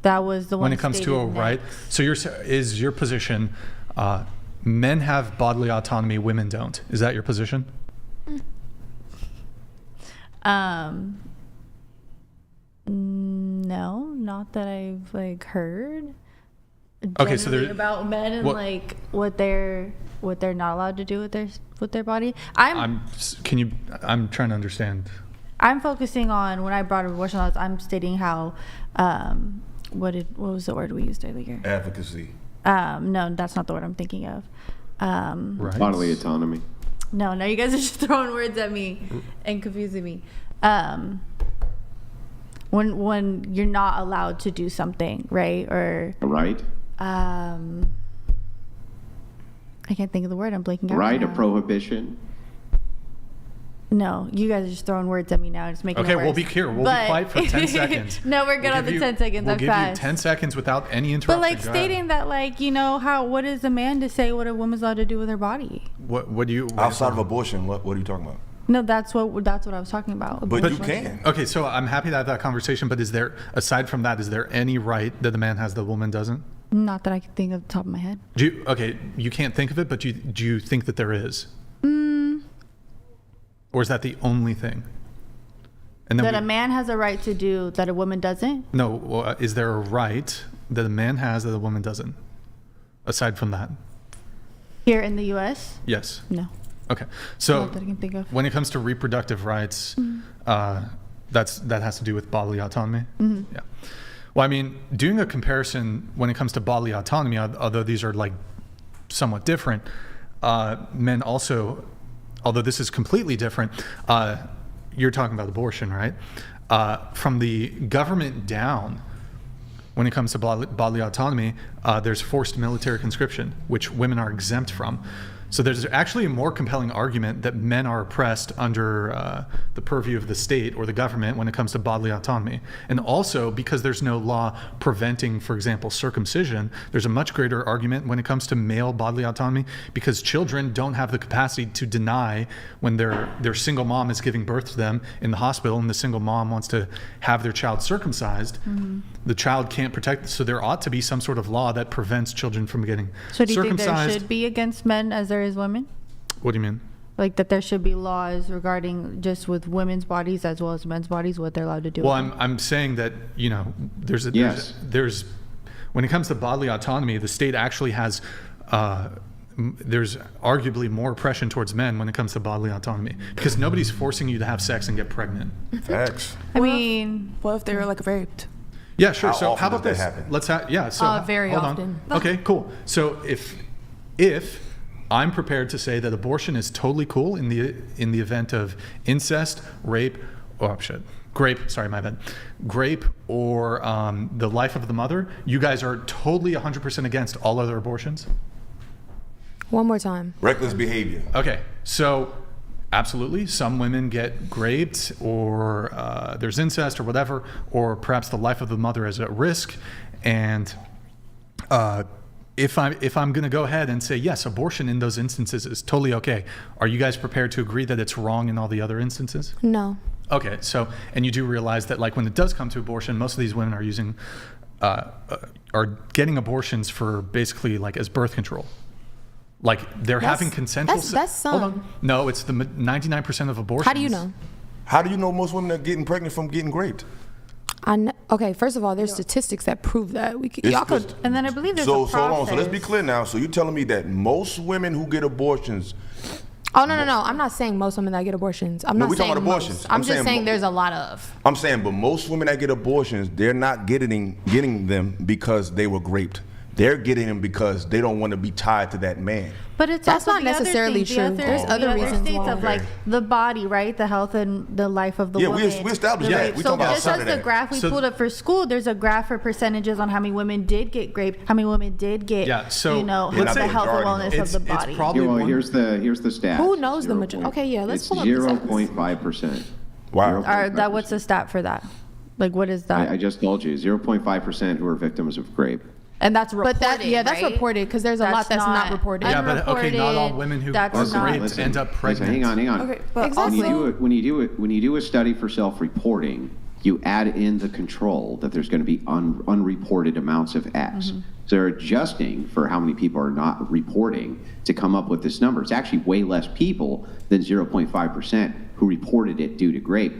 That was the one. When it comes to a right, so is your position, men have bodily autonomy, women don't? Is that your position? No, not that I've like heard. Okay, so there's about men and like what they're not allowed to do with their body. I'm trying to understand. I'm focusing on, when I brought up abortion laws, I'm stating how what was the word we used earlier? Advocacy. No, that's not the word I'm thinking of. Bodily autonomy. No, you guys are just throwing words at me and confusing me. When you're not allowed to do something, right? Or right. I can't think of the word. I'm blanking out. Right, a prohibition. No, you guys are just throwing words at me now. It's making it worse. We'll be here. We'll be quiet for 10 seconds. No, we're good on the 10 seconds. We'll give you 10 seconds without any interruption. But like stating that, like, you know, what is a man to say what a woman's allowed to do with her body? What do you outside of abortion? What are you talking about? No, that's what I was talking about. But you can. Okay, so I'm happy to have that conversation. But aside from that, is there any right that the man has that the woman doesn't? Not that I can think of the top of my head. You can't think of it, but do you think that there is? Or is that the only thing? And then that a man has a right to do that a woman doesn't? No, is there a right that a man has that a woman doesn't? Aside from that. Here in the U.S.? Yes. No. Okay. So not that I can think of. When it comes to reproductive rights, that has to do with bodily autonomy? Mm-hmm. Yeah. Well, I mean, doing a comparison when it comes to bodily autonomy, although these are like somewhat different, men also, although this is completely different, you're talking about abortion, right? From the government down, when it comes to bodily autonomy, there's forced military conscription, which women are exempt from. So there's actually a more compelling argument that men are oppressed under the purview of the state or the government when it comes to bodily autonomy. And also, because there's no law preventing, for example, circumcision, there's a much greater argument when it comes to male bodily autonomy, because children don't have the capacity to deny when their single mom is giving birth to them in the hospital and the single mom wants to have their child circumcised. Mm-hmm. The child can't protect. So there ought to be some sort of law that prevents children from getting circumcised. So do you think there should be against men as there is women? What do you mean? Like that there should be laws regarding just with women's bodies as well as men's bodies, what they're allowed to do. Well, I'm saying that, you know, there's when it comes to bodily autonomy, the state actually has there's arguably more oppression towards men when it comes to bodily autonomy, because nobody's forcing you to have sex and get pregnant. Facts. I mean, what if they were like raped? Yeah, sure. So how about this? Let's have very hold often. On. Okay, cool. So if I'm prepared to say that abortion is totally cool in the event of incest, rape, grape, or the life of the mother, you guys are totally 100% against all other abortions? One more time. Reckless behavior. Okay, so absolutely, some women get raped, or there's incest or whatever, or perhaps the life of the mother is at risk, and if I'm going to go ahead and say yes, abortion in those instances is totally okay, are you guys prepared to agree that it's wrong in all the other instances? No. Okay, so, and you do realize that, like, when it does come to abortion, most of these women are using are getting abortions for basically like as birth control. Like they're having consensual that's some. Hold on. No, it's the 99% of abortions. How do you know? How do you know most women are getting pregnant from getting raped? Okay, first of all, there's statistics that prove that. Y'all could. And then I believe there's so a process. hold on. So let's be clear now. So you're telling me that most women who get abortions. Oh no! I'm not saying most women that get abortions. I'm not we saying talking about most. abortions. I'm just saying there's a lot of. I'm saying, but most women that get abortions, they're not getting them because they were raped. They're getting them because they don't want to be tied to that man. But that's not necessarily true. There's other reasons why. Of like the body, right? The health and the life of the woman. Yeah, we established that. We so talking about just as the graph we pulled up for school, there's a graph for percentages on how many women did get raped, how many women did get, the health and wellness of the body. Here's the stat. Who knows the majority? Okay, yeah, let's pull up 0.5%. Wow. What's the stat for that? Like, what is that? I just told you, 0.5% who are victims of rape. And that's reported, that's reported because there's a lot that's not reported. Yeah, but okay, not all women who are raped end up pregnant. Hang on. Okay, but exactly. When you do a study for self-reporting, you add in the control that there's going to be unreported amounts of X. So they're adjusting for how many people are not reporting to come up with this number. It's actually way less people than 0.5% who reported it due to rape.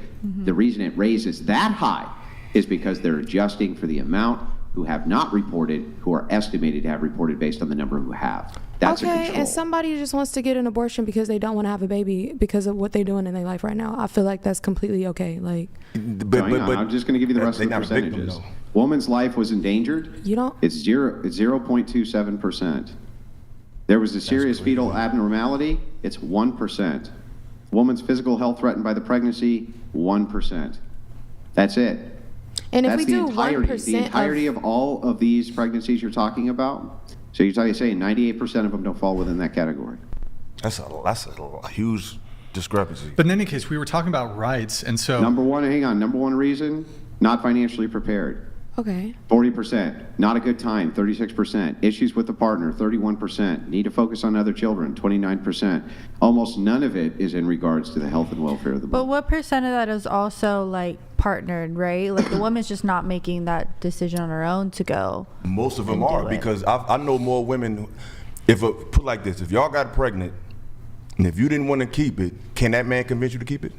The reason it raises that high is because they're adjusting for the amount who have not reported, who are estimated to have reported based on the number who have. That's a control. And somebody just wants to get an abortion because they don't want to have a baby because of what they're doing in their life right now. I feel like that's completely okay. Like, but I'm just going to give you the rest of the percentages. Woman's life was endangered. It's 0.27%. There was a serious fetal abnormality. It's 1%. Woman's physical health threatened by the pregnancy, 1%. That's it. And if That's we do the entirety of all of these pregnancies you're talking about. So you're saying 98% of them don't fall within that category. That's a huge discrepancy. But in any case, we were talking about rights, and so number one reason, not financially prepared. Okay. 40%, not a good time, 36%. Issues with the partner, 31%. Need to focus on other children, 29%. Almost none of it is in regards to the health and welfare of the But what percent of that is also like partnered, right? Like the woman's just not making that decision on her own to go. Most of them are, because I know more women. Put like this, if y'all got pregnant, and if you didn't want to keep it, can that man convince you to keep it?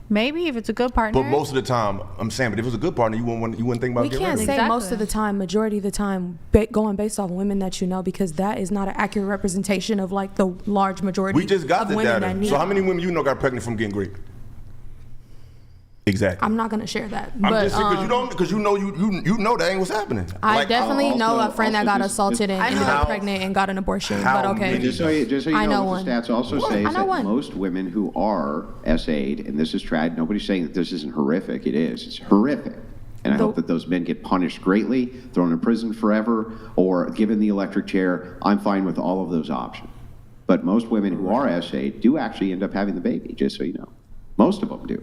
Maybe if it's a good partner. But most of the time, I'm saying, but if it was a good partner, you wouldn't think about getting rid of it. We can't say most of the time, majority of the time, going based off women that you know, because that is not an accurate representation of like the large majority. We just got the data. So how many women you know got pregnant from getting raped? Exactly. I'm not gonna share that. I'm just saying because you know that ain't what's happening. I definitely know a friend that got assaulted and ended up pregnant and got an abortion. But okay. Just so you know one. The stats also say is that most women who are SA'd, and this is trad, nobody's saying that this isn't horrific. It is. It's horrific. And I hope that those men get punished greatly, thrown in prison forever, or given the electric chair. I'm fine with all of those options. But most women who are SA'd do actually end up having the baby, just so you know. Most of them do.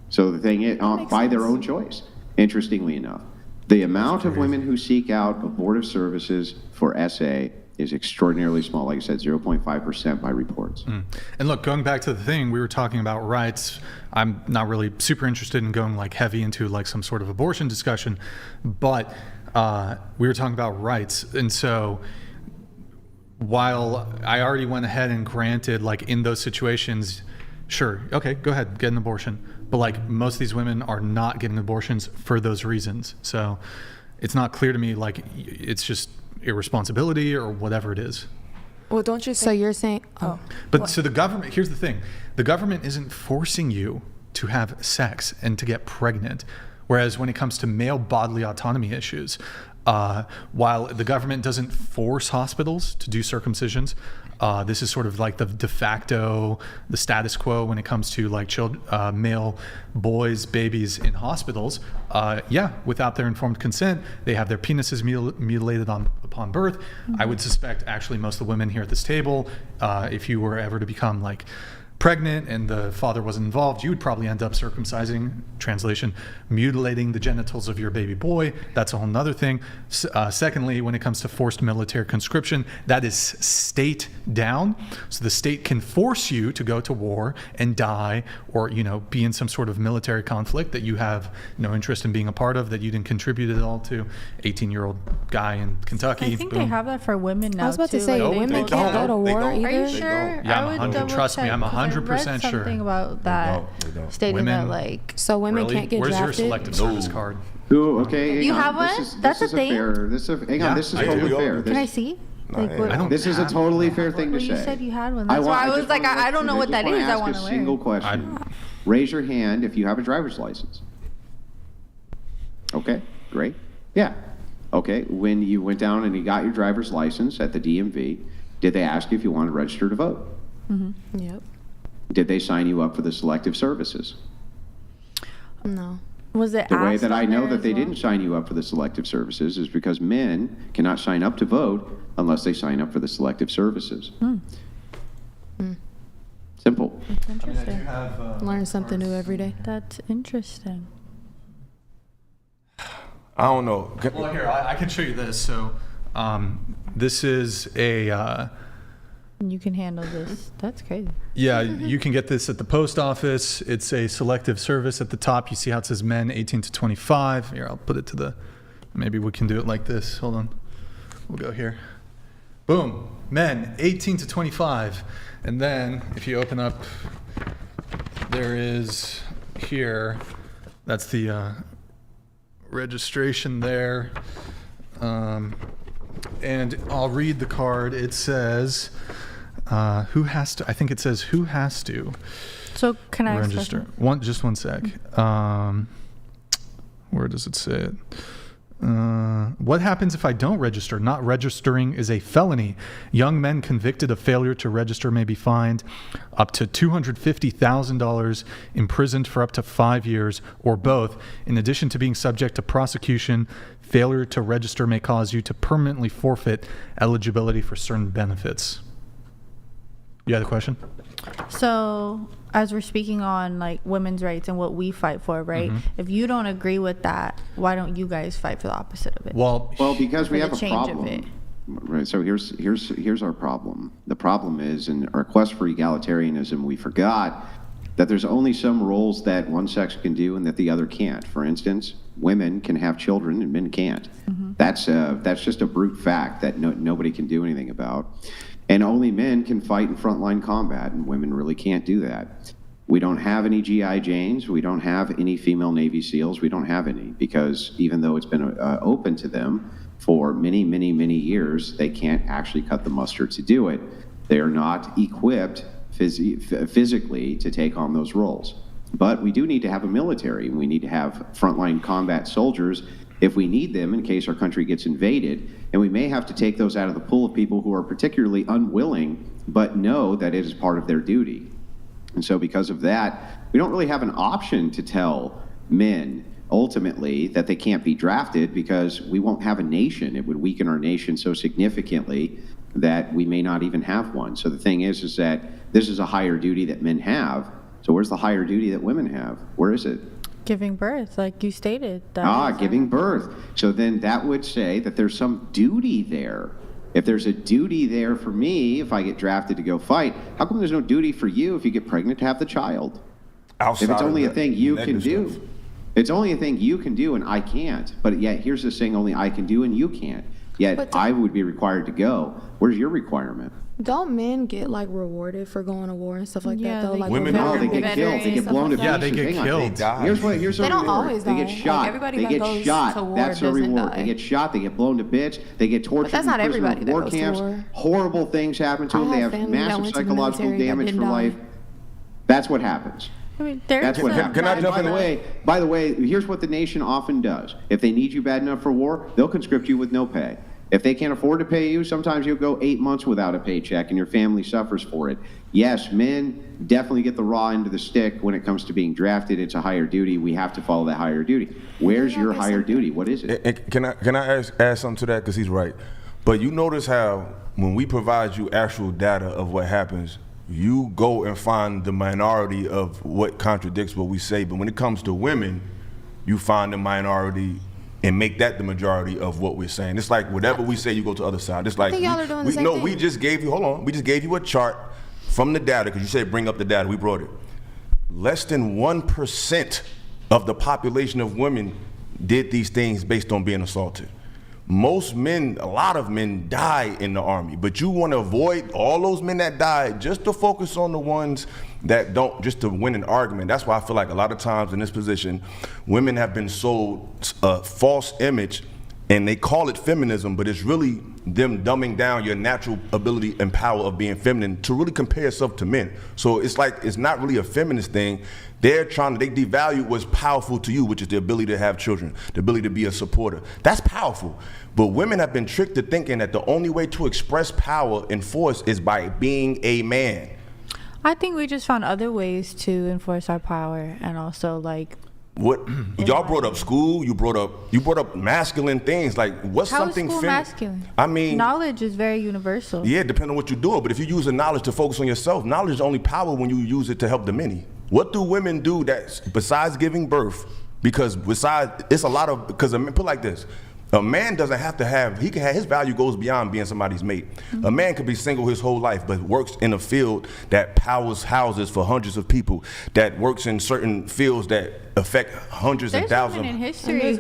So the thing is, by their own choice, interestingly enough. The amount of women who seek out abortive services for SA is extraordinarily small. Like I said, 0.5% by reports. And look, going back to the thing, we were talking about rights. I'm not really super interested in going like heavy into like some sort of abortion discussion, but we were talking about rights. And so while I already went ahead and granted like in those situations, sure, okay, go ahead, get an abortion. But like most of these women are not getting abortions for those reasons. So it's not clear to me like it's just irresponsibility or whatever it is. Well, don't you think? So you're saying, But so the government, here's the thing. The government isn't forcing you to have sex and to get pregnant. Whereas when it comes to male bodily autonomy issues, while the government doesn't force hospitals to do circumcisions, this is sort of like the de facto, the status quo when it comes to like male boys, babies in hospitals. Without their informed consent, they have their penises mutilated upon birth. I would suspect actually most of the women here at this table, if you were ever to become like pregnant and the father wasn't involved, you would probably end up circumcising, translation, mutilating the genitals of your baby boy. That's a whole nother thing. Secondly, when it comes to forced military conscription, that is state down. So the state can force you to go to war and die, or, you know, be in some sort of military conflict that you have no interest in being a part of, that you didn't contribute at all to. 18-year-old guy in Kentucky. I think they have that for women now. I was about to too. say, Like, women can't go to war either. Are you sure? Yeah, I would I'm 100. double Trust me, check, I'm 'cause I 100% read sure. something about that, stating Women- that like. So women Really? can't get Where's drafted. your selective service card? Ooh, okay. You hang have on. one? This is, That's this a is thing? fair. This is hang on. Yeah, This is I do. totally fair. Can I see? Like, I what, don't This is a have totally one. fair thing well, to you say. said you had one. That's why I was just like, wanna I don't know what that wanna is. I ask want a to learn. single question. Raise your hand if you have a driver's license. Okay, great. Yeah. Okay, when you went down and you got your driver's license at the DMV, did they ask you if you wanted to register to vote? Mm-hmm. Yep. Did they sign you up for the selective services? No. Was it The way asked that I on know there that as they well? didn't sign you up for the selective services is because men cannot sign up to vote unless they sign up for the selective services. Simple. That's interesting. Learn something new every day. That's interesting. I don't know. Well, here, I can show you this. So this is a... You can handle this. That's crazy. Yeah, you can get this at the post office. It's a selective service at the top. You see how it says men 18 to 25. Here, I'll put it to the, maybe we can do it like this. Hold on. We'll go here. Boom. Men 18 to 25. And then if you open up, there is here, that's the registration there. And I'll read the card. It says, who has to, I think it says who has to So can I register. Just one sec. Where does it say it? What happens if I don't register? Not registering is a felony. Young men convicted of failure to register may be fined up to $250,000, imprisoned for up to 5 years, or both. In addition to being subject to prosecution, failure to register may cause you to permanently forfeit eligibility for certain benefits. You had a question? So, as we're speaking on like women's rights and what we fight for, right? If you don't agree with that, why don't you guys fight for the opposite of it? Well, because we For have the a change of it. problem. Right. So here's our problem. The problem is in our quest for egalitarianism, we forgot that there's only some roles that one sex can do and that the other can't. For instance, women can have children and men can't. That's just a brute fact that nobody can do anything about. And only men can fight in frontline combat, and women really can't do that. We don't have any GI Janes. We don't have any female Navy SEALs. We don't have any because even though it's been open to them for many, many, many years, they can't actually cut the mustard to do it. They are not equipped physically to take on those roles. But we do need to have a military, and we need to have frontline combat soldiers if we need them in case our country gets invaded. And we may have to take those out of the pool of people who are particularly unwilling, but know that it is part of their duty. And so because of that, we don't really have an option to tell men ultimately that they can't be drafted because we won't have a nation. It would weaken our nation so significantly that we may not even have one. So the thing is that this is a higher duty that men have. So where's the higher duty that women have? Where is it? Giving birth, like you stated. Giving birth. So then that would say that there's some duty there. If there's a duty there for me, if I get drafted to go fight, how come there's no duty for you if you get pregnant to have the child? If it's only a thing you can do. It's only a thing you can do and I can't. But yet here's this thing only I can do and you can't. Yet I would be required to go. Where's your requirement? Don't men get like rewarded for going to war and stuff like that though? Like women they get killed. They get blown to pieces. Yeah, they get killed. Here's what They don't always they die. get shot. Like, everybody they that get goes shot. to war That's a doesn't reward. die. They get shot. They get blown to bits. They get tortured. that's not in prisoner everybody that war goes to camps. war. Horrible things happen to I them. They have have family that massive went to the psychological military that damage didn't for die. life. That's what happens. I mean, That's what happens. Can I And jump in? by the way, here's what the nation often does. If they need you bad enough for war, they'll conscript you with no pay. If they can't afford to pay you, sometimes you'll go 8 months without a paycheck and your family suffers for it. Yes, men definitely get the raw end of the stick when it comes to being drafted. It's a higher duty. We have to follow that higher duty. Where's your higher duty? What is it? Can I add something to that? Because he's right. But you notice how when we provide you actual data of what happens, you go and find the minority of what contradicts what we say. But when it comes to women, you find the minority and make that the majority of what we're saying. It's like whatever we say, you go to the other side. It's like think y'all are doing the same thing. we just gave you, hold on, we just gave you a chart from the data, because you said bring up the data, we brought it. Less than 1% of the population of women did these things based on being assaulted. Most men, a lot of men die in the army, but you want to avoid all those men that died just to focus on the ones that don't, just to win an argument. That's why I feel like a lot of times in this position, women have been sold a false image, and they call it feminism, but it's really them dumbing down your natural ability and power of being feminine to really compare yourself to men. So it's like, it's not really a feminist thing. They devalue what's powerful to you, which is the ability to have children, the ability to be a supporter. That's powerful. But women have been tricked to thinking that the only way to express power and force is by being a man. I think we just found other ways to enforce our power, and also like. What y'all brought up school, you brought up masculine things. Like, what's How something is school masculine? I mean, knowledge is very universal. Yeah, depending on what you're doing. But if you use the knowledge to focus on yourself, knowledge is only power when you use it to help the many. What do women do that besides giving birth? Because it's a lot of, because put it like this. A man doesn't have to have, he can have, his value goes beyond being somebody's mate. A man could be single his whole life, but works in a field that powers houses for hundreds of people, that works in certain fields that affect hundreds and thousands. Women in history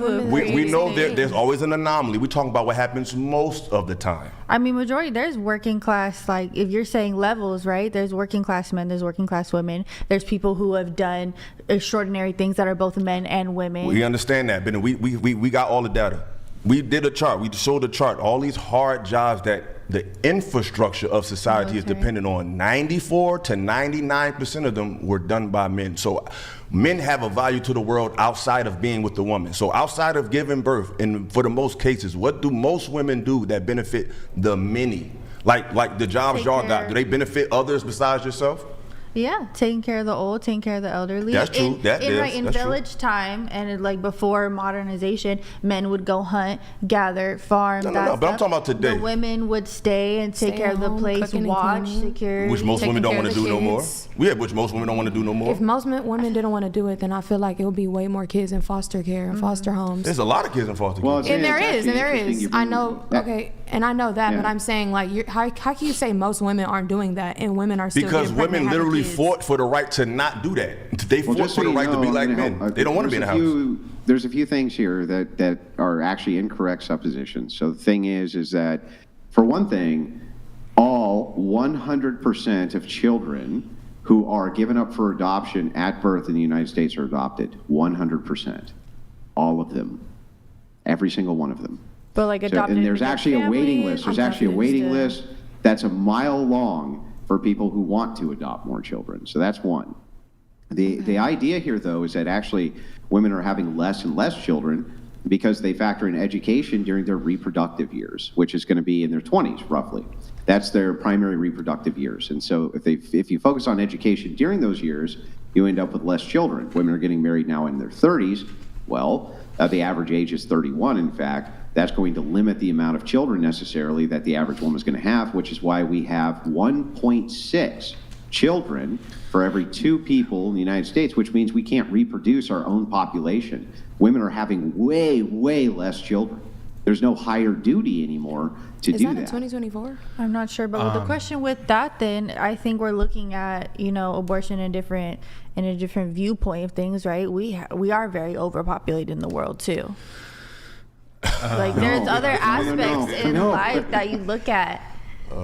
We know there's always an anomaly. We're talking about what happens most of the time. I mean, majority, there's working class, like if you're saying levels, right? There's working class men, there's working class women. There's people who have done extraordinary things that are both men and women. We understand that, but we got all the data. We did a chart, we showed a chart, all these hard jobs that the infrastructure of society is dependent on. 94 to 99% of them were done by men. So men have a value to the world outside of being with the woman. So outside of giving birth, and for the most cases, what do most women do that benefit the many? Like the jobs y'all got, do they benefit others besides yourself? Yeah, taking care of the old, taking care of the elderly. That's true. In village time, and like before modernization, men would go hunt, gather, farm. No, but I'm talking about today. The women would stay and take care of the place, watch, secure. Which most women don't want to do no more. Yeah, which most women don't want to do no more. If most women didn't want to do it, then I feel like it would be way more kids in foster care and foster homes. There's a lot of kids in foster care. And there is. I know. Okay, and I know that, but I'm saying like, how can you say most women aren't doing that and women are still because women literally fought for the right to not do that. They fought for the right to be like men. They don't want to be in a house. There's a few things here that are actually incorrect suppositions. So the thing is that, for one thing, all 100% of children who are given up for adoption at birth in the United States are adopted. 100%. All of them. Every single one of them. But like adopted. And there's actually a waiting list. There's actually a waiting list that's a mile long for people who want to adopt more children. So that's one. The idea here, though, is that actually women are having less and less children because they factor in education during their reproductive years, which is going to be in their 20s, roughly. That's their primary reproductive years. And so if you focus on education during those years, you end up with less children. Women are getting married now in their 30s. Well, the average age is 31, in fact. That's going to limit the amount of children necessarily that the average woman is going to have, which is why we have 1.6 children for every 2 people in the United States, which means we can't reproduce our own population. Women are having way, way less children. There's no higher duty anymore to do that. Is that in 2024? I'm not sure, but the question with that, then I think we're looking at abortion in a different viewpoint of things, right? We are very overpopulated in the world too. Like there's other aspects in life that you look at.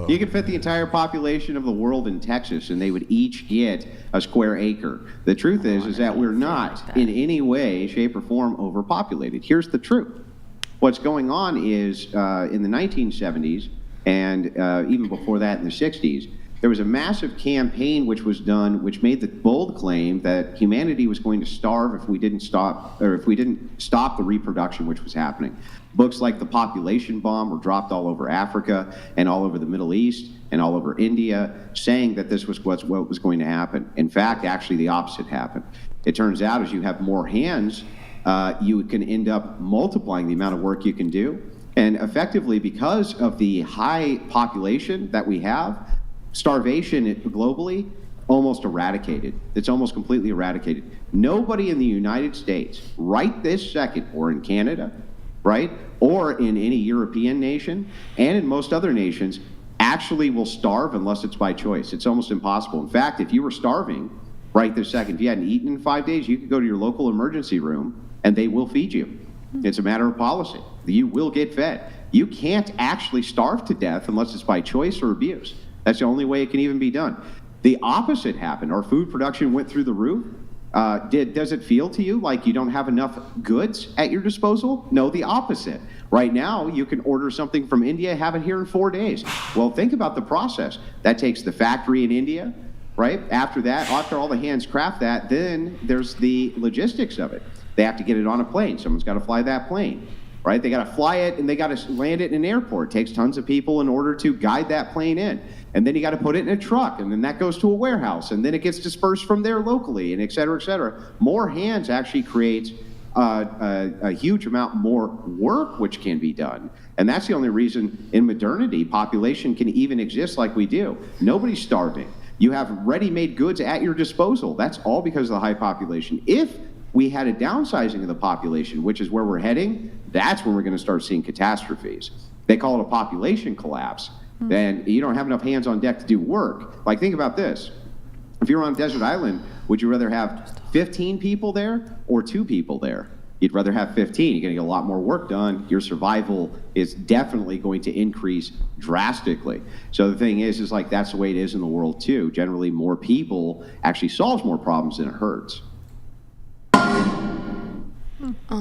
You could fit the entire population of the world in Texas, and they would each get a square acre. The truth is that we're not in any way, shape, or form overpopulated. Here's the truth. What's going on is in the 1970s, and even before that in the 60s, there was a massive campaign which was done, which made the bold claim that humanity was going to starve if we didn't stop the reproduction which was happening. Books like The Population Bomb were dropped all over Africa and all over the Middle East and all over India, saying that this was what was going to happen. In fact, actually the opposite happened. It turns out as you have more hands, you can end up multiplying the amount of work you can do. And effectively, because of the high population that we have, starvation globally, almost eradicated. It's almost completely eradicated. Nobody in the United States, right this second, or in Canada, right, or in any European nation, and in most other nations, actually will starve unless it's by choice. It's almost impossible. In fact, if you were starving right this second, if you hadn't eaten in 5 days, you could go to your local emergency room and they will feed you. It's a matter of policy. You will get fed. You can't actually starve to death unless it's by choice or abuse. That's the only way it can even be done. The opposite happened. Our food production went through the roof. Does it feel to you like you don't have enough goods at your disposal? No, the opposite. Right now, you can order something from India, have it here in 4 days. Well, think about the process. That takes the factory in India, right? After that, after all the hands craft that, then there's the logistics of it. They have to get it on a plane. Someone's got to fly that plane, right? They got to fly it and they got to land it in an airport. It takes tons of people in order to guide that plane in. And then you got to put it in a truck, and then that goes to a warehouse, and then it gets dispersed from there locally, and et cetera, et cetera. More hands actually creates a huge amount more work which can be done. And that's the only reason in modernity population can even exist like we do. Nobody's starving. You have ready-made goods at your disposal. That's all because of the high population. If we had a downsizing of the population, which is where we're heading, that's when we're going to start seeing catastrophes. They call it a population collapse. Then you don't have enough hands on deck to do work. Like, think about this. If you're on a desert island, would you rather have 15 people there or 2 people there? You'd rather have 15. You're going to get a lot more work done. Your survival is definitely going to increase drastically. So the thing is like that's the way it is in the world too. Generally, more people actually solves more problems than it hurts.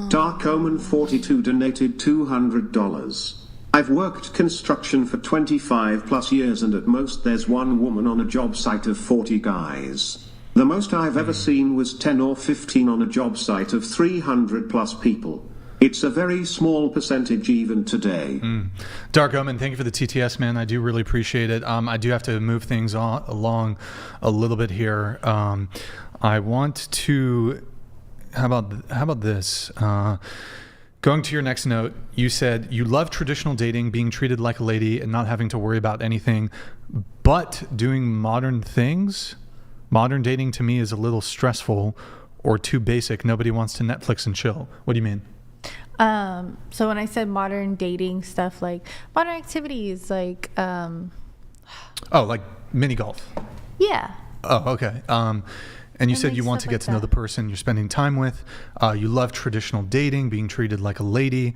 Dark Omen 42 donated $200. I've worked construction for 25 plus years, and at most there's one woman on a job site of 40 guys. The most I've ever seen was 10 or 15 on a job site of 300 plus people. It's a very small percentage even today. Dark Omen, thank you for the TTS, man. I do really appreciate it. I do have to move things along a little bit here. I want to... How about this? Going to your next note, you said you love traditional dating, being treated like a lady and not having to worry about anything, but doing modern things. Modern dating to me is a little stressful or too basic. Nobody wants to Netflix and chill. What do you mean? So when I said modern dating stuff, like modern activities, like like mini golf. Yeah. Oh, okay. And you said you want to get to know the person you're spending time with. You love traditional dating, being treated like a lady.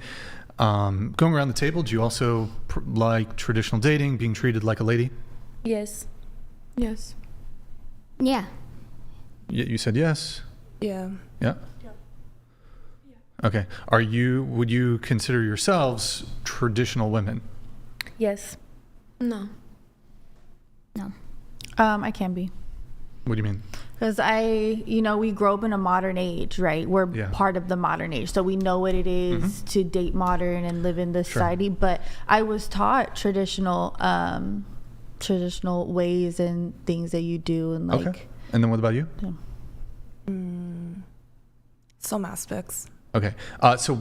Going around the table, do you also like traditional dating, being treated like a lady? Yes. Yes. Yeah. You said yes? Yeah. Yeah? Okay. Would you consider yourselves traditional women? Yes. No. No. I can be. What do you mean? Because we grow up in a modern age, right? We're part of the modern age. So we know what it is to date modern and live in this society. But I was taught traditional ways and things that you do. And like. Okay. And then what about you? Some aspects. Okay. So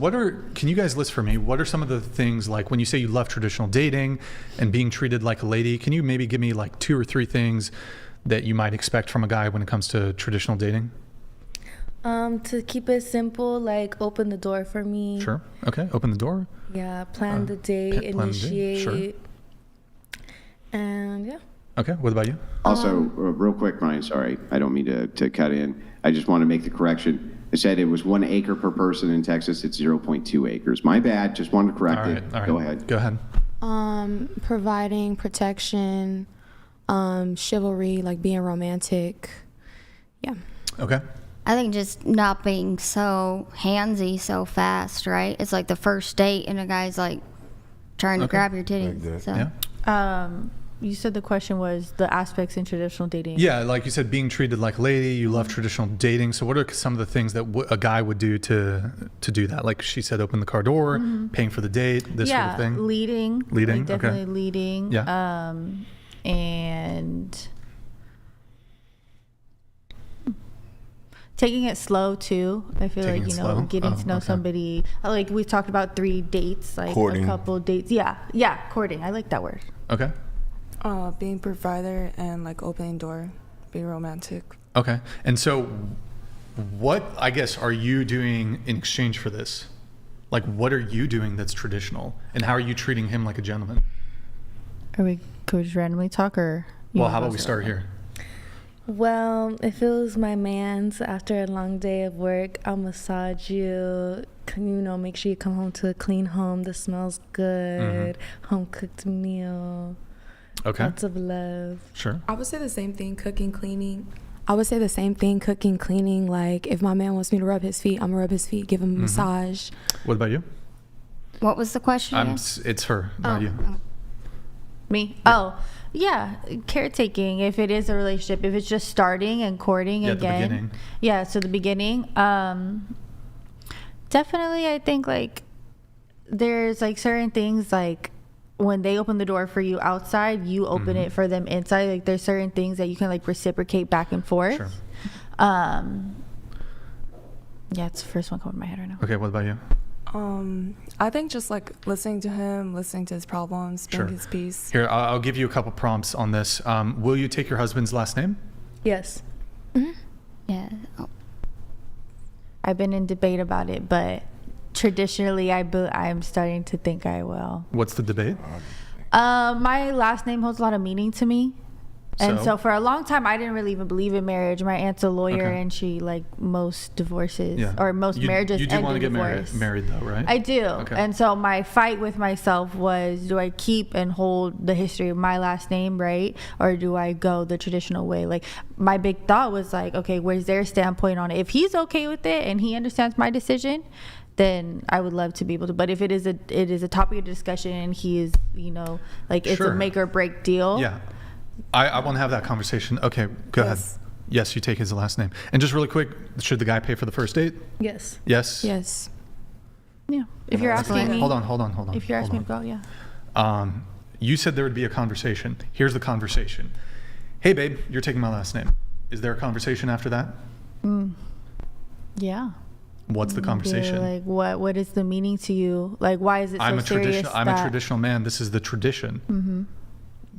can you guys list for me, what are some of the things, like when you say you love traditional dating and being treated like a lady, can you maybe give me like 2 or 3 things that you might expect from a guy when it comes to traditional dating? To keep it simple, like open the door for me. Sure. Okay. Open the door. Yeah. Plan the date, initiate. Sure. And yeah. Okay. What about you? Also, real quick, Ryan, sorry, I don't mean to cut in. I just want to make the correction. I said it was 1 acre per person in Texas. It's 0.2 acres. My bad. Just wanted to correct it. All right. Go ahead. Providing protection, chivalry, like being romantic. Yeah. Okay. I think just not being so handsy so fast, right? It's like the first date and a guy's like trying to grab your titties. Like so. Yeah. You said the question was the aspects in traditional dating. Yeah, like you said, being treated like a lady, you love traditional dating. So what are some of the things that a guy would do to do that? Like she said, open the car door, paying for the date, this sort of thing? Leading. Like definitely leading. Yeah. And taking it slow too. I feel like, getting to know somebody. Like we talked about 3 dates, like courting. A couple dates. Yeah, courting. I like that word. Okay. Being provider and like opening door, being romantic. Okay. And so what, I guess, are you doing in exchange for this? Like, what are you doing that's traditional? And how are you treating him like a gentleman? Could we just randomly talk, or? Well, how about we start here? Well, if it was my man's after a long day of work, I'll massage you. Make sure you come home to a clean home that smells good, home cooked meal. Okay. Lots of love. Sure. I would say the same thing, cooking, cleaning. Like, if my man wants me to rub his feet, I'm gonna rub his feet, give him a massage. What about you? What was the question? It's her, not you. Me? Yeah. Oh, yeah. Caretaking, if it is a relationship, if it's just starting and courting again. The beginning. Yeah, so the beginning. Definitely, I think, like, there's, like, certain things, like, when they open the door for you outside, you open it for them inside. Like, there's certain things that you can, like, reciprocate back and forth. Sure. Yeah, it's the first one coming to my head right now. Okay, what about you? I think just like listening to him, listening to his problems, being his peace. Here, I'll give you a couple prompts on this. Will you take your husband's last name? Yes. Yeah. Oh. I've been in debate about it, but traditionally, I'm starting to think I will. What's the debate? My last name holds a lot of meaning to me. And so for a long time, I didn't really even believe in marriage. My aunt's a lawyer, and she, like, most divorces or most marriages end in divorce. You do want to get married though, right? I do. Okay. And so my fight with myself was, do I keep and hold the history of my last name, right? Or do I go the traditional way? Like, my big thought was like, okay, where's their standpoint on it? If he's okay with it and he understands my decision, then I would love to be able to. But if it is a topic of discussion and he is, like, it's a make or break deal. Yeah. I want to have that conversation. Okay, go ahead. Yes, you take his last name. And just really quick, should the guy pay for the first date? Yes. Yes? Yes. Yeah. If you're asking me. Hold on. If you're asking me to go, yeah. You said there would be a conversation. Here's the conversation. Hey, babe, you're taking my last name. Is there a conversation after that? Yeah. What's the conversation? Like, what is the meaning to you? Like, why is it so serious? I'm a traditional man. This is the tradition.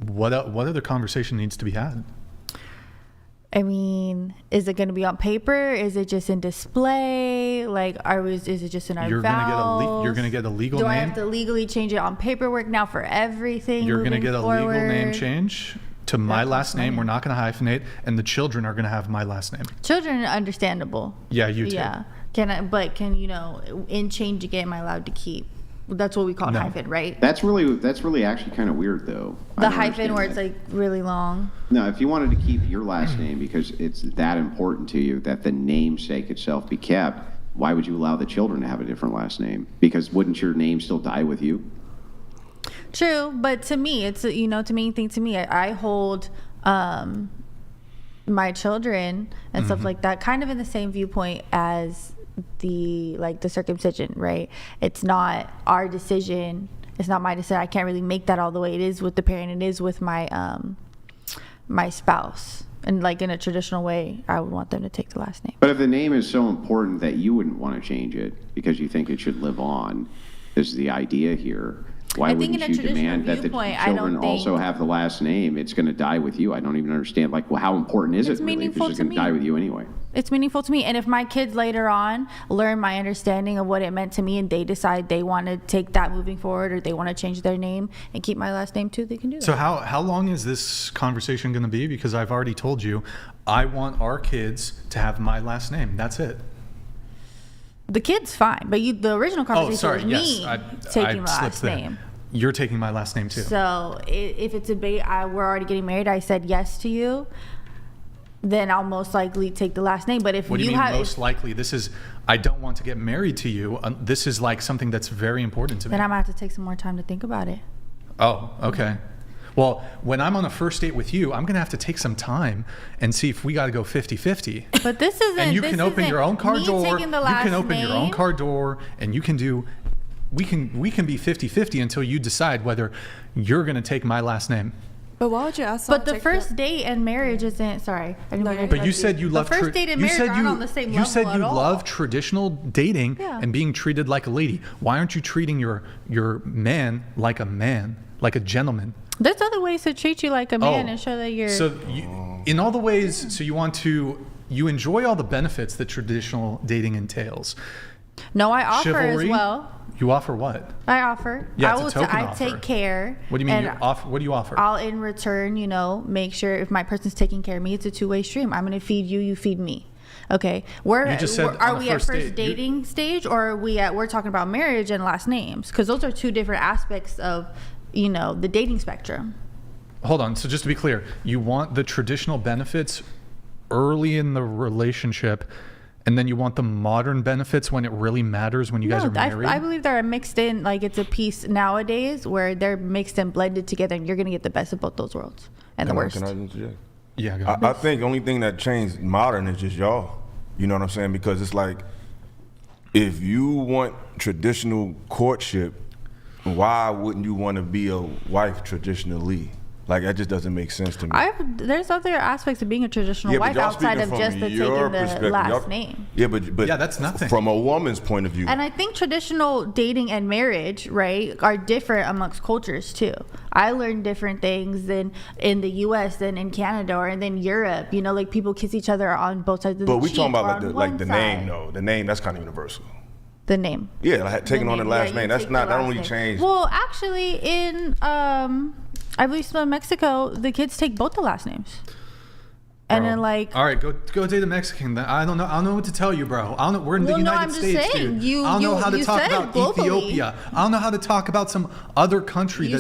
What other conversation needs to be had? I mean, is it going to be on paper? Is it just in display? Like, is it just in our vows? You're going to get a legal name? Do I have to legally change it on paperwork now for everything? You're going to get a legal name forward? change to my last name. We're not going to hyphenate, and the children are going to have my last name. Children are understandable. Yeah, you too. Yeah. Can in changing it, am I allowed to keep? That's what we call hyphen, right? That's really actually kind of weird, though. The hyphen where it's like really long. No, if you wanted to keep your last name because it's that important to you that the namesake itself be kept, why would you allow the children to have a different last name? Because wouldn't your name still die with you? True, but to me, it's to me, I hold my children and stuff like that kind of in the same viewpoint as the circumcision, right? It's not our decision. It's not my decision. I can't really make that all the way. It is with the parent. It is with my my spouse. And like in a traditional way, I would want them to take the last name. But if the name is so important that you wouldn't want to change it because you think it should live on, this is the idea here. Why wouldn't you demand that the children also have the last name? It's going to die with you. I don't even understand. Like, well, how important is it really if it's just going to die with you anyway? It's meaningful to me. And if my kids later on learn my understanding of what it meant to me and they decide they want to take that moving forward or they want to change their name and keep my last name too, they can do that. So how long is this conversation going to be? Because I've already told you, I want our kids to have my last name. That's it. The kid's fine, but the original conversation was me taking my last name. You're taking my last name too. So if it's we're already getting married, I said yes to you, then I'll most likely take the last name. But if what do you mean most likely? This is, I don't want to get married to you. This is like something that's very important to me. Then I'm going to have to take some more time to think about it. Oh, okay. Well, when I'm on a first date with you, I'm going to have to take some time and see if we got to go 50-50. But this isn't. And you can open your own car door. You can open your own car door and you can do, we can be 50-50 until you decide whether you're going to take my last name. But why would you ask? But the first date and marriage isn't. Sorry, but you said you love. The first date and marriage aren't on the same level. You said you love traditional dating and being treated like a lady. Why aren't you treating your man, like a gentleman? There's other ways to treat you like a man and show that you're. So, in all the ways, so you enjoy all the benefits that traditional dating entails. No, I offer Chivalry, as well. You offer what? I offer. Yeah, I it's a token offer. take care. What do you mean you offer? What do you offer? I'll in return, make sure if my person's taking care of me, it's a two-way stream. I'm gonna feed you, you feed me. Okay. You just said are we at first dating stage, or are we're talking about marriage and last names? Because those are two different aspects of the dating spectrum. Hold on. So just to be clear, you want the traditional benefits early in the relationship, and then you want the modern benefits when it really matters when you guys are married? I believe they're mixed in, like it's a piece nowadays where they're mixed and blended together, and you're going to get the best of both those worlds and the worst. Can I interject? Yeah, go ahead. I think the only thing that changed modern is just y'all. You know what I'm saying? Because it's like, if you want traditional courtship, why wouldn't you want to be a wife traditionally? Like, that just doesn't make sense to me. There's other aspects of being a traditional wife outside of just taking the last name. Yeah, but that's nothing. From a woman's point of view. And I think traditional dating and marriage, right, are different amongst cultures too. I learned different things than in the U.S. than in Canada or than Europe. Like people kiss each other on both sides of the cheek. But we talking about the name, side. though. The name, that's kind of universal. The name. Yeah, like taking on the last name. That's not. That don't really change. Well, actually, in I believe in Mexico, the kids take both the last names. And then all right, go date a Mexican. I don't know what to tell you, bro. I don't know. We're in the United States, dude. I don't know how to talk about Ethiopia. I don't know how to talk about some other country.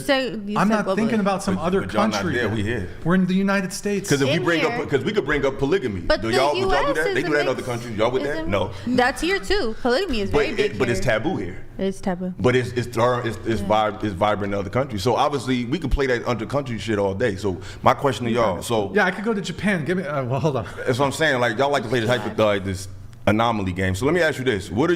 I'm not thinking about some other country. Not there. We here. We're in the United States. Because we could bring up polygamy. But would y'all do that? They do that in other countries. Y'all with that? No. That's here too. Polygamy is very big. But it's taboo here. It's taboo. But it's vibrant in other countries. So obviously we can play that under country shit all day. So my question to y'all. So yeah, I could go to Japan. Give me. Well, hold on. That's what I'm saying. Like, y'all like to play this anomaly game. So let me ask you this: are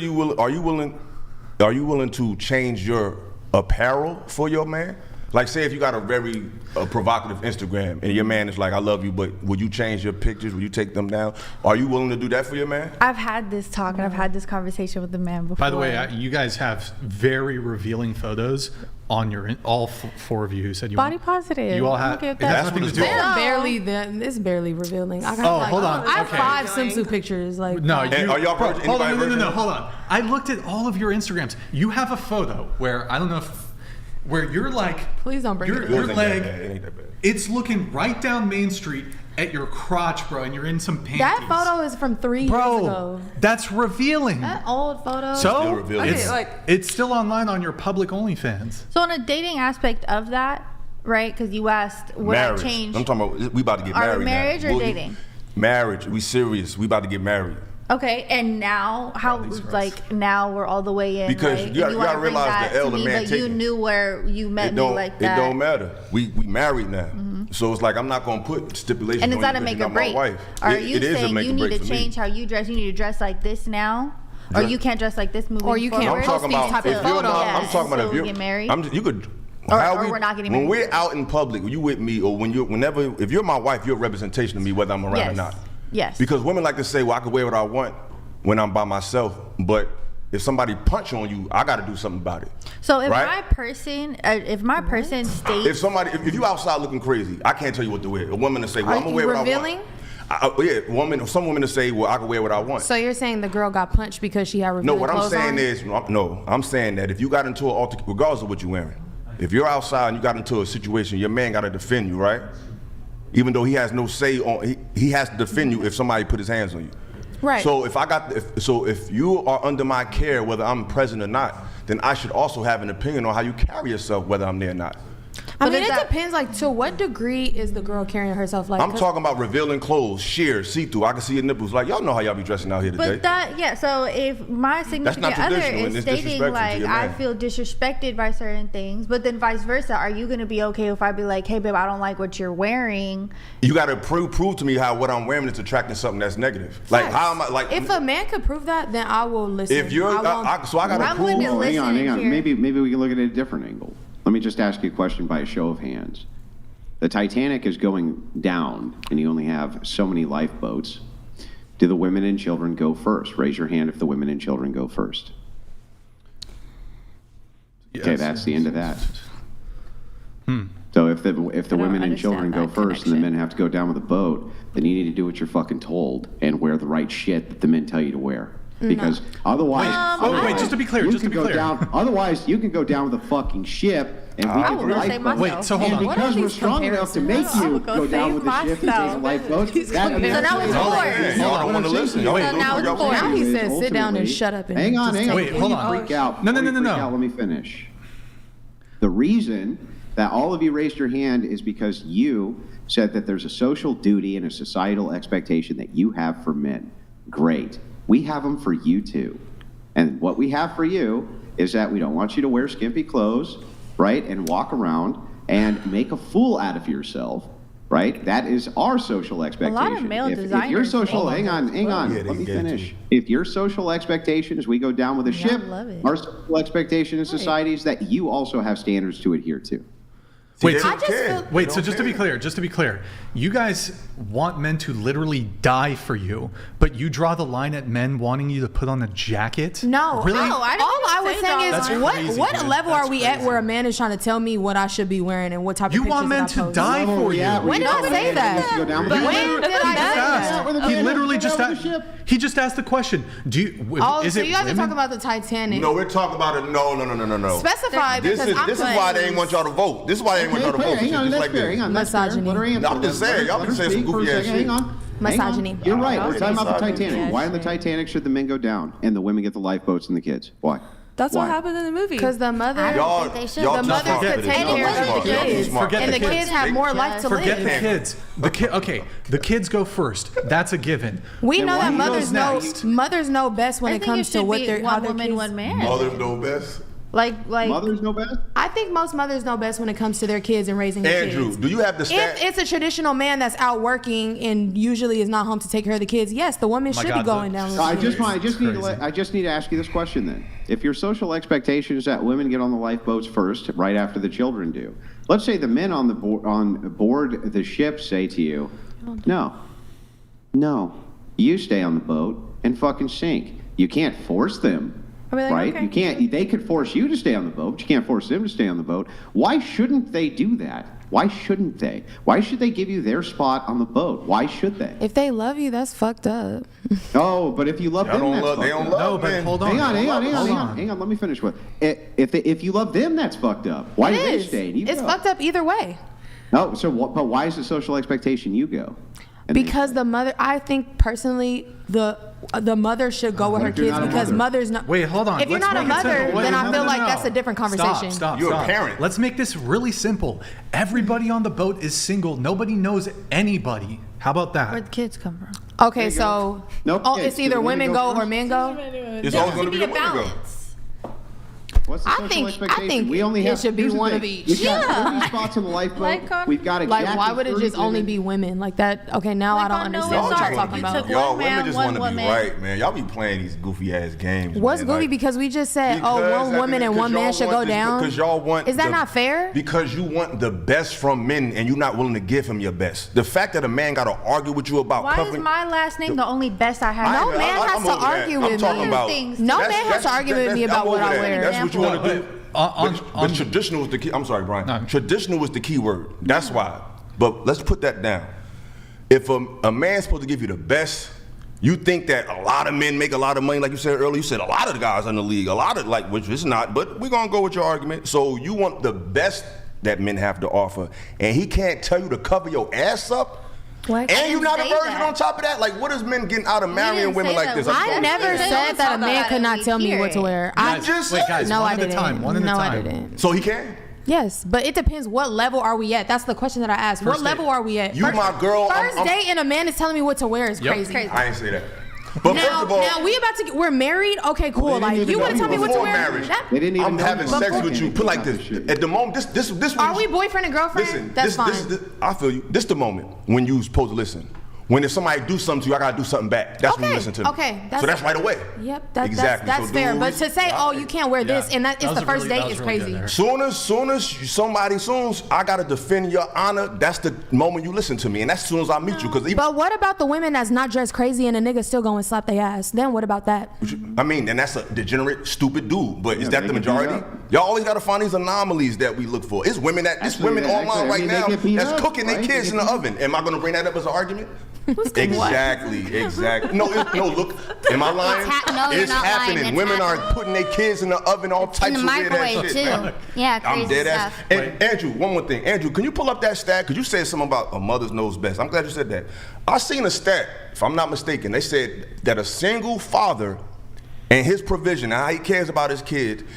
you willing to change your apparel for your man? Like, say if you got a very provocative Instagram and your man is like, "I love you," but would you change your pictures? Would you take them down? Are you willing to do that for your man? I've had this talk and I've had this conversation with the man before. By the way, you guys have very revealing photos on your all four of you who said you body positive. You all have. It has nothing to do. It's barely revealing. I got hold on. I have 5 swimsuit pictures. Like, no, are y'all virgin? Hold on, no, hold on. I looked at all of your Instagrams. You have a photo where I don't know if. Where you're like, please don't bring your leg, it's looking right down Main Street at your crotch, bro, and you're in some panties. That photo is from 3 years ago. That's revealing. That old photo. So it's still online on your public OnlyFans. So on a dating aspect of that, right? Because you asked, would I change? I'm talking about we about to get married. Marriage now. or dating? Marriage. We serious. We about to get married. Okay, and now now we're all the way in, because right? you gotta realize the elder man taking. You knew where you met me like that. It don't matter. We married now, so it's like I'm not gonna put stipulations. And it's not a make or break. Are you saying you need to change how you dress? You need to dress like this now, or you can't dress like this moving forward? Or you can't post these type of photos. I'm talking about if you get married. You could. Or we're not getting married. When we're out in public, you with me, or if you're my wife, you're a representation of me, whether I'm around or not. Yes. Because women like to say, well, I can wear what I want when I'm by myself, but if somebody punch on you, I got to do something about it. So if my person states, if you outside looking crazy, I can't tell you what to wear. A woman to say, well, I'm gonna wear what I want. Some women to say, well, I can wear what I want. So you're saying the girl got punched because she had revealing clothes on? I'm saying that if you got into an altercation, regardless of what you're wearing, if you're outside and you got into a situation, your man got to defend you, right? Even though he has no say on, he has to defend you if somebody put his hands on you. Right. So if you are under my care, whether I'm present or not, then I should also have an opinion on how you carry yourself, whether I'm there or not. I mean, it depends. Like, to what degree is the girl carrying herself? Like, I'm talking about revealing clothes, sheer, see-through. I can see your nipples. Like, y'all know how y'all be dressing out here today. But so if my significant other is stating like I feel disrespected by certain things, but then vice versa, are you gonna be okay if I be like, hey, babe, I don't like what you're wearing? You gotta prove to me how what I'm wearing is attracting something that's negative. Like, how am I? Like, if a man could prove that, then I will listen. If you're, I gotta prove. Hang on. Maybe we can look at it a different angle. Let me just ask you a question by a show of hands. The Titanic is going down, and you only have so many lifeboats. Do the women and children go first? Raise your hand if the women and children go first. Yes. Okay, that's the end of that. So if the women and children go first and the men have to go down with the boat, then you need to do what you're fucking told and wear the right shit that the men tell you to wear. Because otherwise, wait, just to be clear, otherwise you can go down with a fucking ship and we can lifeboat. Wait, so hold on. And because we're strong enough to make you go down with the ship and take a lifeboat, So now it's 4. Y'all don't want to listen. Y'all So now it's 4. Now he says, sit down and shut up. And hang on. Wait, hold on. Freak out. No. Let me finish. The reason that all of you raised your hand is because you said that there's a social duty and a societal expectation that you have for men. Great. We have them for you too. And what we have for you is that we don't want you to wear skimpy clothes, right? And walk around and make a fool out of yourself, right? That is our social expectation. A lot of male designers. If your social, hang on, let me finish. If your social expectation is we go down with a ship, our social expectation in society is that you also have standards to adhere to. Wait, so just to be clear, you guys want men to literally die for you, but you draw the line at men wanting you to put on a jacket? No, really? all I was saying is, what level are we at where a man is trying to tell me what I should be wearing and what type of pictures you want men to die for you? When did I say that? When did I say that? He literally just asked the question. So you guys are talking about the Titanic? No, we're talking about it. No. Specify because this is why they ain't want y'all to vote. This is why they ain't want y'all to vote. Hang on, misogyny. I'm just saying, y'all been saying some goofy ass shit. Misogyny. You're right. We're talking about the Titanic. Why on the Titanic should the men go down and the women get the lifeboats and the kids? Why? That's what happened in the movie. Because the mother, y'all could take care of the kids, and the kids have more life to live. Forget the kids. The kids go first. That's a given. We know that mothers know best when it comes to what they're one woman, one man. Mothers know best. Like mothers know best? I think most mothers know best when it comes to their kids and raising their kids. Andrew, do you have the stat? If it's a traditional man that's out working and usually is not home to take care of the kids, yes, the woman should be going down with I just need to ask you this question then. If your social expectation is that women get on the lifeboats first, right after the children do, let's say the men on board the ship say to you, no, you stay on the boat and fucking sink. You can't force them. Right? Okay. You can't. They could force you to stay on the boat, but you can't force them to stay on the boat. Why shouldn't they do that? Why shouldn't they? Why should they give you their spot on the boat? Why should they? If they love you, that's fucked up. Oh, but if you love them, that's fucked up. No, but hold on. Hang on. Let me finish with. If you love them, that's fucked up. Why do they stay? It's fucked up either way. No, but why is the social expectation you go? Because the mother, I think personally, the mother should go with her kids because mothers know. Wait, hold on. If you're not a mother, then I feel like that's a different conversation. Stop. You're a parent. Let's make this really simple. Everybody on the boat is single. Nobody knows anybody. How about that? Where'd the kids come from? Okay, so it's either women go or men go. It's always going to be the women go. What's the social expectation? I think we only have, it should be one of each. We've got 30 spots on the lifeboat. We've got exactly why would it just only be women like that? Okay, now I don't understand what you're talking about. Y'all women just want to be right, man. Y'all be playing these goofy ass games. What's goofy? Because we just said, one woman and one man should go down. Because y'all want. Is that not fair? Because you want the best from men and you're not willing to give him your best. The fact that a man got to argue with you about why is my last name the only best I have? No man has to argue with me. No man has to argue with me about what I wear. That's what you want to do. But traditional is the key. I'm sorry, Brian. No. Traditional was the key word. That's why. But let's put that down. If a man's supposed to give you the best, you think that a lot of men make a lot of money, like you said earlier. You said a lot of the guys in the league, which is not. But we're gonna go with your argument. So you want the best that men have to offer, and he can't tell you to cover your ass up. And you're not a virgin on top of that? Like, what is men getting out of marrying women like this? I never said that a man could not tell me what to wear. I just said, guys, no, one I at a didn't. time. No, I didn't. So he can? Yes, but it depends. What level are we at? That's the question that I asked. What level are we at? You, my girl. First date and a man is telling me what to wear is crazy. I ain't say that. But now, first of all, now we're married. Okay, cool. Like you want to tell me what to wear? They didn't even I'm having sex with you. Put like this. At the moment, this. Are we boyfriend and girlfriend? Listen, that's fine. I feel you. This the moment when you supposed to listen. when if somebody do something to you, I gotta do something back. That's when you listen to me. Okay. So that's right away. Yep. Exactly. That's So fair. do But to say, oh, you can't wear this, and that is the first date is crazy. Soon as I gotta defend your honor, that's the moment you listen to me, and that's as soon as I meet you. But what about the women that's not dressed crazy and a nigga still going slap their ass? Then what about that? I mean, and that's a degenerate, stupid dude. But is that the majority? Y'all always gotta find these anomalies that we look for. It's women online right now that's cooking their kids in the oven. Am I gonna bring that up as an argument? Exactly. No, look, am I lying? It's happening. Lying. Women are putting their kids in the oven, all types of weird ass shit. Too. Yeah, crazy I'm dead stuff. ass. And Andrew, one more thing. Andrew, can you pull up that stat? Because you said something about a mother's knows best. I'm glad you said that. I seen a stat, if I'm not mistaken, they said that a single father and his provision, and how he cares about his kid,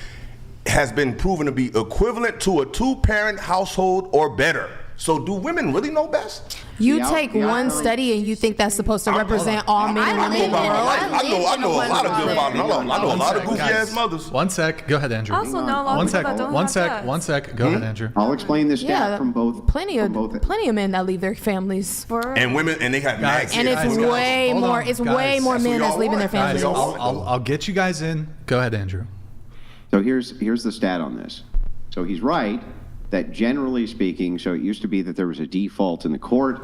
has been proven to be equivalent to a 2-parent household or better. So do women really know best? You take one study and you think that's supposed to represent all men and women in the world? I know a lot of good fathers. I know a lot of goofy ass mothers. One sec. Go ahead, Andrew. I also know a lot of people that don't have dads. One sec. Go ahead, Andrew. I'll explain this stat from both. Plenty of men that leave their families. And women, and they have mad kids. And it's way more men that's leaving their families. I'll get you guys in. Go ahead, Andrew. So here's the stat on this. So he's right that generally speaking, so it used to be that there was a default in the court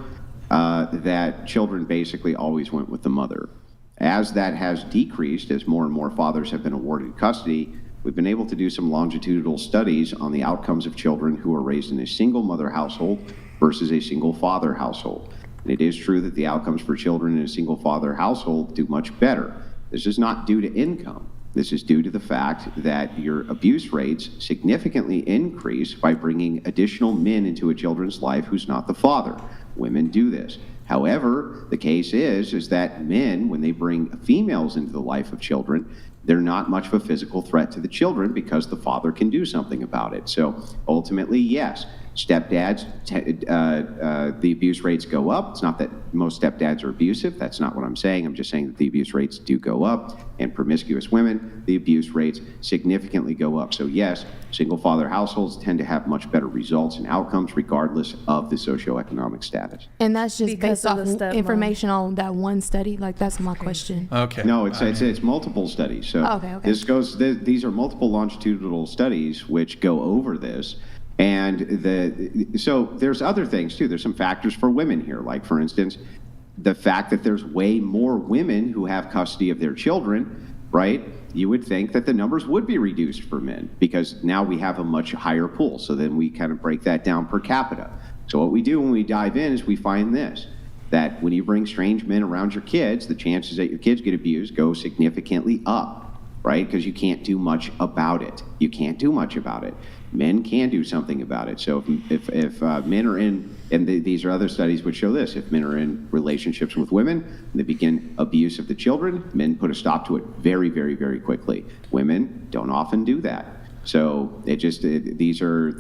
that children basically always went with the mother. As that has decreased, as more and more fathers have been awarded custody, we've been able to do some longitudinal studies on the outcomes of children who are raised in a single mother household versus a single father household. And it is true that the outcomes for children in a single father household do much better. This is not due to income. This is due to the fact that your abuse rates significantly increase by bringing additional men into a children's life who's not the father. Women do this. However, the case is that men, when they bring females into the life of children, they're not much of a physical threat to the children because the father can do something about it. So ultimately, yes, stepdads, the abuse rates go up. It's not that most stepdads are abusive. That's not what I'm saying. I'm just saying that the abuse rates do go up. And promiscuous women, the abuse rates significantly go up. So yes, single father households tend to have much better results and outcomes regardless of the socioeconomic status. And that's just based off information on that one study? Like, that's my question. Okay. No, it's multiple studies. So these are multiple longitudinal studies which go over this. And so there's other things too. There's some factors for women here, like for instance, the fact that there's way more women who have custody of their children, right? You would think that the numbers would be reduced for men because now we have a much higher pool. So then we kind of break that down per capita. So what we do when we dive in is we find this, that when you bring strange men around your kids, the chances that your kids get abused go significantly up, right? Because you can't do much about it. You can't do much about it. Men can do something about it. So if men are in, and these are other studies which show this, if men are in relationships with women and they begin abuse of the children, men put a stop to it very, very, very quickly. Women don't often do that. So these are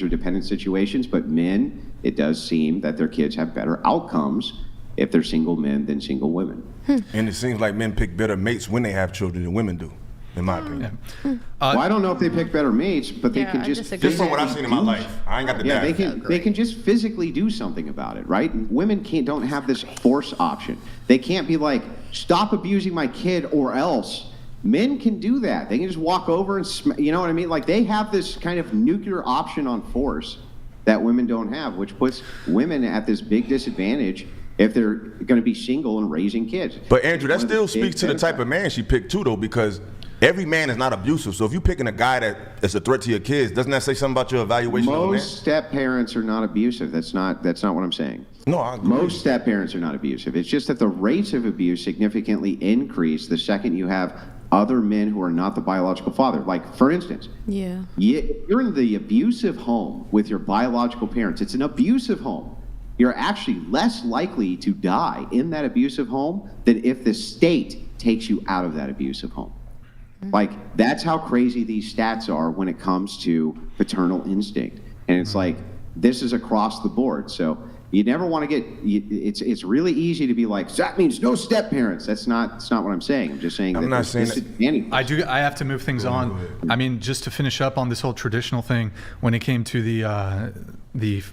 dependent situations, but men, it does seem that their kids have better outcomes if they're single men than single women. And it seems like men pick better mates when they have children than women do, in my opinion. Well, I don't know if they pick better mates, but they can just from what I've seen in my life. I ain't got the data. They can just physically do something about it, right? Women don't have this force option. They can't be like, stop abusing my kid or else. Men can do that. They can just walk over and, you know what I mean? Like, they have this kind of nuclear option on force that women don't have, which puts women at this big disadvantage if they're going to be single and raising kids. But Andrew, that still speaks to the type of man she picked too, though, because every man is not abusive. So if you're picking a guy that is a threat to your kids, doesn't that say something about your evaluation of a man? Most step parents are not abusive. That's not what I'm saying. No, I agree. Most step parents are not abusive. It's just that the rates of abuse significantly increase the second you have other men who are not the biological father. Like, for instance, you're in the abusive home with your biological parents. It's an abusive home. You're actually less likely to die in that abusive home than if the state takes you out of that abusive home. Like, that's how crazy these stats are when it comes to paternal instinct. And it's like, this is across the board. So You never want to get. It's really easy to be like, so that means no step parents. That's not what I'm saying. I'm just saying. I'm not saying that. I have to move things on. I mean, just to finish up on this whole traditional thing, when it came to the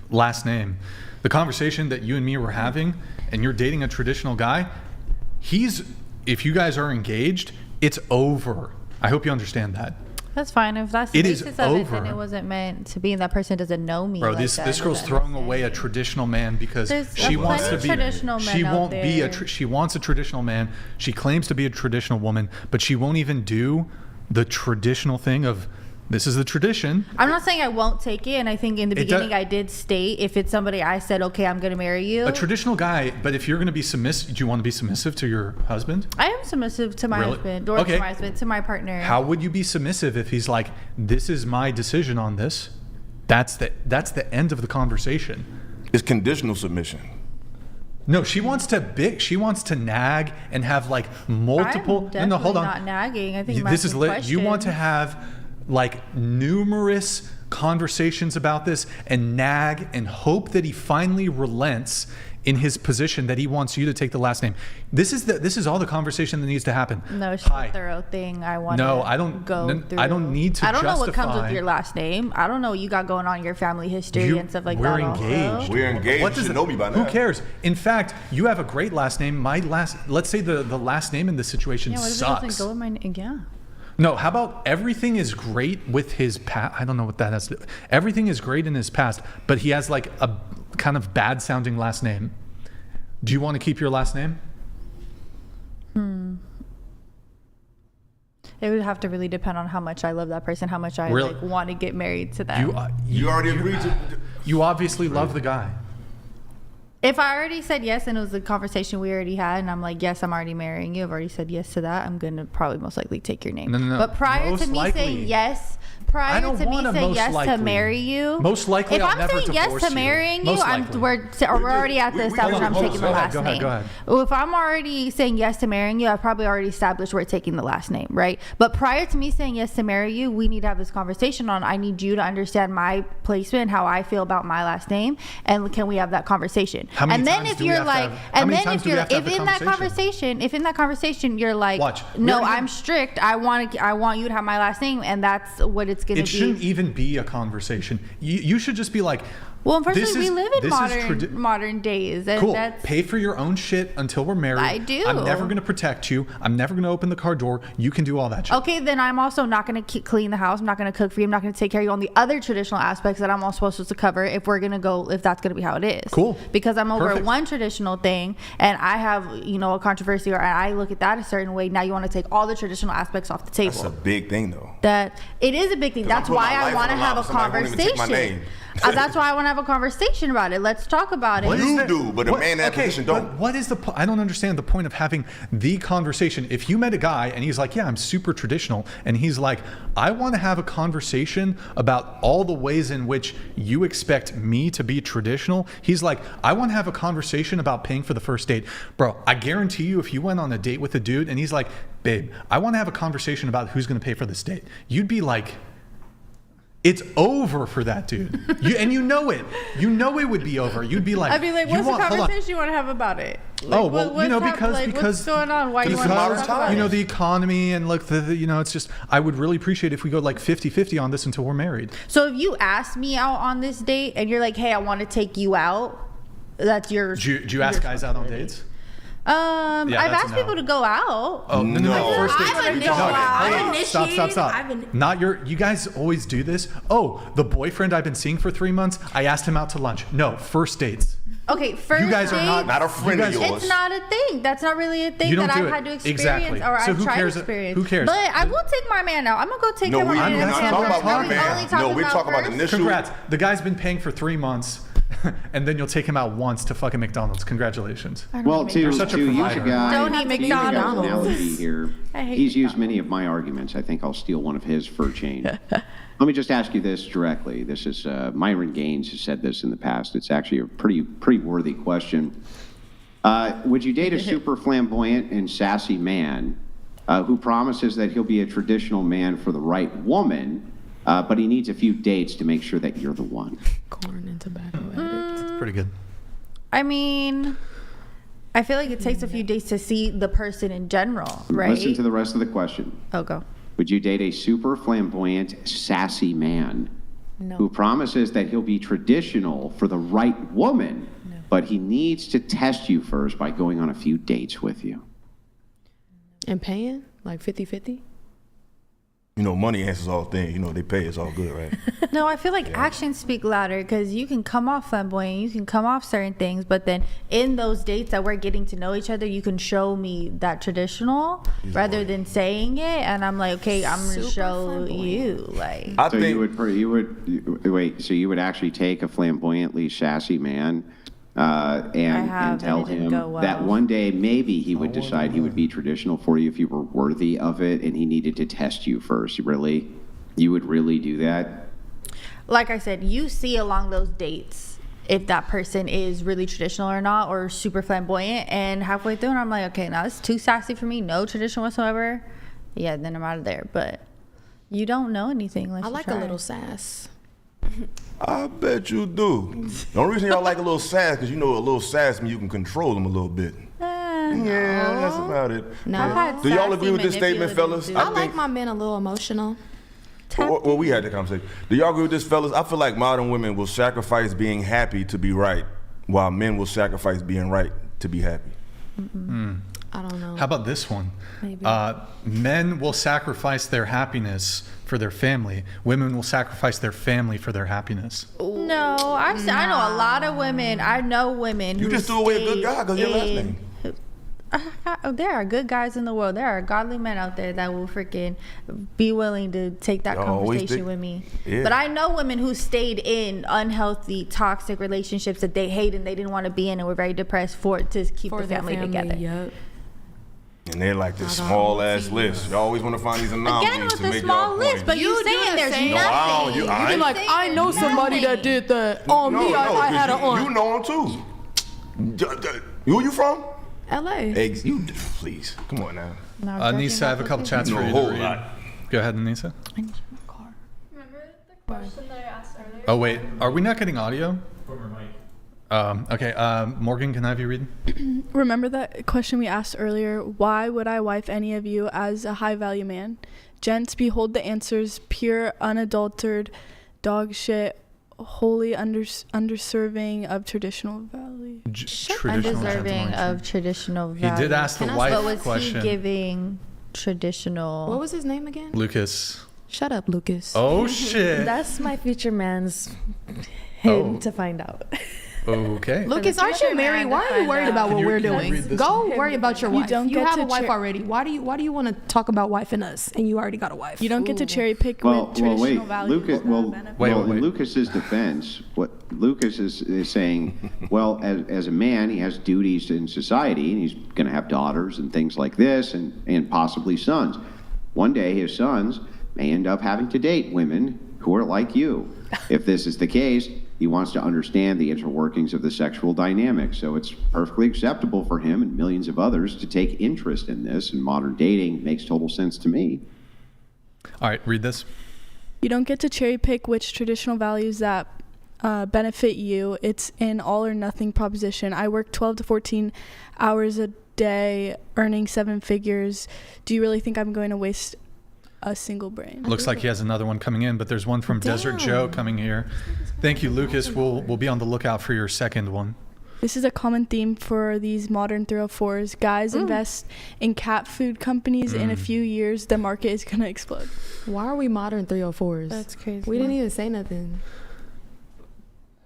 last name, the conversation that you and me were having, and you're dating a traditional guy, if you guys are engaged, it's over. I hope you understand that. That's fine. If that's the basis of it, then it wasn't meant to be, and that person doesn't know me. Bro, like this girl's throwing away a traditional man because she wants to be. She won't be she wants a traditional man. She claims to be a traditional woman, but she won't even do the traditional thing of. This is the tradition. I'm not saying I won't take it, and I think in the beginning I did state if it's somebody I said, okay, I'm going to marry you. A traditional guy, but if you're going to be submissive, do you want to be submissive to your husband? I am submissive to my husband, or to my husband, to my partner. How would you be submissive if he's like, this is my decision on this? That's the end of the conversation. It's conditional submission. No, she wants to nag and have like multiple. I'm no, hold on. Not nagging. I think this is lit. You want to have like numerous conversations about this and nag and hope that he finally relents in his position that he wants you to take the last name. This is all the conversation that needs to happen. No, it's a thorough thing. I want to I don't need to justify. I don't know what comes with your last name. I don't know what you got going on in your family history and stuff like that. We're engaged. You should know me by now. Who cares? In fact, you have a great last name. Let's say the last name in this situation sucks. What if it doesn't go with my name? Yeah. No, how about everything is great with his past? I don't know what that has to do. Everything is great in his past, but he has like a kind of bad sounding last name. Do you want to keep your last name? It would have to really depend on how much I love that person, how much I like want to get married to them. You already agreed to. You obviously love the guy. If I already said yes and it was a conversation we already had and I'm like, yes, I'm already marrying you, I've already said yes to that, I'm going to probably most likely take your name. No. But prior to me saying yes, to marry you, most likely if I'm saying yes to marrying you, we're already at the establishment I'm taking the last name. Go ahead. Well, if I'm already saying yes to marrying you, I've probably already established we're taking the last name, right? But prior to me saying yes to marry you, we need to have this conversation on, I need you to understand my placement and how I feel about my last name, and can we have that conversation? And then if you're like, if in that conversation you're like, no, I'm strict, I want you to have my last name, and that's what it's going to be. It shouldn't even be a conversation. You should just be like, well, unfortunately, we live in modern days. And cool. Pay for your own shit until we're married. I do. I'm never going to protect you. I'm never going to open the car door. You can do all that shit. Okay, then I'm also not going to clean the house. I'm not going to cook for you. I'm not going to take care of you on the other traditional aspects that I'm all supposed to cover if that's going to be how it is. Cool. Because I'm over one traditional thing and I have, a controversy, or I look at that a certain way. Now you want to take all the traditional aspects off the table. That's a big thing, though. That it is a big thing. That's why I want to have a conversation. That's why I want to have a conversation about it. Let's talk about it. You do, but a man in that position don't. But what is I don't understand the point of having the conversation. If you met a guy and he's like, yeah, I'm super traditional, and he's like, I want to have a conversation about all the ways in which you expect me to be traditional. He's like, I want to have a conversation about paying for the first date. Bro, I guarantee you if you went on a date with a dude and he's like, babe, I want to have a conversation about who's going to pay for this date, you'd be like, it's over for that dude. You know it. You know it would be over. You'd be like, I'd be like, what's the conversation you want to have about it? Like, because what's going on? Why do you want to talk about it? The economy and look, it's just, I would really appreciate if we go like 50-50 on this until we're married. So if you ask me out on this date and you're like, hey, I want to take you out, that's yours. Do you ask guys out on dates? I've asked people to go out. Oh, no. First date. Stop. Not you guys always do this. Oh, the boyfriend I've been seeing for 3 months, I asked him out to lunch. No, first dates. Okay, first you guys are not a friend of yours. It's not a thing. That's not really a thing that I've had to experience or I've tried to experience. Who cares? But I will take my man out. I'm going to go take him out. I'm not talking about my man. No, we're talking about initial. Congrats. The guy's been paying for 3 months. And then you'll take him out once to fucking McDonald's. Congratulations. Well, to use a guy, don't eat McDonald's. Analogy here. He's used many of my arguments. I think I'll steal one of his for a change. Let me just ask you this directly. This is Myron Gaines has said this in the past. It's actually a pretty worthy question. Would you date a super flamboyant and sassy man who promises that he'll be a traditional man for the right woman, but he needs a few dates to make sure that you're the one? Corn and tobacco addicts. Pretty good. I mean, I feel like it takes a few days to see the person in general, right? Listen to the rest of the question. Oh, go. Would you date a super flamboyant, sassy man who promises that he'll be traditional for the right woman, but he needs to test you first by going on a few dates with you? And paying? Like 50-50? You know, money answers all things. You know, they pay, it's all good, right? No, I feel like actions speak louder because you can come off flamboyant, you can come off certain things, but then in those dates that we're getting to know each other, you can show me that traditional rather than saying it, and I'm like, okay, I'm gonna show you. Like, So you would actually take a flamboyantly sassy man and tell him that one day maybe he would decide he would be traditional for you if you were worthy of it, and he needed to test you first. You would really do that? like I said, you see along those dates if that person is really traditional or not, or super flamboyant, and halfway through, and I'm like, okay, now it's too sassy for me, no tradition whatsoever. Yeah, then I'm out of there. But you don't know anything. I like a little sass. I bet you do. The only reason y'all like a little sass because you know a little sass means you can control them a little bit. Yeah, that's about it. No. Yeah. Do y'all agree with this statement, fellas? I like my men a little emotional. Well, we had the conversation. Do y'all agree with this, fellas? I feel like modern women will sacrifice being happy to be right, while men will sacrifice being right to be happy. I don't know. How about this one? Maybe. Men will sacrifice their happiness for their family. Women will sacrifice their family for their happiness. No, I know a lot of women. I know women You who just threw away a good guy because your last name. There are good guys in the world. There are godly men out there that will freaking be willing to take that conversation with me. Yeah. But I know women who stayed in unhealthy, toxic relationships that they hate and they didn't want to be in and were very depressed to keep the family together. Yep. And they're like this small ass list. You always want to find these anomalies Again with to the make small y'all list, point. but you saying there's nothing. No, I You're like, I know somebody that did that. On me, I had an aunt. You know him too. Who you from? LA. You please come on now. Anissa, I have a couple chats for you to read. Go ahead, Anissa. Remember the question that I asked earlier? Oh wait, are we not getting audio? Okay, Morgan, can I have you read? Remember that question we asked earlier? Why would I wife any of you as a high value man? Gents, behold the answers: pure, unadulterated, dog shit, wholly underserving of traditional value. Undeserving of traditional value. He did ask the wife but was question. he giving traditional? What was his name again? Lucas. Shut up, Lucas. Oh shit. That's my future man's him to find out. Okay. Lucas, aren't you married? Why are you worried about what we're doing? Go worry about your wife. You have a wife already. Why do you want to talk about wifing us? And you already got a wife. You don't get to cherry pick Well, with traditional values. In Lucas's defense, what Lucas is saying, well, as a man, he has duties in society, and he's going to have daughters and things like this, and possibly sons. One day, his sons may end up having to date women who are like you. If this is the case, he wants to understand the inner workings of the sexual dynamic. So it's perfectly acceptable for him and millions of others to take interest in this, and modern dating makes total sense to me. All right, read this. You don't get to cherry pick which traditional values that benefit you. It's an all or nothing proposition. I work 12 to 14 hours a day, earning 7 figures. Do you really think I'm going to waste a single brain? Looks like he has another one coming in, but there's one from Desert Joe coming here. Thank you, Lucas. We'll be on the lookout for your second one. This is a common theme for these modern 304s. Guys invest in cat food companies. In a few years, the market is going to explode. Why are we modern 304s? That's crazy. We didn't even say nothing.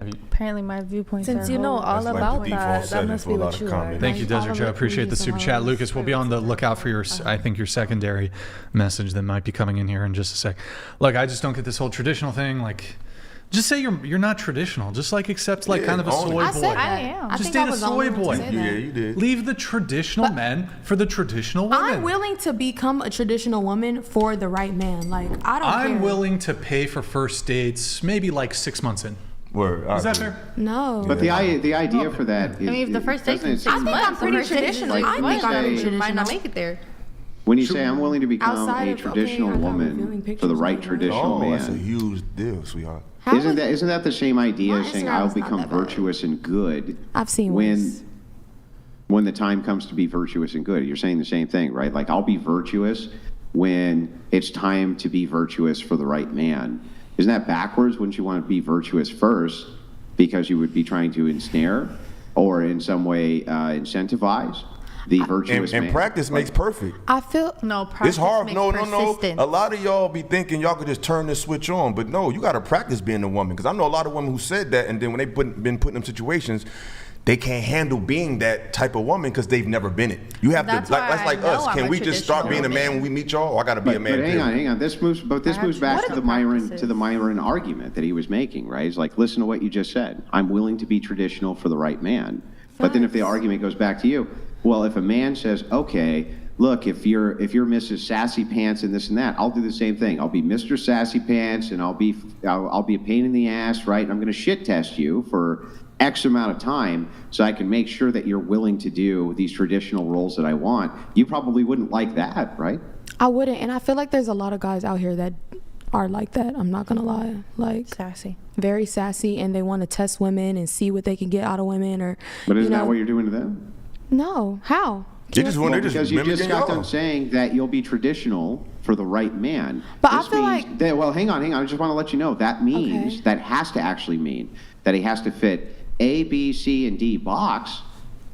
Apparently my viewpoints Since are you know all That's like about the default that setting must for a be lot what of you are. comments. Thank you, Desert Joe. Appreciate the super chat. Lucas, we'll be on the lookout for your, I think, your secondary message that might be coming in here in just a sec. Look, I just don't get this whole traditional thing. Like, just say you're not traditional. Just like accept kind of a soy boy. I said that. I am. Just date a soy boy. Yeah, you did. Leave the traditional men for the traditional women. I'm willing to become a traditional woman for the right man. Like, I don't care. I'm willing to pay for first dates maybe like 6 months in. Word. Is that fair? No. But the idea for that is... I mean, if the first date is 6 months, I'm pretty the first date is traditional. like I think I'm Monday, traditional. might not make it there. When you say I'm willing to become Outside a of, traditional okay, woman for the right traditional Oh, man, that's a huge deal, sweetheart. isn't that the same idea My as saying Instagram I'll is not become that bad. virtuous and good I've seen worse. when the time comes to be virtuous and good? You're saying the same thing, right? Like I'll be virtuous when it's time to be virtuous for the right man. Isn't that backwards? Wouldn't you want to be virtuous first because you would be trying to ensnare or in some way incentivize the virtuous man? And practice makes perfect. I feel no practice. It's hard. Makes No. persistence. A lot of y'all be thinking y'all could just turn this switch on, but no, you got to practice being a woman. Because I know a lot of women who said that, and then when they been put in them situations, they can't handle being that type of woman because they've never been it. You have That's to, why that's like I know us. I'm Can a we just start being a man when we meet y'all? Or I got to be a man. But hang period? on. This moves back to the Myron argument that he was making, right? He's like, listen to what you just said. I'm willing to be traditional for the right man. But then if the argument goes back to you, well, if a man says, okay, look, if you're Mrs. Sassy Pants and this and that, I'll do the same thing. I'll be Mr. Sassy Pants and I'll be a pain in the ass, right? And I'm going to shit test you for X amount of time so I can make sure that you're willing to do these traditional roles that I want. You probably wouldn't like that, right? I wouldn't, and I feel like there's a lot of guys out here that are like that. I'm not gonna lie, like sassy, very sassy, and they want to test women and see what they can get out of women. Or But isn't that what you're doing to them? No, how? Because you just got done saying that you'll be traditional for the right man. But this I feel means like that, well, hang on. I just want to let you know that means that has to actually mean that he has to fit A, B, C, and D box,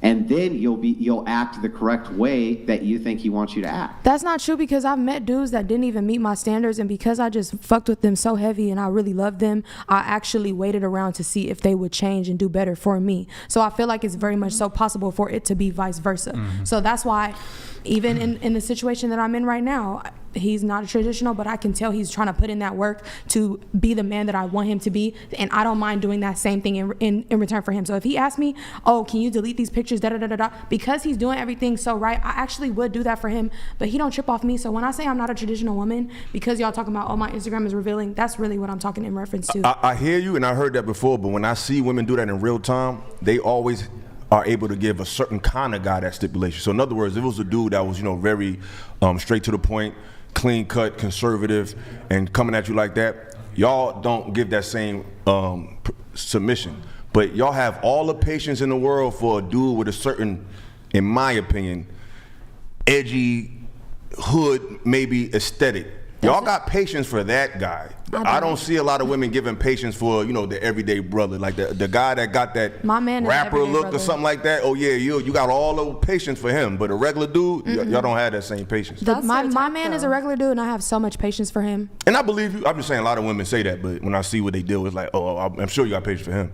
and then you'll act the correct way that you think he wants you to act. That's not true, because I've met dudes that didn't even meet my standards, and because I just fucked with them so heavy and I really loved them, I actually waited around to see if they would change and do better for me. So I feel like it's very much so possible for it to be vice versa. So that's why even in the situation that I'm in right now, he's not a traditional, but I can tell he's trying to put in that work to be the man that I want him to be, and I don't mind doing that same thing in return for him. So if he asks me, oh, can you delete these pictures, because he's doing everything so right, I actually would do that for him, but he don't trip off me. So when I say I'm not a traditional woman, because y'all talking about, oh, my Instagram is revealing, that's really what I'm talking in reference to. I hear you, and I heard that before, but when I see women do that in real time, they always are able to give a certain kind of guy that stipulation. So in other words, if it was a dude that was, very straight to the point, clean cut, conservative, and coming at you like that, y'all don't give that same submission. But y'all have all the patience in the world for a dude with a certain, in my opinion, edgy, hood, maybe aesthetic. Y'all got patience for that guy. I don't see a lot of women giving patience for, the everyday brother, like the guy that got that My man is rapper everyday look brother. or something like that. Oh yeah, you got all the patience for him, but a regular dude, y'all don't have that same patience. My man is a regular dude, and I have so much patience for him. And I believe you. I'm just saying a lot of women say that, but when I see what they do, it's like, oh, I'm sure you got patience for him.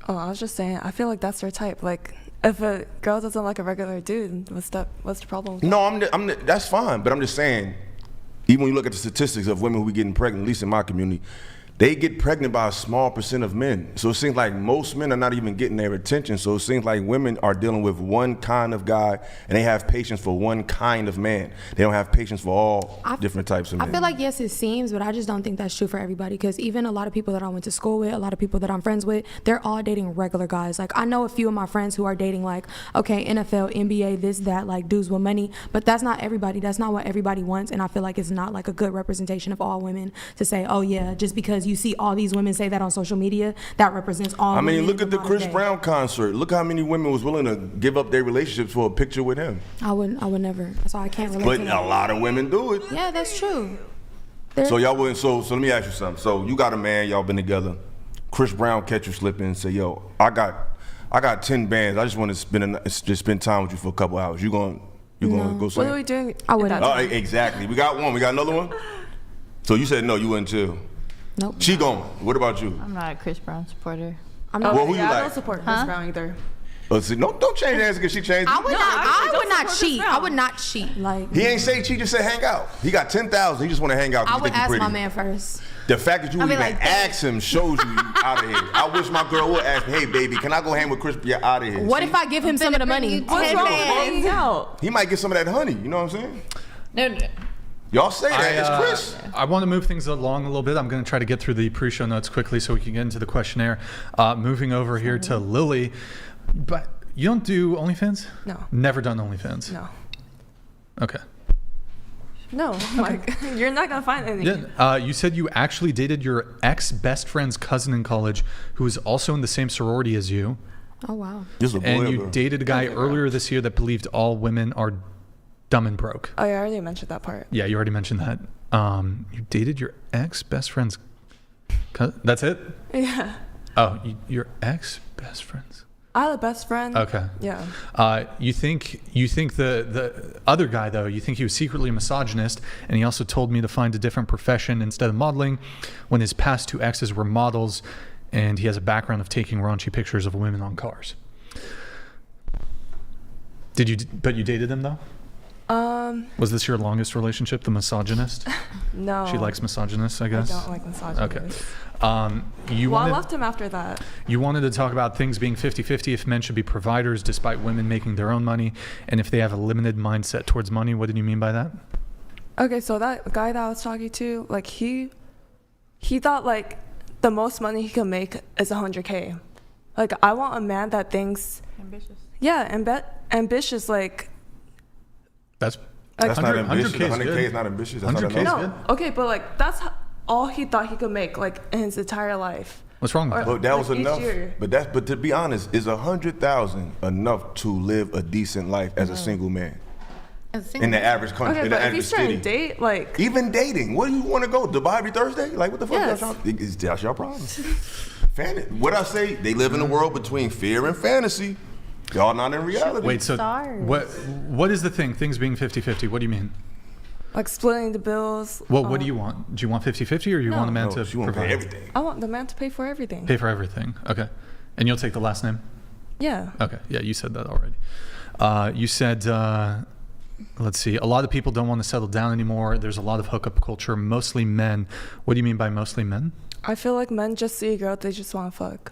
Oh, I was just saying, I feel like that's their type. Like, if a girl doesn't like a regular dude, what's the problem with that? No, that's fine, but I'm just saying, even when you look at the statistics of women who be getting pregnant, at least in my community, they get pregnant by a small percent of men. So it seems like most men are not even getting their attention. So it seems like women are dealing with one kind of guy, and they have patience for one kind of man. They don't have patience for all different types of men. I feel like, yes, it seems, but I just don't think that's true for everybody, because even a lot of people that I went to school with, a lot of people that I'm friends with, they're all dating regular guys. Like, I know a few of my friends who are dating, like, okay, NFL, NBA, this, that, like, dudes with money, but that's not everybody. That's not what everybody wants, and I feel like it's not, like, a good representation of all women to say, oh, yeah, just because you see all these women say that on social media, that represents all women. I mean, look at the modern Chris day. Brown concert. Look how many women was willing to give up their relationships for a picture with him. I would never. So I can't relate But to a that. lot of women do it. Yeah, that's true. So y'all wouldn't. So let me ask you something. So you got a man, y'all been together. Chris Brown catch you slipping and say, "Yo, I got 10 bands. I just want to spend time with you for a couple hours. You gonna go sing?" What are we doing? I wouldn't. Oh, exactly. We got one. We got another one. So you said no, you wouldn't too. Nope. She gone. What about you? I'm not a Chris Brown supporter. I'm not. Well, who you I like? don't support Chris Brown either. Oh, see, no, don't change the answer because she changed. I would it. I would not cheat. I would not cheat. Like, He ain't say cheat. Just say hang out. He got 10,000. He just want to hang out. I Because would he think ask you my pretty. man first. The fact that you I'd would be even like, ask him shows you out of here. I wish my girl would ask me, "Hey, baby, can I go hang with Chris? You're out of here." What See? if I give him some of the money? What's wrong with hanging out? He might get some of that honey. You know what I'm saying? No. Y'all say that. It's Chris. I want to move things along a little bit. I'm going to try to get through the pre-show notes quickly so we can get into the questionnaire. Moving over here to Lily. But you don't do OnlyFans? No. Never done OnlyFans? No. Okay. No, like you're not gonna find any. Yeah. You said you actually dated your ex-best friend's cousin in college, who was also in the same sorority as you. Oh wow. And you dated a guy earlier this year that believed all women are dumb and broke. Oh, yeah, I already mentioned that part. Yeah, you already mentioned that. You dated your ex-best friend's cousin. That's it? Yeah. Oh, your ex-best friend's. I had a best friend. Okay. Yeah. You think the other guy, though, you think he was secretly a misogynist, and he also told me to find a different profession instead of modeling when his past 2 exes were models, and he has a background of taking raunchy pictures of women on cars. But you dated him, though? Was this your longest relationship, the misogynist? No. She likes misogynists, I guess? I don't like misogynists. Okay. I left him after that. You wanted to talk about things being 50-50, if men should be providers despite women making their own money, and if they have a limited mindset towards money. What did you mean by that? Okay, so that guy that I was talking to, like he thought like the most money he could make is $100K. Like I want a man that thinks ambitious. Yeah, ambitious. Like that's not ambitious. 100K is not ambitious. That's not enough. No, okay, but like that's all he thought he could make, like in his entire life. What's wrong with that? But that was enough. But to be honest, is 100,000 enough to live a decent life as a single man? In the average country, okay, in the but if average he's trying city. to date, like even dating, where do you want to go? Dubai every Thursday? Like what the fuck? Yes. That's your problem. What I say? They live in a world between fear and fantasy. Y'all not in reality. Wait, so what is the thing? Things being 50-50. What do you mean? Like splitting the bills. Well, what do you want? Do you want 50-50 or you want a man to provide everything? I want the man to pay for everything. Pay for everything. Okay. And you'll take the last name? Yeah. Okay. Yeah, you said that already. You said, let's see, a lot of people don't want to settle down anymore. There's a lot of hookup culture, mostly men. What do you mean by mostly men? I feel like men just see a girl, they just want to fuck.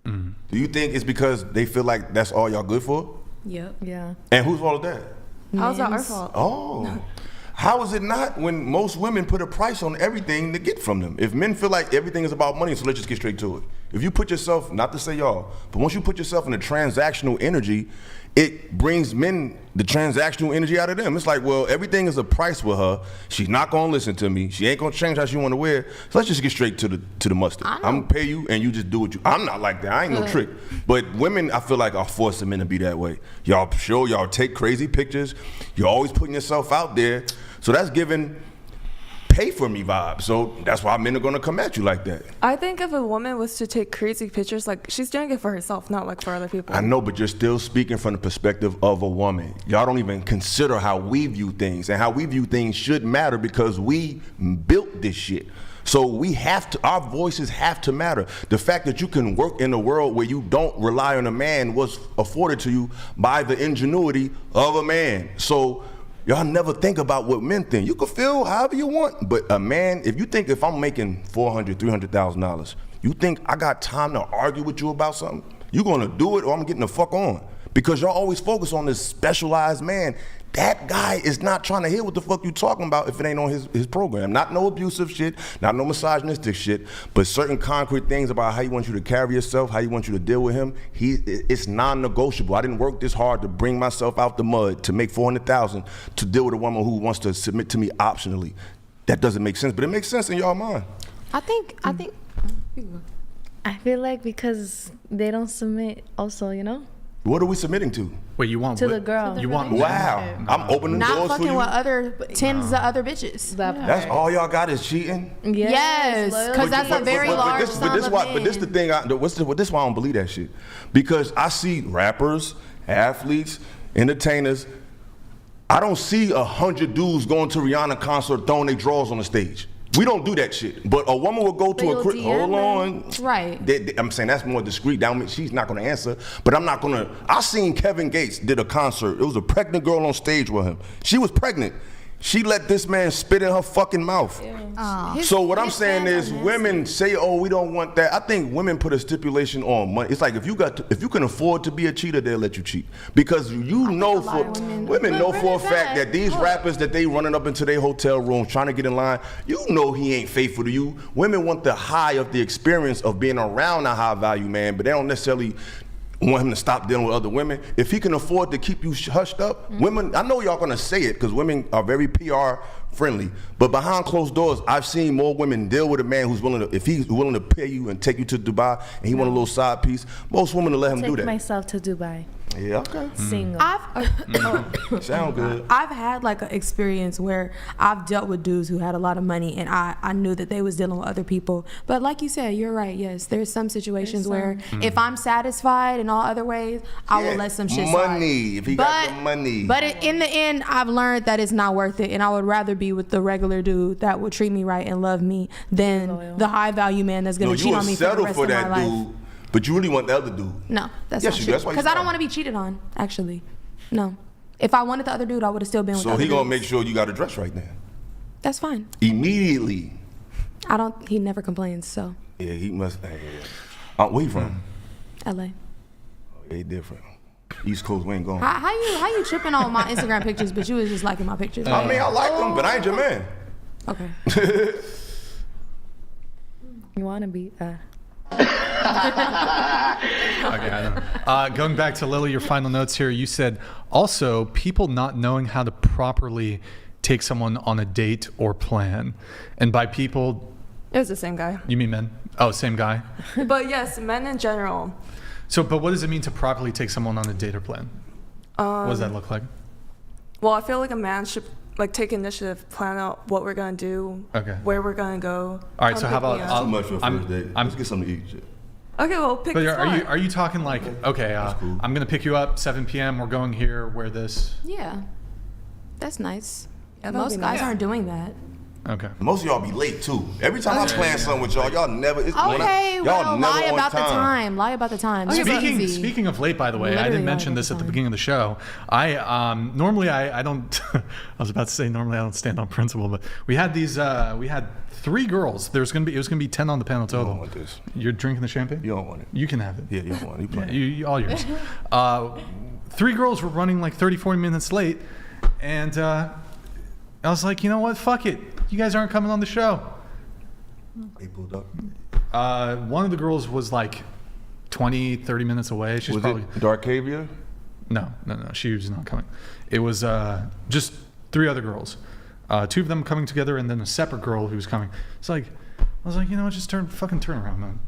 Do you think it's because they feel like that's all y'all good for? Yep. Yeah. And whose fault is that? How's that our fault? Oh. How is it not when most women put a price on everything to get from them? If men feel like everything is about money, so let's just get straight to it. If you put yourself, not to say y'all, but once you put yourself in a transactional energy, it brings men the transactional energy out of them. It's like, well, everything is a price with her. She's not gonna listen to me. She ain't gonna change how she wanna wear. So let's just get straight to the mustard. I'm gonna pay you and you just do what you. I'm not like that. I ain't no trick. But women, I feel like are forcing men to be that way. Y'all take crazy pictures. You're always putting yourself out there. So that's giving pay for me vibes. So that's why men are gonna come at you like that. I think if a woman was to take crazy pictures, like she's doing it for herself, not like for other people. I know, but you're still speaking from the perspective of a woman. Y'all don't even consider how we view things, and how we view things should matter because we built this shit. So we have to, our voices have to matter. The fact that you can work in a world where you don't rely on a man was afforded to you by the ingenuity of a man. So y'all never think about what men think. You can feel however you want, but a man, if I'm making $400,000, $300,000, you think I got time to argue with you about something? You gonna do it or I'm getting the fuck on? Because y'all always focus on this specialized man. That guy is not trying to hear what the fuck you talking about if it ain't on his program. Not no abusive shit, not no misogynistic shit, but certain concrete things about how he wants you to carry yourself, how he wants you to deal with him. It's non-negotiable. I didn't work this hard to bring myself out the mud to make $400,000 to deal with a woman who wants to submit to me optionally. That doesn't make sense, but it makes sense in y'all mind. I think. I feel like because they don't submit also, you know? What are we submitting to? Wait, you want to the girl. You want? Wow, I'm opening not doors for you. Not fucking with other tens of other bitches. That's all y'all got is cheating. Yes, because that's a very large sum of men. But this the thing. This why I don't believe that shit. Because I see rappers, athletes, entertainers. I don't see 100 dudes going to Rihanna concert throwing their drawers on the stage. We don't do that shit. But a woman will go to hold on. Right. I'm saying that's more discreet. That means she's not gonna answer. But I'm not gonna. I seen Kevin Gates did a concert. It was a pregnant girl on stage with him. She was pregnant. She let this man spit in her fucking mouth. So what I'm saying is women say, oh, we don't want that. I think women put a stipulation on money. It's like if you can afford to be a cheater, they'll let you cheat. Because women know for a fact that these rappers that they running up into their hotel rooms trying to get in line, you know he ain't faithful to you. Women want the high of the experience of being around a high value man, but they don't necessarily want him to stop dealing with other women. If he can afford to keep you hushed up, women, I know y'all gonna say it because women are very PR friendly, but behind closed doors, I've seen more women deal with a man who's willing to, if he's willing to pay you and take you to Dubai and he want a little side piece, most women will let him do that. Take myself to Dubai. Yeah, okay. Single. Sound good. I've had like an experience where I've dealt with dudes who had a lot of money and I knew that they was dealing with other people. But like you said, you're right. Yes, there's some situations where if I'm satisfied in all other ways, I will let some shit slide. Money, if he got the money. But in the end, I've learned that it's not worth it, and I would rather be with the regular dude that would treat me right and love me than the high value man that's gonna cheat on me for the rest of my life. Dude, but you really want the other dude. No, that's not true. Because I don't want to be cheated on, actually. No. If I wanted the other dude, I would have still been with the other dude. So he gonna make sure you got to dress right then. That's fine. Immediately. He never complains, so. Yeah, he must. Where you from? LA. They different. East Coast, we ain't going. How you tripping on my Instagram pictures, but you was just liking my pictures? I mean, I like them, but I ain't your man. Okay. You want to be? Okay, I know. Going back to Lily, your final notes here. You said also people not knowing how to properly take someone on a date or plan, and by people, it was the same guy. You mean men? Oh, same guy. But yes, men in general. So, but what does it mean to properly take someone on a date or plan? What does that look like? Well, I feel like a man should like take initiative, plan out what we're gonna do, where we're gonna go. All right, so how about too much for a first date? Let's get something to eat. Shit. Okay, well, pick. But are you talking like okay? Cool. I'm gonna pick you up 7 p.m. We're going here. Wear this. Yeah, that's nice. Yeah, most guys aren't doing that. Okay. Most of y'all be late too. Every time I plan something with y'all never. Okay, well, lie about the time. Lie about the time. Speaking of late, by the way, I didn't mention this at the beginning of the show. I normally I don't. I was about to say normally I don't stand on principle, but we had these. We had 3 girls. It was gonna be 10 on the panel total. You don't want this. You're drinking the champagne? You don't want it. You can have it. Yeah, you don't want it. You play. You all yours. 3 girls were running like 30, 40 minutes late, and I was like, you know what? Fuck it. You guys aren't coming on the show. They pulled up. One of the girls was like 20, 30 minutes away. She's was probably it Darkavia? No. She was not coming. It was just 3 other girls. 2 of them coming together, and then a separate girl who was coming. It's like I was like, you know what? Just turn around, man.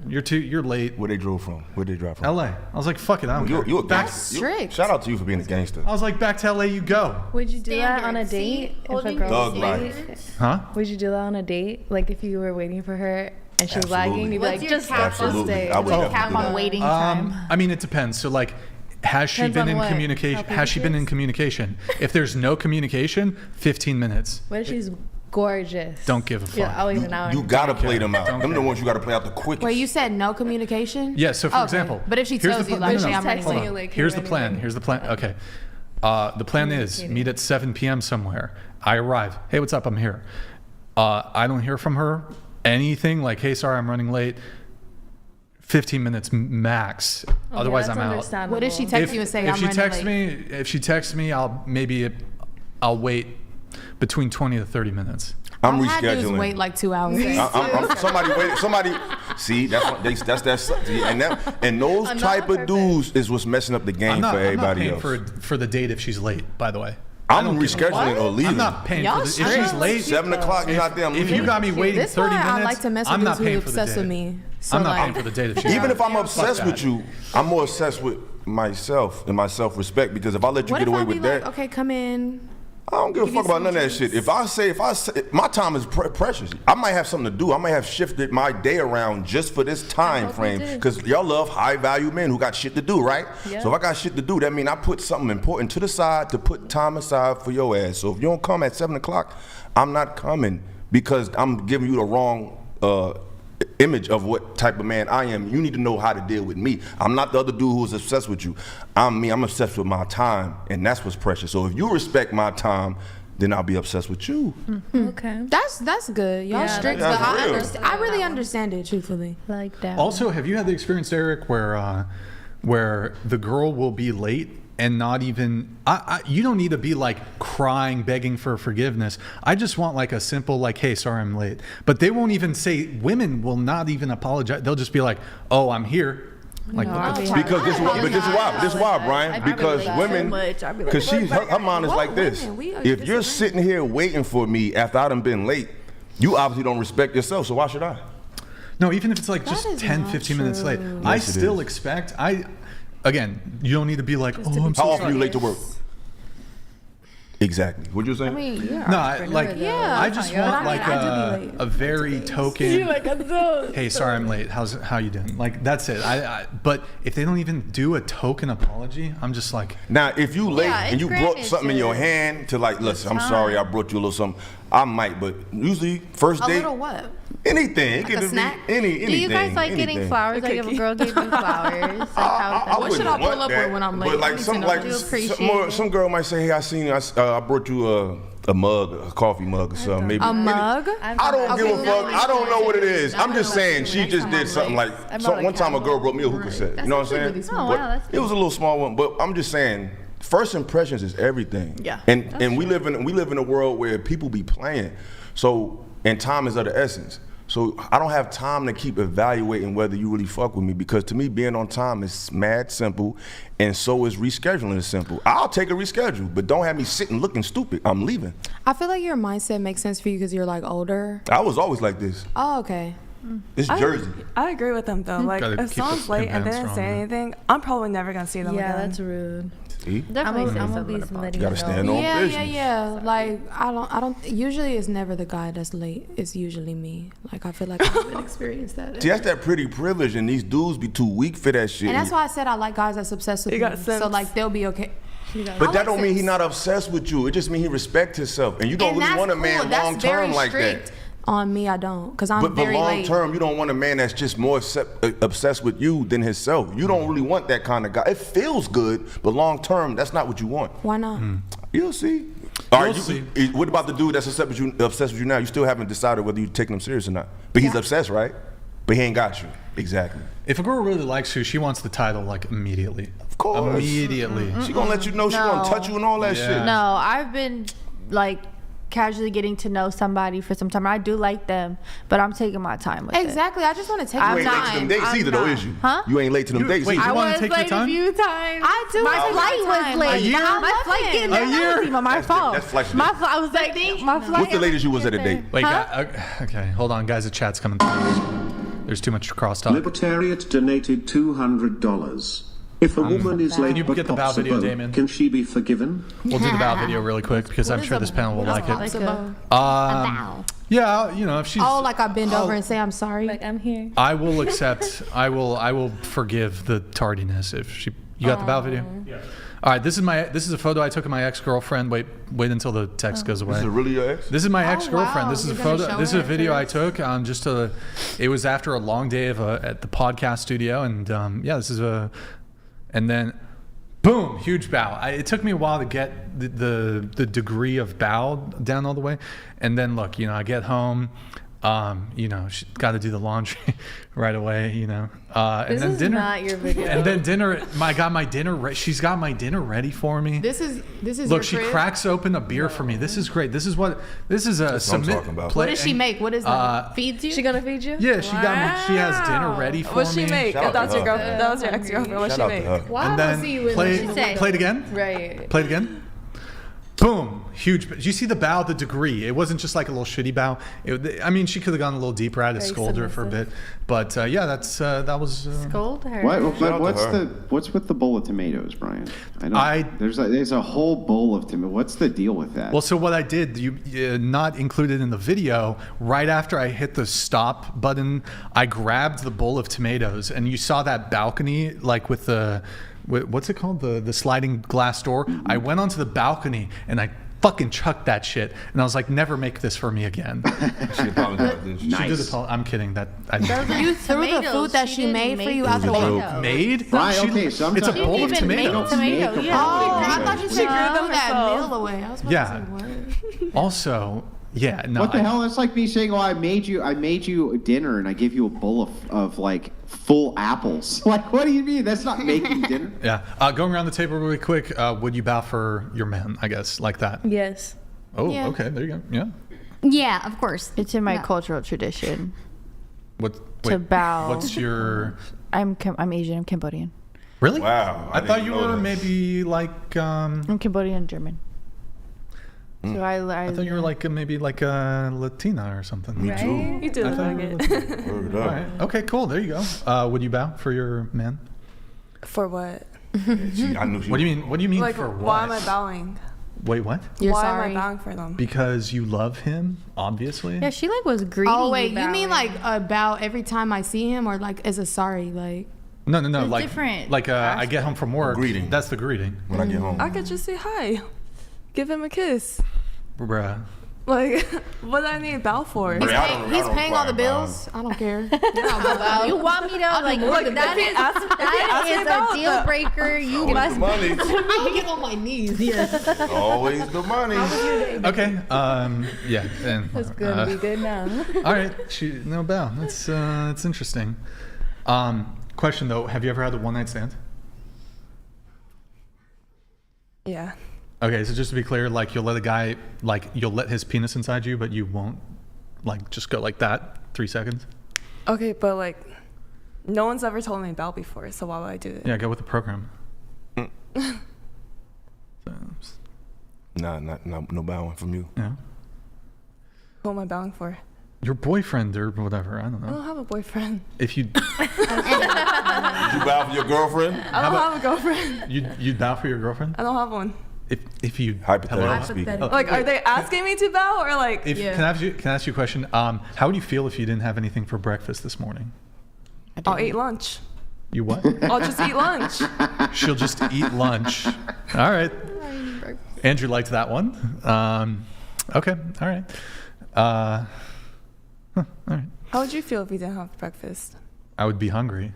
You're late. Where they drove from? Where they drive from? LA. I was like, fuck it, I don't care. You That's strict. Shout out to you for being a gangster. I was like, back to LA you go. Would you do that on a date if a girl was late? Huh? Would you do that on a date? Like if you were waiting for her and she was lagging, you'd be like, just stay. I would cap on waiting time. I mean, it depends. So like, has she been in communication? Has she been in communication? If there's no communication, 15 minutes. What if she's gorgeous? Don't give a fuck. Yeah, I'll leave an hour. You gotta play them out. Them the ones you gotta play out the quickest. Wait, you said no communication? Yeah. So for example, but if she tells you like, I'm ready. Here's the plan. Okay. The plan is meet at 7 p.m. somewhere. I arrive. Hey, what's up? I'm here. I don't hear from her anything like, hey, sorry, I'm running late. 15 minutes max. Otherwise, I'm out. What if she texts you and say, I'm running late? If she texts me, I'll wait between 20 to 30 minutes. I'm rescheduling. Just wait like 2 hours. Somebody. See, that's that. And those type of dudes is what's messing up the game for everybody else. I'm not paying for the date if she's late. By the way. I'm rescheduling or leaving. I'm not paying for this. If she's late, 7 o'clock, you're not there. If you got me waiting 30 minutes, I like to mess with dudes who obsessed with me. I'm not paying for the date. Even if I'm obsessed with you, I'm more obsessed with myself and my self-respect, because if I let you get away with that, okay, come in. I don't give a fuck about none of that shit. If I say, my time is precious. I might have something to do. I might have shifted my day around just for this time frame, because y'all love high value men who got shit to do, right? Yeah. So if I got shit to do, that means I put something important to the side to put time aside for your ass. So if you don't come at 7 o'clock, I'm not coming, because I'm giving you the wrong image of what type of man I am. You need to know how to deal with me. I'm not the other dude who's obsessed with you. I'm me. I'm obsessed with my time, and that's what's precious. So if you respect my time, then I'll be obsessed with you. Mm-hmm. Okay. That's good. Y'all strict, but I really understand it, truthfully. Like that. Also, have you had the experience, Eric, where the girl will be late and not even, you don't need to be like crying, begging for forgiveness. I just want like a simple like, hey, sorry I'm late. But they won't even say, women will not even apologize. They'll just be like, oh, I'm here. Like, because this is why, Brian. Because women, because her mind is like this. If you're sitting here waiting for me after I done been late, you obviously don't respect yourself. So why should I? No, even if it's like just 10, 15 minutes late, I still expect. Again, you don't need to be like, oh, I'm so How often sorry. are you late to work? Exactly. What you saying? I mean, you're No, I just want like a very token. You're like, I'm so hey, sorry I'm late. How you doing? Like that's it. But if they don't even do a token apology, I'm just like. Now, if you late and you brought granted something in your hand to like, listen, I'm sorry I brought you a little something. I might, but usually first date. A little what? Anything. Like a snack? Anything. Do you guys like getting flowers? Like if a girl gave you flowers, like what should I pull up with when I'm late? But like some girl might say, hey, I seen you. I brought you a mug, a coffee mug or something. Maybe a mug? I don't give a fuck. I don't know what it is. I'm just saying she just did something like. One time a girl brought me a hookah set. You know what I'm saying? It was a little small one, but I'm just saying. First impressions is everything. Yeah. And we live in a world where people be playing. So and time is of the essence. So I don't have time to keep evaluating whether you really fuck with me because to me being on time is mad simple and so is rescheduling is simple. I'll take a reschedule, but don't have me sitting looking stupid. I'm leaving. I feel like your mindset makes sense for you because you're like older. I was always like this. Oh, okay. It's Jersey. I agree with them though. Like if someone's late and they didn't say anything, I'm probably never gonna see them again. Yeah, that's rude. Definitely I'm gonna be letting you gotta stand on business. Yeah. Like I don't. Usually it's never the guy that's late. It's usually me. Like I feel like I've been experienced that. See, that's that pretty privilege, and these dudes be too weak for that shit. And that's why I said I like guys that's obsessed with me. So like they'll be okay. But that don't mean he's not obsessed with you. It just means he respects himself, and you don't really want a man long term like that. On me, I don't, because I'm very long late. term, you don't want a man that's just more obsessed with you than himself. You don't really want that kind of guy. It feels good, but long term, that's not what you want. Why not? You'll see. All right, what about the dude that's obsessed with you now? You still haven't decided whether you're taking him serious or not. But he's obsessed, right? But he ain't got you. Exactly. If a girl really likes you, she wants the title like immediately. Of course. Immediately. She gonna let you know. She gonna touch you and all that shit. No, I've been like casually getting to know somebody for some time. I do like them, but I'm taking my time with Exactly. I just want to take you my ain't time. late to them dates either, though, is you? Huh? You ain't late to them dates. Wait, either. you want I to take was your late time? a few times. I do. My flight was late. A year? My flight getting there. A year? My fault. That's flight My flight. I was like, my flight. What's the latest you was at a date? Wait, okay, hold on, guys. The chat's coming through. There's too much crosstalk. Libertariat donated $200. If a woman is late but get the bow pops a video, boat, Damon? can she be forgiven? We'll do the bow video really quick because I'm sure this panel will like it. Like a bow. Yeah, you know, if she's. Oh, like I bend over and say I'm sorry. Like I'm here. I will accept. I will forgive the tardiness if she. You got the bow video? Yeah. All right, this is a photo I took of my ex-girlfriend. Wait until the text goes away. This is really your ex? This is my ex-girlfriend. wow. This is You're a gonna photo. show This is a her video I first? took. It was after a long day at the podcast studio, and this is and then, boom, huge bow. It took me a while to get the degree of bow down all the way, and then look, I get home. She got to do the laundry right away, and This then is dinner. not your video. And then dinner. She's got my dinner ready for me. This is Look, your she crib? cracks open a beer for me. This is great. This is a That's what I'm submit. talking about. What does she make? What is that? Feeds you? She gonna feed you? Yeah, she has dinner ready for me. What's she make? Shout out That was to your her. girlfriend. That was your ex-girlfriend. What's she Shout out to make? her. Why And will then see you in play the it again. Right. Play it again. Boom, huge. You see the bow, the degree. It wasn't just like a little shitty bow. She could have gone a little deeper. I had to Very scold her for a bit, but that was. Scold her. What's with the bowl of tomatoes, Brian? There's a whole bowl of tomatoes. What's the deal with that? Well, so what I did, not included in the video, right after I hit the stop button, I grabbed the bowl of tomatoes, and you saw that balcony, like with the, what's it called? The sliding glass door. Mm-hmm. I went onto the balcony, and I fucking chucked that shit. And I was like, never make this for me again. She apologized, didn't she? She did I'm kidding. You threw the food that she made for you out the window. Made? Right, okay, It's a sometimes bowl of She even made tomatoes. tomatoes. Yeah. Oh, I thought you said you threw that herself. meal away. I was about Yeah. to say, what? Also, yeah, no. What the hell? That's like me saying, "Oh, I made you dinner, and I give you a bowl of like full apples." Like, what do you mean? That's not making dinner. Yeah. Going around the table really quick. Would you bow for your man? I guess like that. Yes. Oh, Yeah. okay. There you go. Yeah. Yeah, of course. It's in my cultural tradition. What? To bow. What's your I'm Asian. I'm Cambodian. Really? Wow. I thought you were maybe like. I'm Cambodian and German. So I thought you were like maybe like a Latina or something. Me too. You do look like it. All right. Okay, cool. There you go. Would you bow for your man? For what? I knew she What do you mean? What do you mean Like, for what? why am I bowing? Wait, what? Why am I bowing for them? Because you love him, obviously. Yeah, she like was greedy. Oh wait, you mean like bow every time I see him, or like as a sorry, like? No. It's Like different. Like I get home from work. Greeting. That's the greeting. When I get home. I could just say hi, give him a kiss. Bruh. Like, what do I need to bow for? He's paying all the bills. I don't care. You want me to like that is a deal breaker. You must money. I get on my knees. Yeah. Always the money. Okay. Yeah. And, That's gonna be good now. all right. No bow. That's interesting. Question though: have you ever had a one-night stand? Yeah. Okay, so just to be clear, like you'll let a guy, like you'll let his penis inside you, but you won't, like just go like that 3 seconds. Okay, but like, no one's ever told me to bow before, so why would I do it? Yeah, go with the program. No bowing from you. Yeah. Who am I bowing for? Your boyfriend or whatever. I don't I know. don't have a boyfriend. If you. Did you bow for your girlfriend? I don't have a girlfriend. You'd bow for your girlfriend? I don't have one. If you hypothetically speaking. Like, are they asking me to bow or like? Can I ask you a question? How would you feel if you didn't have anything for breakfast this morning? I'll eat lunch. You what? I'll just eat lunch. She'll just eat lunch. All right. Andrew liked that one. Okay. All right. All right. How would you feel if you didn't have breakfast? I would be hungry.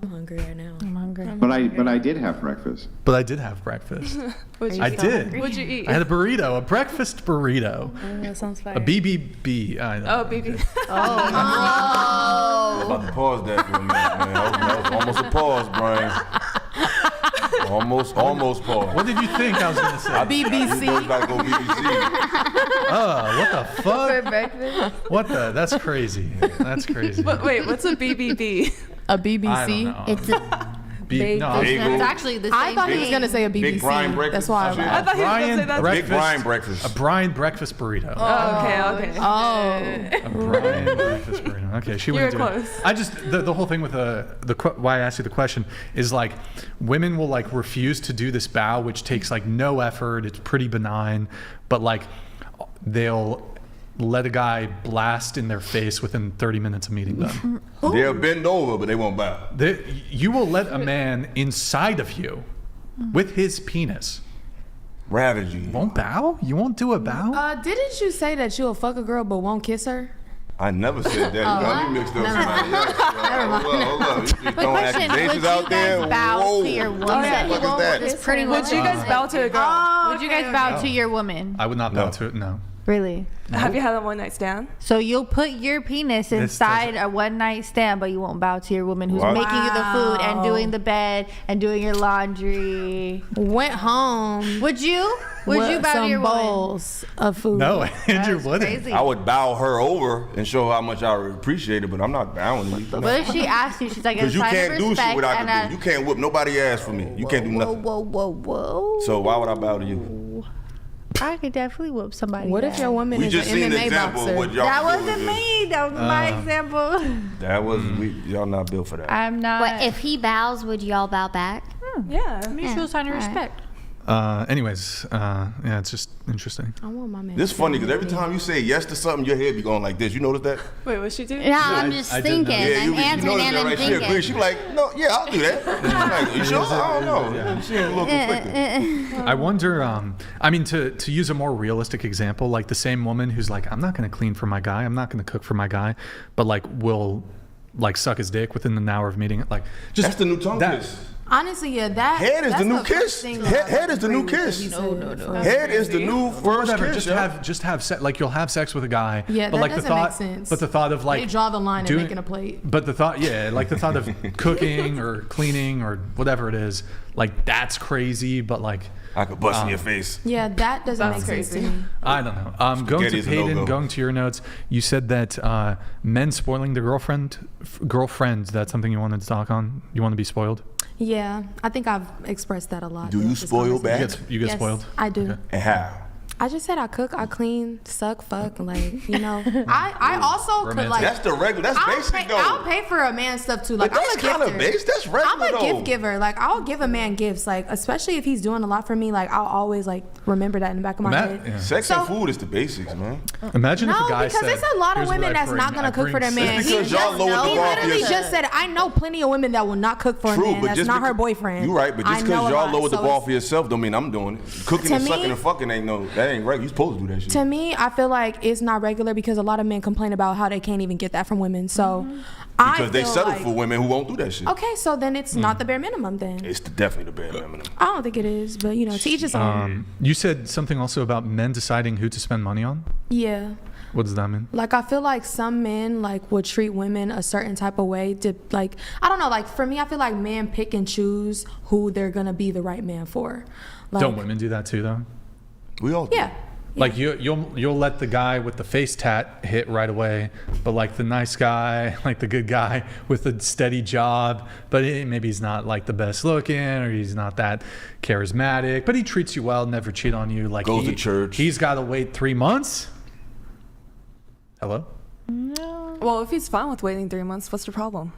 I'm hungry right now. I'm hungry. But I did have breakfast. But I did have breakfast. I did. What'd you eat? I had a burrito, a breakfast burrito. Oh, that sounds fire. A BBB. Oh, BB. I'm about to pause that for a minute, man. That was almost a pause, Brian. Almost pause. What did you think I was going to say? BBC. You gotta go BBC. Oh, what the fuck? For breakfast? What the? That's crazy. That's crazy. But wait, what's a BBB? A BBC. I don't know. It's a. No, It's actually the same. I thought he was gonna say a BBC. Big Brian breakfast. That's why I thought he was gonna say that. Big Brian breakfast. A Brian breakfast burrito. Oh, okay. A Brian breakfast burrito. Okay, she wouldn't do close. it. I just the whole thing with why I asked you the question is like women will like refuse to do this bow, which takes like no effort. It's pretty benign, but like they'll let a guy blast in their face within 30 minutes of meeting them. They'll bend over, but they won't bow. You will let a man inside of you with his penis ravage you. Won't bow? You won't do a bow? Didn't you say that you'll fuck a girl but won't kiss her? I never said that. You got me mixed up. Hold up. You throwing accusations out there? Would you guys bow to your woman? What is that? It's pretty Would you guys bow to a girl? Would you guys bow to your woman? I would not bow to it, no. Really? Have you had a one-night stand? So you'll put your penis inside a one-night stand, but you won't bow to your woman who's making you the food and doing the bed and doing your laundry. Went home. Would you? Would you bow to your bowls of food? No, Andrew wouldn't. I would bow her over and show her how much I appreciate it, but I'm not bowing to you. What if she asks you? She's like, because you can't do shit without can do. You can't whip nobody ass for me. You can't do nothing. Whoa. So why would I bow to you? I could definitely whoop somebody. What if your woman is an MMA boxer? That wasn't me. That was my example. That was y'all not built for that. I'm not. But if he bows, would y'all bow back? Yeah. Mutual sign of respect. Anyways, yeah, it's just interesting. I want my man. This is funny because every time you say yes to something, your head be going like this. You notice that? Wait, what's she doing? Yeah, I'm just thinking. I'm answering and I'm She agrees. thinking. She like, no, yeah, I'll do that. Like, you sure? I don't know. She a little conflicted. I wonder, I mean, to use a more realistic example, like the same woman who's like, I'm not going to clean for my guy, I'm not going to cook for my guy, but like will like suck his dick within an hour of meeting it. Like, just that's the new tongue kiss. Honestly, yeah, that head is the new kiss. Head is the new kiss. No. Head is the new first kiss. Just have sex. Like you'll have sex with a guy. Yeah, but that like doesn't the thought, make sense. But the thought of like they draw the line and making a plate. But the thought, yeah, like the thought of cooking or cleaning or whatever it is, like that's crazy, but like I could bust in your face. Yeah, that doesn't make sense to me. I don't know. Going to Peyton, going to your notes, you said that men spoiling their girlfriends, that's something you wanted to talk on? You want to be spoiled? Yeah, I think I've expressed that a lot. Do you spoil back? You get Yes, spoiled? I do. Okay. And how? I just said I cook, I clean, suck, fuck, like, you know. I also could like. That's the regular. That's basic though. I'll pay for a man's stuff too. Like But I'm that's a gifter. kind of base. That's regular I'm a though. gift giver. Like I'll give a man gifts. Like especially if he's doing a lot for me. Like I'll always like remember that in the back of my head. Sex and food is the basics, man. Imagine if a guy because said, it's a lot of "Here's what women I that's bring. not gonna I cook for their bring man. It's because y'all lowered the He bar for literally yourself. just said, I know plenty of women that will not cook for a True, man. but That's just not her because- boyfriend. You right, but just I know because a y'all lot, lowered the so bar it's- for yourself don't mean I'm doing it. Cooking To and sucking me- and fucking that ain't right. You supposed to do that shit. To me, I feel like it's not regular because a lot of men complain about how they can't even get that from women. So I Because they feel settle like, for women who won't do that shit. Okay, so then it's not the bare minimum then. It's definitely the bare minimum. I don't think it is, but you know, to each his own. You said something also about men deciding who to spend money on. Yeah. What does that mean? Like I feel like some men like would treat women a certain type of way to like I don't know, like for me I feel like men pick and choose who they're gonna be the right man for. Like, Don't women do that too, though? We all do. Yeah. Like you'll let the guy with the face tat hit right away, but like the nice guy, like the good guy with the steady job, but maybe he's not like the best looking or he's not that charismatic, but he treats you well, never cheat on you. Like Goes to church. He's got to wait 3 months. Hello? Well, if he's fine with waiting 3 months, what's the problem?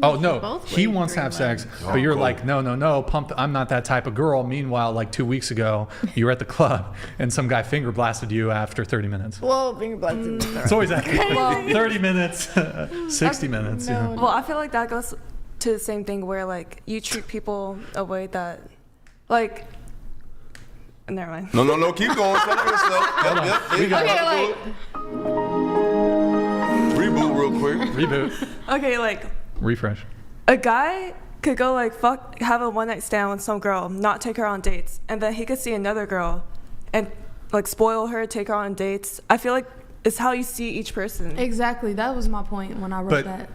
Oh no, he wants to have sex, but you're like, no, pump. I'm not that type of girl. Meanwhile, like 2 weeks ago, you were at the club and some guy finger blasted you after 30 minutes. Well, finger blasting. It's always that 30 minutes, 60 minutes. Yeah. Well, I feel like that goes to the same thing where like you treat people a way that, like, never mind. No, keep going. Tell yourself. Okay, Reboot real quick. Reboot. Okay, like Refresh. a guy could go like have a one-night stand with some girl, not take her on dates, and then he could see another girl and like spoil her, take her on dates. I feel like it's how you see each person. Exactly. That was my point when I wrote that.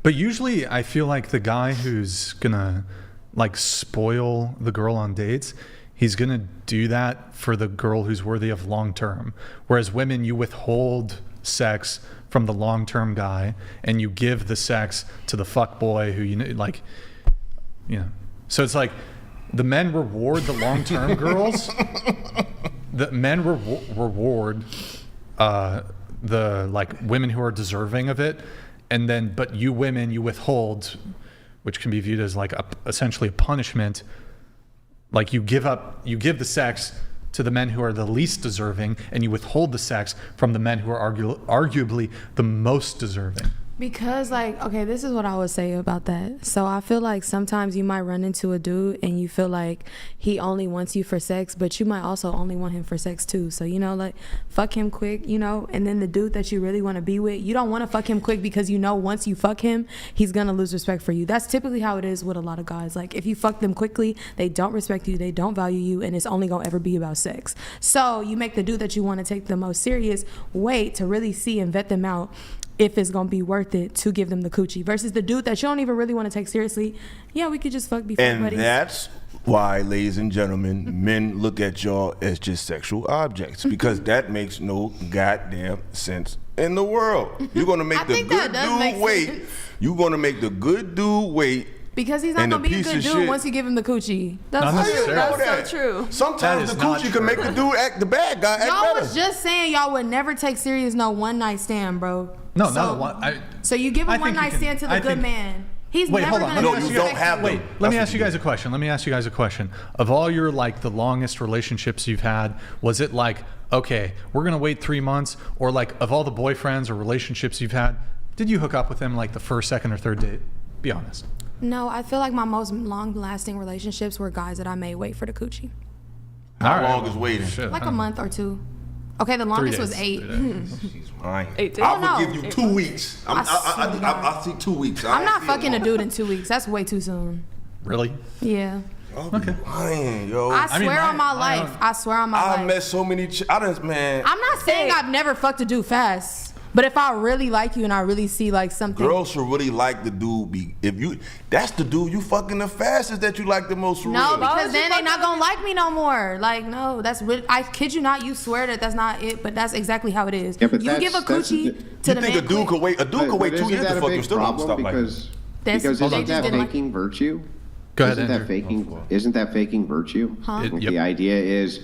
But usually I feel like the guy who's gonna like spoil the girl on dates, he's gonna do that for the girl who's worthy of long term. Whereas women, you withhold sex from the long-term guy and you give the sex to the fuck boy who so it's like the men reward the long-term girls, the men reward the like women who are deserving of it, and then but you women, you withhold, which can be viewed as like essentially a punishment. Like you give the sex to the men who are the least deserving, and you withhold the sex from the men who are arguably the most deserving. Because like, okay, this is what I would say about that. So I feel like sometimes you might run into a dude and you feel like he only wants you for sex, but you might also only want him for sex too. So, you know, like fuck him quick, you know, and then the dude that you really want to be with, you don't want to fuck him quick because you know once you fuck him, he's going to lose respect for you. That's typically how it is with a lot of guys. Like if you fuck them quickly, they don't respect you, they don't value you, and it's only going to ever be about sex. So you make the dude that you want to take the most serious wait to really see and vet them out if it's gonna be worth it to give them the coochie versus the dude that you don't even really want to take seriously. Yeah, we could just fuck before And buddies. that's why, ladies and gentlemen, men look at y'all as just sexual objects because that makes no goddamn sense in the world. You're gonna make the good dude wait. You're gonna make the good dude wait. Because he's not and gonna be a piece good of dude shit. once you give him the coochie. Not necessarily. That's so true. Sometimes the coochie can make the dude act the bad guy act Y'all better. was just saying y'all would never take serious no one night stand, bro. No, so, not one. So you give I a think one you night can- stand to the I good think- man. He's Wait, never hold on. gonna Let me respect ask you. Wait, let me ask you guys a question. Of all your like the longest relationships you've had, was it like, okay, we're gonna wait 3 months, or like of all the boyfriends or relationships you've had, did you hook up with them like the first, second, or third date? Be honest. No, I feel like my most long-lasting relationships were guys that I made wait for the coochie. How long is waiting? Like a month or two. Okay, the longest was 8. She's lying. 8 days? I no. would give you 2 weeks. I see 2 weeks. I'm not fucking a dude in 2 weeks. That's way too soon. Really? Yeah. Okay. Lying, yo. I swear on my life. I swear on my life. I met so many. I'm not saying I've never fucked a dude fast. But if I really like you and I really see like something, Girls should really like the dude. That's the dude you fucking the fastest that you like the most. For no, real. because then they not gonna like me no more. Like, no, that's really. I kid you not. You swear that's not it, but that's exactly how it is. Yeah, but you give a coochie to the man. You think a dude could wait? A dude could wait 2 years to fuck you. Still don't stop like because That's- isn't they that just didn't faking virtue? Go ahead, Isn't that faking virtue? Huh? Like, the idea is,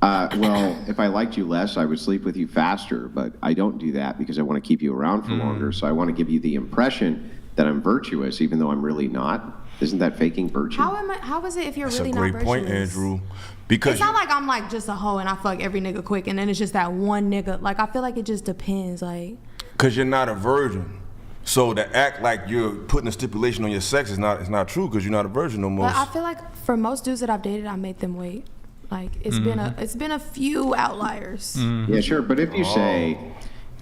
well, if I liked you less, I would sleep with you faster. But I don't do that because I want to keep you around for longer. So I want to give you the impression that I'm virtuous, even though I'm really not. Isn't that faking virtue? How is it if you're That's really a not great virtuous? point, Andrew. Because It's not like I'm like just a hoe and I fuck every nigga quick and then it's just that one nigga. Like, I feel like it just depends. Like, Because you're not a virgin. So to act like you're putting a stipulation on your sex is not true because you're not a virgin no more. but I feel like for most dudes that I've dated, I made them wait. Like, it's been a few outliers. Yeah, sure. But if you say,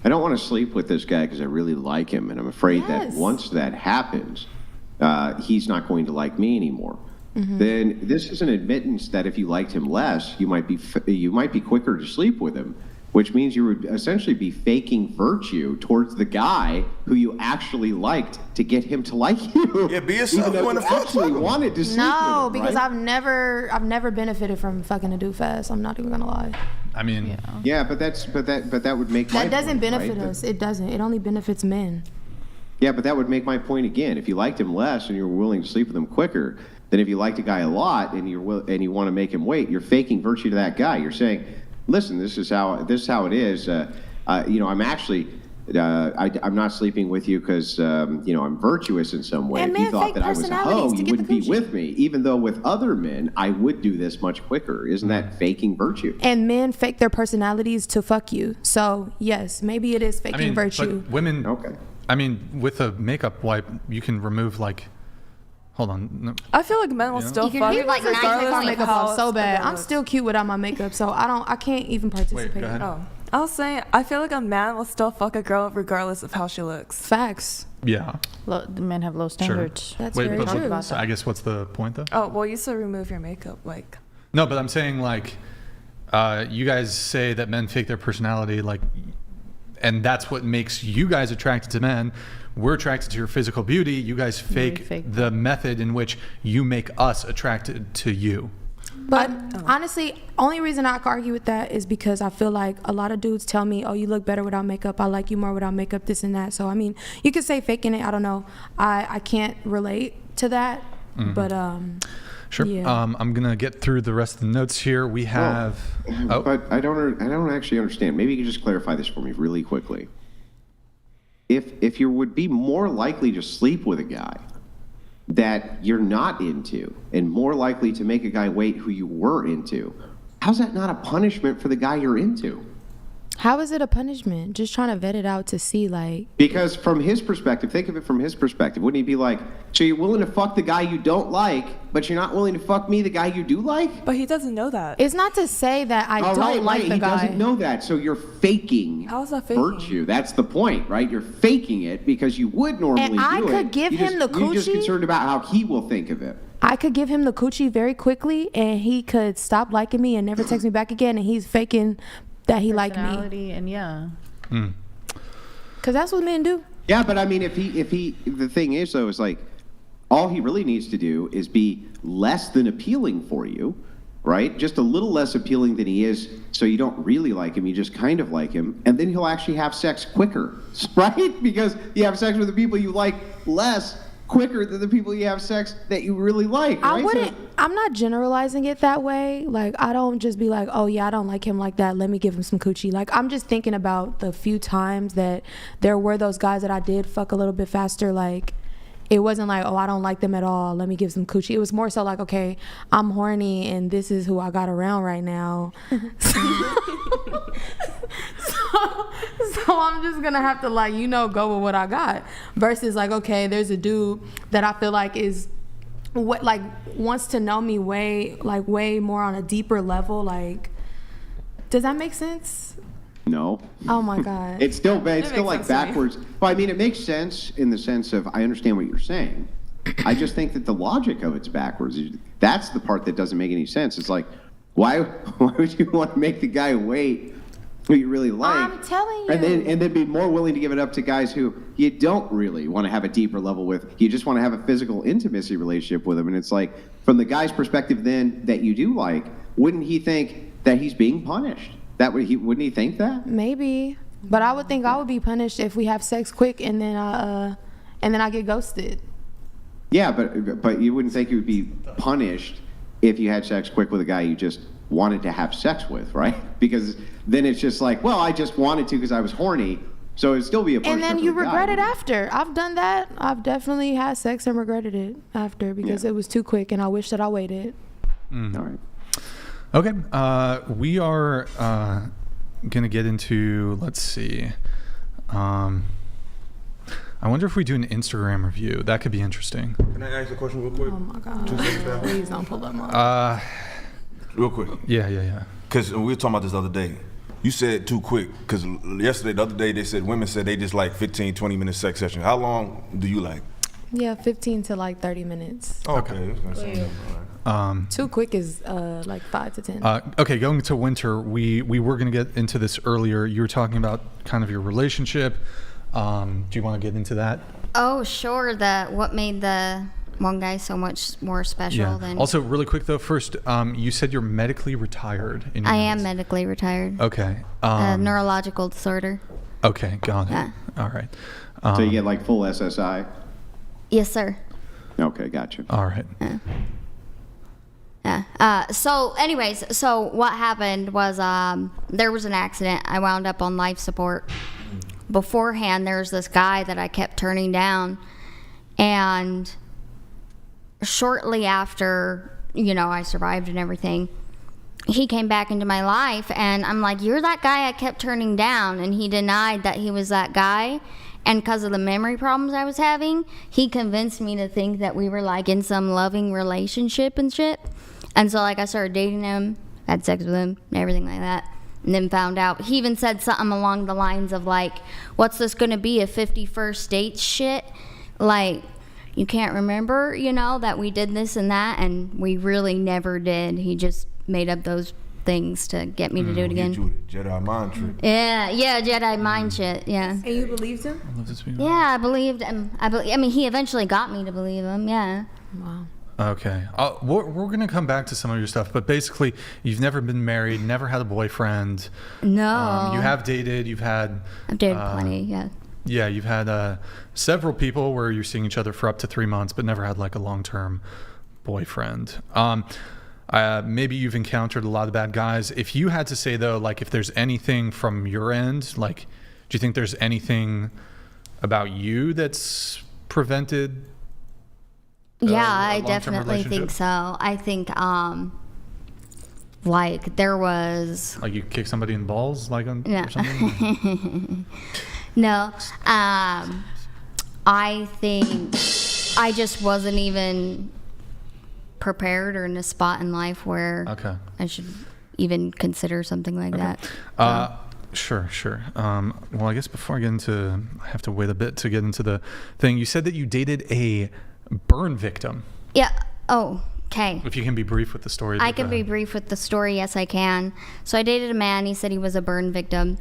I don't want to sleep with this guy because I really like him, and I'm afraid that once that happens, he's not going to like me anymore. Then this is an admittance that if you liked him less, you might be quicker to sleep with him, which means you would essentially be faking virtue towards the guy who you actually liked to get him to like you. Yeah, be yourself. Even though you actually wanted to sleep No, with him, because right? I've never benefited from fucking a dude fast. I'm not even gonna lie. I mean, yeah, but that would make That my doesn't point, benefit right? us. It doesn't. It only benefits men. Yeah, but that would make my point again. If you liked him less and you were willing to sleep with him quicker, then if you liked a guy a lot and you want to make him wait, you're faking virtue to that guy. You're saying, listen, this is how it is. I'm actually. I'm not sleeping with you because I'm virtuous in some way. And If you men thought fake that I was a hoe, personalities to you get wouldn't the be with me. Even though with other men, I would do this much quicker. Isn't that faking virtue? And men fake their personalities to fuck you. So yes, maybe it is faking virtue. But women, I mean, with a makeup wipe, you can remove like. Hold on. No. I feel like men will still You fuck can like regardless my of makeup how off so bad. I'm looks. still cute without my makeup, so I can't even participate. go ahead. Oh, I was saying, I feel like a man will still fuck a girl regardless of how she looks. Facts. Yeah. The men have low standards. That's Wait, very but true. so I guess what's the point though? Oh, well, you still remove your makeup, like. No, but I'm saying like, you guys say that men fake their personality, like, and that's what makes you guys attracted to men. We're attracted to your physical beauty. You guys fake the method in which you make us attracted to you. But honestly, only reason I can argue with that is because I feel like a lot of dudes tell me, oh, you look better without makeup. I like you more without makeup, this and that. So, I mean, you could say faking it. I don't know. I can't relate to that. But, Sure. yeah. I'm going to get through the rest of the notes here. We have... But I don't actually understand. Maybe you could just clarify this for me really quickly. If you would be more likely to sleep with a guy that you're not into and more likely to make a guy wait who you were into, how's that not a punishment for the guy you're into? How is it a punishment? Just trying to vet it out to see, like... Because from his perspective, think of it from his perspective. Wouldn't he be like, so you're willing to fuck the guy you don't like, but you're not willing to fuck me, the guy you do like? But he doesn't know that. It's not to say that I don't like the he guy. doesn't know that, so you're faking How is that faking? virtue. That's the point, right? You're faking it because you would normally And I do it. could give him the You're just coochie. concerned about how he will think of it. I could give him the coochie very quickly, and he could stop liking me and never text me back again, and he's faking that he liked me. Personality and yeah. Because that's what men do. Yeah, but I mean, if he, the thing is though, is like, all he really needs to do is be less than appealing for you, right? Just a little less appealing than he is, so you don't really like him, you just kind of like him, and then he'll actually have sex quicker, right? Because you have sex with the people you like less quicker than the people you have sex that you really like, right? I'm not generalizing it that way. Like, I don't just be like, oh yeah, I don't like him like that, let me give him some coochie. Like, I'm just thinking about the few times that there were those guys that I did fuck a little bit faster. Like, it wasn't like, oh, I don't like them at all, let me give some coochie. It was more so like, okay, I'm horny and this is who I got around right now. So I'm just gonna have to, like, go with what I got. Versus like, okay, there's a dude that I feel like is wants to know me way more on a deeper level. Like, does that make sense? No. Oh my God. It's still like backwards. Well, I mean, it makes sense in the sense of I understand what you're saying. I just think that the logic of it's backwards. That's the part that doesn't make any sense. It's like, why would you want to make the guy wait who you really like. I'm telling you. And then be more willing to give it up to guys who you don't really want to have a deeper level with. You just want to have a physical intimacy relationship with them. And it's like, from the guy's perspective then that you do like, wouldn't he think that he's being punished? Wouldn't he think that? Maybe. But I would think I would be punished if we have sex quick and then I get ghosted. Yeah, but you wouldn't think you would be punished if you had sex quick with a guy you just wanted to have sex with, right? Because then it's just like, well, I just wanted to because I was horny, so it'd still be a punishment. And then you regret it after. I've done that. I've definitely had sex and regretted it after because it was too quick and I wish that I waited. All right. Okay, we are going to get into, let's see. I wonder if we do an Instagram review. That could be interesting. Can I ask a question real quick? Oh my God. Please don't pull them up. Real quick. Yeah. Because we were talking about this the other day. You said too quick. Because the other day, women said they just like 15, 20-minute sex session. How long do you like? Yeah, 15 to like 30 minutes. Okay. Too quick is like 5 to 10. Okay, going to winter, we were going to get into this earlier. You were talking about kind of your relationship. Do you want to get into that? Oh, sure. What made the one guy so much more special than... Also, really quick though, first, you said you're medically retired. I am medically retired. Okay. Neurological disorder. Okay, got it. Yeah. All right. So you get like full SSI? Yes, sir. Okay, gotcha. All right. Yeah. So what happened was there was an accident. I wound up on life support. Beforehand, there was this guy that I kept turning down. And shortly after, I survived and everything, he came back into my life. And I'm like, you're that guy I kept turning down. And he denied that he was that guy. And because of the memory problems I was having, he convinced me to think that we were like in some loving relationship and shit. And so like I started dating him, had sex with him, and everything like that. And then found out, he even said something along the lines of like, what's this gonna be, a 51st dates shit? Like, you can't remember, that we did this and that, and we really never did. He just made up those things to get me to do it again. Jedi mind trick. Yeah, Jedi mind shit, yeah. And you believed him? Yeah, I believed him. I mean, he eventually got me to believe him, yeah. Wow. Okay. We're going to come back to some of your stuff, but basically, you've never been married, never had a boyfriend. No. You have dated, I've dated plenty, yeah. Yeah, you've had several people where you're seeing each other for up to 3 months, but never had like a long-term boyfriend. Maybe you've encountered a lot of bad guys. If you had to say though, like if there's anything from your end, like do you think there's anything about you that's prevented? Yeah, I definitely think so. I think like there was like you kick somebody in the balls or something? No. I think I just wasn't even prepared or in a spot in life where I should even consider something like that. Sure. Well, I guess before I get into, I have to wait a bit to get into the thing. You said that you dated a burn victim. Yeah. Oh, okay. If you can be brief with the story. I can be brief with the story. Yes, I can. So I dated a man. He said he was a burn victim.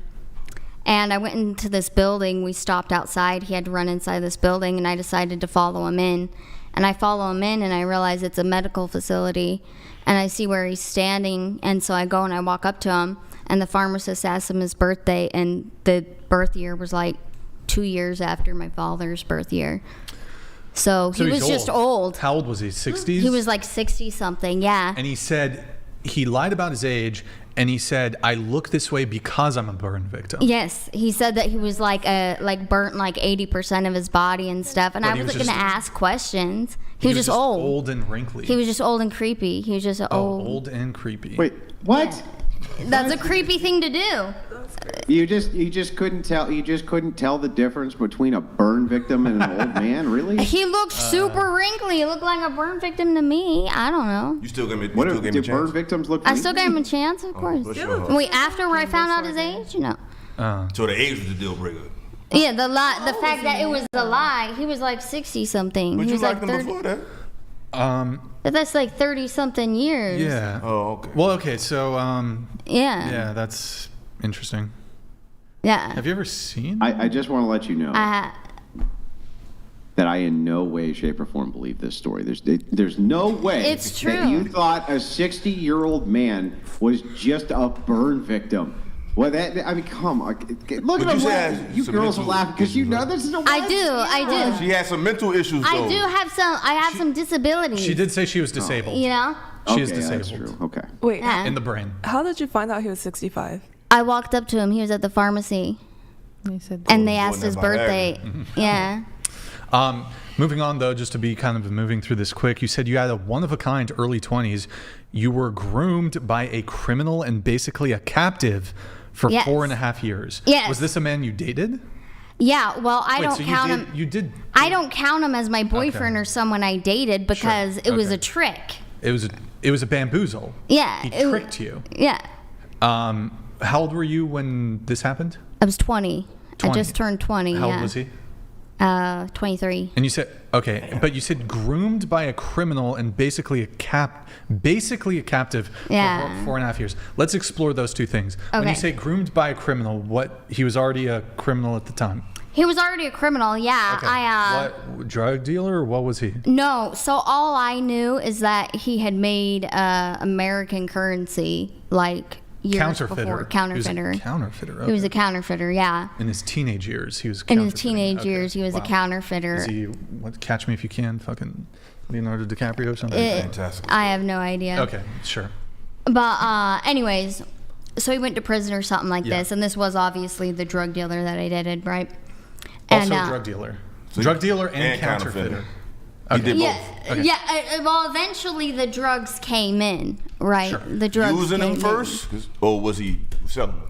And I went into this building. We stopped outside. He had to run inside this building, and I decided to follow him in. And I follow him in, and I realize it's a medical facility. And I see where he's standing, and so I go and I walk up to him, and the pharmacist asks him his birthday, and the birth year was like 2 years after my father's birth year. So he was just old. How old was he? 60s? He was like 60-something, yeah. And he said he lied about his age, and he said, I look this way because I'm a burn victim. Yes, he said that he was like burnt like 80% of his body and stuff, and I wasn't going to ask questions. He was just old. Old and wrinkly. He was just old and creepy. He was just old. Old and creepy. Wait, what? That's a creepy thing to do. You just couldn't tell the difference between a burn victim and an old man, really? He looked super wrinkly. He looked like a burn victim to me. I don't know. You still gave me a chance? Did burn victims look I still gave him a chance, of course. Wait, after I found out his age? So the age was the deal breaker. Yeah, the fact that it was a lie. He was like 60-something. But he you was liked like him before that? But that's like 30-something years. Yeah. Oh, okay. Well, okay, so yeah. Yeah, that's Interesting. Yeah. Have you ever seen? I just want to let you know that I in no way, shape, or form believe this story. There's no way It's true. that you thought a 60-year-old man was just a burn victim. Well, I mean, come on. Look at them. You girls are laughing because you know this is a I do. She has some mental issues, though. I have some disabilities. She did say she was disabled. You know? She is Okay, that's disabled. true. Okay. Wait, Yeah. In the brain. how did you find out he was 65? I walked up to him. He was at the pharmacy. And they asked his birthday. Yeah. Moving on, though, just to be kind of moving through this quick, you said you had a one-of-a-kind early 20s. You were groomed by a criminal and basically a captive for Yes. 4.5 years. Yes. Was this a man you dated? Yeah, well, I Wait, don't so count you him. did, You did. I don't count him as my boyfriend Okay. or someone I dated because it was Okay. a trick. It was a bamboozle. Yeah. He tricked you. Yeah. How old were you when this happened? I was 20. 20. I just turned 20. How yeah. old was he? 23. And you said, okay, but you said groomed by a criminal and basically a captive Yeah. for 4.5 years. Let's explore those two things. When you Okay. say groomed by a criminal, he was already a criminal at the time. He was already a criminal, yeah. Okay. What, drug dealer or what was he? No, so all I knew is that he had made American currency like years Counterfeiter. before. Counterfeiter. He was a counterfeiter. He was okay. a counterfeiter, yeah. In his teenage years, he was In his counterfeiting. teenage years, he was a counterfeiter. Is he Catch Me If You Can, fucking Leonardo DiCaprio or something? Fantastic. I have no idea. Okay, sure. But anyways, so he went to prison or something like Yeah. this, and this was obviously the drug dealer that I dated, right? Also a drug dealer. Drug dealer and counterfeiter. He did Yeah, both. Okay. yeah. Well, eventually the drugs came in, right? Sure. The drugs Using them came first? Or was he selling them?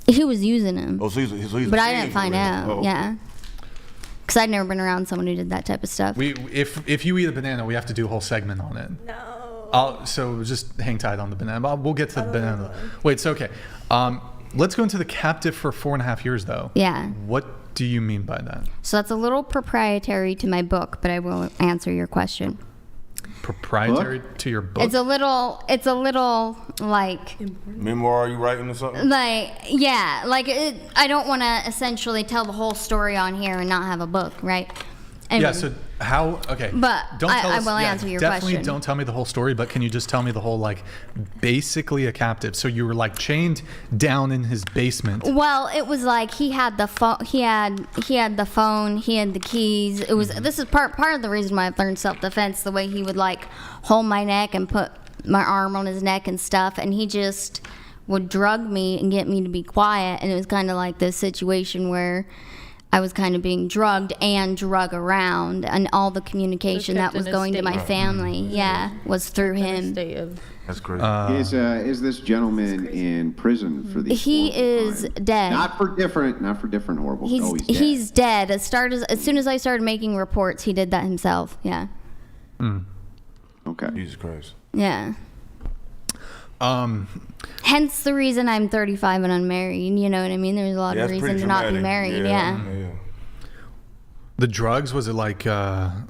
in. He was using them. Oh, so he's But I paying didn't for find it. out. Oh. Yeah. Because I'd never been around someone who did that type of stuff. If you eat a banana, we have to do a whole segment on it. No. So just hang tight on the banana. We'll get to the banana. Wait, it's okay. Let's go into the captive for 4.5 years, though. Yeah. What do you mean by that? So that's a little proprietary to my book, but I will answer your question. Proprietary to your book? It's a little like Memoir you writing or something? yeah, like I don't want to essentially tell the whole story on here and not have a book, right? I Yeah, mean, so how, okay. But don't tell I us, will answer your definitely question. don't tell me the whole story, but can you just tell me the whole, like, basically a captive? So you were, like, chained down in his basement. Well, it was like he had the phone. He had the phone. He had the keys. It was. This is part of the reason why I've learned self-defense. The way he would like hold my neck and put my arm on his neck and stuff, and he just would drug me and get me to be quiet. And it was kind of like this situation where I was kind of being drugged and drug around, and all the communication that was going to my family, was through him. That's great. Is this gentleman in prison for these? He is dead. Not for different horrible. He's dead. As soon as I started making reports, he did that himself. Yeah. Okay. Jesus Christ. Yeah. Hence the reason I'm 35 and unmarried. You know what I mean? There's a lot of reason to not be married. Yeah. The drugs, was it can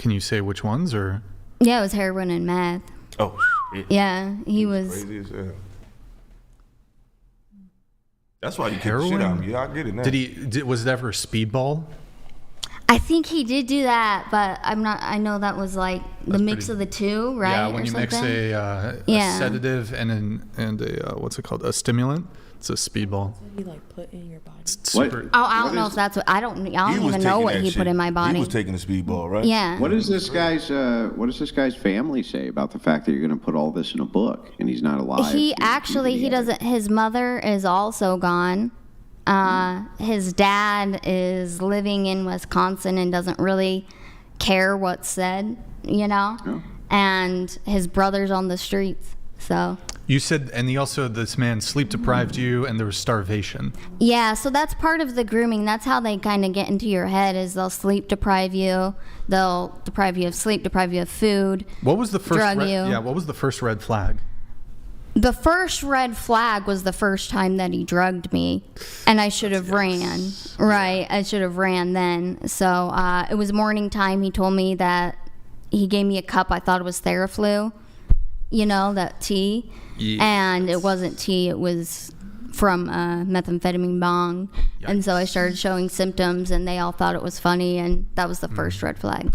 you say which ones or? Yeah, it was heroin and meth. Oh, shit. Yeah, he was. Crazy as hell. That's why you kick the shit out of me. Yeah, I get it now. Was it ever a speedball? I think he did do that, but I'm not. I know that was like the mix of the two, right? Yeah, when or you mix something? a sedative and a what's it called? A stimulant. It's a speedball. He like put in your body. Super. Oh, I don't know if that's what. I don't even know what he put in my body. He was taking the speedball, right? Yeah. What does this guy's family say about the fact that you're going to put all this in a book and he's not alive? He doesn't. His mother is also gone. His dad is living in Wisconsin and doesn't really care what's said, you know? Oh. And his brother's on the streets, so. You said, and this man sleep deprived you, and there was starvation. Yeah, so that's part of the grooming. That's how they kind of get into your head, is they'll sleep deprive you. They'll deprive you of sleep, deprive you of food. What was the first? Drug you. Yeah, what was the first red flag? The first red flag was the first time that he drugged me, and I should have ran. Right, I should have ran then. So it was morning time. He told me that he gave me a cup. I thought it was Theraflu. you know, that tea. Yes. And it wasn't tea, it was from methamphetamine bong. Yikes. And so I started showing symptoms, and they all thought it was funny, and that was the first red flag.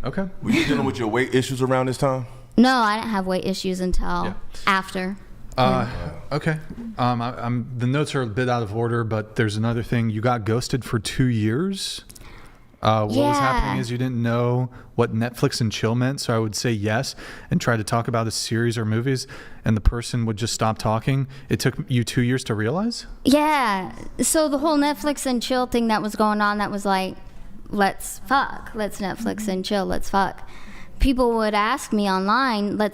Okay. Were you dealing with your weight issues around this time? No, I didn't have weight issues until after. Okay. The notes are a bit out of order, but there's another thing. You got ghosted for 2 years. What was happening is you didn't know what Netflix and chill meant, so I would say yes and try to talk about a series or movies, and the person would just stop talking. It took you 2 years to realize? Yeah. So the whole Netflix and chill thing that was going on, that was like, let's fuck. Let's Netflix and chill. Let's fuck. People would ask me online, do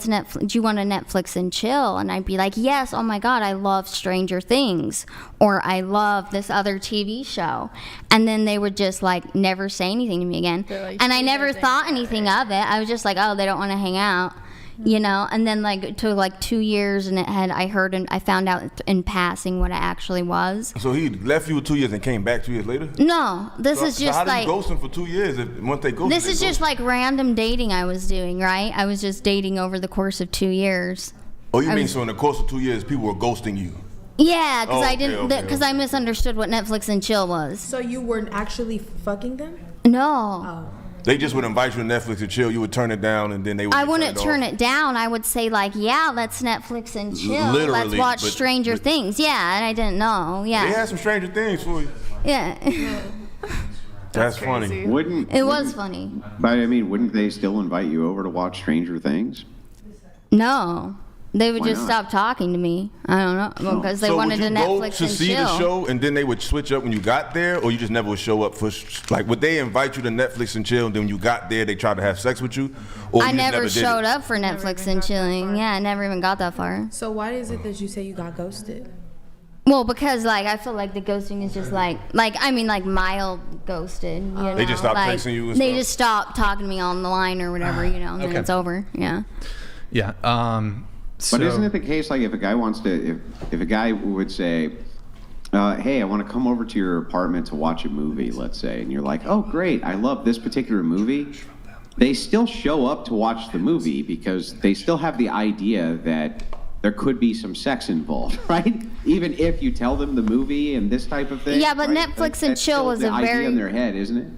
you want to Netflix and chill? And I'd be like, yes, oh my God, I love Stranger Things, or I love this other TV show. And then they would just like never say anything to me again. Like, and I never thought anything of it. I was just like, oh, they don't want to hang out. You know, and then like it took like 2 years, and I found out in passing what it actually was. So he left you with 2 years and came back 2 years later? No, this is just how like. How did you ghost him for 2 years? Once they ghosted, this is just like random dating I was doing, right? I was just dating over the course of 2 years. Oh, you mean so in the course of 2 years, people were ghosting you? Yeah, because I didn't, because I misunderstood what Netflix and chill was. So you weren't actually fucking them? No. Oh. They just would invite you to Netflix to chill. You would turn it down, and then they would. I wouldn't turn it down. I would say like, yeah, let's Netflix and chill. Literally, let's watch Stranger Things. Yeah, and I didn't know. Yeah. They had some Stranger Things for you. Yeah. That's funny. It was funny. But I mean, wouldn't they still invite you over to watch Stranger Things? No. They would Why just not? stop talking to me. I don't know, because they wanted to Netflix to and see chill. the show, and then they would switch up when you got there, or you just never would show up for like? Would they invite you to Netflix and chill, and then when you got there, they tried to have sex with you? Or I you just never did showed it? up for Netflix and chilling. Yeah, I never even got that far. So why is it that you say you got ghosted? Well, because like I feel like the ghosting is just like mild ghosted. You know? They just stopped like, texting you and They stuff? just stopped talking to me on the line or whatever, you know, and then Okay. it's over. Yeah. Yeah. But isn't it the case, like, if a guy wants to, if a guy would say, hey, I want to come over to your apartment to watch a movie, let's say, and you're like, oh, great, I love this particular movie, they still show up to watch the movie because they still have the idea that there could be some sex involved, right? Even if you tell them the movie and this type of thing. Yeah, but right? Netflix That's and chill still was the a idea very in their head, isn't it?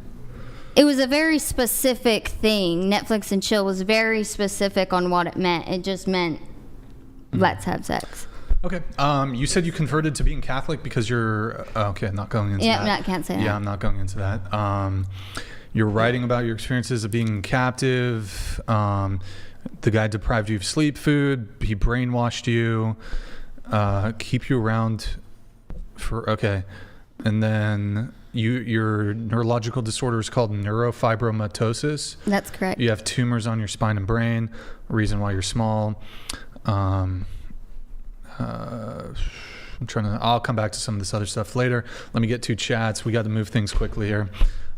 It was a very specific thing. Netflix and chill was very specific on what it meant. It just meant let's have sex. Okay. You said you converted to being Catholic because you're okay. Not going into that. Yeah, I can't say that. Yeah, I'm not going into that. You're writing about your experiences of being captive. The guy deprived you of sleep, food. He brainwashed you. Keep you around for and then your neurological disorder is called neurofibromatosis. That's correct. You have tumors on your spine and brain. Reason why you're small. I'm trying to. I'll come back to some of this other stuff later. Let me get to chats. We got to move things quickly here.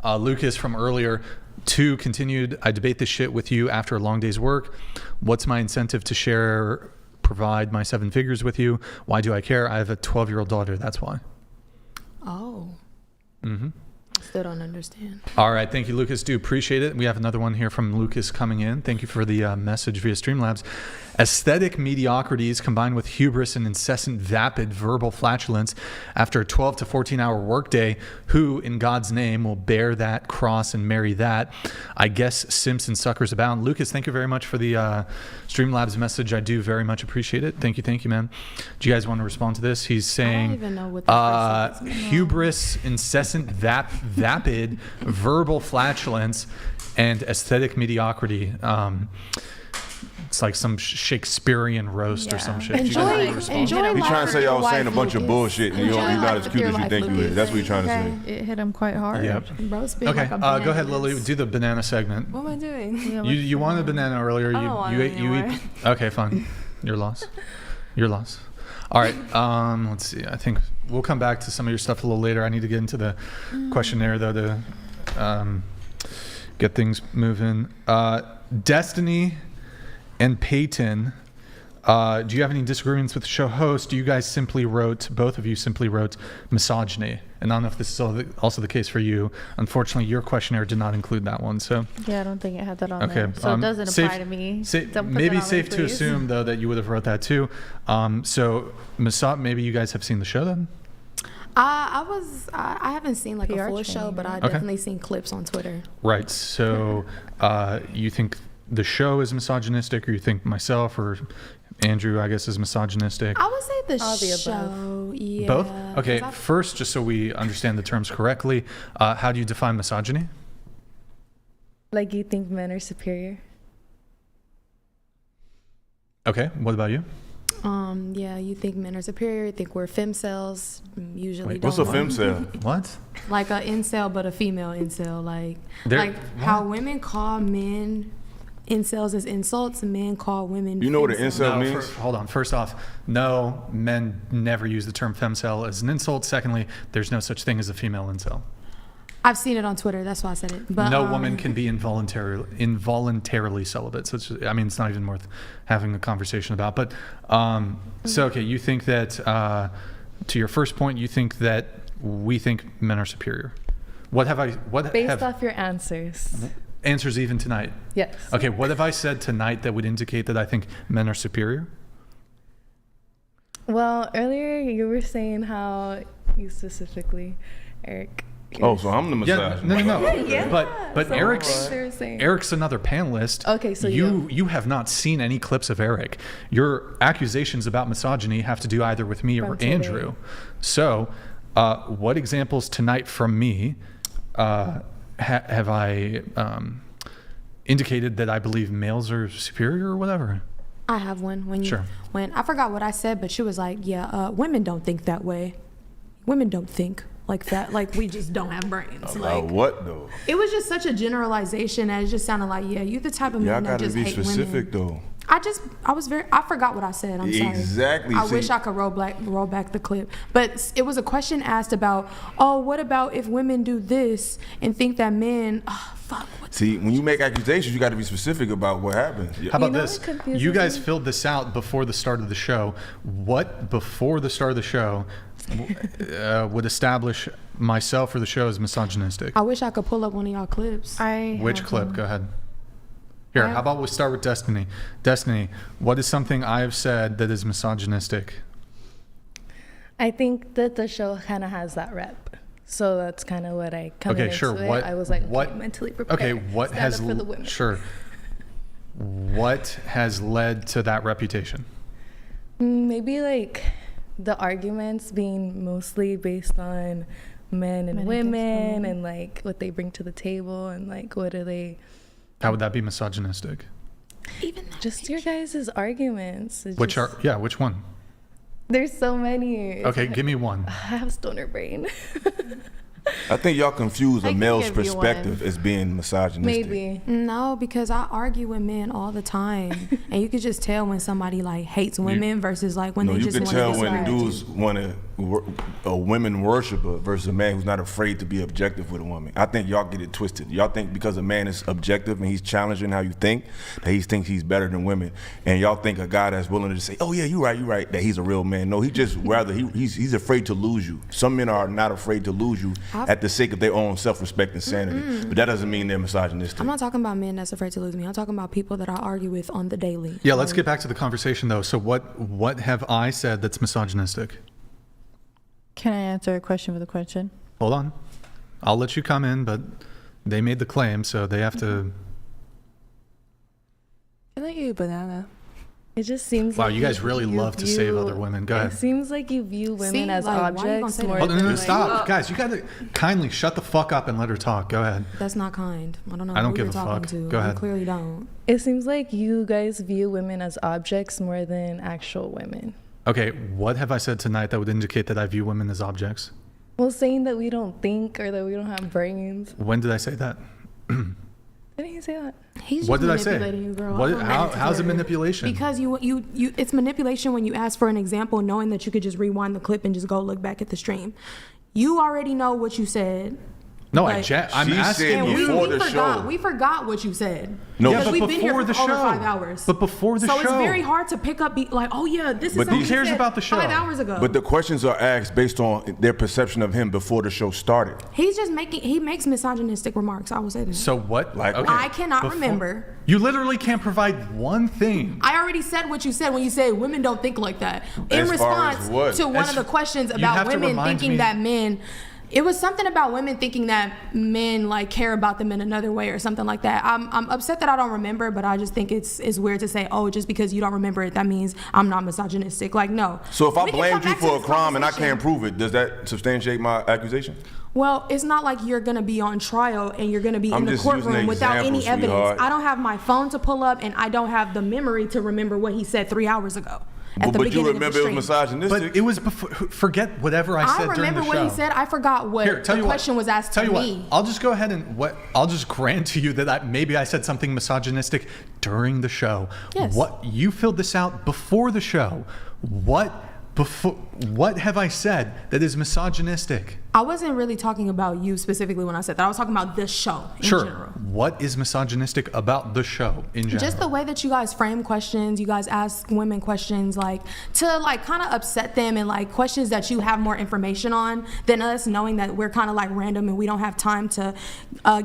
Lucas from earlier. 2 continued. I debate this shit with you after a long day's work. What's my incentive to provide my 7 figures with you? Why do I care? I have a 12-year-old daughter. That's why. Oh. Mm-hmm. Still don't understand. All right. Thank you, Lucas. Do appreciate it. We have another one here from Lucas coming in. Thank you for the message via Streamlabs. Aesthetic mediocrities combined with hubris and incessant vapid verbal flatulence after a 12 to 14-hour workday. Who, in God's name, will bear that cross and marry that? I guess simps and suckers abound. Lucas, thank you very much for the Streamlabs message. I do very much appreciate it. Thank you, man. Do you guys want to respond to this? He's saying, I don't even know what the hubris, incessant vapid verbal flatulence, and aesthetic mediocrity. It's like some Shakespearean roast or some shit. Enjoy He's trying to say y'all saying a bunch of bullshit and you're not as cute as you think you is. That's what he's trying to say. It hit him quite hard. Yep. Okay, go ahead, Lily. Do the banana segment. What am I doing? You wanted a banana earlier. I don't want it anymore. Okay, fine. Your loss. Your loss. All right. Let's see. I think we'll come back to some of your stuff a little later. I need to get into the questionnaire though to get things moving. Destiny and Peyton Do you have any disagreements with the show host? Both of you simply wrote misogyny. And I don't know if this is also the case for you. Unfortunately, your questionnaire did not include that one. So Yeah, I don't think it had that on okay, there. So it doesn't apply to me. Don't put maybe that on safe me, to please. assume, though, that you would have wrote that too. So maybe you guys have seen the show then? I haven't seen like a PR full show, training. but I Okay. definitely seen clips on Twitter. Right. So you think the show is misogynistic, or you think myself or Andrew, I guess, is misogynistic? I would say the All the show. Yeah. Both? Okay, 'cause first, just so we understand the terms correctly, how do you define misogyny? Like you think men are superior? Okay, what about you? Yeah, you think men are superior, you think we're femcels, usually What's a femcel? What? Like a incel, but a female incel. Like There- how women call men incels as insults, men call women You know what an femcels. incel means? Hold on. First off, no, men never use the term femcel as an insult. Secondly, there's no such thing as a female incel. I've seen it on Twitter, that's why I said it. But No woman can be involuntarily celibate. So it's not even worth having a conversation about. But so okay, you think that to your first point, you think that we think men are superior. Based off your answers. Answers even tonight? Yes. Okay, what have I said tonight that would indicate that I think men are superior? Well, earlier you were saying how you specifically, Eric. Oh, so I'm the misogynist. No. Yeah. But So Eric's they were saying. Eric's another panelist. Okay, so you have not seen any clips of Eric. Your accusations about misogyny have to do either with me or From today. Andrew. So, what examples tonight from me have I indicated that I believe males are superior or whatever? I have one. Sure. When I forgot what I said, but she was like, "Yeah, women don't think that way. Women don't think like that. Like we just don't have brains." Like What though? it was just such a generalization, and it just sounded like, "Yeah, you the type of Y'all man that gotta just be hate specific women." though. I forgot what I said. I'm sorry. Exactly. I See- wish I could roll back the clip. But it was a question asked about, oh, what about if women do this and think that men, fuck. See, when you make accusations, you got to be specific about what happened. How about this? You guys filled this out before the start of the show. What before the start of the show would establish myself or the show as misogynistic? I wish I could pull up one of y'all clips. Which clip? Go ahead. Here, how about we start with Destiny? Destiny, what is something I have said that is misogynistic? I think that the show kind of has that rep. So that's kind of what I come into it. I was like, okay, mentally prepared. Okay, what Stand has up for the women. Sure. What has led to that reputation? Maybe like the arguments being mostly based on men and women and like what they bring to the table and like what are they. How would that be misogynistic? Even just your guys' arguments. Which one? There's so many. Okay, give me one. I have stoner brain. I think y'all confuse I a can male's give you perspective one. as being misogynistic. Maybe. No, because I argue with men all the time, and you could just tell when somebody like hates women versus like when No, they you just can want tell to when dudes want a women worshiper versus a man who's not afraid to be objective with a woman. I think y'all get it twisted. Y'all think because a man is objective and he's challenging how you think, that he thinks he's better than women. And y'all think a guy that's willing to say, oh yeah, you're right, that he's a real man. No, he just he's afraid to lose you. Some men are not afraid to lose you at the sake of their own self-respect and sanity. But that doesn't mean they're misogynistic. I'm not talking about men that's afraid to lose me. I'm talking about people that I argue with on the daily. Yeah, let's get back to the conversation though. So what have I said that's misogynistic? Can I answer a question with a question? Hold on. I'll let you come in, but they made the claim, so they have to. Can I eat a banana? It just seems Wow, like you guys really love to save other women. Go ahead. It seems like you view women See, as like, why you gonna objects say more that? Hold on, than stop. Guys, you gotta kindly shut the fuck up and let her talk. Go ahead. That's not kind. I don't know I don't who give you're a talking fuck. to. Go ahead. You clearly don't. It seems like you guys view women as objects more than actual women. Okay, what have I said tonight that would indicate that I view women as objects? Well, saying that we don't think or that we don't have brains. When did I say that? Didn't you say that? He's What just did I say? manipulating you, girl. What- I don't how- know. how's it manipulation? Because you it's manipulation when you ask for an example knowing that you could just rewind the clip and just go look back at the stream. You already know what you said. No, Like, I'm She asking said you. before the forgot. show. We forgot what you said. No. Because Yeah, but we've been here before for the over show. 5 hours. But before the so show. it's very hard to pick up, like, oh yeah, this is But something who you cares said about the show? 5 hours ago. But the questions are asked based on their perception of him before the show started. He's just he makes misogynistic remarks. I will say that. So what? Like- okay. I cannot Before- remember. You literally can't provide one thing. I already said what you said when you say women don't think like that. In As far as response what? to one of the questions you about have to women remind thinking me- that men, it was something about women thinking that men like care about them in another way or something like that. I'm upset that I don't remember, but I just think it's weird to say, oh, just because you don't remember it, that means I'm not misogynistic. Like, no. So if I We can blamed come you back to for a this crime and I conversation. can't prove it, does that substantiate my accusation? Well, it's not like you're gonna be on trial and you're gonna be I'm in the just using courtroom an without any example, evidence. sweetheart. I don't have my phone to pull up, and I don't have the memory to remember what he said 3 hours ago. At the But you beginning remember of it the was stream. misogynistic. But it was before. Forget whatever I said during remember the show. what he said. I forgot what Here, tell the you question was asked tell to you me. what. I'll just go ahead and I'll just grant to you that maybe I said something misogynistic during the show. Yes. What you filled this out before the show. What have I said that is misogynistic? I wasn't really talking about you specifically when I said that. I was talking about this show in Sure. general. What is misogynistic about the show in general? Just the way that you guys frame questions, you guys ask women questions like to like kind of upset them, and like questions that you have more information on than us, knowing that we're kind of like random and we don't have time to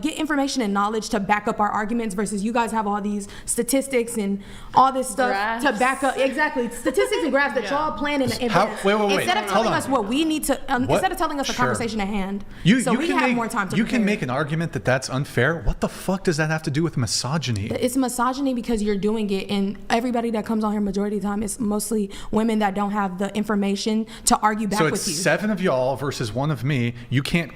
get information and knowledge to back up our arguments, versus you guys have all these statistics and all this stuff to back up statistics and graphs that y'all plan in the wait. instead of Hold telling on. us what we need to instead of telling us the Sure. conversation at hand, You so we can have make, more time to You prepare. can make an argument that that's unfair. What the fuck does that have to do with misogyny? It's misogyny because you're doing it, and everybody that comes on here majority of the time is mostly women that don't have the information to argue back So with it's you. 7 of y'all versus 1 of me. You can't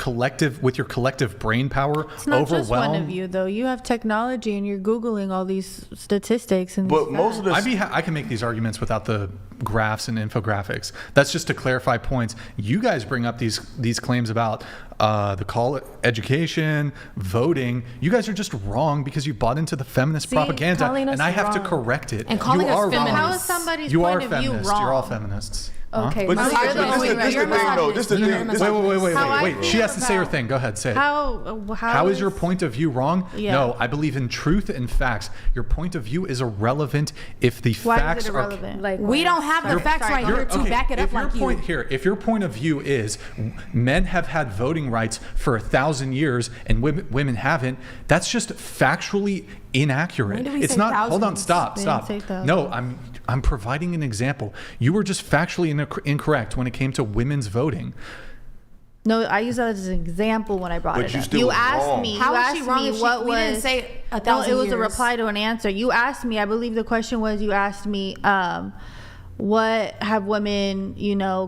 with your collective brain power It's not overwhelm. just one of you, though. You have technology and you're Googling all these statistics. And But most of the I can make these arguments without the graphs and infographics. That's just to clarify points. You guys bring up these claims about the education, voting. You guys are just wrong because you bought into the feminist propaganda, calling us and I have to wrong. correct it. And calling you us are feminists. wrong. How is somebody's You point are of view feminist. You're all wrong? feminists. Okay, But but this you're is the the only thing, one. though. This is the thing. Wait. How I She feel has to say her about- thing. Go ahead, say it. How is your point of view wrong? Yeah. No, I believe in truth and facts. Your point of view is irrelevant if the Why facts is it irrelevant? Like, we don't have the facts right here to back it up like you. If your point of view is men have had voting rights for 1,000 years and women haven't, that's just factually inaccurate. When did we It's say not. Hold on. thousands? Stop. We didn't Stop. say thousands. No, I'm providing an example. You were just factually incorrect when it came to women's voting. No, I use that as an example when I brought But it you up. still You was asked wrong. me. How you is asked she wrong me if what we was. didn't say No, 1,000 it was years? a reply to an answer. You asked me. I believe the question was. You asked me. What have women,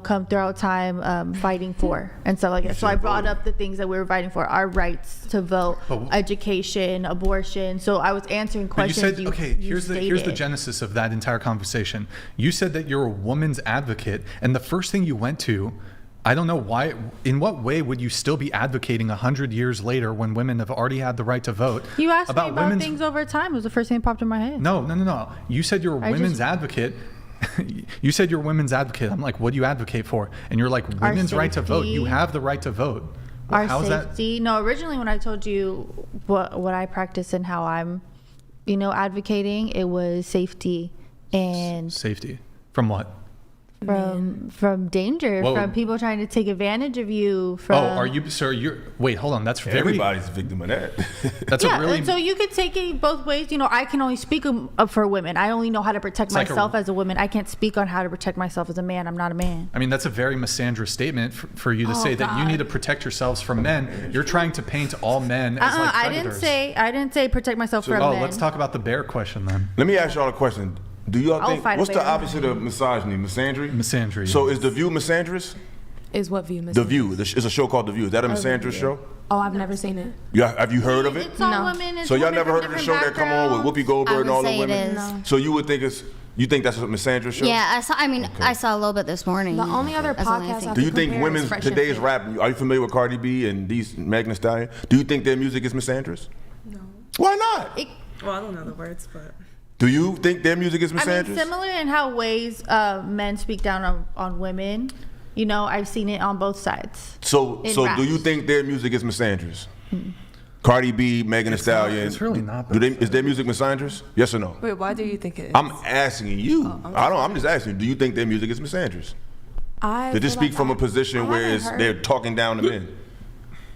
come throughout time fighting for and stuff like that. So I brought up the things that we were fighting for: our rights to vote, education, abortion. So I was answering But you questions. said, okay, here's the genesis of that entire conversation. You said that you're a woman's advocate, and the first thing you went to, I don't know why, in what way would you still be advocating 100 years later when women have already had the right to vote? You asked me about women's things over time. It was the first thing that popped in my head. No. You said you're a women's advocate. You said you're a women's advocate. I'm like, what do you advocate for? And you're like, women's right to vote. You have the right to vote. Our How's safety. No, originally when I told you what I practice and how I'm, advocating, it was safety and safety from what? From danger, Whoa. from people trying to take advantage of you. From Are you, sir? Wait, hold on. That's very. Everybody's a victim of that. That's a really. And so you could take it both ways. I can only speak up for women. I only know how to protect myself as a woman. I can't speak on how to protect myself as a man. I'm not a man. I mean, that's a very misandrous statement for you to say that you need to protect yourselves from men. You're trying to paint all men as like predators. I didn't say protect myself from men. Let's talk about the bear question then. Let me ask y'all a question. Do y'all think fight a what's the bear. opposite of misogyny? Misandry? Misandry. So is The View misandrous? Is what view? The View. It's a show called The View. Is that a misandrous show? Oh, I've never seen it. Have you heard of it? It's all women. It's So y'all women never from heard of the show different that come on with Whoopi Goldberg and all the women? It is. So you would think you think that's a misandrous show? Yeah, I saw a little bit this morning. The only other That's the only podcast thing. I Do you can think compare women's is Fresh and today's Fit. rap? Are you familiar with Cardi B and these Megan Thee Stallion? Do you think their music is misandrous? No. Why not? Well, I don't know the words, but. Do you think their music is misandrous? I mean, similar in how ways men speak down on women. You know, I've seen it on both sides. So raps. do you think their music is misandrous? Cardi B, Megan Thee Stallion. It's really not. Is their music misandrous? Yes or no? Wait, why do you think it is? I'm asking you. I'm just asking you. Do you think their music is misandrous? Did they speak from a position where they're talking down to men?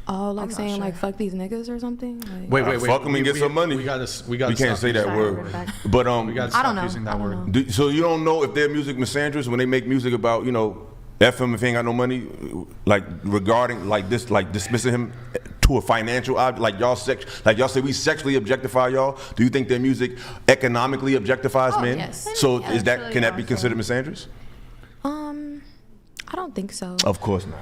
Oh, like saying like fuck these niggas or something? Like, Wait. Fuck them and get some money. We gotta You can't say that word. But we gotta stop using that word. So you don't know if their music misandrous when they make music about, you know, F him if he ain't got no money, like regarding like this, like dismissing him to a financial object, like y'all say we sexually objectify y'all. Do you think their music economically objectifies men? Yes. So can that be considered misandrous? I don't think so. Of course not.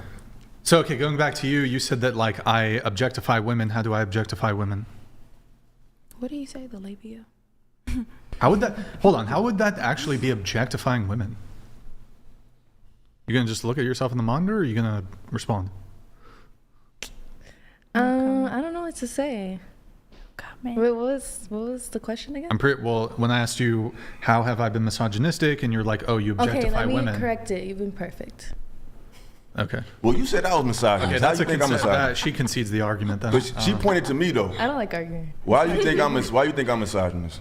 So, okay, going back to you, you said that, like, I objectify women. How do I objectify women? What do you say, the labia? How would that actually be objectifying women? You're going to just look at yourself in the monitor, or are you going to respond? I don't know what to say. Wait, what was the question again? When I asked you, how have I been misogynistic, and you're like, oh, you objectify women. Okay, let me correct it. You've been perfect. Okay. Well, you said I was misogynist. Okay, How you think I'm misogynist? She concedes the argument then. But she pointed to me though. I don't like arguing. Why do you think I'm misogynist?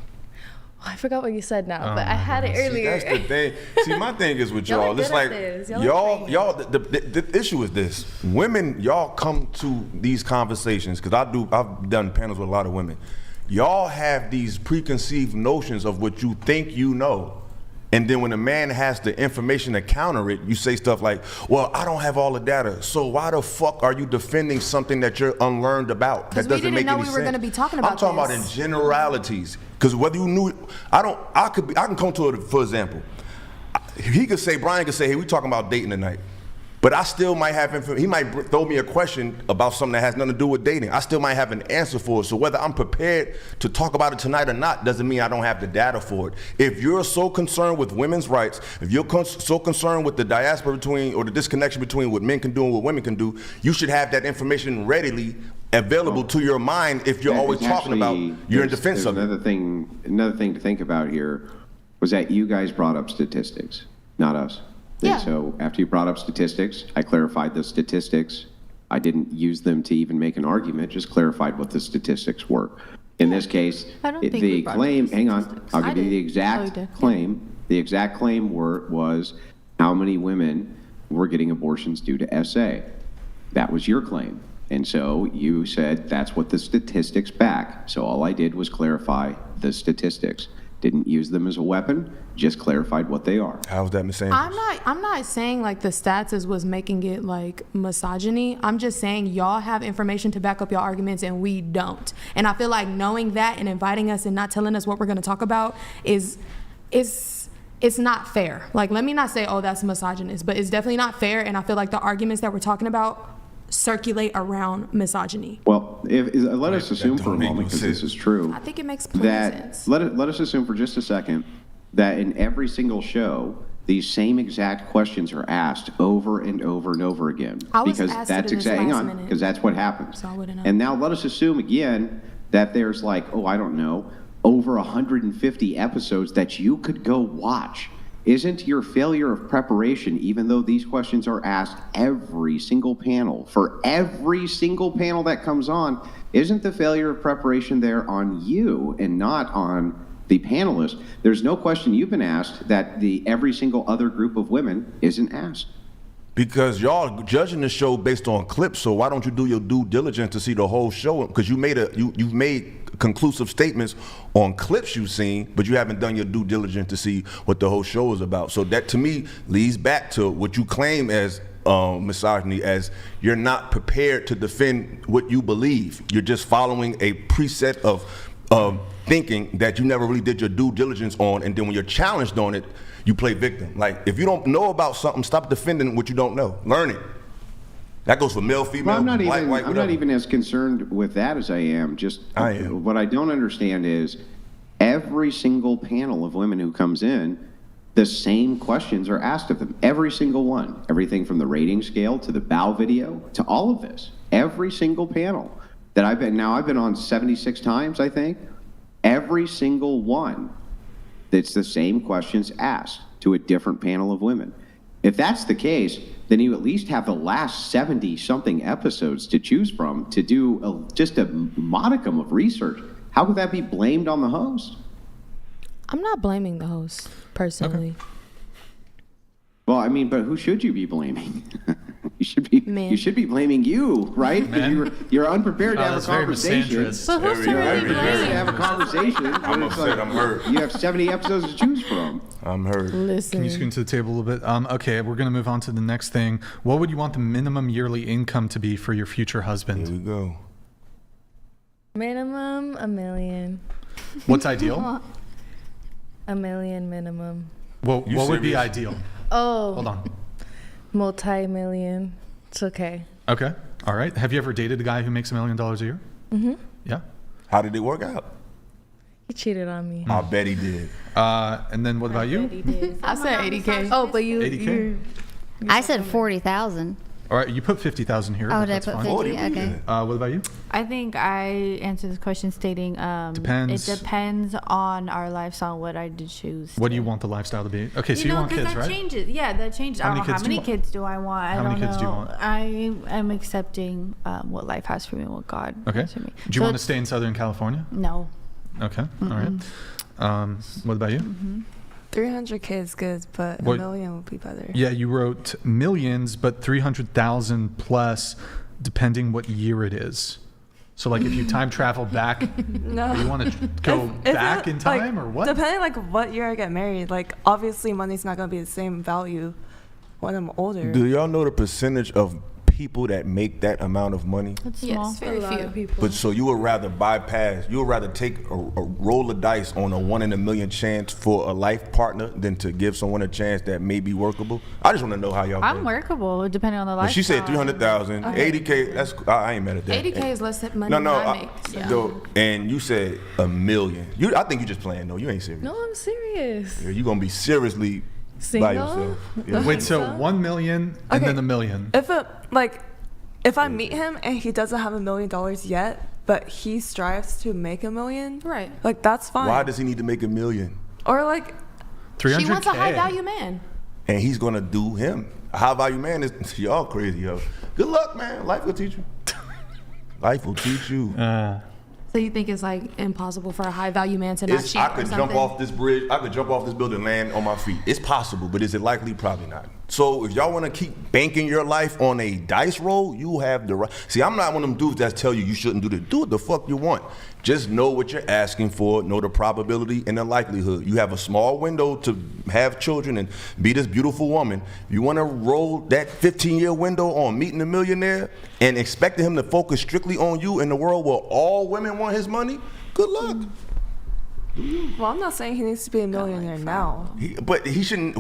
Oh, I forgot what you said now, but I had it earlier. See, that's the thing. See, my thing is with Y'all y'all. are It's good like at this. y'all. The issue is this: women, y'all come to these conversations because I've done panels with a lot of women. Y'all have these preconceived notions of what you think you know. And then when a man has the information to counter it, you say stuff like, well, I don't have all the data. So why the fuck are you defending something that you're unlearned about? That doesn't make any sense. We didn't know we were going to be talking about I'm talking about in generalities. Because whether you knew, I can come to it, for example. Brian could say, hey, we talking about dating tonight. But I still might have, he might throw me a question about something that has nothing to do with dating. I still might have an answer for it. So whether I'm prepared to talk about it tonight or not doesn't mean I don't have the data for it. If you're so concerned with women's rights, if you're so concerned with the diaspora or the disconnection between what men can do and what women can do, you should have that information readily available to your mind if you're always talking about you're in defense of it. Another thing to think about here was that you guys brought up statistics, not us. Yeah. And so after you brought up statistics, I clarified the statistics. I didn't use them to even make an argument, just clarified what the statistics were. In this case, the claim, hang on, I'll give you the exact claim. The exact claim was how many women were getting abortions due to SA. That was your claim. And so you said that's what the statistics back. So all I did was clarify the statistics. Didn't use them as a weapon, just clarified what they are. How's that misandrous? I'm not saying like the stats was making it like misogyny. I'm just saying y'all have information to back up your arguments and we don't. And I feel like knowing that and inviting us and not telling us what we're going to talk about is it's not fair. Like, let me not say, oh, that's misogynist, but it's definitely not fair. And I feel like the arguments that we're talking about circulate around misogyny. Well, let us assume for a moment, because this is true. I think it makes plenty of sense. Let us assume for just a second that in every single show, these same exact questions are asked over and over and over again. Because that's exactly, hang on, because that's what happens. So I wouldn't know. And now let us assume again that there's like, I don't know, over 150 episodes that you could go watch. Isn't your failure of preparation, even though these questions are asked every single panel, for every single panel that comes on, isn't the failure of preparation there on you and not on the panelists? There's no question you've been asked that every single other group of women isn't asked. Because y'all judging the show based on clips, so why don't you do your due diligence to see the whole show? Because you've made conclusive statements on clips you've seen, but you haven't done your due diligence to see what the whole show is about. So that to me leads back to what you claim as misogyny, as you're not prepared to defend what you believe. You're just following a preset of thinking that you never really did your due diligence on, and then when you're challenged on it, you play victim. Like, if you don't know about something, stop defending what you don't know. Learn it. That goes for male, female, white, whatever. I'm not even as concerned with that as I am. What I don't understand is every single panel of women who comes in, the same questions are asked of them. Every single one. Everything from the rating scale to the bow video to all of this. Every single panel that I've been on 76 times, I think. Every single one, it's the same questions asked to a different panel of women. If that's the case, then you at least have the last 70-something episodes to choose from to do just a modicum of research. How could that be blamed on the host? I'm not blaming the host, personally. Okay. Well, I mean, but who should you be blaming? You should be blaming you, right? You're unprepared to have a conversation. But who's You're really unprepared to blaming? have a conversation. I'm upset. I'm hurt. You have 70 episodes to choose from. I'm hurt. Listen. Can you scoot to the table a little bit? Okay, we're going to move on to the next thing. What would you want the minimum yearly income to be for your future husband? Here we go. Minimum $1 million. What's ideal? $1 million minimum. Well, what would be ideal? Oh. Hold on. Multi-million. It's okay. Okay. All right. Have you ever dated a guy who makes $1 million a year? Mm-hmm. Yeah. How did it work out? He cheated on me. I bet he did. And then what about you? I said 80K. Oh, but you. 80K? I said 40,000. All right. You put 50,000 here. Oh, but did I that's put fine. 50? Okay. What about you? I think I answered this question stating Depends. it depends on our lifestyle, what I do choose. What do you want the lifestyle to be? Okay, so you want kids, that right? changes. Yeah, that changes. I don't know how many kids do I want. I How don't many kids know. do you want? I am accepting what life has for me, what God Okay. has for me. Do you want to stay in Southern California? No. Okay. All right. What about you? 300K is good, but What- $1 million would be better. Yeah, you wrote millions, but 300,000 plus, depending what year it is. So, like, if you time travel back, No. you want to go back in time, or what? Depending like what year I get married, like obviously money's not gonna be the same value when I'm older. Do y'all know the percentage of people that make that amount of money? It's small. Yes, very few people. But so you would rather bypass, you would rather take a roll of dice on a 1 in a million chance for a life partner than to give someone a chance that may be workable? I just want to know how y'all I'm think. workable depending on the But lifestyle. she said 300,000, 80K. That's I ain't mad at that. 80K is less money No, than I I- make. So. yo, and you said $1 million. I think you just playing though. You ain't serious. No, I'm serious. Yeah, you gonna be seriously Single? by yourself. Yeah. Wait, so 1 million and Okay. then $1 million. If I meet him and he doesn't have $1 million yet, but he strives to make $1 million, Right. like that's fine. Why does he need to make $1 million? Or like 300K. She wants a high value man. And he's gonna do him. A high value man is y'all crazy, yo. Good luck, man. Life will teach you. Life will teach you. So you think it's like impossible for a high value man to not cheat I or could something? jump off this bridge. I could jump off this building and land on my feet. It's possible, but is it likely? Probably not. So if y'all want to keep banking your life on a dice roll, you have the right. See, I'm not one of them dudes that tell you shouldn't do this. Do what the fuck you want. Just know what you're asking for, know the probability and the likelihood. You have a small window to have children and be this beautiful woman. You want to roll that 15-year window on meeting a millionaire and expecting him to focus strictly on you in the world where all women want his money? Good luck. Well, I'm not saying he needs to be a millionaire now. But he shouldn't.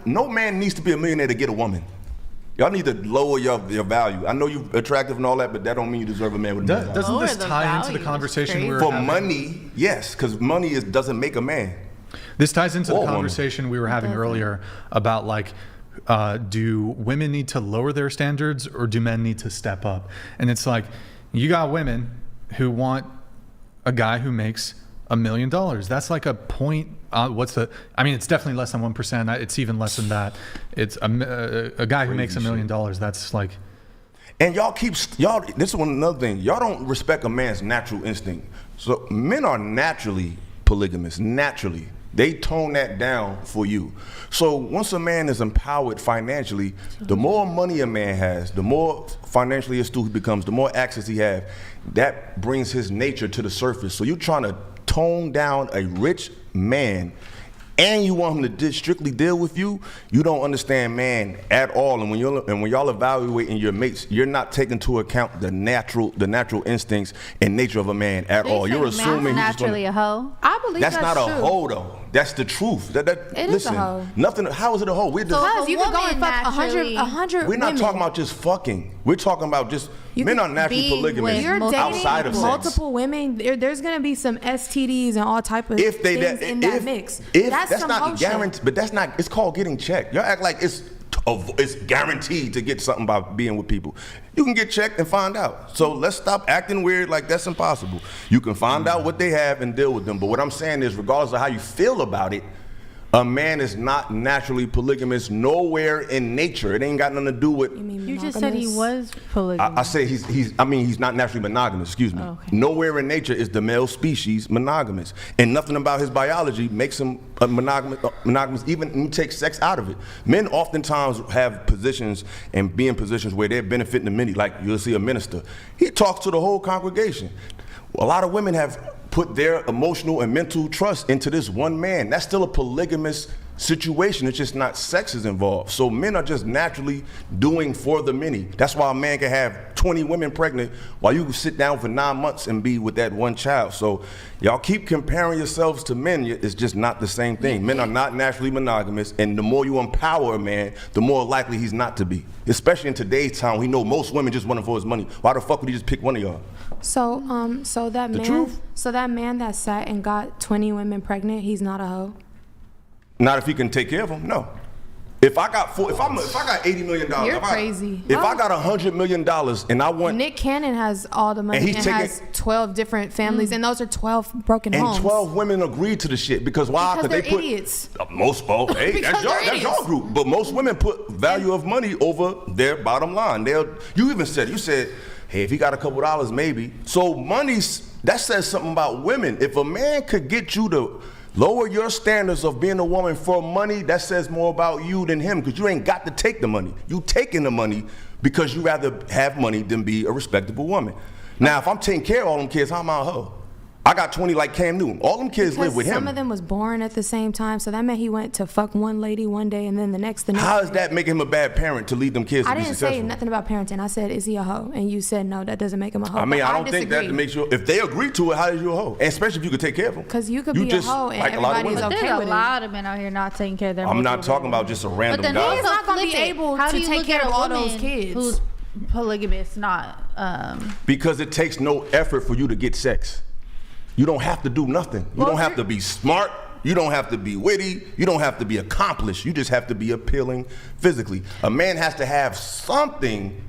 No man needs to be a millionaire to get a woman. Y'all need to lower your value. I know you're attractive and all that, but that don't mean you deserve a man with a million. Doesn't this tie into the conversation we were for having? money? Yes, because money doesn't make a man. This ties into Or the woman. conversation we were having earlier about like, do women need to lower their standards or do men need to step up? And it's like, you got women who want a guy who makes $1 million. That's like a point. I mean, it's definitely less than 1%. It's even less than that. It's a guy who makes $1 million. That's like. And this is another thing. Y'all don't respect a man's natural instinct. So men are naturally polygamous, naturally. They tone that down for you. So once a man is empowered financially, the more money a man has, the more financially astute he becomes, the more access he has, that brings his nature to the surface. So you're trying to tone down a rich man and you want him to strictly deal with you, you don't understand man at all. And when y'all evaluating your mates, you're not taking into account the natural instincts and nature of a man at all. You're assuming he's just naturally a hoe. I believe that's not a true. hoe though. That's the truth. It is a hoe. Nothing. How is it a hoe? Because you can go and fuck 100 We're not women. talking about just fucking. We're talking about just men are naturally polygamous You're outside dating of sex. multiple women. There's gonna be some STDs and all type of things in that mix. That's some not hoe shit. guaranteed, but that's not. It's called getting checked. Y'all act like it's guaranteed to get something by being with people. You can get checked and find out. So let's stop acting weird like that's impossible. You can find out what they have and deal with them. But what I'm saying is, regardless of how you feel about it, A man is not naturally polygamous nowhere in nature. It ain't got nothing to do with. You just said he was polygamous. I say he's not naturally monogamous, excuse me. Oh, okay. Nowhere in nature is the male species monogamous. And nothing about his biology makes him monogamous, even when you take sex out of it. Men oftentimes have positions and be in positions where they're benefiting the many. Like you'll see a minister. He talks to the whole congregation. A lot of women have put their emotional and mental trust into this one man. That's still a polygamous situation. It's just not sex is involved. So men are just naturally doing for the many. That's why a man can have 20 women pregnant while you can sit down for 9 months and be with that one child. So y'all keep comparing yourselves to men. It's just not the same thing. Men are not naturally monogamous, and the more you empower a man, the more likely he's not to be. Especially in today's time, we know most women just want him for his money. Why the fuck would he just pick one of y'all? So that man that sat and got 20 women pregnant, he's not a hoe. Not if he can take care of them. No. If I got $80 million, You're crazy. If I got $100 million and I want, Nick Cannon has all the money and has 12 different families, and those are 12 broken homes. And 12 women agreed to the shit because why? Because they're they put idiots. Most folks, hey, that's your group. But most women put value of money over their bottom line. You said, hey, if he got a couple dollars, maybe. So that says something about women. If a man could get you to lower your standards of being a woman for money, that says more about you than him, because you ain't got to take the money. You taking the money because you rather have money than be a respectable woman. Now, if I'm taking care of all them kids, how am I a hoe? I got 20 like Cam Newton. All them kids live with him. Some of them was born at the same time, so that meant he went to fuck one lady one day and then the next. How is that making him a bad parent to lead them kids to be successful? I didn't say nothing about parenting. I said, is he a hoe? And you said, no, that doesn't make him a hoe. I mean, I don't think that makes you, if they agree to it, how is you a hoe? And especially if you could take care of them. Because you could be a hoe and everybody's okay with it. There's a lot of men out here not taking care of their I'm not talking about just a random guy. But then he's not going to be able to take care of all those kids. Who's polygamous, not... Because it takes no effort for you to get sex. You don't have to do nothing. You don't have to be smart. You don't have to be witty. You don't have to be accomplished. You just have to be appealing physically. A man has to have something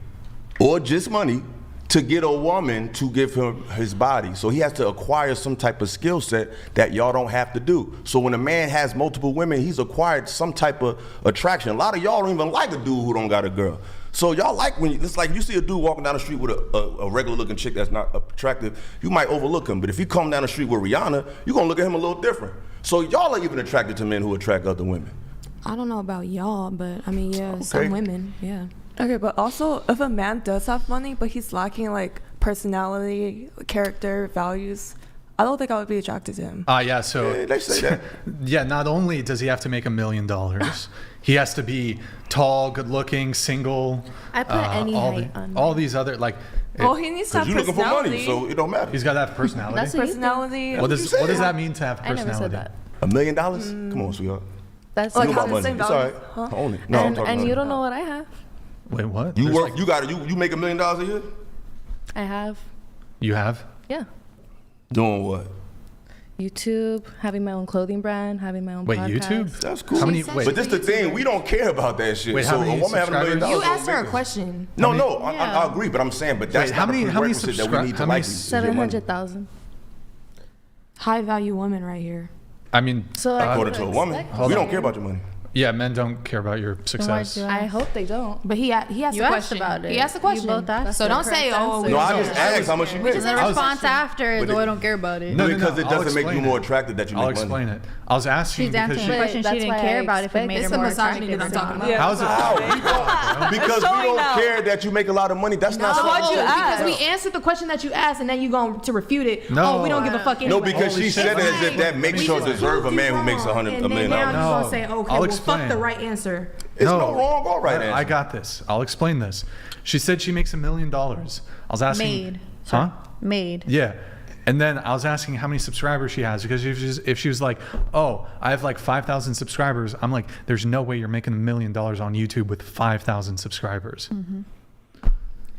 or just money to get a woman to give him his body. So he has to acquire some type of skill set that y'all don't have to do. So when a man has multiple women, he's acquired some type of attraction. A lot of y'all don't even like a dude who don't got a girl. So y'all like it's like you see a dude walking down the street with a regular looking chick that's not attractive, you might overlook him. But if you come down the street with Rihanna, you're gonna look at him a little different. So y'all are even attracted to men who attract other women. I don't know about y'all, but I mean, yeah, some women, yeah. Okay, but also if a man does have money, but he's lacking like personality, character, values, I don't think I would be attracted to him. Yeah, so they say that. Yeah, not only does he have to make $1 million, he has to be tall, good looking, single. I put any height on all these other like. Well, he needs to have personality. You're looking for money, so it don't matter. He's got to have personality. That's personality. What does that mean to have personality? I never said that. $1 million? Come on, sweetheart. That's like about money. It's all right. Huh? Own it. No, and you don't know what I have. Wait, what? You work. You got it. You make $1 million a year. I have. You have? Yeah. Doing what? YouTube, having my own clothing brand, having my own podcast. YouTube? That's cool. How many, but this is the thing, we don't care about that shit. Wait, so how many a woman having $1 million. You asked her a question. No, I agree, but I'm saying, but that's how many prerequisite that we need to like. 700,000. High value woman right here. I mean, so according to a woman, we don't care about your money. Yeah, men don't care about your success. I hope they don't. But he asked you a asked question about it. He asked a question. You both asked so don't say, oh. No, I just asked how much you make. Which is the response after is, I don't care about it. No, because it doesn't make you more attractive that you make money. I'll explain it. I was asking she's answering the question she didn't care about if it made her more attractive. It's the misogyny that I'm talking about. Yeah. How's it? Because we don't care that you make a lot of money. That's not something. Because we answered the question that you asked, and then you're going to refute it. No. Oh, we don't give a fuck anyway. No, because she said it as if that makes her deserve a man who makes $100 million. And then now you're going to say, okay, well, fuck the right answer. It's no wrong or right answer. I got this. I'll explain this. She said she makes $1 million. I was asking. Made. Huh? Made. Yeah. And then I was asking how many subscribers she has, because if she was like, oh, I have like 5,000 subscribers, I'm like, there's no way you're making $1 million on YouTube with 5,000 subscribers. Mm-hmm.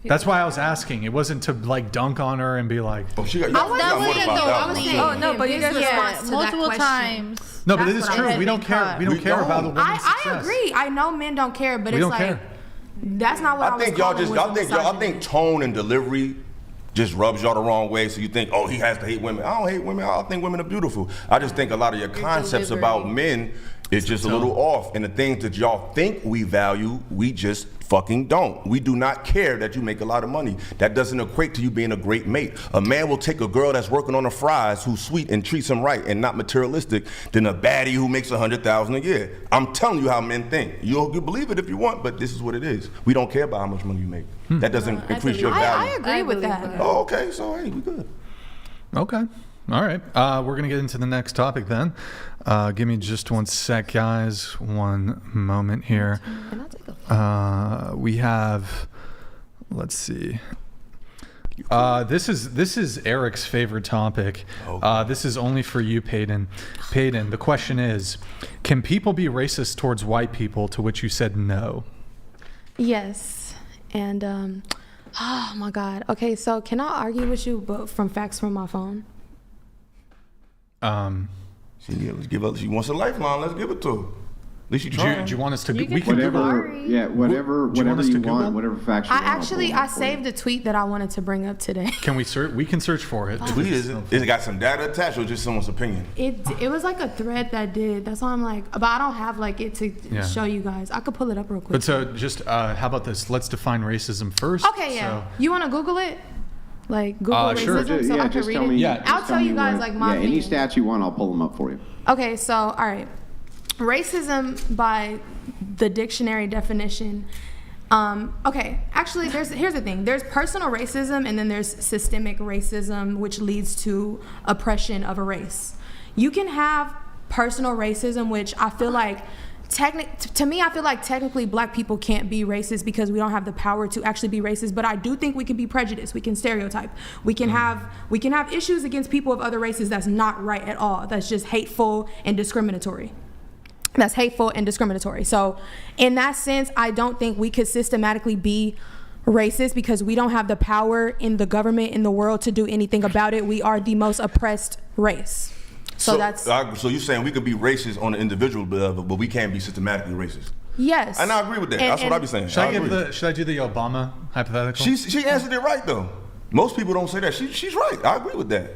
That's why I was asking. It wasn't to like dunk on her and be like, oh, she got more than Oh no, but his response to multiple that times. No, but it is true. We don't care. We don't care about the woman's success. I agree. I know men don't care, but it's like that's not what I think tone and delivery just rubs y'all the wrong way, so you think, oh, he has to hate women. I don't hate women. I think women are beautiful. I just think a lot of your concepts about men It's just a little off. And the things that y'all think we value, we just fucking don't. We do not care that you make a lot of money. That doesn't equate to you being a great mate. A man will take a girl that's working on the fries who's sweet and treats him right and not materialistic than a baddie who makes $100,000 a year. I'm telling you how men think. You'll believe it if you want, but this is what it is. We don't care about how much money you make. That doesn't increase your value. I agree with that. Oh, okay, so hey, we good. Okay. All right. We're going to get into the next topic then. Give me just one sec, guys. One moment here. We have, let's see. This is Eric's favorite topic. This is only for you, Peyton. Peyton, the question is, can people be racist towards white people? To which you said no. Yes. And, oh my God. Okay, so can I argue with you but from facts from my phone? She wants a lifeline. Let's give it to her. At least you try. Do you want us to? We can whatever you want, whatever facts. I saved a tweet that I wanted to bring up today. Can we search? We can search for it. Tweet is it got some data attached or just someone's opinion? It was like a thread that did. That's why I'm like, but I don't have like it to show you guys. I could pull it up real quick. But so just how about this? Let's define racism first. Okay, yeah. You want to Google it? Like Google racism, so I can read it. Yeah, I'll tell you guys like my any opinion. stats you want, I'll pull them up for you. Okay, so all right, racism by the dictionary definition. Okay, actually, here's the thing. There's personal racism, and then there's systemic racism, which leads to oppression of a race. You can have personal racism, which I feel like. To me, I feel like technically black people can't be racist because we don't have the power to actually be racist. But I do think we can be prejudiced. We can stereotype. We can have issues against people of other races that's not right at all. That's just hateful and discriminatory. So in that sense, I don't think we could systematically be racist because we don't have the power in the government, in the world to do anything about it. We are the most oppressed race. So you're saying we could be racist on an individual level, but we can't be systematically racist. Yes. And I agree with that. That's what I be saying. Should I do the Obama hypothetical? She answered it right though. Most people don't say that. She's right. I agree with that.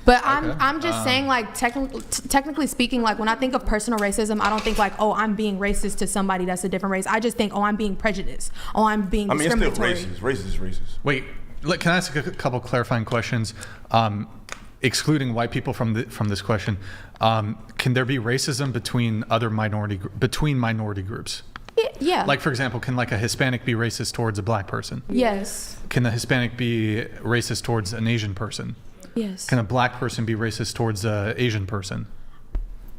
But I'm just saying, like, technically speaking, like, when I think of personal racism, I don't think like, oh, I'm being racist to somebody that's a different race. I just think, oh, I'm being prejudiced. Oh, I'm being discriminatory. It's still racist. Racist is racist. Wait, can I ask a couple clarifying questions? Excluding white people from this question, can there be racism between minority groups? Yeah. Like, for example, can like a Hispanic be racist towards a black person? Yes. Can a Hispanic be racist towards an Asian person? Yes. Can a black person be racist towards an Asian person?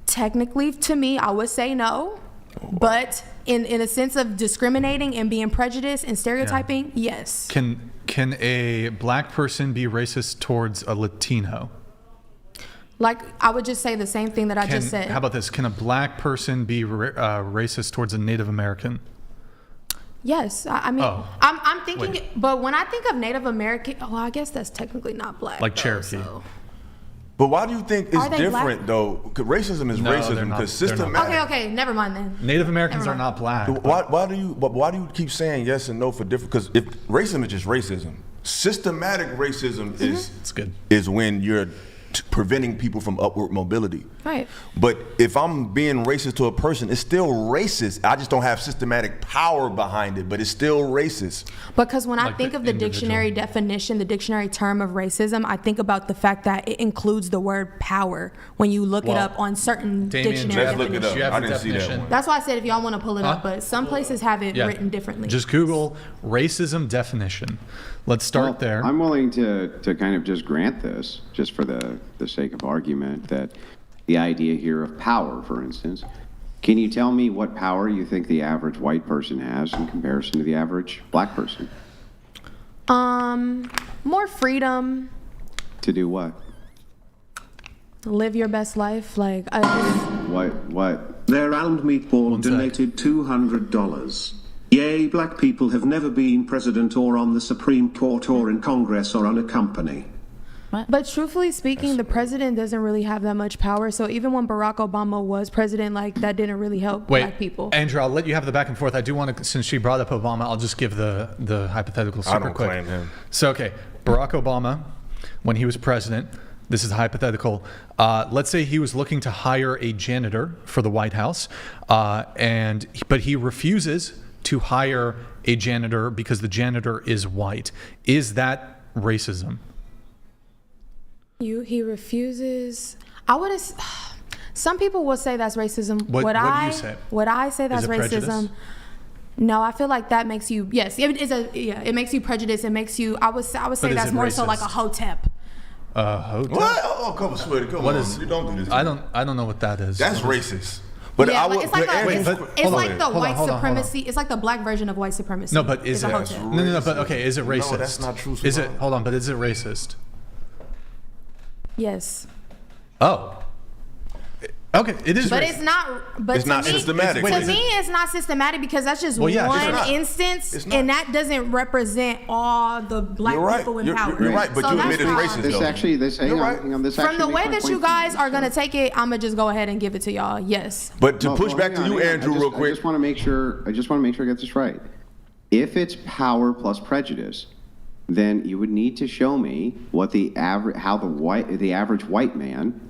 Technically, to me, I would say no. But in a sense of discriminating and being prejudiced and stereotyping, yes. Can a black person be racist towards a Latino? Like, I would just say the same thing that I just said. How about this? Can a black person be racist towards a Native American? Yes. I mean, I'm thinking, but when I think of Native American, I guess that's technically not black. Like Cherokee. So. But why do you think it's different, though? Because racism is racism. Because systematic. Okay, never mind then. Native Americans are not black. Why do you keep saying yes and no for different? Because if racism is just racism, systematic racism is when you're preventing people from upward mobility. Right. But if I'm being racist to a person, it's still racist. I just don't have systematic power behind it, but it's still racist. Because when I think of the dictionary definition, the dictionary term of racism, I think about the fact that it includes the word power when you look it up on certain dictionary let's look definitions. it up. I didn't see that one. That's why I said if y'all want to pull it up, but some places have it written differently. Just Google racism definition. Let's start there. I'm willing to kind of just grant this, just for the sake of argument, that the idea here of power, for instance, can you tell me what power you think the average white person has in comparison to the average black person? More freedom. To do what? Live your best life. Like, What? Their round meatball donated $200. Yay, black people have never been president or on the Supreme Court or in Congress or on a company. But truthfully speaking, the president doesn't really have that much power. So even when Barack Obama was president, like, that didn't really help black people. Andrew, I'll let you have the back and forth. I do want to, since she brought up Obama, I'll just give the hypothetical super quick. I don't claim him. So, okay, Barack Obama, when he was president, This is hypothetical. Let's say he was looking to hire a janitor for the White House, but he refuses to hire a janitor because the janitor is white. Is that racism? He refuses. I would have. Some people will say that's racism. What do you say? Would I say that's Is it racism? prejudice? No, I feel like that makes you. Yes, it makes you prejudice. It makes you. I would say that's more so like a hotep. Hotep? What? Oh, come on, sweetie, come What on. is? You don't do this. I don't know what that is. That's racist. But yeah, I like, would. it's like, it's like the white hold on. supremacy. It's like the black version of white supremacy. No, but is it? a hotep. No. But okay, is it racist? No, that's not true. Is it? Hold on, but is it racist? Yes. Oh. Okay, it is. But racist. it's not. But It's not systematic. To me, it's not systematic because that's just Well, yeah, one it's not. instance, It's not. and that doesn't represent all the black You're right. people in You're power. right, but So you that's admit it's why- racist, This though. actually, hang on, this From actually the way makes my that you point guys for are gonna take it, I'm gonna just go ahead and give it to y'all. Yes. But to No, push well, back hang to you, on. Andrew, real quick. I just want to make sure I get this right. If it's power plus prejudice, then you would need to show me what the average white man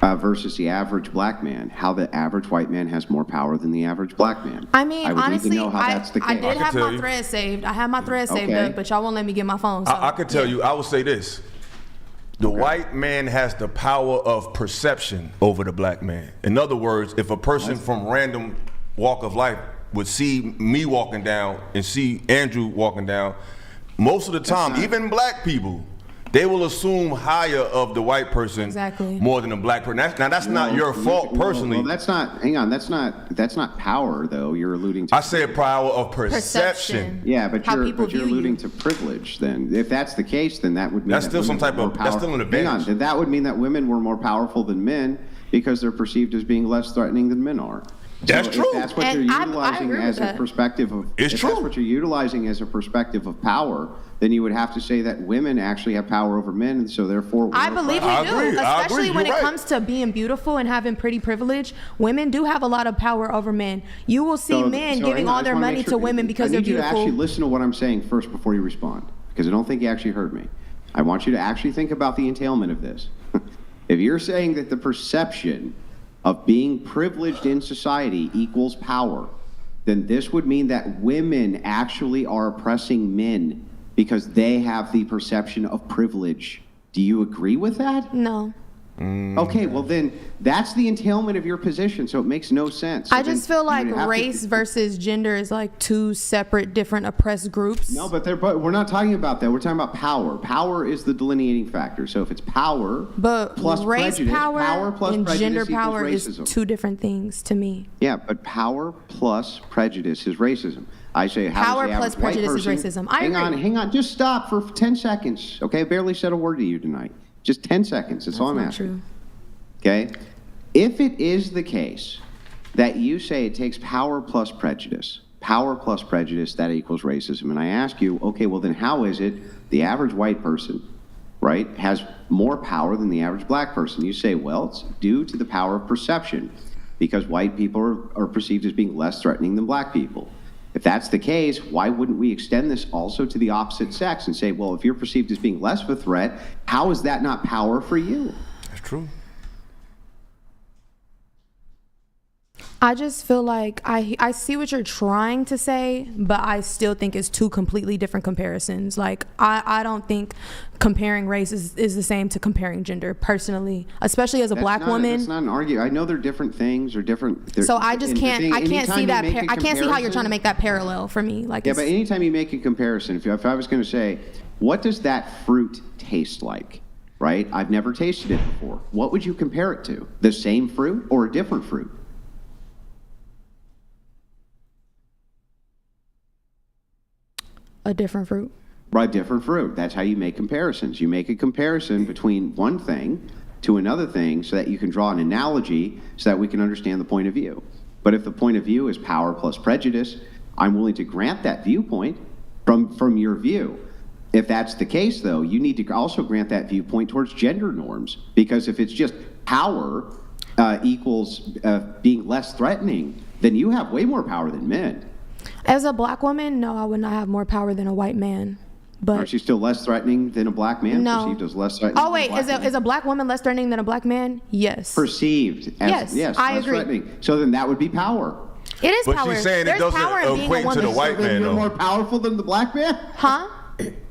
versus the average black man, how the average white man has more power than the average black man. I mean, would honestly, need to know how that's the case. I did have tell my you. thread saved. I have my thread saved Okay. up, but y'all won't let me get my phone. So. I could tell you, I would say this. The white man has the power of perception over the black man. In other words, if a person from random walk of life would see me walking down and see Andrew walking down, most of the time, even black people, they will assume higher of the white person more than the black person. That's not your fault personally. Well, that's not. Hang on. That's not power, though. You're alluding to. I said power of perception. Yeah, but How you're people view alluding to privilege. Then, if that's the case, then that would mean That's that still some women type were of- that's still an Hang advantage. on. That would mean that women were more powerful than men because they're perceived as being less threatening than men are. That's true. If that's what And you're I utilizing agree as with a that. perspective of, It's if true. that's what you're utilizing as a perspective of power, then you would have to say that women actually have power over men, and so therefore. I believe we I do, agree. I especially agree. when You're it right. comes to being beautiful and having pretty privilege. Women do have a lot of power over men. You will see men giving hang on, all I their just wanna money make to sure- women because they're I need you to beautiful. actually listen to what I'm saying first before you respond, because I don't think you actually heard me. I want you to actually think about the entailment of this. If you're saying that the perception of being privileged in society equals power, then this would mean that women actually are oppressing men because they have the perception of privilege. Do you agree with that? No. Okay, well then that's the entailment of your position, so it makes no sense. I just feel like race versus gender is like two separate, different oppressed groups. No, but we're not talking about that. We're talking about power. Power is the delineating factor. So if it's power plus race prejudice, power plus and prejudice gender equals power is racism. two different things to me. Yeah, but power plus prejudice is racism. I say how Power does the plus average white prejudice is person- racism. I agree. Hang on. Just stop for 10 seconds. Okay, I barely said a word to you tonight. Just 10 seconds. That's all I'm not asking. true. Okay? If it is the case that you say it takes power plus prejudice, that equals racism, and I ask you, okay, well then how is it the average white person, right, has more power than the average black person? You say, well, it's due to the power of perception because white people are perceived as being less threatening than black people. If that's the case, why wouldn't we extend this also to the opposite sex and say, well, if you're perceived as being less of a threat, how is that not power for you? That's true. I just feel like I see what you're trying to say, but I still think it's two completely different comparisons. Like, I don't think comparing race is the same to comparing gender, personally, especially as a black woman. That's not an argument. I know they're different things or different. So I just can't see that. I can't see how you're trying to comparison- make that parallel for me. Like, Yeah, but anytime you make a comparison, if I was going to say, what does that fruit taste like, right? I've never tasted it before. What would you compare it to? The same fruit or a different fruit? a different fruit. Right, different fruit. That's how you make comparisons. You make a comparison between one thing to another thing so that you can draw an analogy so that we can understand the point of view. But if the point of view is power plus prejudice, I'm willing to grant that viewpoint from your view. If that's the case, though, you need to also grant that viewpoint towards gender norms, because if it's just power equals being less threatening, then you have way more power than men. As a black woman, no, I would not have more power than a white man. But aren't you still less threatening than a black man? No. Perceived as less threatening. Oh wait, is a black woman less threatening than a black man? Yes. Perceived as Yes, I less agree. threatening. So then that would be power. It is But power. she's saying There's it doesn't power in being a equate to woman. the white So then man, you're though. more powerful than the black man? Huh?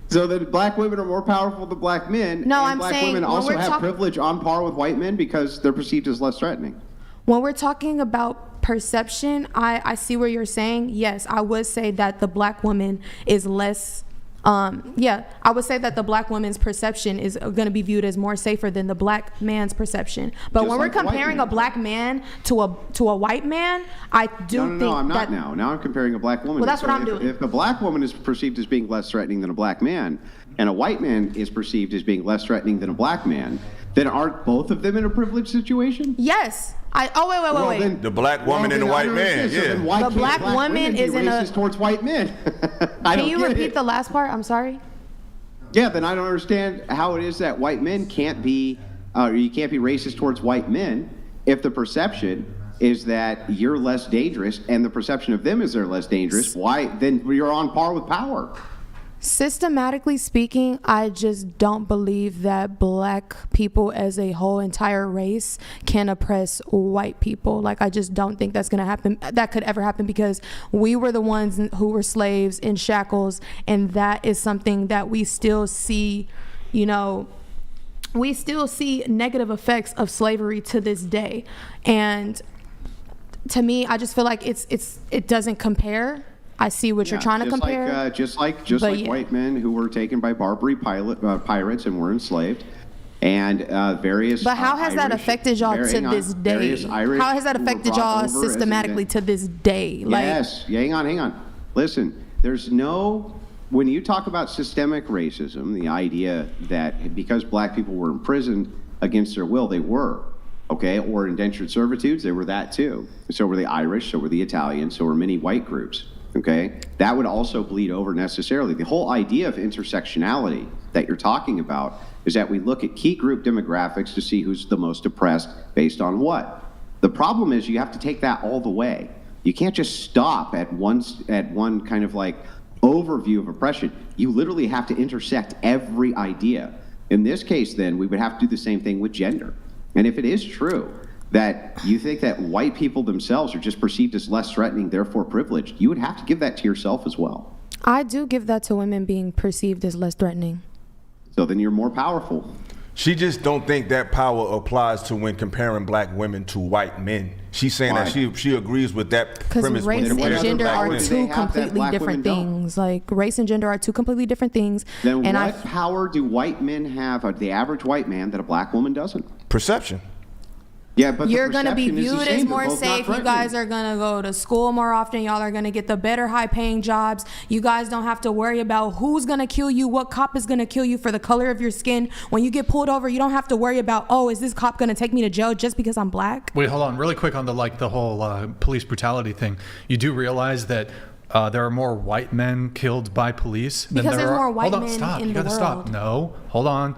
So that black women are more powerful than black men. No, and I'm black saying women when also we're have talk- privilege on par with white men because they're perceived as less threatening. When we're talking about perception, I see where you're saying. Yes, I would say that the black woman is less. I would say that the black woman's perception is going to be viewed as more safer than the black man's perception. But Just when we're like the white comparing man. a black man to a white man, I do think No, I'm not that. now. Now I'm comparing a black woman. Well, that's So what I'm if- doing. If the black woman is perceived as being less threatening than a black man, and a white man is perceived as being less threatening than a black man, then aren't both of them in a privileged situation? Yes. Wait. Well, then- The black woman well, and the then I white don't man, understand. So yeah. then why The can't black woman women be is in a- racist towards white men. I Can don't you get repeat it. the last part? I'm sorry. Yeah, then I don't understand how it is that white men can't be, you can't be racist towards white men if the perception is that you're less dangerous and the perception of them is they're less dangerous. Why? Then you're on par with power. Systematically speaking, I just don't believe that black people as a whole entire race can oppress white people. Like, I just don't think that's going to happen. That could ever happen because we were the ones who were slaves in shackles. And that is something that we still see, we still see negative effects of slavery to this day. And to me, I just feel like it doesn't compare. I see what you're trying to compare. Just like yeah. white men who were taken by Barbary pirates and were enslaved, and various. But how has that affected y'all to this day? How has that affected y'all systematically to this day? Yes. Yeah, hang on. Listen, when you talk about systemic racism, the idea that because black people were imprisoned against their will, they were. Okay, or indentured servitudes, they were that too. So were the Irish, so were the Italians, so were many white groups. Okay, that would also bleed over necessarily. The whole idea of intersectionality that you're talking about is that we look at key group demographics to see who's the most oppressed based on what. The problem is you have to take that all the way. You can't just stop at one kind of like overview of oppression. You literally have to intersect every idea. In this case, then, we would have to do the same thing with gender. And if it is true that you think that white people themselves are just perceived as less threatening, therefore privileged, you would have to give that to yourself as well. I do give that to women being perceived as less threatening. So then you're more powerful. She just don't think that power applies to when comparing black women to white men. She's saying that she agrees with that premise. Because race and gender are two completely different things. Like, race and gender are two completely different things. Then what power do white men have, the average white man, that a black woman doesn't? Perception. Yeah, but you're going to be viewed as more safe. safe. You guys are going to go to school more often. Y'all are going to get the better high-paying jobs. You guys don't have to worry about who's going to kill you, what cop is going to kill you for the color of your skin. When you get pulled over, you don't have to worry about, is this cop going to take me to jail just because I'm black? Wait, hold on. Really quick on the whole police brutality thing. You do realize that there are more white men killed by police than because there there's are. more white hold on, men stop. in You the gotta world. stop. No, hold on.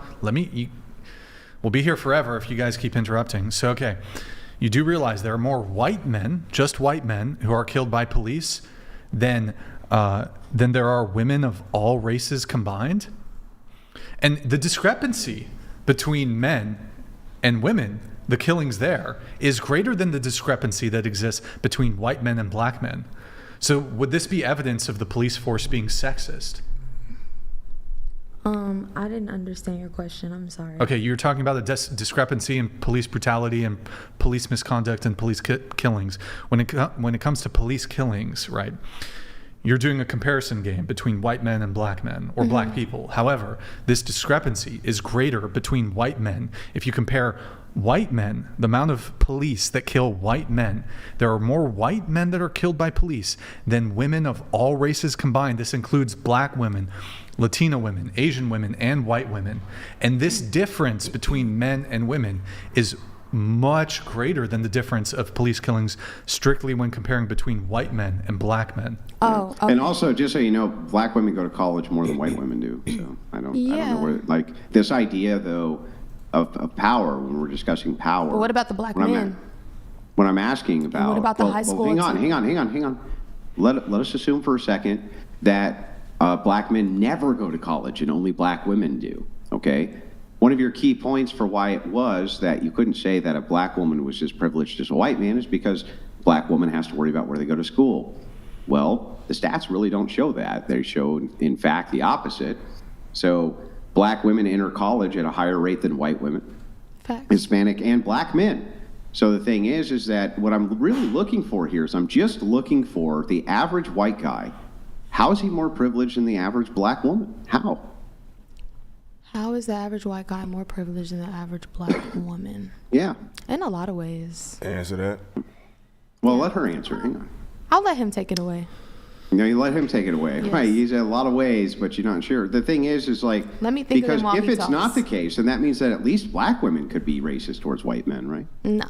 We'll be here forever if you guys keep interrupting. So, okay. You do realize there are more white men, just white men, who are killed by police than there are women of all races combined. And the discrepancy between men and women, the killings there, is greater than the discrepancy that exists between white men and black men. So would this be evidence of the police force being sexist? I didn't understand your question. I'm sorry. Okay, you're talking about the discrepancy in police brutality and police misconduct and police killings. When it comes to police killings, right, you're doing a comparison game between white men and black men, or black people. However, this discrepancy is greater between white men. If you compare white men, the amount of police that kill white men, there are more white men that are killed by police than women of all races combined. This includes black women, Latino women, Asian women, and white women. And this difference between men and women is much greater than the difference of police killings strictly when comparing between white men and black men. Oh, okay. And also, just so you know, black women go to college more than white women do. So I don't know where, this idea, though, of power, when we're discussing power. But what about the black men? When I'm asking about. And what about the high school? Hang on. Let us assume for a second that Black men never go to college and only black women do, okay? One of your key points for why it was that you couldn't say that a black woman was as privileged as a white man is because a black woman has to worry about where they go to school. Well, the stats really don't show that. They show, in fact, the opposite. So black women enter college at a higher rate than white women, Hispanic and black men. So the thing is that what I'm really looking for here is I'm just looking for the average white guy. How is he more privileged than the average black woman? How? How is the average white guy more privileged than the average black woman? Yeah. In a lot of ways. Answer that. Well, let her answer. Hang on. I'll let him take it away. No, you let him take it away. Yes. Right, he's in a lot of ways, but you're not sure. The thing is like, let me think because of him while if he it's talks. not the case, then that means that at least black women could be racist towards white men, right? No.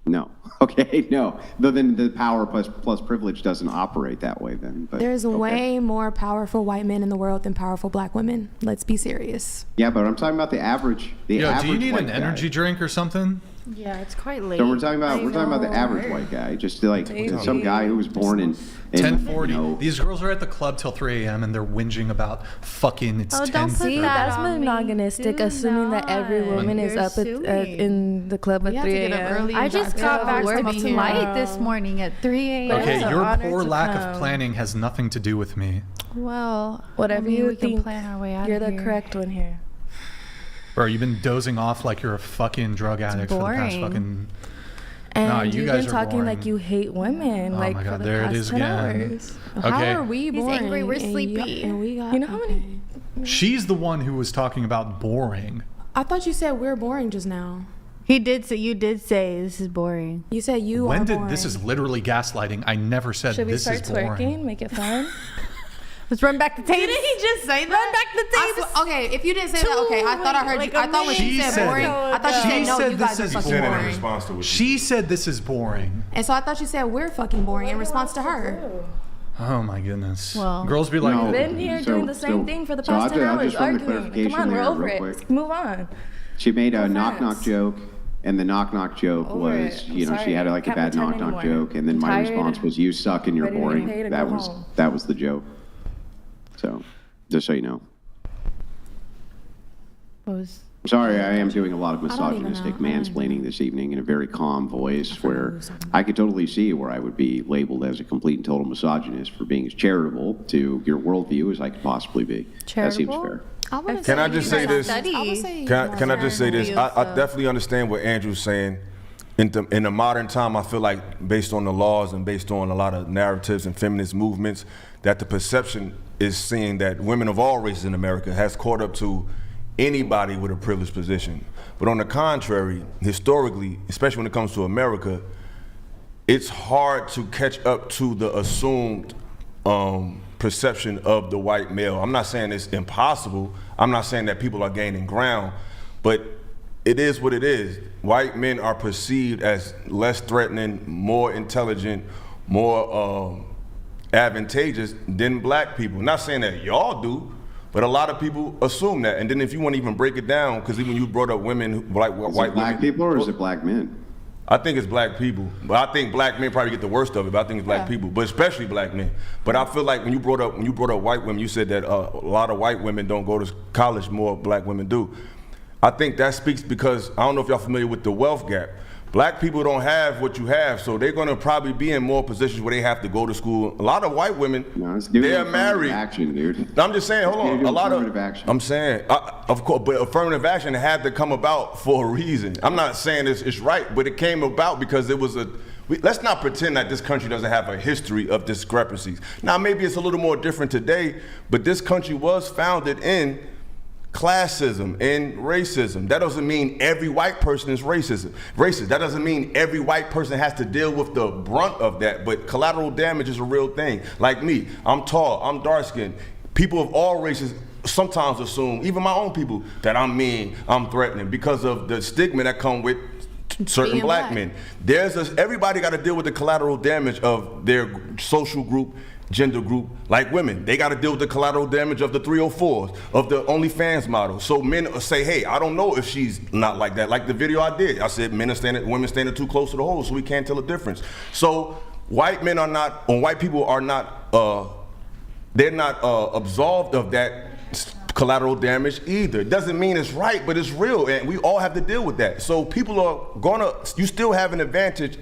No. Okay, no. Then the power plus privilege doesn't operate that way then. But, There's okay. way more powerful white men in the world than powerful black women. Let's be serious. Yeah, but I'm talking about the average. The Yo, average do you need white an guy. energy drink or something? Yeah, it's quite late. So we're talking about the average white guy, just like some guy who was born in 10:40. you know, These girls are at the club till 3 a.m. and they're whinging about fucking it's 10:30. See, that's monoganistic, assuming that every woman is up in the club at 3 a.m. I just got back from tonight this morning at 3 a.m. Okay, your poor lack of planning has nothing to do with me. Well, whatever we you can think, plan our way out you're of the here. correct one here. Bro, you've been dozing off like you're a fucking drug addict for the past fucking... And nah, you you've guys been are talking boring. like you hate women, Oh like my God, for the there it past is 10 again. hours. Okay. How are we boring? He's angry, we're and sleepy. And we got, You know how many? She's the one who was talking about boring. I thought you said we're boring just now. He did say, you did say this is boring. You said you When are did boring. this is literally gaslighting? I never said Should we this start is boring. twerking? Make it fun? Let's run back the tape. Didn't he just say that? Run back the tape. Okay, if you didn't say that, okay, I thought I heard you. I thought when you said boring, I thought you said no, you guys are fucking boring. response to it. She said this is boring. And so I thought you said we're fucking boring in response to her. Oh my goodness. Well, girls be like, we've been here doing the same thing for the past 10 I'll hours just run the arguing. Come clarification on, we're there over real it. quick. Let's move on. She made a No knock-knock offense. joke, and the knock-knock joke Over was, it. you know, I'm she had sorry. like a Can't bad pretend knock-knock anymore. joke, and then I'm my tired. response was, "You suck and you're Ready to get boring." paid and That go was home. that was the joke. So, just so you know. Sorry, I am doing a lot of misogynistic mansplaining this evening in a very calm voice where I could totally see where I would be labeled as a complete and total misogynist for being as charitable to your worldview as I could possibly be. That seems fair. Can I just say this? Can I just say this? I definitely understand what Andrew's saying. In the modern time, I feel like based on the laws and based on a lot of narratives and feminist movements, that the perception is seeing that women of all races in America has caught up to anybody with a privileged position. But on the contrary, historically, especially when it comes to America, it's hard to catch up to the assumed perception of the white male. I'm not saying it's impossible. I'm not saying that people are gaining ground, but it is what it is. White men are perceived as less threatening, more intelligent, more advantageous than black people. Not saying that y'all do, but a lot of people assume that. And then if you want to even break it down, because even you brought up women, like white black people, or is it black men? I think it's black people, but I think black men probably get the worst of it. But I think it's black people, but especially black men. But I feel like when you brought up white women, you said that a lot of white women don't go to college, more black women do. I think that speaks because I don't know if y'all familiar with the wealth gap. Black people don't have what you have, so they're gonna probably be in more positions where they have to go to school. A lot of white women, they're married. Action, dude. I'm just saying, hold on. A lot of action. I'm saying, of course, but affirmative action had to come about for a reason. I'm not saying it's right, but it came about because it was let's not pretend that this country doesn't have a history of discrepancies. Now, maybe it's a little more different today, but this country was founded in classism and racism. That doesn't mean every white person is racist. That doesn't mean every white person has to deal with the brunt of that, but collateral damage is a real thing. Like me, I'm tall, I'm dark-skinned. People of all races sometimes assume, even my own people, that I'm mean, I'm threatening because of the stigma that come with certain black men. Everybody got to deal with the collateral damage of their social group, gender group, like women. They got to deal with the collateral damage of the 304s, of the OnlyFans model. So men say, hey, I don't know if she's not like that. Like the video I did, I said women standing too close to the hole, so we can't tell the difference. So white people are not they're not absolved of that collateral damage either. It doesn't mean it's right, but it's real, and we all have to deal with that. So people are you still have an advantage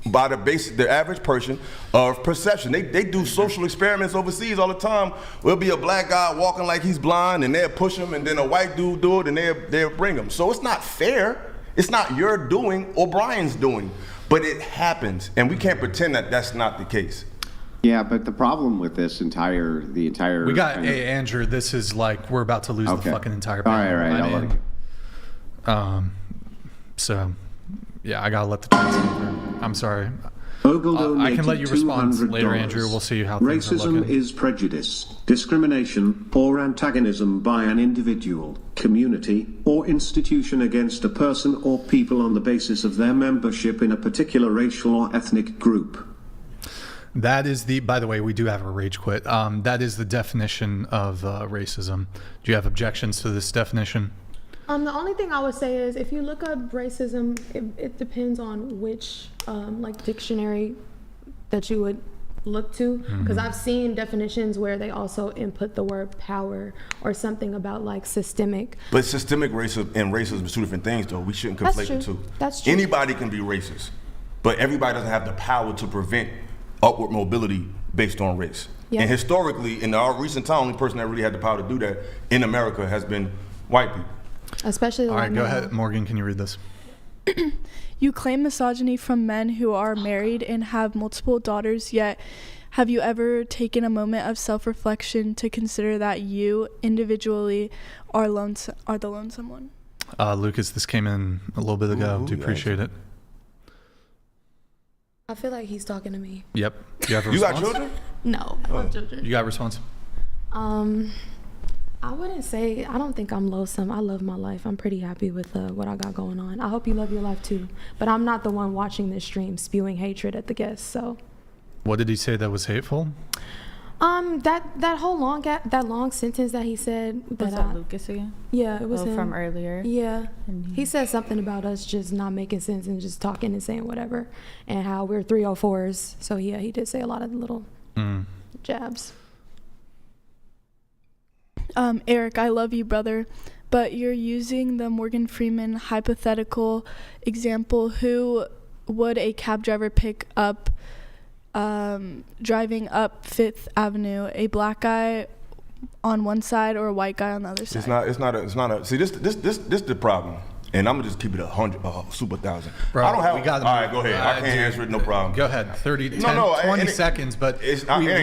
by the average person of perception. They do social experiments overseas all the time. There'll be a black guy walking like he's blind, and they'll push him, and then a white dude do it, and they'll bring him. So it's not fair. It's not your doing or Brian's doing, but it happens, and we can't pretend that that's not the case. Yeah, but the problem with this entire We got, hey, Andrew, this is like, we're about to lose the fucking entire panel. All right. So, yeah, I gotta let the train over. I'm sorry. I can let you respond later, Andrew. We'll see how things are looking. Racism is prejudice, discrimination, or antagonism by an individual, community, or institution against a person or people on the basis of their membership in a particular racial or ethnic group. That is by the way, we do have a rage quit. That is the definition of racism. Do you have objections to this definition? The only thing I would say is if you look up racism, it depends on which dictionary that you would look to, because I've seen definitions where they also input the word power or something about like systemic. But systemic racism and racism are two different things, though. We shouldn't conflate the two. That's true. Anybody can be racist, but everybody doesn't have the power to prevent upward mobility based on race. Yeah. And historically, in our recent time, the only person that really had the power to do that in America has been white people. Especially all right, go ahead, Morgan. Can you read this? You claim misogyny from men who are married and have multiple daughters, yet have you ever taken a moment of self-reflection to consider that you individually are the lonesome one? Lucas, this came in a little bit ago. Do you appreciate it? I feel like he's talking to me. Yep. You have a response? response? You got children? No, I love children. You got a response? I wouldn't say, I don't think I'm loathsome. I love my life. I'm pretty happy with what I got going on. I hope you love your life too. But I'm not the one watching this stream spewing hatred at the guests, so. What did he say that was hateful? That whole long sentence that he said. Was that Lucas again? Yeah, it was him. From earlier. Yeah, he said something about us just not making sense and just talking and saying whatever, and how we're 304s. So yeah, he did say a lot of little jabs. Eric, I love you, brother, but you're using the Morgan Freeman hypothetical example. Who would a cab driver pick up driving up 5th Avenue, a black guy on one side or a white guy on the other side? It's not a. See, this the problem. And I'm gonna just keep it 100, super 1,000. Bro, I don't have. We got, all right, go ahead. I can't answer it, no problem. Go ahead. 20 seconds, but we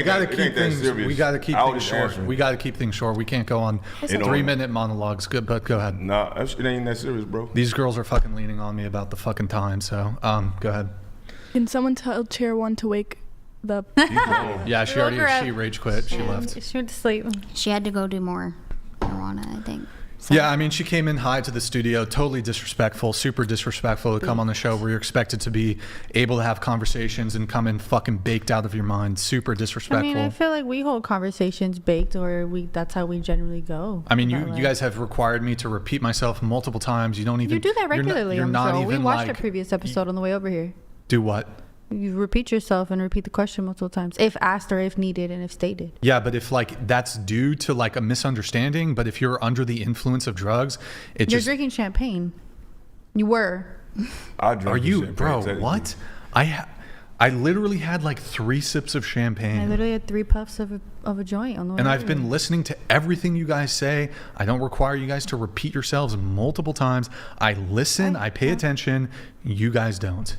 got to keep things. We got to keep things short. We got to keep things short. We can't go on 3-minute monologues. Good, but go ahead. Nah, it ain't that serious, bro. These girls are fucking leaning on me about the fucking time. So, go ahead. Can someone tell Chair 1 to wake the? Yeah, she rage quit. She left. She went to sleep. She had to go do more marijuana, I think. Yeah, I mean, she came in high to the studio, totally disrespectful, super disrespectful to come on the show where you're expected to be able to have conversations and come in fucking baked out of your mind. Super disrespectful. I mean, I feel like we hold conversations baked, or that's how we generally go. I mean, you guys have required me to repeat myself multiple times. You don't even. You do that regularly. You're not even. We watched a previous episode on the way over here. Do what? You repeat yourself and repeat the question multiple times, if asked or if needed and if stated. Yeah, but if that's due to like a misunderstanding, but if you're under the influence of drugs, you're drinking champagne. You were. Are you, bro? What? I literally had like 3 sips of champagne. I literally had 3 puffs of a joint on the way. And I've been listening to everything you guys say. I don't require you guys to repeat yourselves multiple times. I listen. I pay attention. You guys don't.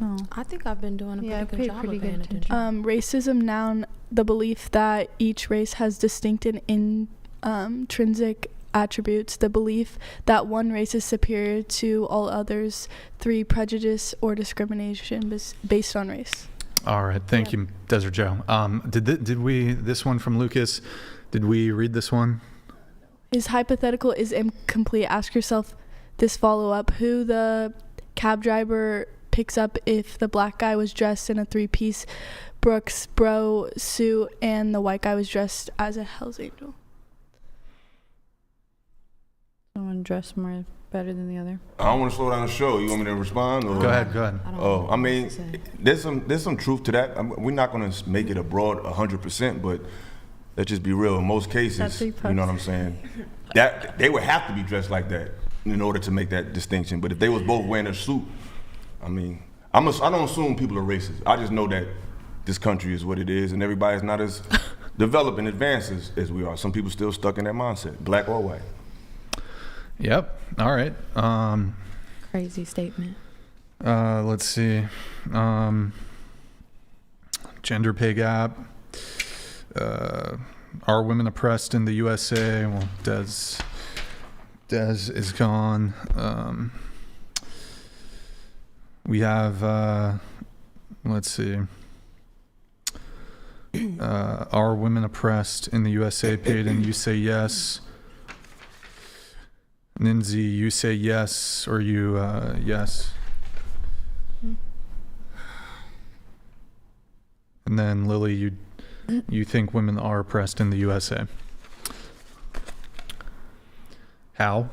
Oh. I think I've been doing a pretty good job of paying attention. Racism noun, the belief that each race has distinct and intrinsic attributes, the belief that one race is superior to all others. 3, prejudice or discrimination based on race. All right, thank you, Desert Joe. Did we this one from Lucas? Did we read this one? His hypothetical is incomplete. Ask yourself this follow-up: who the cab driver picks up if the black guy was dressed in a 3-piece Brooks bro suit and the white guy was dressed as a Hell's Angel? Someone dressed more better than the other. I don't want to slow down the show. You want me to respond? Or? Go ahead. I mean, there's some truth to that. We're not going to make it a broad 100%, but Let's just be real. In most cases, you know what I'm saying? That they would have to be dressed like that in order to make that distinction. But if they was both wearing a suit, I mean, I don't assume people are racist. I just know that this country is what it is, and everybody's not as developed and advanced as we are. Some people still stuck in that mindset, black or white. Yep. All right. Crazy statement. Let's see. Gender pay gap. Are women oppressed in the USA? Well, Des is gone. We have, let's see. Are women oppressed in the USA? Payton, you say yes. Ninzi, you say yes, or you, yes. And then Lily, you think women are oppressed in the USA. How?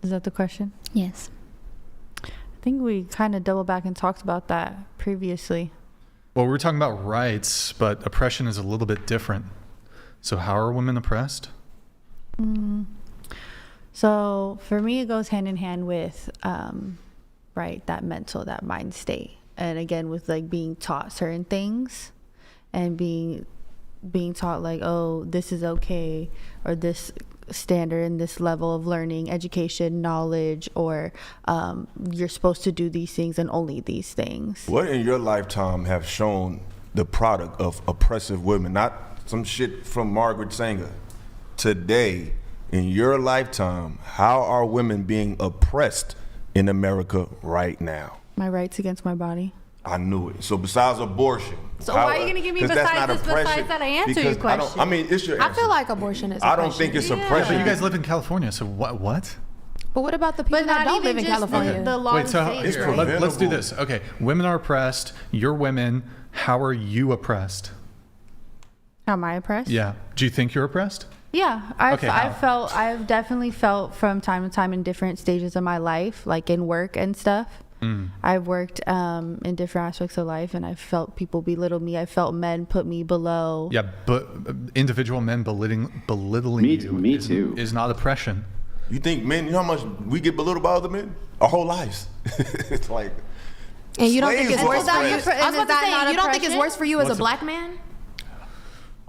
Is that the question? Yes. I think we kind of double back and talked about that previously. Well, we were talking about rights, but oppression is a little bit different. So how are women oppressed? So for me, it goes hand in hand with, right, that mind state. And again, with like being taught certain things and being taught like, oh, this is okay, or this standard and this level of learning, education, knowledge, or you're supposed to do these things and only these things. What in your lifetime have shown the product of oppressive women? Not some shit from Margaret Sanger. Today, in your lifetime, how are women being oppressed in America right now? My rights against my body. I knew it. So besides abortion. So why are you going to give me besides that I answer your question? I mean, it's your answer. I feel like abortion is I don't think it's oppression. Yeah, but you guys live in California, so what? But what about the people that don't live in California? The law Wait, so let's do this. Okay, women are oppressed. You're women. How are you oppressed? How am I oppressed? Yeah. Do you think you're oppressed? Yeah, I've definitely felt from time to time in different stages of my life, like in work and stuff. I've worked in different aspects of life, and I've felt people belittle me. I felt men put me below. Yeah, but individual men belittling me too is not oppression. You think men, you know how much we get belittled by other men? Our whole lives. It's like. And you don't think it's worse for you? I was about to say, you don't think it's worse for you as a black man?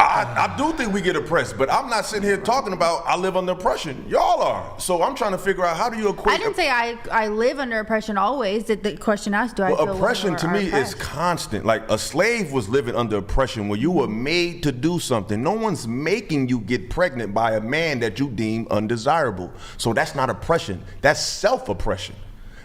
I do think we get oppressed, but I'm not sitting here talking about I live under oppression. Y'all are. So I'm trying to figure out how do you equate. I didn't say I live under oppression always. The question asked, do I feel oppression to me is constant. Like a slave was living under oppression where you were made to do something. No one's making you get pregnant by a man that you deem undesirable. So that's not oppression. That's self-oppression.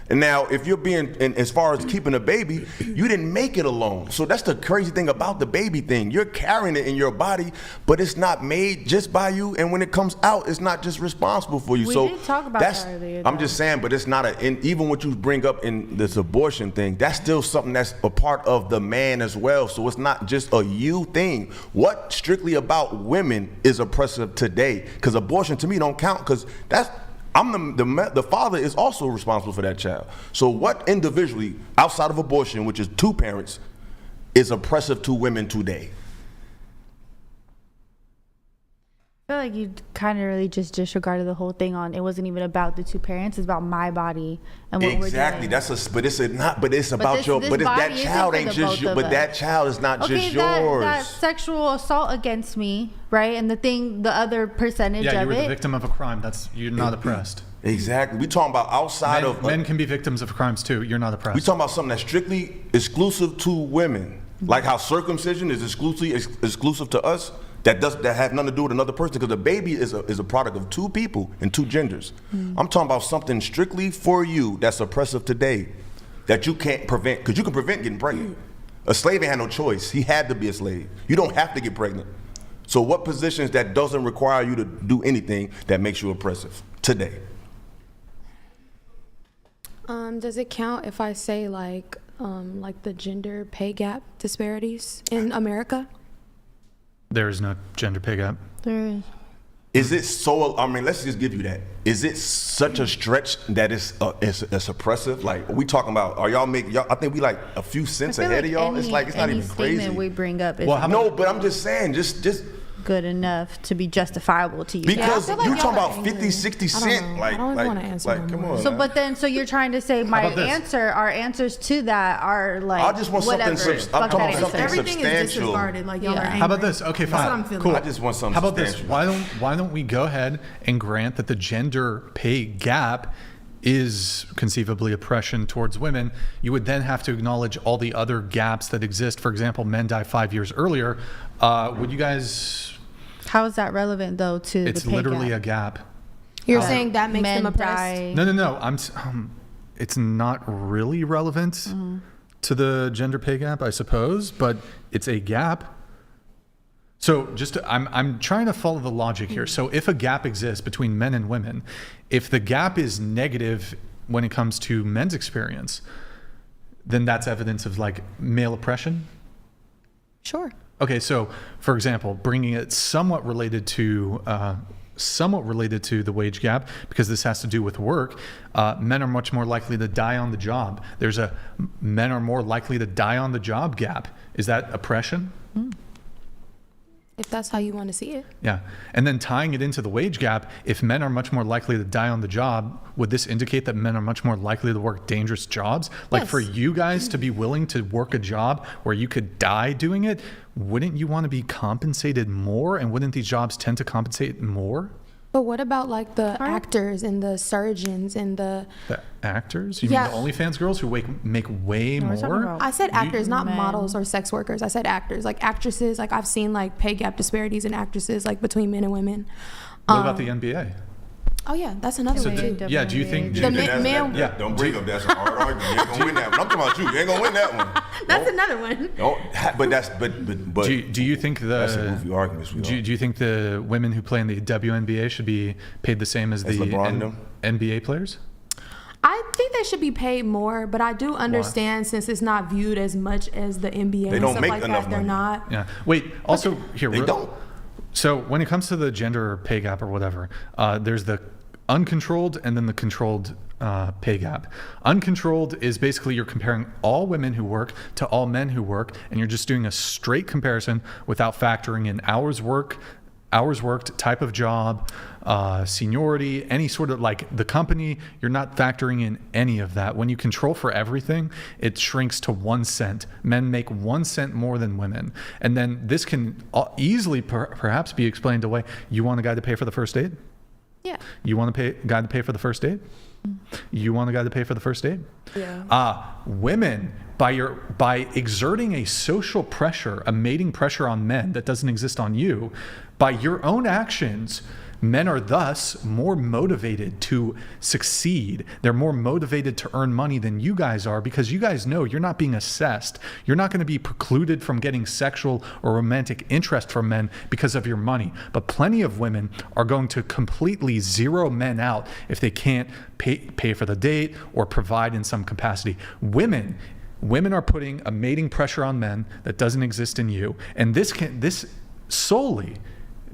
And now, if you're being, as far as keeping a baby, you didn't make it alone. So that's the crazy thing about the baby thing. You're carrying it in your body, but it's not made just by you. And when it comes out, it's not just responsible for you. We did talk about that earlier. I'm just saying, but it's not even what you bring up in this abortion thing, that's still something that's a part of the man as well. So it's not just a you thing. What strictly about women is oppressive today? Because abortion to me don't count, because that's, the father is also responsible for that child. So what individually, outside of abortion, which is two parents, is oppressive to women today? I feel like you kind of really just disregarded the whole thing on it wasn't even about the two parents, it's about my body and what we're doing. That child ain't just you, but that child is not just yours. That sexual assault against me, right? And the other percentage of it. Yeah, you were the victim of a crime. You're not oppressed. Exactly. We talking about outside of men can be victims of crimes too. You're not oppressed. We talking about something that's strictly exclusive to women, like how circumcision is exclusive to us. That have nothing to do with another person, because a baby is a product of two people and two genders. I'm talking about something strictly for you that's oppressive today, that you can't prevent, because you can prevent getting pregnant. A slave ain't had no choice. He had to be a slave. You don't have to get pregnant. So what positions that doesn't require you to do anything that makes you oppressive today? Does it count if I say like the gender pay gap disparities in America? There is no gender pay gap. There is. Is it so? I mean, let's just give you that. Is it such a stretch that it's oppressive? Like, are we talking about? Are y'all make? Y'all, I think we like a few cents ahead of y'all. It's like it's not even crazy. We bring up is no, but I'm just saying, just good enough to be justifiable to you. Because like you talking about 50, 60 cent. Like, come on. So you're trying to say our answers to that are like, I just want whatever. something. I'm talking about something Everything substantial. is disregarded. Like y'all are angry. How about this? Okay, fine. That's what I'm feeling. Cool. I just want something How about this? substantial. Why don't we go ahead and grant that the gender pay gap is conceivably oppression towards women? You would then have to acknowledge all the other gaps that exist. For example, men die 5 years earlier. Would you guys? How is that relevant though to It's the pay literally gap? a gap. You're saying that makes Men them oppressed? No. It's not really relevant to the gender pay gap, I suppose, but it's a gap. So I'm trying to follow the logic here. So if a gap exists between men and women, if the gap is negative when it comes to men's experience, then that's evidence of like male oppression? Sure. Okay, so for example, bringing it somewhat related to the wage gap, because this has to do with work, men are much more likely to die on the job. There's a men are more likely to die on the job gap. Is that oppression? If that's how you want to see it. Yeah. And then tying it into the wage gap, if men are much more likely to die on the job, would this indicate that men are much more likely to work dangerous jobs? Like for you guys to be willing to work a job where you could die doing it, wouldn't you want to be compensated more? And wouldn't these jobs tend to compensate more? But what about like the actors and the surgeons and the actors? You mean the OnlyFans girls who make way more? I said actors, not models or sex workers. I said actors, like actresses. Like I've seen like pay gap disparities in actresses, like between men and women. What about the NBA? Oh yeah, that's another one too. Yeah, do you think? Don't bring up that's a hard argument. You ain't gonna win that one. I'm talking about you. You ain't gonna win that one. That's another one. But do you think that's a goofy argument? Do you think the women who play in the WNBA should be paid the same as the NBA players? I think they should be paid more, but I do understand since it's not viewed as much as the NBA they and don't stuff make like enough that. They're money. not. Yeah. Wait. Also, here they don't. So when it comes to the gender pay gap or whatever, there's the uncontrolled and then the controlled pay gap. Uncontrolled is basically you're comparing all women who work to all men who work, and you're just doing a straight comparison without factoring in hours worked, type of job, seniority, any sort of like the company. You're not factoring in any of that. When you control for everything, it shrinks to 1 cent. Men make 1 cent more than women. And then this can easily perhaps be explained away. You want a guy to pay for the first date? Yeah. You want a guy to pay for the first date? You want a guy to pay for the first date? Yeah. Women, by exerting a social pressure, a mating pressure on men that doesn't exist on you, by your own actions, men are thus more motivated to succeed. They're more motivated to earn money than you guys are, because you guys know you're not being assessed. You're not going to be precluded from getting sexual or romantic interest from men because of your money. But plenty of women are going to completely zero men out if they can't pay for the date or provide in some capacity. Women are putting a mating pressure on men that doesn't exist in you. And this solely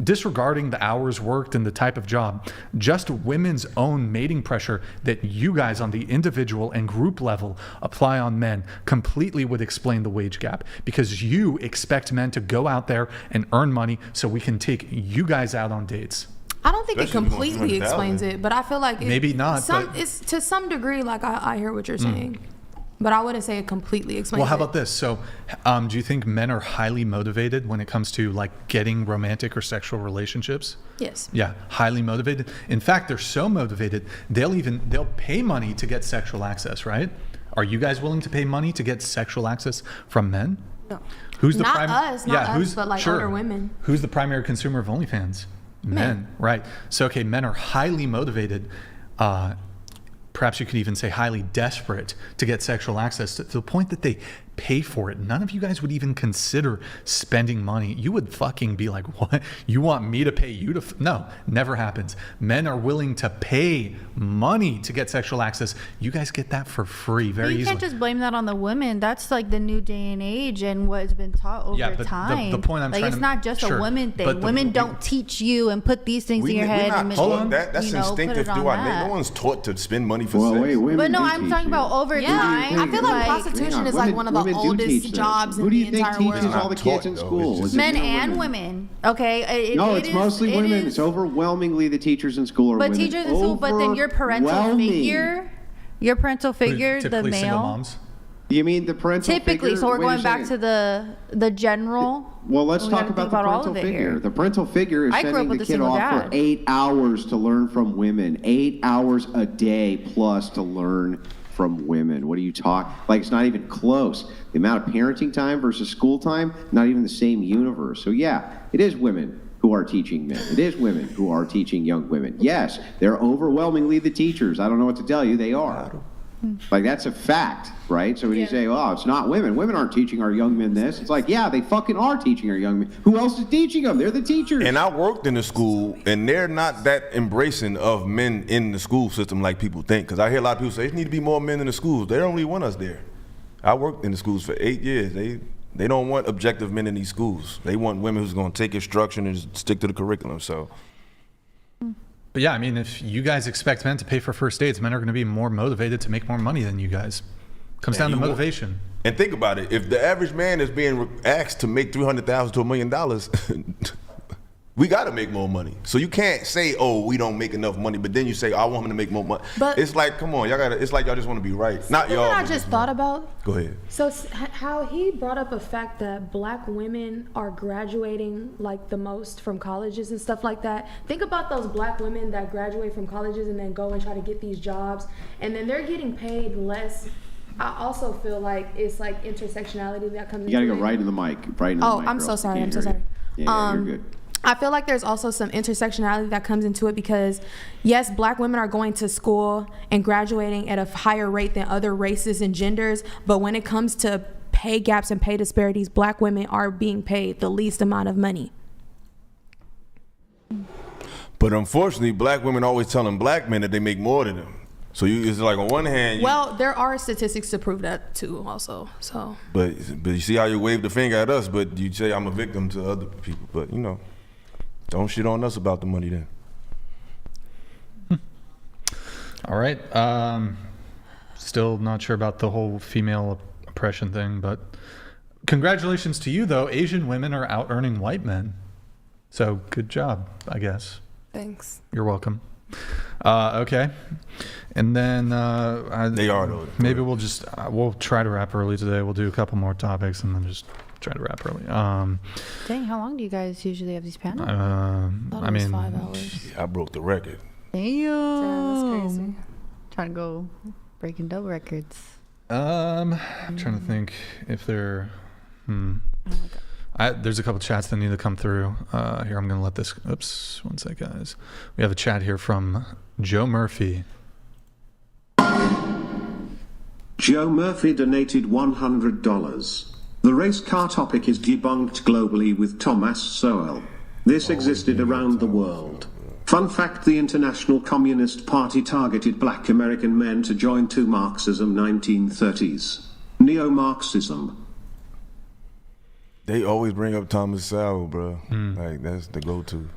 disregarding the hours worked and the type of job, just women's own mating pressure that you guys on the individual and group level apply on men completely would explain the wage gap, because you expect men to go out there and earn money so we can take you guys out on dates. I don't think it completely explains it, but I feel like maybe not. It's to some degree. Like I hear what you're saying. But I wouldn't say it completely explains it. Well, how about this? So do you think men are highly motivated when it comes to like getting romantic or sexual relationships? Yes. Yeah, highly motivated. In fact, they're so motivated, they'll pay money to get sexual access, right? Are you guys willing to pay money to get sexual access from men? No. Who's the not us, but like older women. Who's the primary consumer of OnlyFans? Men, right. So, okay, men are highly motivated, perhaps you could even say highly desperate to get sexual access to the point that they pay for it. None of you guys would even consider spending money. You would fucking be like, what? You want me to pay you to? No, never happens. Men are willing to pay money to get sexual access. You guys get that for free very easily. You can't just blame that on the women. That's like the new day and age and what's been taught over time. The point I'm like, trying it's to... not just a women thing. Women don't teach you and put these things in your head. We're not taught that. That's instinctive. No one's taught to spend money for sex. But no, I'm talking about over time. I feel like prostitution is like one of the oldest jobs in the entire world. Who do you think teaches all the kids in school? Men and women. Okay. No, it's mostly women. It's overwhelmingly the teachers in school are women. But teachers in school, but then your parental figure, the male. Single moms. You mean the parental figure? Typically, so we're going back to the general. Well, let's talk about the parental figure. The parental figure is sending the kid off for 8 hours to learn from women. 8 hours a day plus to learn from women. What are you talking? Like, it's not even close. The amount of parenting time versus school time, not even the same universe. So yeah, it is women who are teaching men. It is women who are teaching young women. Yes, they're overwhelmingly the teachers. I don't know what to tell you. They are. Like, that's a fact, right? So when you say, oh, it's not women. Women aren't teaching our young men this. It's like, yeah, they fucking are teaching our young men. Who else is teaching them? They're the teachers. And I worked in the school, and they're not that embracing of men in the school system like people think. Because I hear a lot of people say, there need to be more men in the schools. They don't really want us there. I worked in the schools for 8 years. They don't want objective men in these schools. They want women who's going to take instruction and just stick to the curriculum. So... But yeah, I mean, if you guys expect men to pay for first dates, men are going to be more motivated to make more money than you guys. Comes down to motivation. And think about it. If the average man is being asked to make $300,000 to $1 million, we got to make more money. So you can't say, oh, we don't make enough money, but then you say, I want him to make more money. But it's like, come on, it's like y'all just want to be right. Not y'all. I just thought about. Go ahead. So how he brought up a fact that black women are graduating like the most from colleges and stuff like that. Think about those black women that graduate from colleges and then go and try to get these jobs, and then they're getting paid less. I also feel like it's like intersectionality that comes into it. You gotta go right in the mic. I'm so sorry. Yeah, you're good. I feel like there's also some intersectionality that comes into it because, yes, black women are going to school and graduating at a higher rate than other races and genders, but when it comes to pay gaps and pay disparities, black women are being paid the least amount of money. But unfortunately, black women always telling black men that they make more than them. So it's like on one hand... Well, there are statistics to prove that too also, so... But you see how you wave the finger at us, but you say I'm a victim to other people, but you know... Don't shit on us about the money then. All right. Still not sure about the whole female oppression thing, but congratulations to you, though. Asian women are out earning white men. So good job, I guess. Thanks. You're welcome. Okay. And then they are, though. Maybe we'll try to wrap early today. We'll do a couple more topics and then just try to wrap early. Dang, how long do you guys usually have these panels? I mean, 5 hours. I broke the record. Damn. That's crazy. Trying to go breaking double records. I'm trying to think if there. There's a couple chats that need to come through. Here, I'm gonna let this. Oops, one sec, guys. We have a chat here from Joe Murphy. Joe Murphy donated $100. The race car topic is debunked globally with Thomas Sowell. This existed around the world. Fun fact: the International Communist Party targeted black American men to join to Marxism 1930s. Neo-Marxism. They always bring up Thomas Sowell, bro. Like, that's the go-to.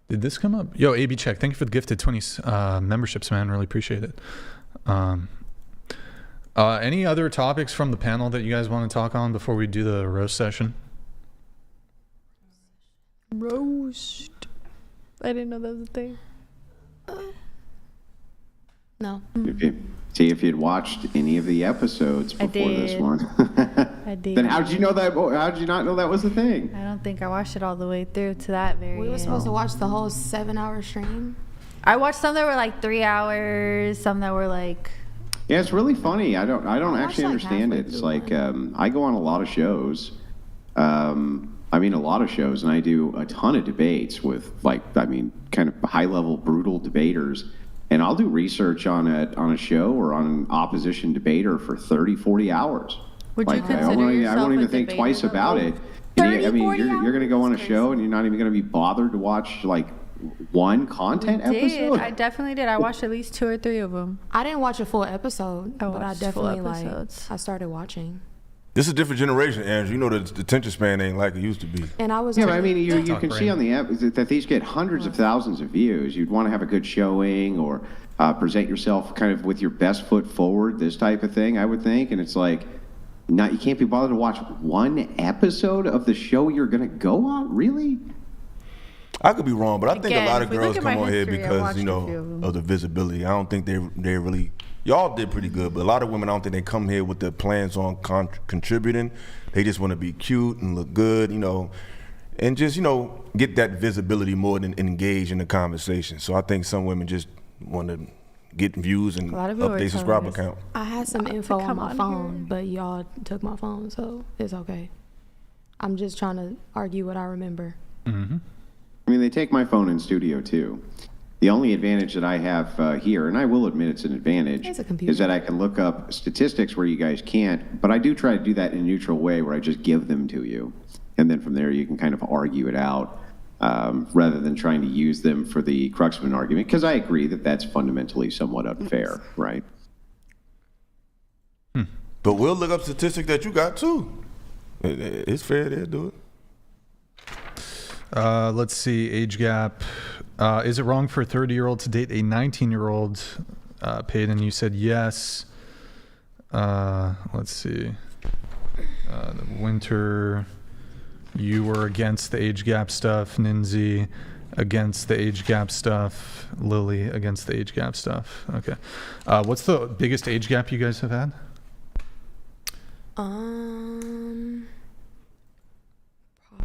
Did this come up? Yo, AB Check, thank you for the gifted 20 memberships, man. Really appreciate it. Any other topics from the panel that you guys want to talk on before we do the roast session? Roast. I didn't know that was a thing. No. If you'd watched any of the episodes before this one. I did. Then how did you know that? How did you not know that was a thing? I don't think I watched it all the way through to that very We were supposed to watch the whole 7-hour stream. I watched some that were like 3 hours, some that were like... Yeah, it's really funny. I don't actually understand it. It's like I go on a lot of shows. A lot of shows, and I do a ton of debates with kind of high-level, brutal debaters. And I'll do research on a show or on an opposition debater for 30, 40 hours. Would like, you consider I won't yourself even a think twice debater? about it. And you're going to go on a show and you're not even going to be bothered to watch like one content episode? I definitely did. I watched at least 2 or 3 of them. I didn't watch a full episode, but I watched definitely full episodes. I started watching. This is a different generation, Andrew. You know the attention span ain't like it used to be. And I was but I mean, you can see on the app that these get hundreds of thousands of views. You'd want to have a good showing or present yourself kind of with your best foot forward, this type of thing, I would think. And it's like, you can't be bothered to watch one episode of the show you're going to go on? Really? I could be wrong, but I think a lot of if we girls look at come my on here history, I because, watched you a know, few of them. of the visibility. I don't think they really, y'all did pretty good, but a lot of women, I don't think they come here with their plans on contributing. They just want to be cute and look good, you know, and just, you know, get that visibility more than engage in the conversation. So I think some women just want to get views and up their subscriber count. I had some info on my phone, but y'all took my phone, so it's okay. I'm just trying to argue what I remember. Mm-hmm. I mean, they take my phone in studio, too. The only advantage that I have here, and I will admit it's an advantage, It's a computer. is that I can look up statistics where you guys can't, but I do try to do that in a neutral way where I just give them to you. And then from there, you can kind of argue it out rather than trying to use them for the crux of an argument, because I agree that that's fundamentally somewhat unfair, right? But we'll look up statistics that you got, too. It's fair to do it. Let's see, age gap. Is it wrong for a 30-year-old to date a 19-year-old? Peyton, you said yes. Let's see. The Winter, you were against the age gap stuff. Ninzi, against the age gap stuff. Lily, against the age gap stuff. Okay. What's the biggest age gap you guys have had?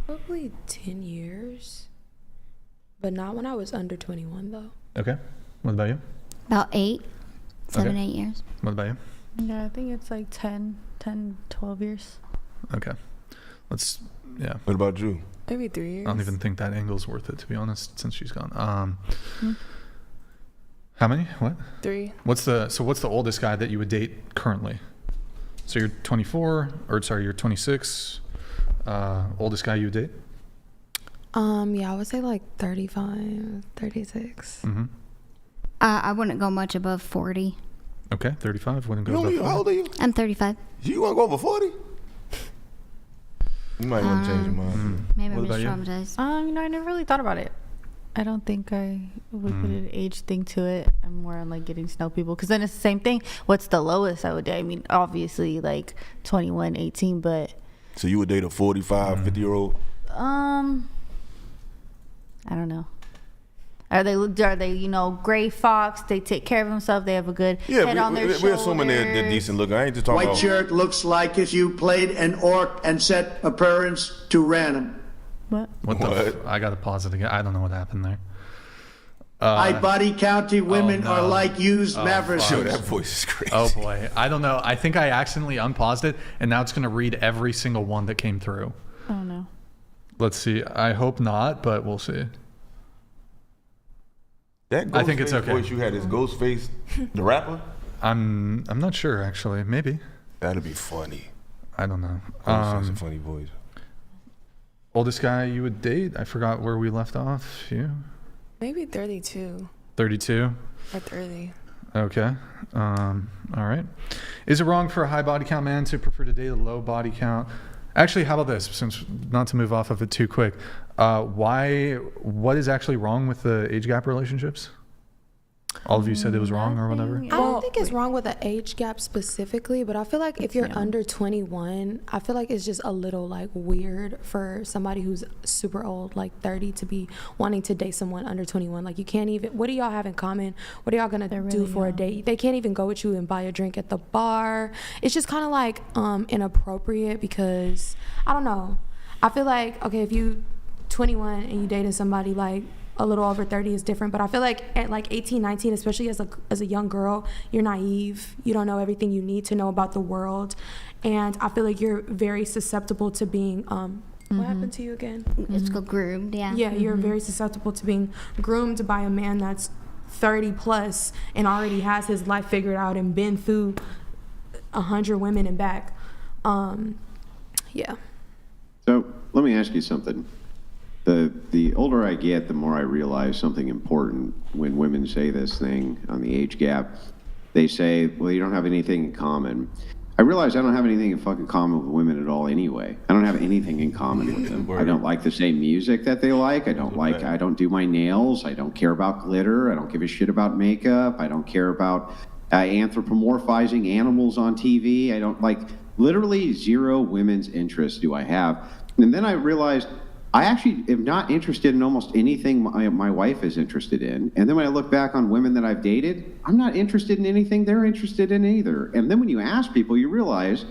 Probably 10 years, but not when I was under 21 though. Okay. What about you? About 8 Okay. years. What about you? Yeah, I think it's like 10, 12 years. Okay. Yeah. What about you? Maybe 3 years. I don't even think that angle's worth it, to be honest, since she's gone. How many? What? 3. What's the oldest guy that you would date currently? So you're 24, or sorry, you're 26. Oldest guy you would date? Yeah, I would say like 35, 36. Mm-hmm. I wouldn't go much above 40. Okay, 35. Wouldn't go above 40. How old are you? I'm 35. You want to go over 40? You might want to change your mind. Maybe What I'm just about traumatized. You know, I never really thought about it. I don't think I would put an age thing to it. I'm more on like getting to know people, because then it's the same thing. What's the lowest I would date? I mean, obviously like 21, 18, but So you would date a 45, 50-year-old? I don't know. Are they you know, gray fox? They take care of themselves. They have a good head on their shoulders. We're assuming they're decent looking. I ain't just talking White about. shirt looks like if you played an orc and set appearance to random. What the? I gotta pause it again. I don't know what happened there. High body county women are like used mavericks. Sure, that voice is crazy. Oh boy, I don't know. I think I accidentally unpaused it, and now it's gonna read every single one that came through. Oh no. Let's see. I hope not, but we'll see. That I think it's okay. voice you had is Ghostface, the rapper? I'm not sure actually. Maybe. That'd be funny. I don't know. Ghostface a funny voice. Oldest guy you would date? I forgot where we left off. You? Maybe 32 32. or 30. Okay. All right. Is it wrong for a high body count man to prefer to date a low body count? Actually, how about this? Since not to move off of it too quick, what is actually wrong with the age gap relationships? All of you said it was wrong or whatever? I don't think it's wrong with the age gap specifically, but I feel like if you're under 21, I feel like it's just a little like weird for somebody who's super old, like 30, to be wanting to date someone under 21. Like you can't even, what do y'all have in common? What are y'all gonna do for a date? They can't even go with you and buy a drink at the bar. It's just kind of like inappropriate, because I don't know. I feel like, okay, if you 21 and you dating somebody like a little over 30 is different, but I feel like at like 18, 19, especially as a young girl, you're naive. You don't know everything you need to know about the world, and I feel like you're very susceptible to being what happened to you again? It's called groomed, yeah. Yeah, you're very susceptible to being groomed by a man that's 30 plus and already has his life figured out and been through 100 women and back. Yeah. So let me ask you something. The older I get, the more I realize something important when women say this thing on the age gap. They say, well, you don't have anything in common. I realize I don't have anything in fucking common with women at all anyway. I don't have anything in common with them. I don't like the same music that they like. I don't do my nails. I don't care about glitter. I don't give a shit about makeup. I don't care about anthropomorphizing animals on TV. I don't literally zero women's interest do I have. And then I realized I actually am not interested in almost anything my wife is interested in. And then when I look back on women that I've dated, I'm not interested in anything they're interested in either. And then when you ask people, you realize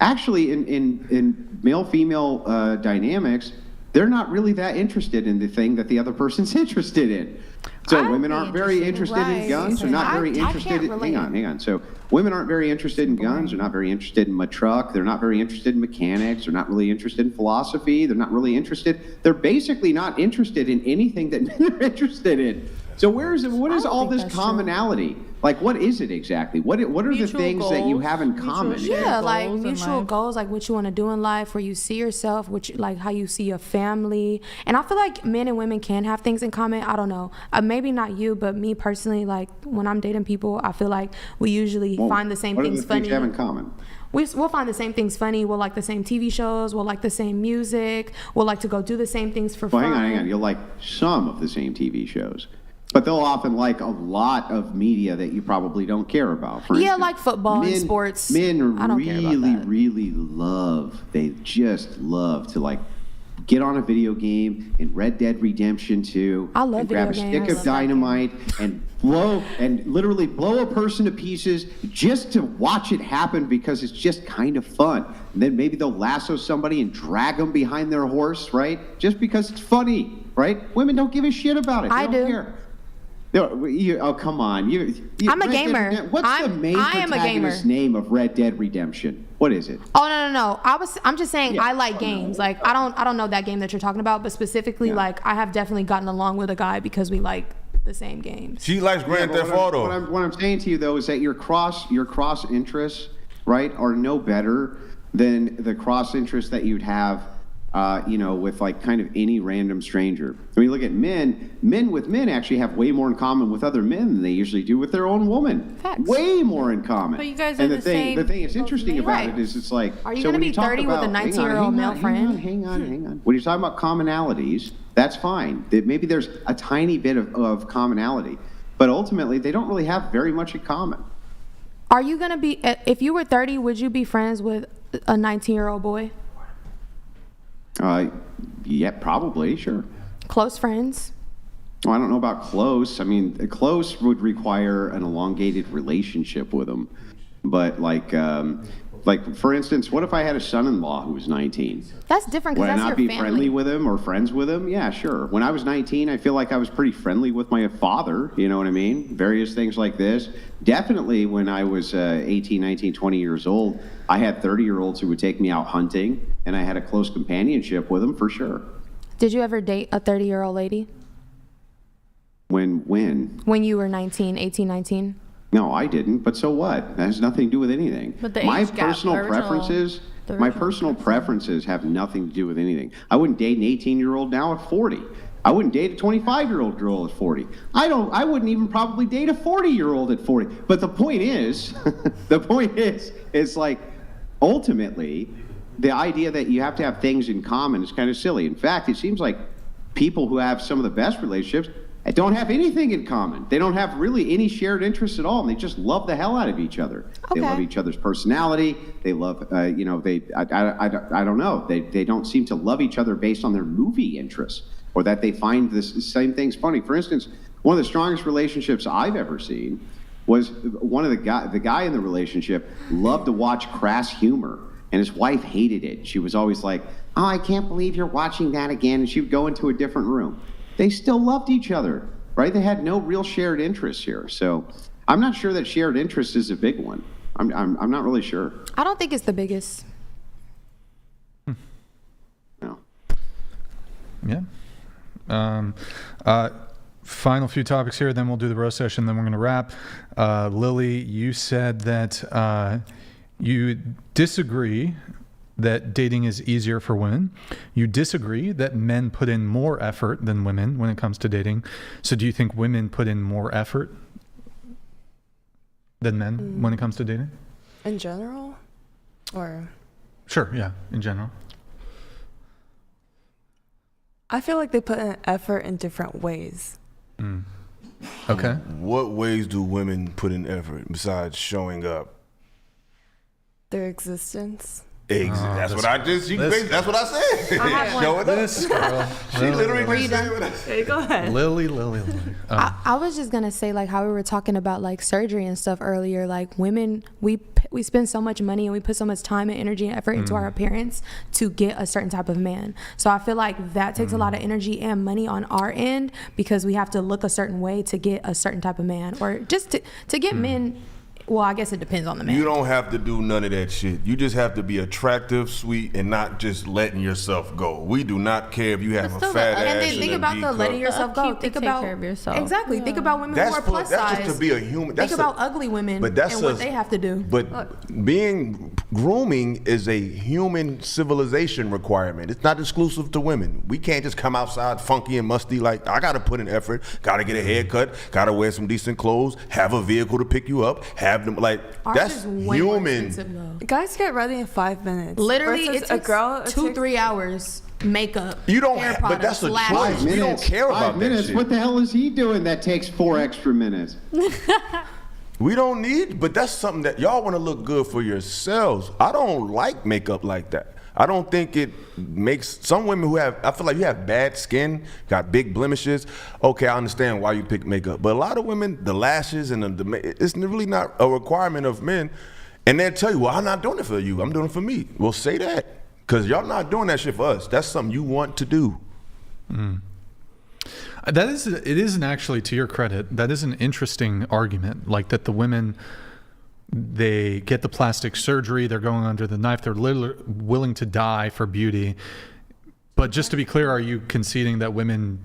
actually in male-female dynamics, they're not really that interested in the thing that the other person's interested in. So women aren't very interested in guns. They're not very interested in... Hang on. So women aren't very interested in guns. They're not very interested in my truck. They're not very interested in mechanics. They're not really interested in philosophy. They're not really interested... They're basically not interested in anything that men are interested in. So what is all this commonality? Like, what is it exactly? What are the things that you have in common? Yeah, like mutual goals, like what you want to do in life, where you see yourself, like how you see your family. And I feel like men and women can have things in common. I don't know. Maybe not you, but me personally, like when I'm dating people, I feel like we usually find the same things funny. What are the things you have in common? We'll find the same things funny. We'll like the same TV shows. We'll like the same music. We'll like to go do the same things for fun. Hang on. You'll like some of the same TV shows. But they'll often like a lot of media that you probably don't care about. For instance, like football and sports. Men I don't care about that. really love, they just love to like get on a video game in Red Dead Redemption 2. I love and grab a stick of dynamite and literally blow a person to pieces just to watch it happen because it's just kind of fun. And then maybe they'll lasso somebody and drag them behind their horse, right? Just because it's funny, right? Women don't give a shit about it. They don't care. Oh, come on. I'm a gamer. What's the main protagonist's name of Red Dead Redemption? What is it? Oh, no. I'm just saying I like games. Like, I don't know that game that you're talking about, but specifically, like, I have definitely gotten along with a guy because we like the same games. She likes Grand Theft Auto. What I'm saying to you, though, is that your cross interests, right, are no better than the cross interests that you'd have with like kind of any random stranger. When you look at men with men actually have way more in common with other men than they usually do with their own woman. Facts. Way more in common. But you guys are the thing that's interesting about it is it's like... Are you going to be 30 with a 19-year-old male friend? Hang on. When you're talking about commonalities, that's fine. Maybe there's a tiny bit of commonality. But ultimately, they don't really have very much in common. Are you going to be... If you were 30, would you be friends with a 19-year-old boy? Yeah, probably, sure. Close friends? Well, I don't know about close. I mean, close would require an elongated relationship with them. But like for instance, what if I had a son-in-law who was 19? That's different because that's your family. Would I not be friendly with him or friends with him? Yeah, sure. When I was 19, I feel like I was pretty friendly with my father. You know what I mean? Various things like this. Definitely when I was 18, 19, 20 years old, I had 30-year-olds who would take me out hunting, and I had a close companionship with them for sure. Did you ever date a 30-year-old lady? When? When you were 19, 18, 19? No, I didn't, but so what? That has nothing to do with anything. But the my age gap, personal preferences have nothing to do with anything. I wouldn't date an 18-year-old now at 40. I wouldn't date a 25-year-old girl at 40. I wouldn't even probably date a 40-year-old at 40. But the point is, it's like, ultimately, the idea that you have to have things in common is kind of silly. In fact, it seems like people who have some of the best relationships don't have anything in common. They don't have really any shared interests at all, and they just love the hell out of each other. Okay. They love each other's personality. They love, I don't know. They don't seem to love each other based on their movie interests or that they find the same things funny. For instance, one of the strongest relationships I've ever seen was one of the guy in the relationship loved to watch crass humor, and his wife hated it. She was always like, "Oh, I can't believe you're watching that again," and she would go into a different room. They still loved each other, right? They had no real shared interests here. So I'm not sure that shared interest is a big one. I'm not really sure. I don't think it's the biggest. No. Yeah. Final few topics here, then we'll do the roast session, then we're going to wrap. Lily, you said that You disagree that dating is easier for women. You disagree that men put in more effort than women when it comes to dating. So do you think women put in more effort than men when it comes to dating? In general? Or? Sure, yeah, in general. I feel like they put in effort in different ways. Okay. What ways do women put in effort besides showing up? Their existence. That's what I just. That's what I said. I have one. Show it This girl. She literally Were you just said done? what I said. Go ahead. Lily. I was just gonna say, like, how we were talking about like surgery and stuff earlier. Like, women, we spend so much money and we put so much time and energy and effort into our appearance to get a certain type of man. So I feel like that takes a lot of energy and money on our end, because we have to look a certain way to get a certain type of man, or just to get men. Well, I guess it depends on the man. You don't have to do none of that shit. You just have to be attractive, sweet, and not just letting yourself go. We do not care if you have a fat ass. And then think about the letting yourself go. Think about care of yourself. Exactly. Think about women who are plus that's size. just to be a human. Think about ugly women and what they have to do. But grooming is a human civilization requirement. It's not exclusive to women. We can't just come outside funky and musty like, I got to put in effort, got to get a haircut, got to wear some decent clothes, have a vehicle to pick you up, have them, like, Ours that's is way more human. expensive, though. Guys get ready in 5 minutes. Literally, Versus it takes a girl, 2-3 hours. Makeup. You don't hair have, but products, that's a lashes. choice. We don't care about 5 minutes. that shit. What the hell is he doing that takes 4 extra minutes? We don't need, but that's something that y'all want to look good for yourselves. I don't like makeup like that. I don't think it makes some women who have, I feel like you have bad skin, got big blemishes. Okay, I understand why you pick makeup. But a lot of women, the lashes and it's really not a requirement of men. And they'll tell you, well, I'm not doing it for you. I'm doing it for me. Well, say that. Because y'all not doing that shit for us. That's something you want to do. It isn't actually, to your credit, that is an interesting argument. Like that the women, they get the plastic surgery, they're going under the knife, they're literally willing to die for beauty. But just to be clear, are you conceding that women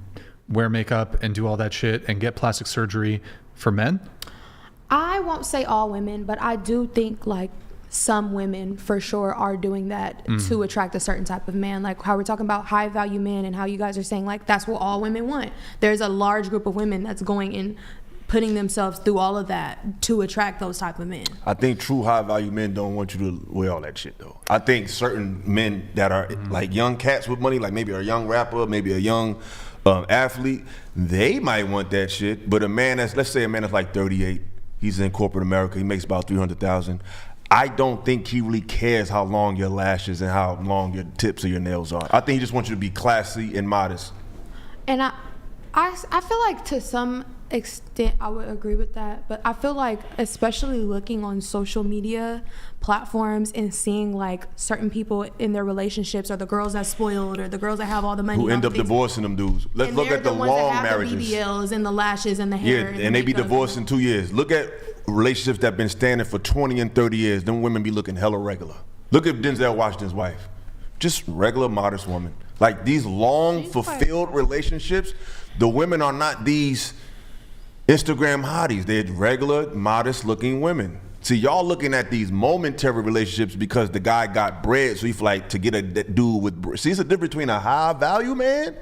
wear makeup and do all that shit and get plastic surgery for men? I won't say all women, but I do think like some women for sure are doing that to attract a certain type of man. Like how we're talking about high value men and how you guys are saying like that's what all women want. There's a large group of women that's going and putting themselves through all of that to attract those type of men. I think true high value men don't want you to wear all that shit though. I think certain men that are like young cats with money, like maybe a young rapper, maybe a young athlete, they might want that shit. But a man that's, let's say a man that's like 38, he's in corporate America, he makes about $300,000. I don't think he really cares how long your lashes and how long your tips of your nails are. I think he just wants you to be classy and modest. And I feel like to some extent I would agree with that, but I feel like especially looking on social media platforms and seeing like certain people in their relationships, or the girls that spoiled, or the girls that have all the money Who end up divorcing them dudes. Let's look at the ones long that have marriages. the BBLs and the lashes and the hair. Yeah, and they be divorced in 2 years. Look at relationships that been standing for 20 and 30 years. Them women be looking hella regular. Look at Denzel Washington's wife. Just regular, modest woman. Like these long, fulfilled relationships, the women are not these Instagram hotties. They're regular, modest looking women. See, y'all looking at these momentary relationships because the guy got bread, so you feel like to get a dude with bread. See, it's a difference between a high value man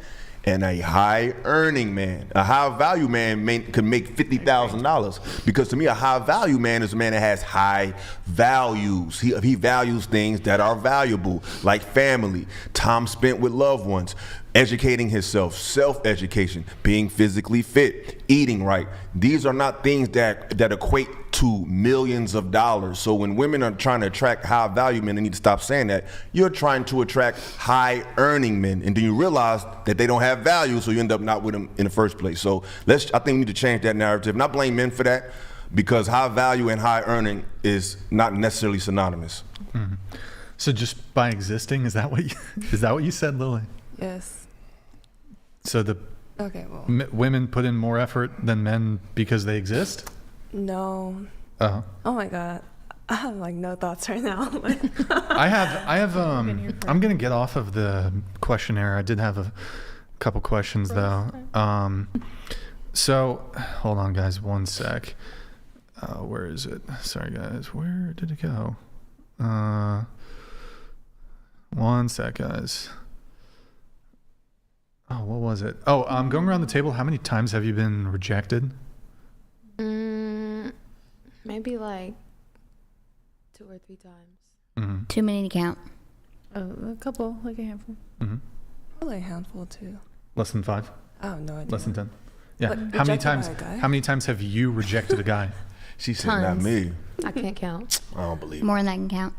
and a high earning man. A high value man can make $50,000, because to me a high value man is a man that has high values. He values things that are valuable, like family, time spent with loved ones, educating himself, self-education, being physically fit, eating right. These are not things that equate to millions of dollars. So when women are trying to attract high value men, they need to stop saying that. You're trying to attract high earning men, and then you realize that they don't have value, so you end up not with them in the first place. So I think we need to change that narrative. Not blame men for that, because high value and high earning is not necessarily synonymous. Mm-hmm. So just by existing, is that what you said, Lily? Yes. So women put in more effort than men because they exist? No. Oh my God. I have like no thoughts right now. I have I'm gonna get off of the questionnaire. I did have a couple questions though. So hold on guys, one sec. Where is it? Sorry guys, where did it go? One sec, guys. Oh, what was it? Oh, going around the table, how many times have you been rejected? Maybe like 2 or 3 times. Mm-hmm. Too many to count. A couple, like a handful. Mm-hmm. Probably a handful too. Less than 5? I have no idea. Less than 10? Yeah. Like, How many rejected by times? a guy? How many times have you rejected a guy? She said, not me. I can't count. I don't believe More than I can count.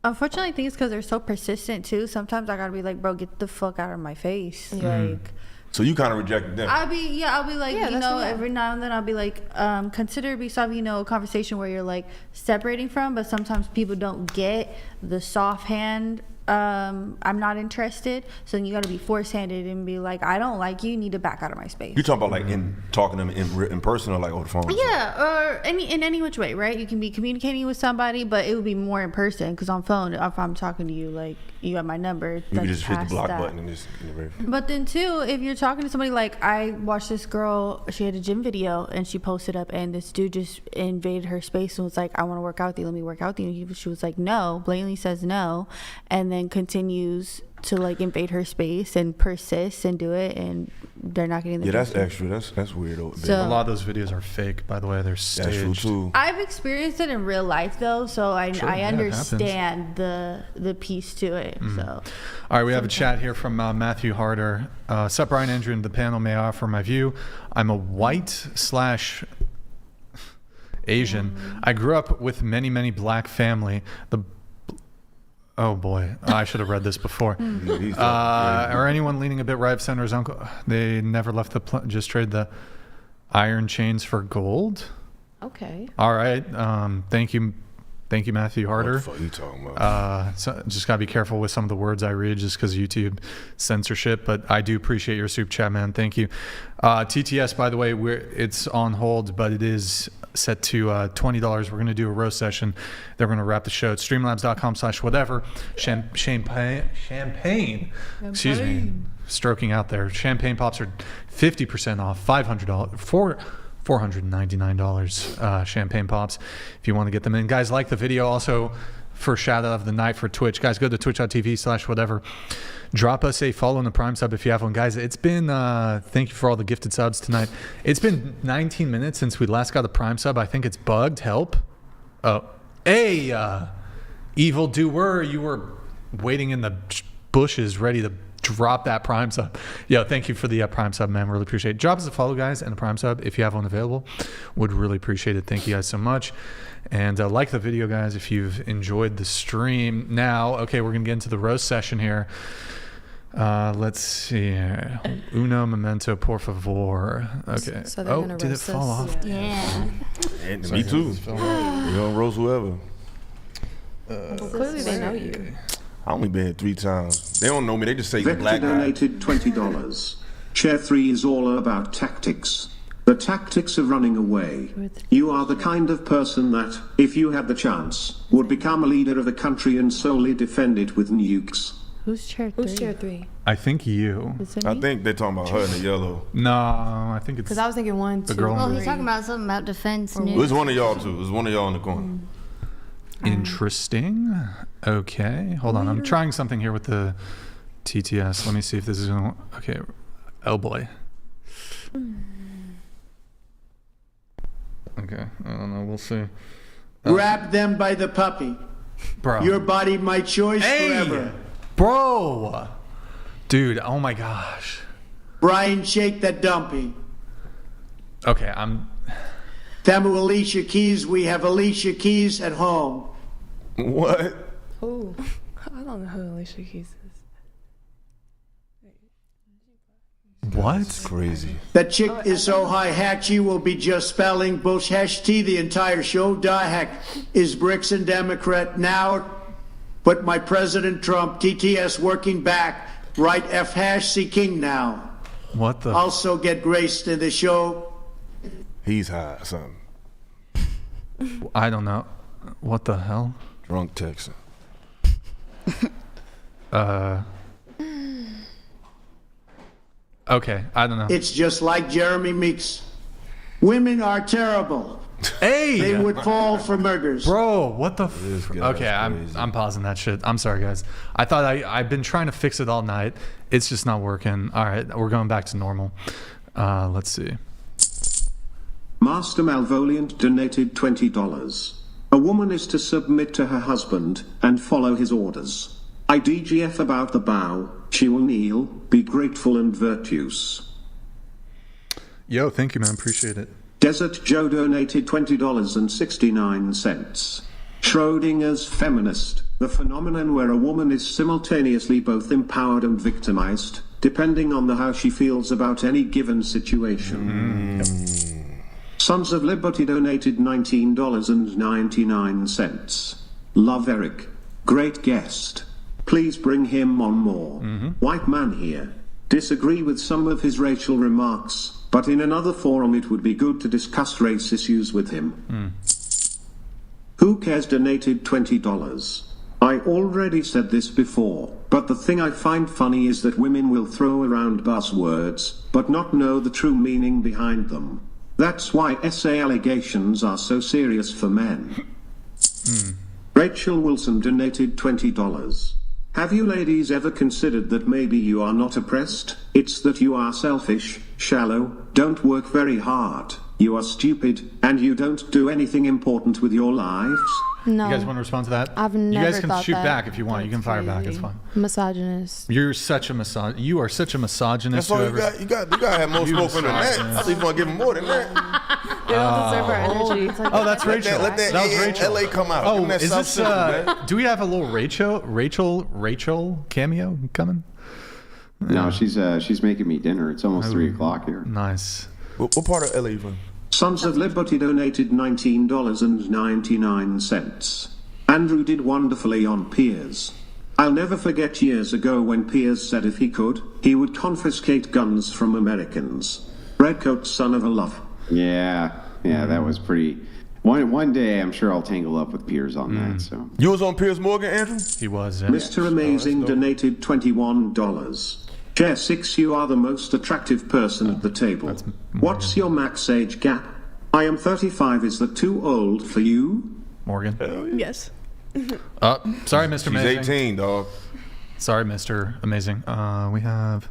Unfortunately, I think it's because they're so persistent too. Sometimes I gotta be like, bro, get the fuck out of my face. Like, So you kind of rejected them. I'll be like, Yeah, you that's know, what- every now and then I'll be like, consider be some, you know, a conversation where you're like separating from, but sometimes people don't get the soft hand. I'm not interested. So then you got to be force-handed and be like, I don't like you. You need to back out of my space. You talking about like in talking to them in person or like over the phone? Yeah, or in any which way, right? You can be communicating with somebody, but it would be more in person because on phone, if I'm talking to you, like you have my number. You can just hit the past block that. button and just get it ready. But then too, if you're talking to somebody, like I watched this girl, she had a gym video and she posted up, and this dude just invaded her space and was like, I want to work out with you, let me work out with you. She was like, no, blatantly says no, and then continues to like invade her space and persist and do it, and they're not getting the Yeah, that's attention. extra. That's weird. So- A lot of those videos are fake, by the way. They're staged. That's true too. I've experienced it in real life though, so I Sure, I yeah, it understand the piece to it. So All right, we have a chat here from Matthew Harder. Sup, Brian, Andrew, and the panel. May I offer my view? I'm a white/Asian. I grew up with many black family. Oh boy, I should have read this before. Or anyone leaning a bit right of center, his uncle. They never left just trade the iron chains for gold. Okay. All right. Thank you, Matthew Harder. What the fuck you talking about? So just gotta be careful with some of the words I read, just because YouTube censorship. But I do appreciate your super chat, man. Thank you. TTS, by the way, it's on hold, but it is set to $20. We're gonna do a roast session. Then we're gonna wrap the show at streamlabs.com/whatever. Champagne. Excuse me. Stroking out there. Champagne pops are 50% off. $500 for $499 champagne pops if you want to get them in. Guys, like the video. Also, for shout out of the night for Twitch, guys, go to twitch.tv/whatever. Drop us a follow in the Prime sub if you have one. Guys, it's been thank you for all the gifted subs tonight. It's been 19 minutes since we last got the Prime sub. I think it's bugged. Help. Oh, hey, evil doer, you were waiting in the bushes ready to drop that Prime sub. Yo, thank you for the Prime sub, man. Really appreciate it. Drop us a follow, guys, and a Prime sub if you have one available. Would really appreciate it. Thank you guys so much. And like the video, guys, if you've enjoyed the stream. Now, okay, we're going to get into the roast session here. Let's see here. Uno momento, por favor. Okay. So they're gonna did it roast fall us? off? Yeah. And me too. We're gonna roast whoever. Clearly they know you. I only been here 3 times. They don't know me. They just say you Vector black guy. donated $20. Chair 3 is all about tactics. The tactics of running away. You are the kind of person that, if you had the chance, would become a leader of a country and solely defend it with nukes. who's chair 3? Who's chair 3? I think you. I think they're talking about her in the yellow. No, I think it's Because I was thinking 1, 2, the girl in Well, the he's talking about something about defense. It was one of y'all too. It was one of y'all in the corner. Interesting. Okay, hold on. I'm trying something here with the TTS. Let me see if this is going to... Okay. Oh, boy. Okay, I don't know. We'll see. Grab them by the puppy. Bro. Your body, my choice forever. Bro. Dude, oh my gosh. Brian, shake that dumpy. Okay, I'm... Temu Alicia Keys, we have Alicia Keys at home. What? Oh, I don't know who Alicia Keys is. What? That's crazy. That chick is so high hack she will be just spelling bullshit the entire show. Heck is Brixan Democrat now, but my President Trump TTS working back. Right C King now. What the? Also get graced in the show. He's high or something. I don't know. What the hell? Drunk Texan. Okay, I don't know. It's just like Jeremy Meeks. Women are terrible. Hey! They would fall for murders. Bro, what the okay, I'm pausing that shit. I'm sorry, guys. I thought I've been trying to fix it all night. It's just not working. All right, we're going back to normal. Let's see. Master Malvoliant donated $20. A woman is to submit to her husband and follow his orders. IDGF about the bow. She will kneel, be grateful and virtuous. Yo, thank you, man. Appreciate it. Desert Joe donated $20.69. Schrodinger's feminist, the phenomenon where a woman is simultaneously both empowered and victimized, depending on how she feels about any given situation. Sons of Liberty donated $19.99. Love Eric. Great guest. Please bring him on more. White man here. Disagree with some of his racial remarks, but in another forum it would be good to discuss race issues with him. Who Cares donated $20. I already said this before, but the thing I find funny is that women will throw around buzzwords, but not know the true meaning behind them. That's why essay allegations are so serious for men. Rachel Wilson donated $20. Have you ladies ever considered that maybe you are not oppressed? It's that you are selfish, shallow, don't work very hard, you are stupid, and you don't do anything important with your lives? No. You guys want to respond to that? I've You never guys can thought shoot that. back if you want. You can fire back. It's fine. Misogynist. You are such a misogynist. That's all you whoever- got. You gotta have more You smoke than that. misogynist. I think you want to give him more than that. They don't deserve our energy. Oh, that's Rachel. Let that was Rachel. LA come out. Give Oh, him that is South this? Central, man. Do we have a little Rachel cameo coming? No, she's making me dinner. It's almost 3 o'clock here. Nice. What part of LA you from? Sons of Liberty donated $19.99. Andrew did wonderfully on Piers. I'll never forget years ago when Piers said if he could, he would confiscate guns from Americans. Redcoat, son of a love. Yeah, that was pretty. One day, I'm sure I'll tangle up with Piers on that. So You was on Piers Morgan, Andrew? He was. Mr. Amazing donated $21. Chair 6, you are the most attractive person at the table. What's your max age gap? I am 35. Is that too old for you? Morgan. Yes. Sorry, Mr. She's Amazing. 18, dog. Sorry, Mr. Amazing. We have.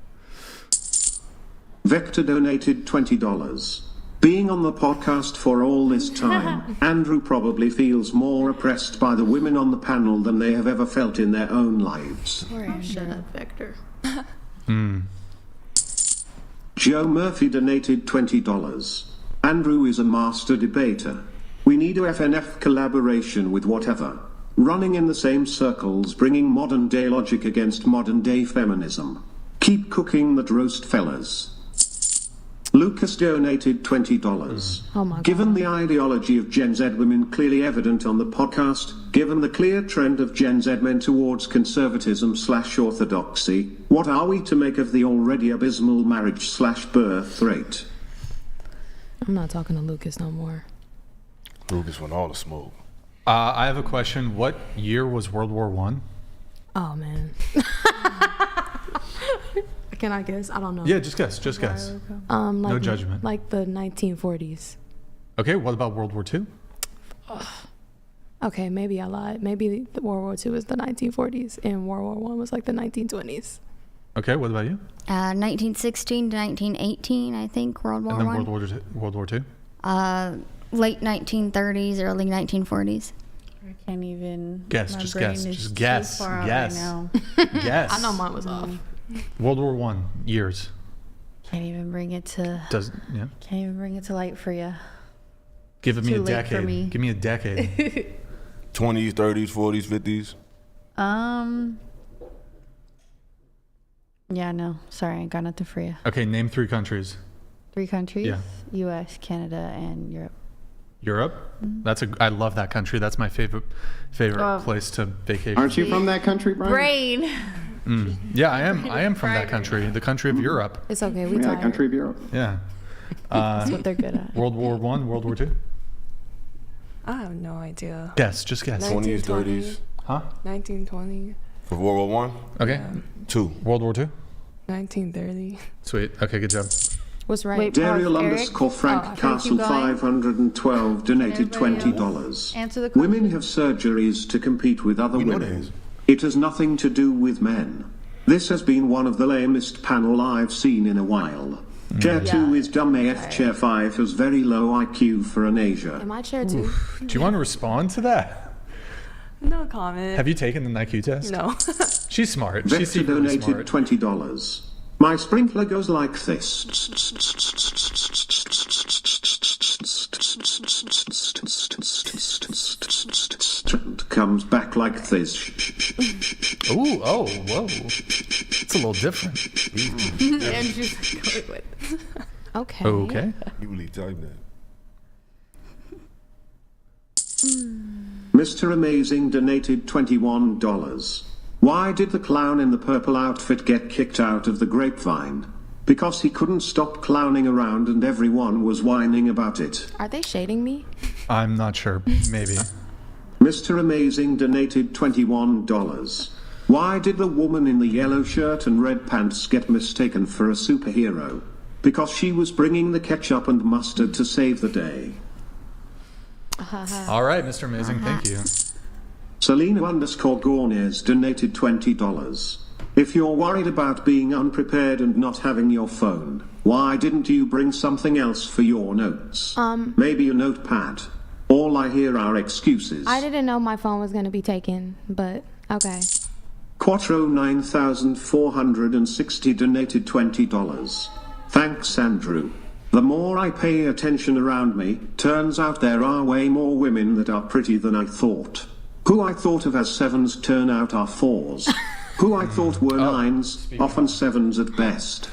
Vector donated $20. Being on the podcast for all this time, Andrew probably feels more oppressed by the women on the panel than they have ever felt in their own lives. Shut up, Vector. Joe Murphy donated $20. Andrew is a master debater. We need a FNF collaboration with whatever. Running in the same circles, bringing modern day logic against modern day feminism. Keep cooking that roast, fellas. Lucas donated $20. Oh my God. Given the ideology of Gen Z women clearly evident on the podcast, given the clear trend of Gen Z men towards conservatism/orthodoxy, what are we to make of the already abysmal marriage/birth rate? I'm not talking to Lucas no more. Lucas went all the smoke. I have a question. What year was World War I? Oh man. Can I guess? I don't know. Yeah, just guess. Just guess. Like, No judgment. Like the 1940s. Okay, what about World War II? Okay, maybe I lied. Maybe the World War II was the 1940s and World War I was like the 1920s. Okay, what about you? 1916 to 1918, I think, World War And then I. World War II? Late 1930s, early 1940s. I can't even. Guess, my just brain guess, is just too guess, far out guess. right now. Guess. I know mine was off. World War I, years. Can't even bring it to. Yeah. Can't even bring it to light for you. Give me Too a late for decade. me. Give me a decade. 20s, 30s, 40s, 50s. Yeah, no. Sorry, I got nothing for you. Okay, name 3 countries. 3 countries? Yeah. U.S., Canada, and Europe. Europe? I love that country. That's my favorite place to vacation. Aren't you from that country, Brian? Brain. Yeah, I am from that country. The country of Europe. It's okay. We Yeah, tired. country of Europe. Yeah. That's what they're good at. World War I, World War II? I have no idea. Guess, just guess. 20s, 30s. Huh? 1920, For World War I? Okay. 2. World War II? 1930. Sweet. Okay, good job. What's right? Dariel underscore Frank Castle 512 donated $20. Answer the question. Women have surgeries to compete with other women. It has nothing to do with men. This has been one of the lamest panel I've seen in a while. Chair 2 is dumb AF. Chair 5 has very low IQ for an Asia. Am I chair 2? Do you want to respond to that? No comment. Have you taken the IQ test? No. She's smart. Vector She's secretly donated smart. $20. My sprinkler goes like this. And comes back like this. Ooh, oh, whoa. It's a little different. Andrew's going with. Okay. Okay. You really type that. Mr. Amazing donated $21. Why did the clown in the purple outfit get kicked out of the grapevine? Because he couldn't stop clowning around and everyone was whining about it. Are they shading me? I'm not sure. Maybe. Mr. Amazing donated $21. Why did the woman in the yellow shirt and red pants get mistaken for a superhero? Because she was bringing the ketchup and mustard to save the day. All right, Mr. Amazing. Thank you. Selena underscore Gornes donated $20. If you're worried about being unprepared and not having your phone, why didn't you bring something else for your notes? Maybe a notepad. All I hear are excuses. I didn't know my phone was going to be taken, but okay. Quattro 9460 donated $20. Thanks, Andrew. The more I pay attention around me, turns out there are way more women that are pretty than I thought. Who I thought of as 7s turn out are 4s. Who I thought were 9s, often 7s at best.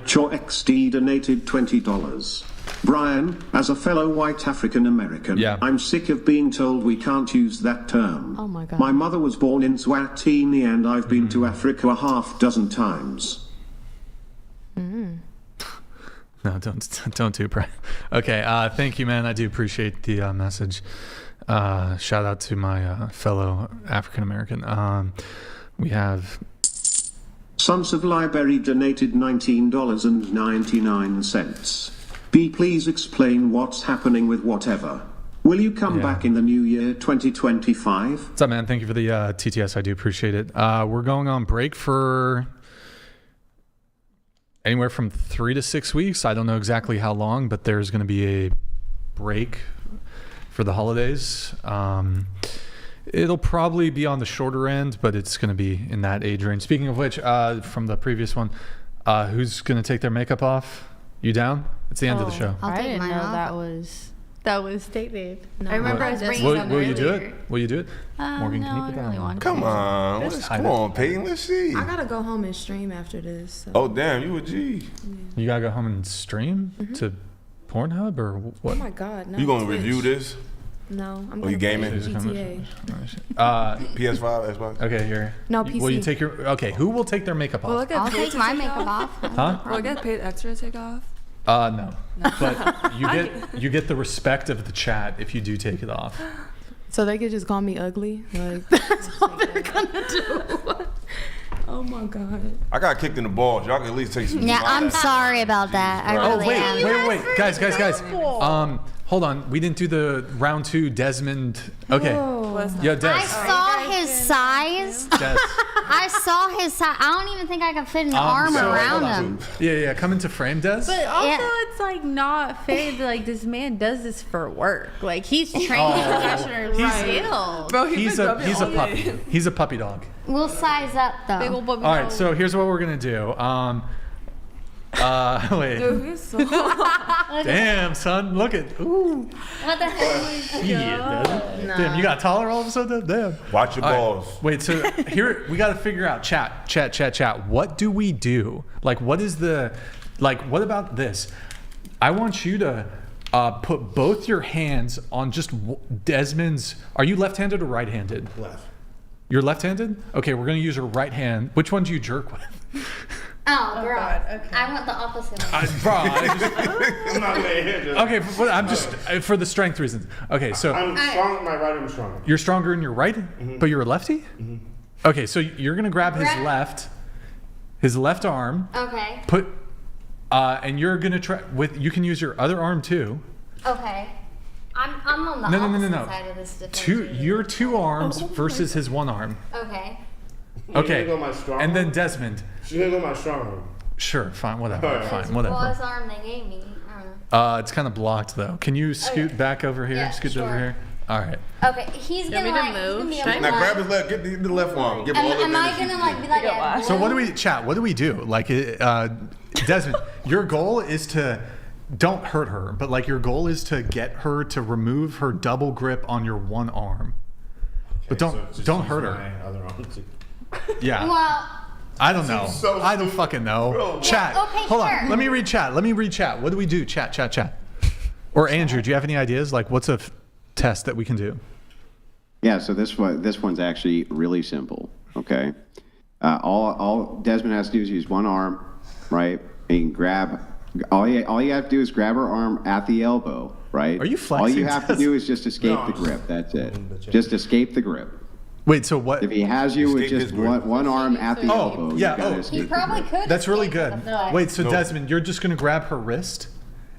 Cho XD donated $20. Brian, as a fellow white African American, I'm sick of being told we can't use that term. Oh my God. My mother was born in Swatini and I've been to Africa a half dozen times. No, don't do, Brian. Okay, thank you, man. I do appreciate the message. Shout out to my fellow African American. We have Sons of Library donated $19.99. B, please explain what's happening with whatever. Will you come back in the new year 2025? What's up, man? Thank you for the TTS. I do appreciate it. We're going on break for anywhere from 3 to 6 weeks. I don't know exactly how long, but there's going to be a break for the holidays. It'll probably be on the shorter end, but it's going to be in that age range. Speaking of which, from the previous one, who's going to take their makeup off? You down? It's the end of the show. I didn't know that was stated. I remember I was bringing something Will you do earlier. it? Will you do it? Morgan, can you put that on? Come on. Come on, Peyton. Let's see. I gotta go home and stream after this. So. Oh, damn. You a G. You got to go home and stream to Pornhub or what? Oh, my God. No. You going to review this? No. I'm you going to gaming? GTA. PS5, Xbox? Okay, here. No, PC. Will you take your... Okay, who will take their makeup off? I'll take my makeup off. Huh? Will I get paid extra to take off? No. But you get the respect of the chat if you do take it off. So they could just call me ugly? Like, that's all they're gonna do. Oh my God. I got kicked in the balls. Y'all can at least take some. Yeah, I'm sorry about that. I really am. Wait. Guys. Hold on. We didn't do the round 2 Desmond. Okay. Yeah, Des. I saw his size. Des. I saw his size. I don't even think I could fit an arm around him. Yeah. Come into frame, Des. But also, it's like not fair that like this man does this for work. Like he's training professional skills. Bro, he's a puppy. He's a puppy dog. We'll size up though. Big old puppy All right. dog. So here's what we're gonna do. Wait. Dude, he's so Damn, son. Look at. Ooh. What the hell? Damn, you got taller all of a sudden? Damn. Watch your balls. Wait, so here we got to figure out chat. What do we do? Like, what is the, like, what about this? I want you to put both your hands on just Desmond's. Are you left-handed or right-handed? Left. You're left-handed? Okay, we're gonna use your right hand. Which one do you jerk with? Oh, bro. Okay. I want the opposite one. I'm not laying here. Okay, I'm just for the strength reasons. Okay, so I'm strong. My right arm is stronger. You're stronger in your right, but you're a lefty. Okay, so you're gonna grab his left arm. Okay. Put And you're gonna try you can use your other arm too. Okay. I'm on the opposite side of this differentiation. Your two arms versus his one arm. Okay. Okay. Go my strong and then arm? Desmond. She's gonna go my strong arm. Sure, fine, whatever. All right. Fine, whatever. Last arm they gave me. I don't know. It's kind of blocked though. Can you scoot back over here? Yeah, Scoot sure. over here. All right. Okay, he's gonna like. He's gonna be able Now to, grab his left. Get the left arm. Give him all the am I advantage. gonna like be like a So what do we chat? What do we do? Like, Desmond, your goal is to don't hurt her, but like your goal is to get her to remove her double grip on your one arm. But don't hurt her. Other arm too. Yeah. Well. I don't know. So I don't fucking know. Bro, chat. Okay, Hold sure. on. Let me read chat. What do we do? Chat. Or Andrew, do you have any ideas? Like, what's a test that we can do? Yeah, so this one's actually really simple. Okay, all Desmond has to do is use one arm, right? And you can grab. All you have to do is grab her arm at the elbow, right? Are you flexing? All you have to do is just escape the grip. That's it. Just escape the grip. Wait, so what? If he has you with just one arm at the elbow, you gotta escape He the probably grip. could. That's really good. No. Wait, so Desmond, you're just gonna grab her wrist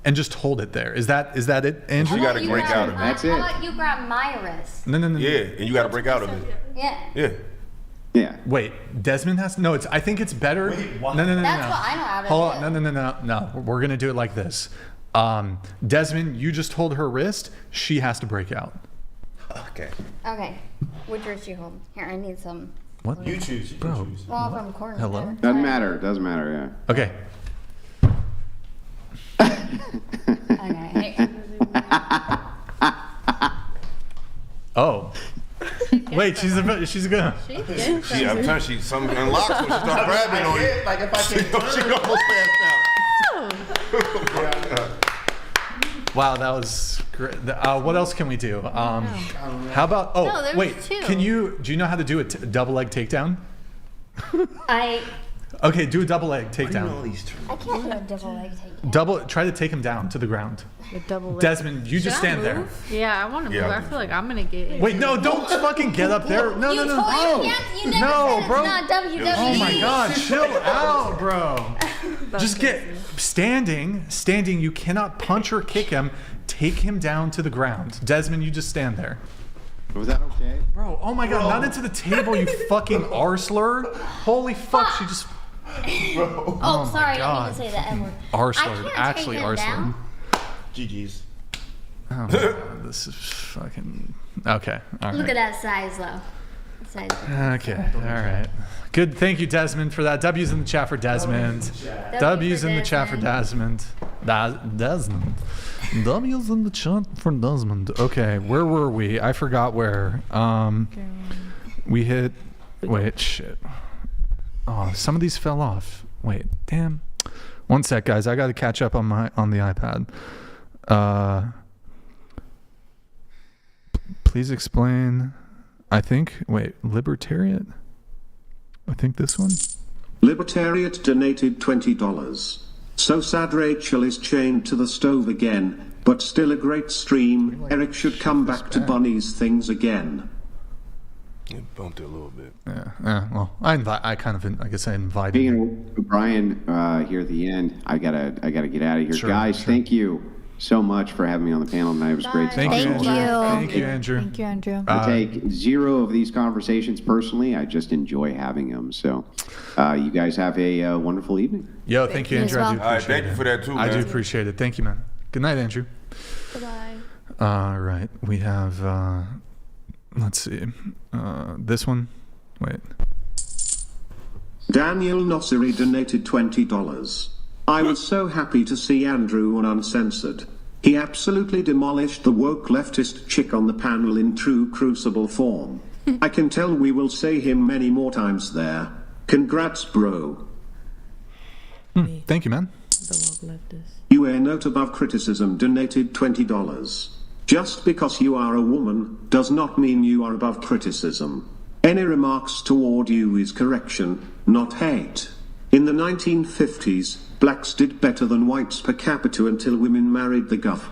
and just hold it there. Is that it, Andrew? You gotta break out of it. That's How it. about you grab my wrist? No. Yeah, and you gotta break out of it. Yeah. Yeah. Wait, Desmond has no. I think it's better. No. That's what I know how to Hold do. on. No. We're gonna do it like this. Desmond, you just hold her wrist. She has to break out. Okay. Okay. Which wrist you hold? Here, I need some. What? You choose. Bro. Well, from corner. Hello? Doesn't matter. Yeah. Okay. Okay. Oh. Wait, she's gonna. She, I'm telling you, something unlocks when she starts grabbing on you. Like if I can She almost passed out. Wow, that was great. What else can we do? How about? Oh, No, there was wait. two. Do you know how to do a double leg takedown? Okay, do a double leg takedown. I can't do a double leg takedown. Try to take him down to the ground. The double leg. Desmond, you just stand there. Yeah, I want to move. I feel like I'm gonna get. Wait, no, don't fucking get up there. No. You never said bro. it's not WWE. Oh my God, chill out, bro. Just get standing. You cannot punch or kick him. Take him down to the ground. Desmond, you just stand there. Was that okay? Bro, oh my God, not into the table, you fucking arslur. Holy fuck, she just. Oh, my sorry, I God. didn't mean to say the N word. Arslur, actually arslur. GG's. Oh my God, this is fucking. Okay, all Look right. at that size, though. Okay, all right. Good, thank you, Desmond, for that. W's in the chat for Desmond. W's in the chat for Desmond. Desmond. W's in the chat for Desmond. Okay, where were we? I forgot where. We hit. Wait, shit. Oh, some of these fell off. Wait, damn. One sec, guys. I got to catch up on the iPad. Please explain. I think. Wait, Libertarian. I think this one. Libertariat donated $20. So sad Rachel is chained to the stove again, but still a great stream. Eric should come back to Bunny's things again. You bumped it a little bit. Yeah. Well, I guess I invited. Speaking of Brian here at the end, I gotta get out of here, guys. Thank you so much for having me on the panel tonight. It was great. Thank you, Andrew. Thank you, Andrew. I take zero of these conversations personally. I just enjoy having them. So, you guys have a wonderful evening. Yo, thank you, Andrew. I do All right, appreciate thank you for that too, I man. do appreciate it. Thank you, man. Good night, Andrew. Bye-bye. All right, we have. Let's see. This one. Wait. Daniel Nosseri donated $20. I was so happy to see Andrew on Uncensored. He absolutely demolished the woke leftist chick on the panel in true Crucible form. I can tell we will say him many more times there. Congrats, bro. Thank you, man. The woke leftist. You a note above criticism donated $20. Just because you are a woman does not mean you are above criticism. Any remarks toward you is correction, not hate. In the 1950s, blacks did better than whites per capita until women married the guff.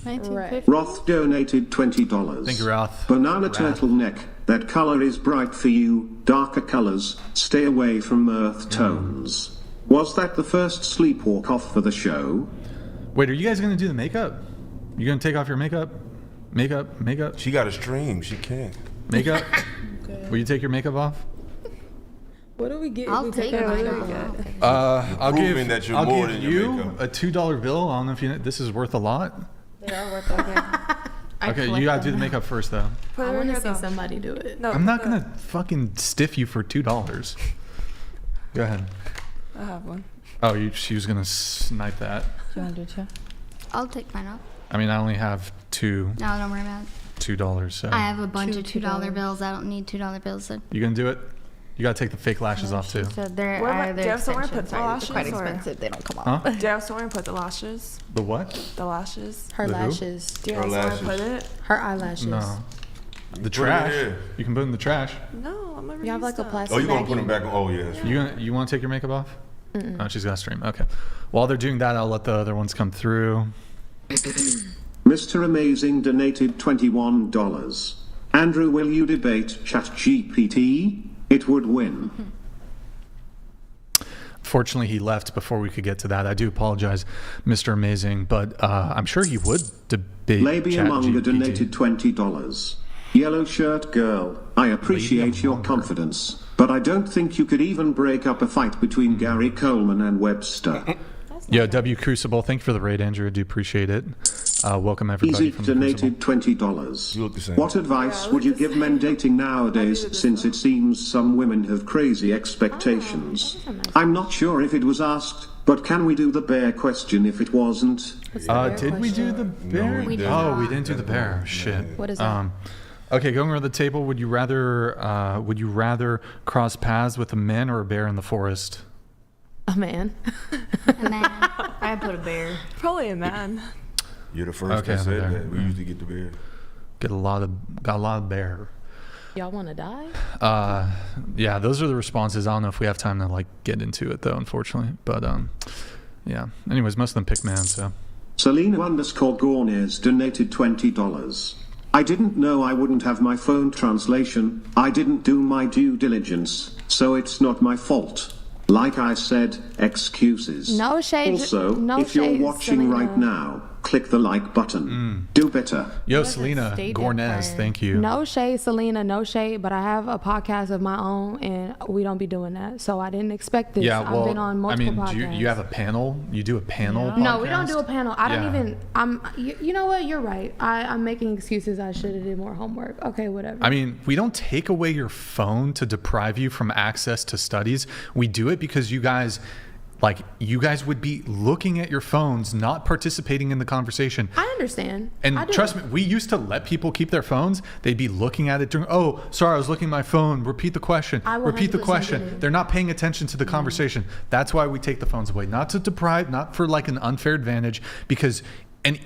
1950. Roth donated $20. Thank you, Roth. Banana Roth. turtleneck. That color is bright for you. Darker colors, stay away from earth tones. Was that the first sleepwalk off for the show? Wait, are you guys going to do the makeup? You going to take off your makeup? Makeup? She got a stream. She can't. Makeup? Will you take your makeup off? What do we get? I'll take mine off. I'll give, that you're I'll more give than your you makeup. a $2 bill. I don't know if you know, this is worth a lot. They are worth it. Okay, you got to do the makeup first, though. I want to see somebody do it. No, I'm not going to fucking stiff you for $2. Go ahead. I have one. Oh, she was going to snipe that. Do you want to do it, I'll take mine off. I mean, I only have two. No, don't worry about it. $2, so. I have a bunch of $2 bills. I don't need $2 bills. So. You going to do it? You got to take the fake lashes off, too. So they're, Do you have somewhere to put the they're lashes? quite or- expensive. They don't come Huh? off. Do you have somewhere to put the lashes? The what? The lashes. Her The who? lashes. Do you Her have somewhere to lashes. put it? Her eyelashes. No. The Put it trash. here. You can put it in the trash. No, I'm never You have like a them. plastic Oh, you gonna bag put them in- back on? Oh yes. You want to take your makeup off? Oh, she's got to stream. Okay. While they're doing that, I'll let the other ones come through. Mr. Amazing donated $21. Andrew, will you debate ChatGPT? It would win. Fortunately, he left before we could get to that. I do apologize, Mr. Amazing, but I'm sure he would debate Labia donated ChatGPT. $20. Yellow shirt girl, I appreciate your confidence, but I don't think you could even break up a fight between Gary Coleman and Webster. Yeah, W Crucible, thank you for the raid, Andrew. I do appreciate it. Welcome, everybody. Easy From the Crucible. donated $20. You look the same. What advice would you give men dating nowadays, since it seems some women have crazy expectations? I'm not sure if it was asked, but can we do the bear question if it wasn't? Did we do the bear? we did Oh, we not. didn't do the bear. Shit. What is that? Okay, going around the table, would you rather cross paths with a man or a bear in the forest? A man. I put a bear. Probably a man. You're the first Okay, that said there. that. We usually get the bear. Got a lot of bear. Y'all want to die? Yeah, those are the responses. I don't know if we have time to like get into it though, unfortunately. But yeah. Anyways, most of them pick man. So. Selena_Gornes donated $20. I didn't know I wouldn't have my phone translation. I didn't do my due diligence, so it's not my fault. Like I said, excuses. No shade. Also, No if you're shade, watching Selena. right now, click the like button. Do better. Yo, What a Selena state Gornes, difference. thank you. No shade, Selena, no shade, but I have a podcast of my own, and we don't be doing that. So I didn't expect this. Yeah, well, I've been on multiple I mean, podcasts. you have a panel? You do a panel podcast? No, we don't do a panel. I don't Yeah. even. You know what? You're right. I'm making excuses. I should have did more homework. Okay, whatever. I mean, we don't take away your phone to deprive you from access to studies. We do it because you guys would be looking at your phones, not participating in the conversation. I understand. And I do. trust me, we used to let people keep their phones. They'd be looking at it during, oh, sorry, I was looking at my phone. Repeat the question. I Repeat the 100% question. did it. They're not paying attention to the conversation. That's why we take the phones away. Not to deprive, not for like an unfair advantage, because, and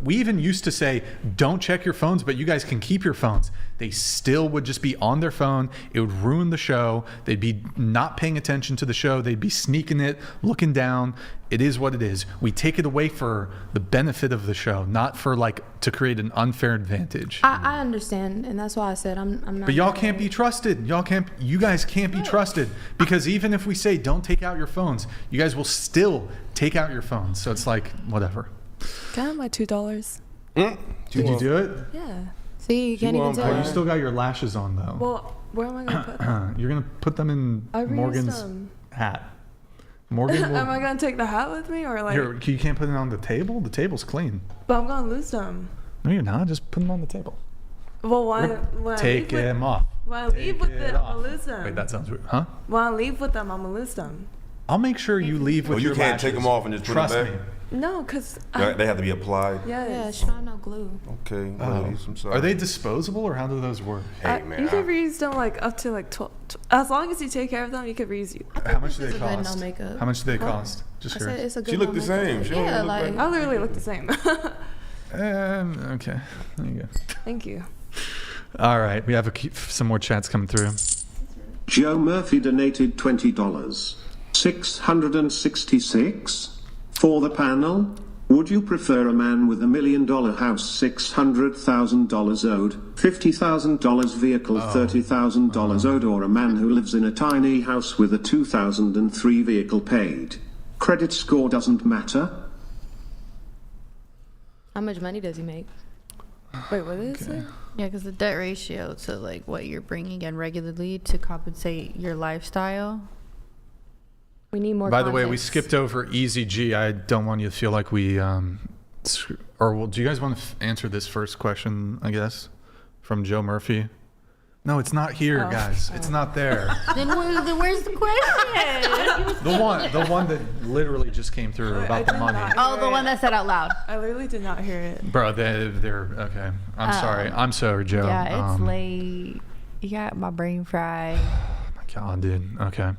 we even used to say, don't check your phones, but you guys can keep your phones. They still would just be on their phone. It would ruin the show. They'd be not paying attention to the show. They'd be sneaking it, looking down. It is what it is. We take it away for the benefit of the show, not for like to create an unfair advantage. I understand, and that's why I said I'm not. But y'all mad. can't be trusted. You guys can't be trusted, because even if we say don't take out your phones, you guys will still take out your phones. So it's like, whatever. Can I have my $2? Did you do it? Yeah. See, you can't even Oh, tell. you still got your lashes on though. Well, where am I gonna put them? You're gonna put them in I reused Morgan's them. hat. Morgan will, Am I gonna take the hat with me, or like? here, you can't put it on the table. The table's clean. But I'm gonna lose them. No, you're not. Just put them on the table. Well, when Take I leave them with, off. When I leave with Take them, it I'm off. gonna lose them. Wait, that sounds weird. Huh? When I leave with them, I'm gonna lose them. I'll make sure you leave with Oh, you your can't take lashes. them off and just put them Trust back? me. No, cause They have to be applied. yes. Yeah, it's not no glue. Okay. Oh. ladies, I'm sorry. Are they disposable or how do those work? Hey man. You can reuse them like up to like 12. As long as you take care of them, you can reuse you. How much do It's they a good cost? no makeup. How much do they Huh? cost? Just I curious. said it's a good. She looked no the same. makeup. She don't Yeah, look like. I literally look the same. Okay. There you go. Thank you. All right. We have some more chats coming through. Joe Murphy donated $20. 666 for the panel. Would you prefer a man with $1 million house, $600,000 owed, $50,000 vehicle, $30,000 owed, or a man who lives in a tiny house with a 2003 vehicle paid? Credit score doesn't matter. How much money does he make? Wait, what is it? Yeah, because the debt ratio to like what you're bringing in regularly to compensate your lifestyle. We need more. By the way, we skipped over Easy G. I don't want you to feel like we, or well, do you guys want to answer this first question? I guess from Joe Murphy. No, it's not here, guys. It's not there. Then where's the question? the one that literally just came through about the money. Oh, the one that said out loud. I literally did not hear it. Bro, they're okay. I'm sorry, Joe. Yeah, it's late. You got my brain fried. Oh my God, dude. Okay.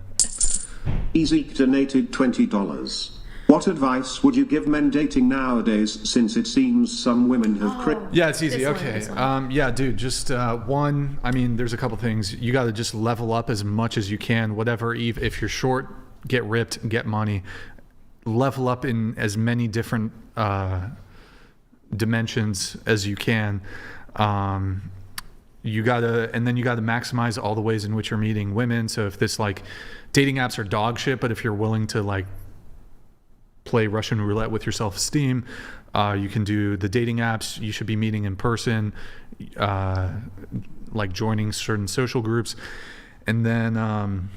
Easy donated $20. What advice would you give men dating nowadays, since it seems some women have Yeah, it's easy. Okay. Yeah, dude, just one, I mean, there's a couple things. You got to just level up as much as you can. Whatever, if you're short, get ripped, get money. Level up in as many different dimensions as you can. You gotta maximize all the ways in which you're meeting women. So if this like dating apps are dog shit, but if you're willing to like play Russian roulette with your self-esteem, you can do the dating apps. You should be meeting in person, like joining certain social groups. And then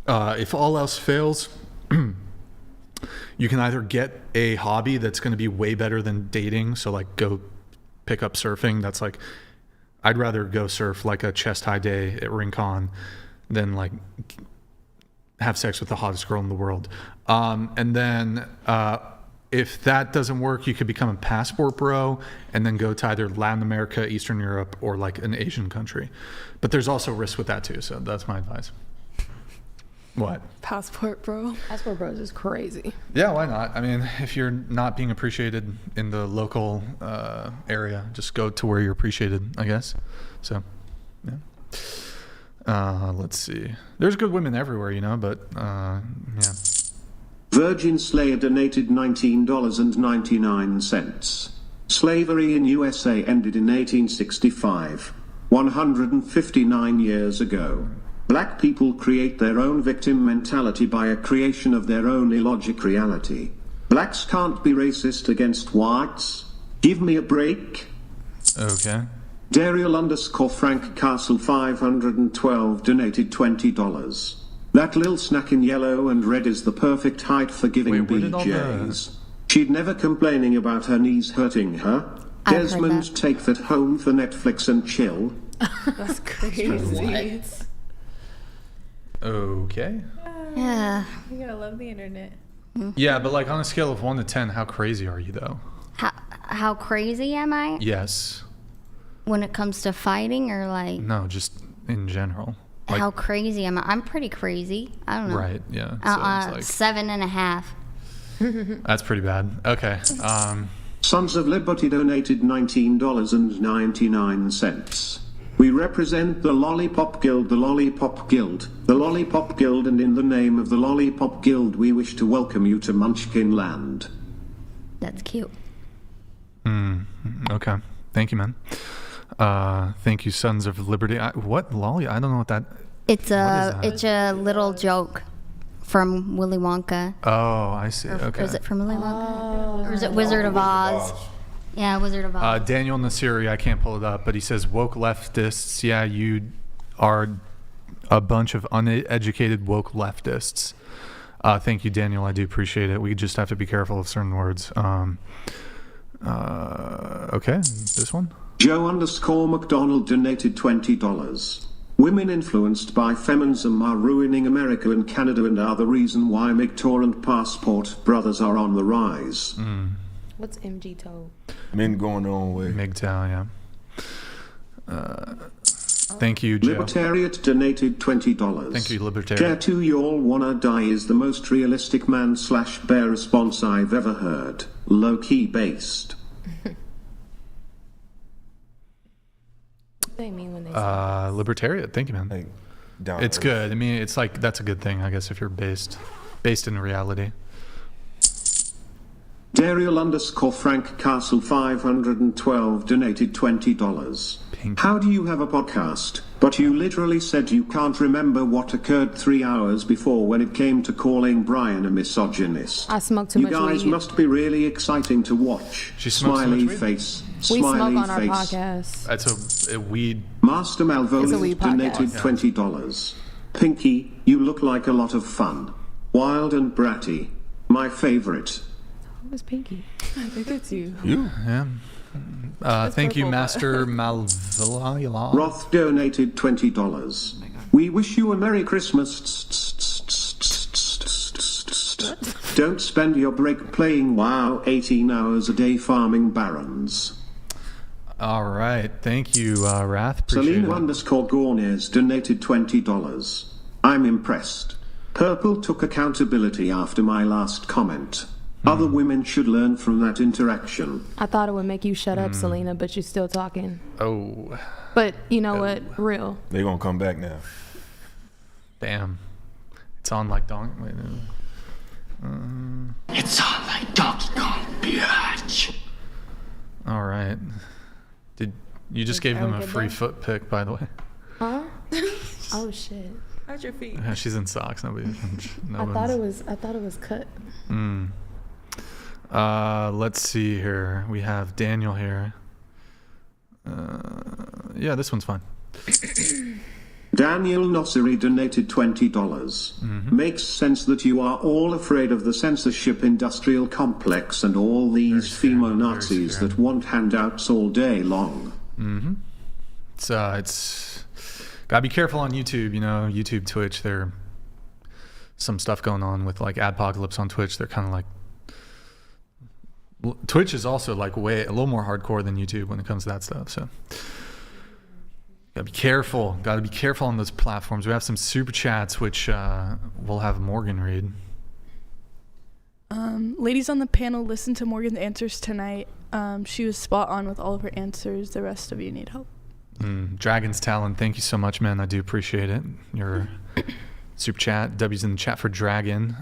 if all else fails, you can either get a hobby that's going to be way better than dating. So like go pick up surfing. That's like, I'd rather go surf like a chest high day at Rincon than like have sex with the hottest girl in the world. And then if that doesn't work, you could become a passport bro and then go to either Latin America, Eastern Europe, or like an Asian country. But there's also risk with that too. So that's my advice. What? Passport bro. Passport bros is crazy. Yeah, why not? I mean, if you're not being appreciated in the local area, just go to where you're appreciated, I guess. So, yeah. Let's see. There's good women everywhere, you know, but yeah. Virgin Slayer donated $19.99. Slavery in USA ended in 1865, 159 years ago. Black people create their own victim mentality by a creation of their own illogic reality. Blacks can't be racist against whites. Give me a break. Okay. Dariel_Frank Castle 512 donated $20. That lil snack in yellow and red is the perfect height for giving BJs. She'd never complaining about her knees hurting her. Desmond, take that home for Netflix and chill. That's crazy. Okay. Yeah. You gotta love the internet. Yeah, but like on a scale of 1 to 10, how crazy are you though? How crazy am I? Yes. When it comes to fighting, or like? No, just in general. Like, how crazy am I? I'm pretty crazy. I don't know. Right, yeah. So it's like 7.5. That's pretty bad. Okay. Sons of Liberty donated $19.99. We represent the Lollipop Guild, the Lollipop Guild, the Lollipop Guild, and in the name of the Lollipop Guild, we wish to welcome you to Munchkin Land. That's cute. Okay. Thank you, man. Thank you, Sons of Liberty. What lolly? I don't know what that. It's a little joke from Willy Wonka. Oh, I see. Okay. Or is it from Willy Wonka? Or is it Wizard of Oz? Yeah, Wizard of Oz. Daniel Nassiri, I can't pull it up, but he says woke leftists. Yeah, you are a bunch of uneducated woke leftists. Thank you, Daniel. I do appreciate it. We just have to be careful of certain words. Okay, this one. Joe_McDonald donated $20. Women influenced by feminism are ruining America and Canada and are the reason why MGTOW and passport brothers are on the rise. What's MGTOW? Men going their own way. MGTOW, yeah. Thank you, Joe. Libertariat donated $20. Thank you, Libertariat. Care to y'all wanna die is the most realistic man/bear response I've ever heard. Low-key based. They mean when they Libertariat. Thank you, man. Like, it's good. I mean, it's like that's a good thing, I guess, if you're based in reality. Dariel_Frank Castle 512 donated $20. How do you have a podcast, but you literally said you can't remember what occurred 3 hours before when it came to calling Brian a misogynist? I smoked too much weed. You guys must be really exciting to watch. She smokes Smiley too much weed? face. We Smiley smoke on our face. podcast. That's a weed. Master It's a Malvolio weed donated podcast. $20. Pinky, you look like a lot of fun. Wild and bratty. My favorite. Who was Pinky? I think it's you. Yeah. Thank you, Master Malvolio. Roth donated $20. We wish you a Merry Christmas. Don't spend your break playing WoW 18 hours a day farming barons. All right. Thank you, Wrath. Appreciate Selena_Gornes donated $20. I'm impressed. Purple took accountability after my last comment. Other women should learn from that interaction. I thought it would make you shut up, Selena, but you're still talking. Oh. But you know what? Real. They're going to come back now. Damn. It's on like Donkey. Wait, It's on like Donkey Kong, bitch. All right. Did you just gave them a free foot pick, by the way? Huh? Oh shit. How's your feet? Yeah, she's in socks. Nobody. I thought it was cut. Let's see here. We have Daniel here. Yeah, this one's fine. Daniel Nosseri donated $20. Makes sense that you are all afraid of the censorship industrial complex and all these femo-Nazis that want handouts all day long. It's gotta be careful on YouTube. You know, YouTube, Twitch. There's some stuff going on with like adpocalypse on Twitch. They're kind of like Twitch is also like a little more hardcore than YouTube when it comes to that stuff. So. Gotta be careful. Gotta be careful on those platforms. We have some super chats, which we'll have Morgan read. Ladies on the panel, listen to Morgan's answers tonight. She was spot on with all of her answers. The rest of you need help. Dragon's Talon, thank you so much, man. I do appreciate it. Your super chat. W's in the chat for Dragon.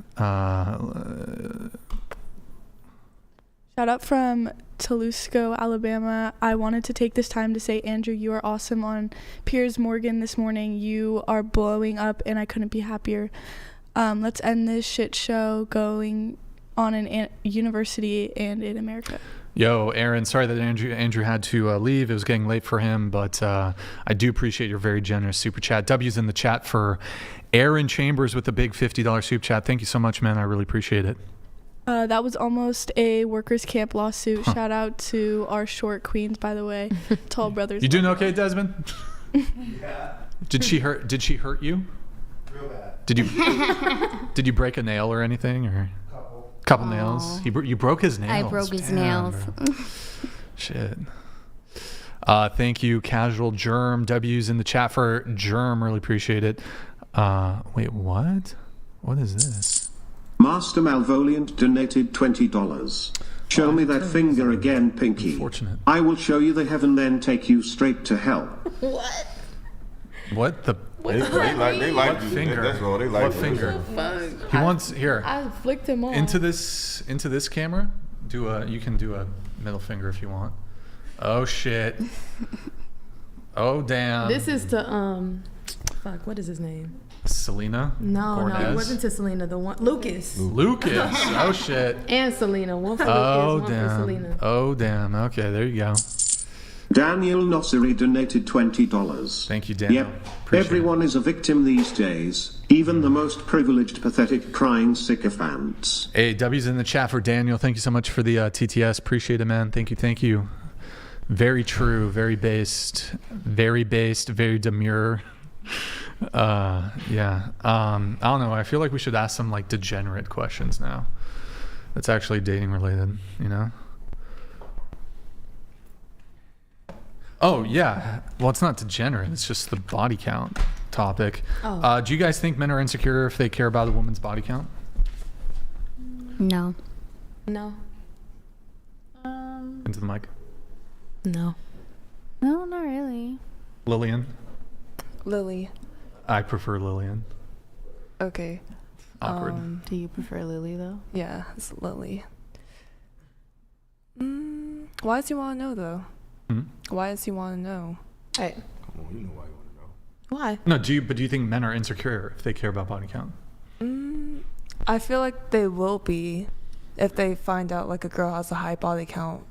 Shout out from Tolusco, Alabama. I wanted to take this time to say, Andrew, you are awesome on Piers Morgan this morning. You are blowing up, and I couldn't be happier. Let's end this shit show going on in university and in America. Yo, Aaron, sorry that Andrew had to leave. It was getting late for him, but I do appreciate your very generous super chat. W's in the chat for Aaron Chambers with the big $50 super chat. Thank you so much, man. I really appreciate it. That was almost a workers' camp lawsuit. Shout out to our short queens, by the way. Tall brothers. You doing okay, Desmond? Yeah. Did she hurt you? Real bad. Did you break a nail or anything, or couple nails? You broke his nails. I broke his nails. Shit. Thank you, Casual Germ. W's in the chat for Germ. Really appreciate it. Wait, what? What is this? Master Malvoliant donated $20. Show me that finger again, Pinky. Unfortunate. I will show you the heaven, then take you straight to hell. What the? They like you. Finger. That's all they like. What finger? He wants here. I flicked him off. Into this camera. You can do a middle finger if you want. Oh shit. Oh damn. This is to fuck. What is his name? Selena? No, it wasn't to Selena. The one Lucas. Lucas. Oh shit. And Selena. One for Oh Lucas, one damn. for Selena. Oh damn. Okay, there you go. Daniel Nosseri donated $20. Thank you, Daniel. Yep. Appreciate Everyone is a victim these days, even the most privileged, pathetic, crying sycophants. Hey, W's in the chat for Daniel. Thank you so much for the TTS. Appreciate it, man. Thank you. Very true. Very based. Very demure. Yeah. I don't know. I feel like we should ask some like degenerate questions now. That's actually dating related, you know? Oh, yeah. Well, it's not degenerate. It's just the body count topic. Oh. Do you guys think men are insecure if they care about a woman's body count? No. No. Into the mic. No. No, not really. Lillian? Lily. I prefer Lillian. Okay. Awkward. Do you prefer Lily though? Yeah, it's Lily. Why does he want to know though? Why does he want to know? Hey. Come on, you know why you want to know. Why? No, do you think men are insecure if they care about body count? I feel like they will be if they find out like a girl has a high body count.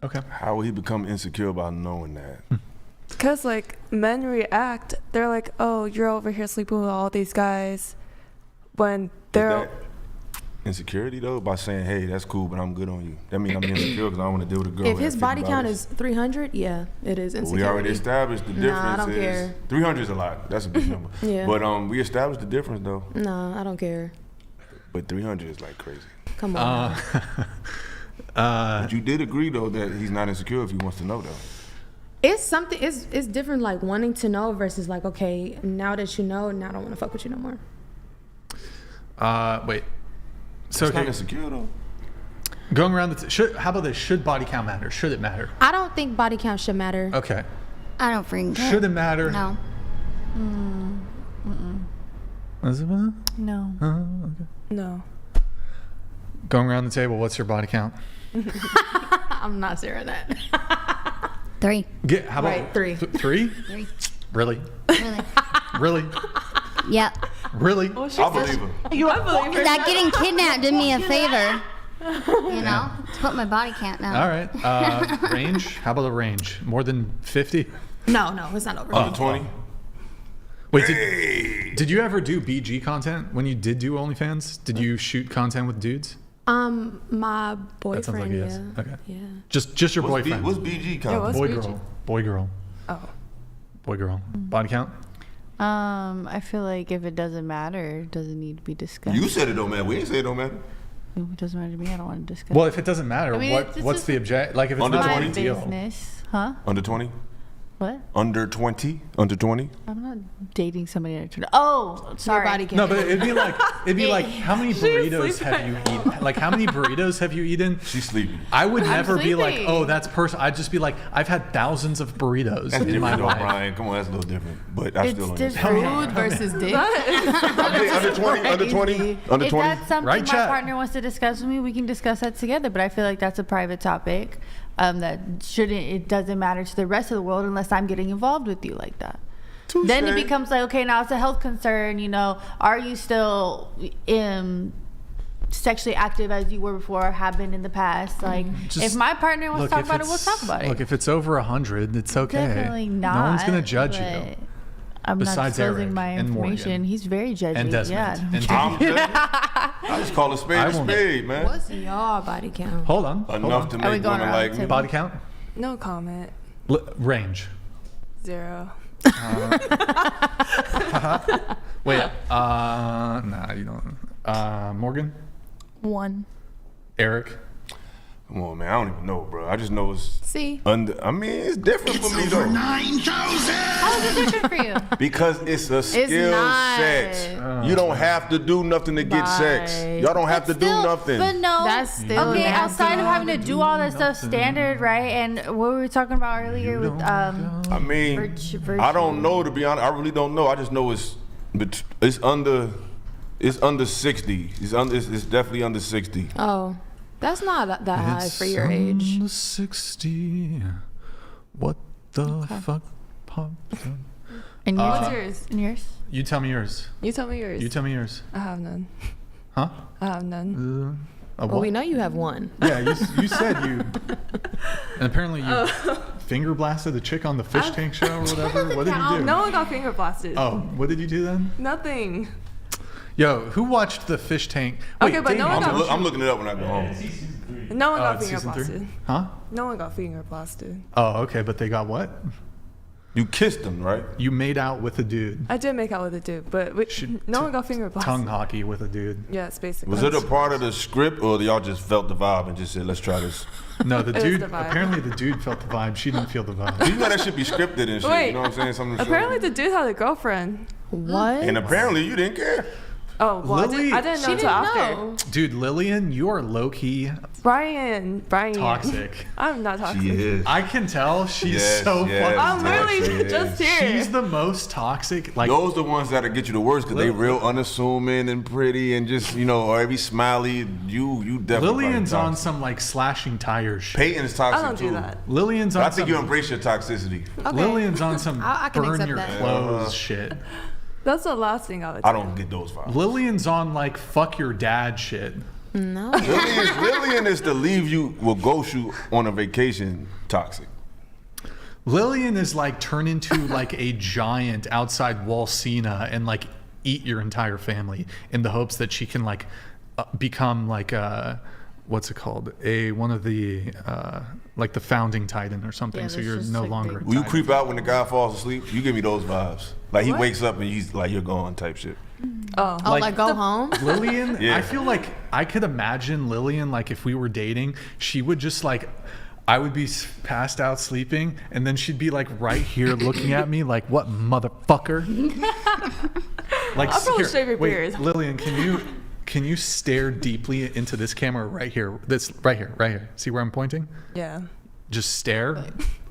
Okay. How will he become insecure about knowing that? Because like men react, they're like, oh, you're over here sleeping with all these guys, when they're. Is that insecurity though, by saying, hey, that's cool, but I'm good on you? That means I'm insecure because I don't want to deal with a girl. If his body count is 300, yeah, it is insecurity. We already established the difference. Nah, I don't care. 300 is a lot. That's a big number. Yeah. But we established the difference though. Nah, I don't care. But 300 is like crazy. Come on. But you did agree though that he's not insecure if he wants to know though. It's something. It's different. Like wanting to know versus like, okay, now that you know, now I don't want to fuck with you no more. Wait. So it's not insecure though. Going around how about this? Should body count matter? Should it matter? I don't think body count should matter. Okay. I don't freaking care. Should it matter? No. Does it matter? No. Okay. No. Going around the table, what's your body count? I'm not saying that. 3. How about right, 3? 3? 3. Really? Really? Really? Yep. Really? I believe her. I believe her. That getting kidnapped did me a favor. You know, to put my body count down. All right. Range? How about a range? More than 50? No, it's not over. Under 20? Wait, did you ever do BG content when you did do OnlyFans? Did you shoot content with dudes? My boyfriend. That sounds like yes. Yeah. Okay. Yeah. Just your boyfriend. What's BG count? what's Boy BG? girl. Boy girl. Oh. Boy girl. Body count? I feel like if it doesn't matter, it doesn't need to be discussed. You said it don't matter. We ain't say it don't matter. It doesn't matter to me. I don't want to discuss. Well, if it doesn't matter, I mean, what's the object? Like if it's Under not a 20? big deal. business, huh? Under 20? What? Under 20? Under 20? I'm not dating somebody under 20. Oh, sorry. Body count. No, but it'd be like how many burritos have you eaten? Like how many burritos have you eaten? She's sleeping. I would never be like, sleeping. oh, that's person. I'd just be like, I've had thousands of burritos That's in my different though, life. Brian. Come on, that's a little different. But I still It's understand. different. Food versus dick. Under 20? Under 20? Under If 20? that's something Right, my chat? partner wants to discuss with me, we can discuss that together. But I feel like that's a private topic that it doesn't matter to the rest of the world unless I'm getting involved with you like that. Touché. Then it becomes like, okay, now it's a health concern. You know, are you still sexually active as you were before or have been in the past? Like, if my partner wants to talk about it, we'll talk about it. Look, if it's over 100, it's okay. Definitely not. No one's gonna judge you. but I'm Besides not disclosing Eric my and information. Morgan. He's very judgy. And Desmond. Yeah. And I just call a spade a spade, man. What's y'all body count? Hold on. Enough to Are we make going women around like the me. table? Body count? No comment. Range. 0. Wait. Nah, you don't. Morgan? 1. Eric? Come on, man. I don't even know, bro. I just know it's See? under. I mean, it's different for me, though. 9,000! How is it different for you? Because it's a skill not. sex. You don't have to do nothing to get sex. Y'all don't have to do nothing. But no. That's still okay, nasty. outside of having to do all that stuff standard, right? And what we were talking about earlier with I mean, virtue. I don't know, to be honest. I really don't know. I just know it's under 60. It's definitely under 60. Oh, that's not that high for your age. Under 60. What the fuck? And What's yours? And yours? You tell me yours. You tell me yours. You tell me yours. I have none. Huh? I have none. Well, we know you have one. Yeah, you said you. And apparently you finger blasted the chick on the fish tank show or whatever. What did you do? No one got finger blasted. Oh, what did you do then? Nothing. Yo, who watched the fish tank? Wait, Okay, but no one got. I'm looking it up when I go home. No one got it's finger season 3? blasted. Huh? No one got finger blasted. Oh, okay, but they got what? You kissed him, right? You made out with a dude. I did make out with a dude, but no one got finger blasted. Tongue hockey with a dude. Yeah, it's basically. Was it a part of the script, or y'all just felt the vibe and just said, "Let's try this"? No, the It was dude. the vibe. Apparently, the dude felt the vibe. She didn't feel the vibe. You know that should be scripted and shit. Wait, You know what I'm saying? Something. apparently the dude had a girlfriend. What? And apparently you didn't care. Oh, well, Lily, I didn't know until after. Dude, Lillian, you are low-key Brian. toxic. I'm not toxic. She is. I can tell she's Yes, so yes, fucking I'm literally yes. just here. She's the most toxic. Like those the ones that'll get you the worst because they real unassuming and pretty and just, you know, or every smiley. You definitely. Lillian's on some like slashing tires shit. Peyton's toxic I don't too. do that. Lillian's on But I think some, you embrace your toxicity. Okay. Lillian's on some I can burn accept your that. clothes shit. That's the last thing I would I do. don't get those vibes. Lillian's on like fuck your dad shit. No. Lillian is to leave you, will ghost you on a vacation toxic. Lillian is like turn into like a giant outside Walsena and like eat your entire family in the hopes that she can like become like what's it called? One of the like the founding titan or something. Yeah, so there's you're just, no like, longer. big- Will you titan. creep out when the guy falls asleep? You give me those vibes. Like he What? wakes up and he's like, you're gone type shit. Oh, Like go home. Lillian, Yeah. I feel like I could imagine Lillian, like if we were dating, she would just like, I would be passed out sleeping, and then she'd be like right here looking at me like, what motherfucker? Like, I'll probably shave your wait, beard. Lillian, can you stare deeply into this camera right here? This right here. See where I'm pointing? yeah. Just stare.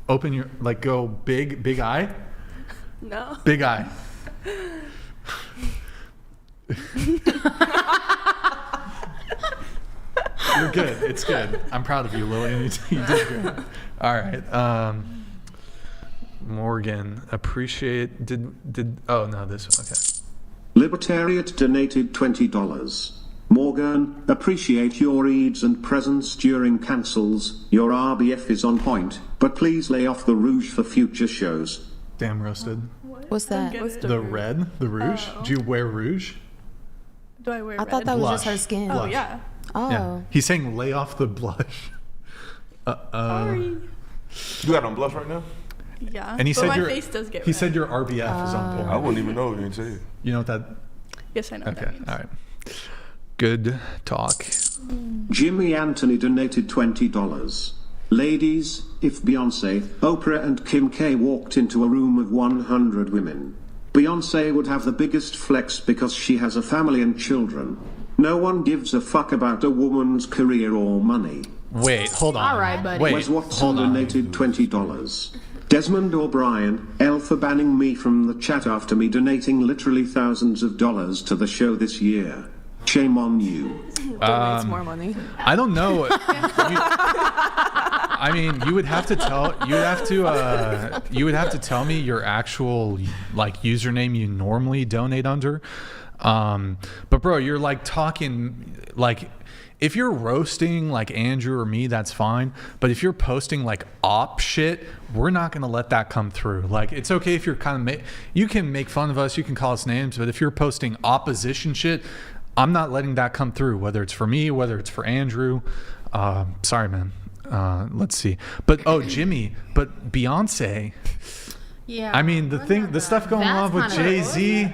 Open your, like go big eye. No. Big eye. You're good. It's good. I'm proud of you, Lillian. You did great. All right. Morgan, appreciate. Did? Oh no, this one. Okay. Libertariat donated $20. Morgan, appreciate your reads and presence during cancels. Your RBF is on point, but please lay off the rouge for future shows. Damn roasted. What's that? The rouge. Do you wear rouge? Do I wear I thought red? that was Blush. just her skin. Oh, Blush. yeah. Oh. Yeah. He's saying lay off the blush. Sorry. You got on blush right now? Yeah. And he but said my your face does get he red. said your RBF is on point. I wouldn't even know. You didn't say it. You know what that? Yes, I know what Okay. that means. All right. Good talk. Jimmy Anthony donated $20. Ladies, if Beyonce, Oprah, and Kim K walked into a room of 100 women, Beyonce would have the biggest flex because she has a family and children. No one gives a fuck about a woman's career or money. Wait, hold on. All right, buddy. Wait, Wes Watson hold on. donated $20. Desmond O'Brien, L for banning me from the chat after me donating literally thousands of dollars to the show this year. Shame on you. Donates more money. I don't know. I mean, you would have to tell me your actual like username you normally donate under. But bro, you're like talking like if you're roasting like Andrew or me, that's fine. But if you're posting like op shit, we're not gonna let that come through. Like it's okay if you're kind of you can make fun of us, you can call us names, but if you're posting opposition shit, I'm not letting that come through, whether it's for me, whether it's for Andrew. Sorry, man. Let's see. But Jimmy, but Beyonce. Yeah. I mean, the stuff going on with Jay-Z.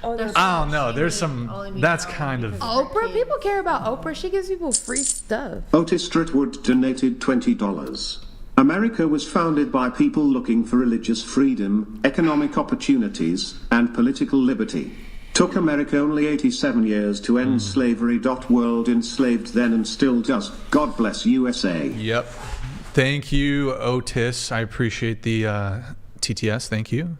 I don't know. There's some. That's kind of. Oprah? People care about Oprah. She gives people free stuff. Otis Stritwood donated $20. America was founded by people looking for religious freedom, economic opportunities, and political liberty. Took America only 87 years to end slavery. World enslaved then and still does. God bless USA. Yep. Thank you, Otis. I appreciate the TTS. Thank you.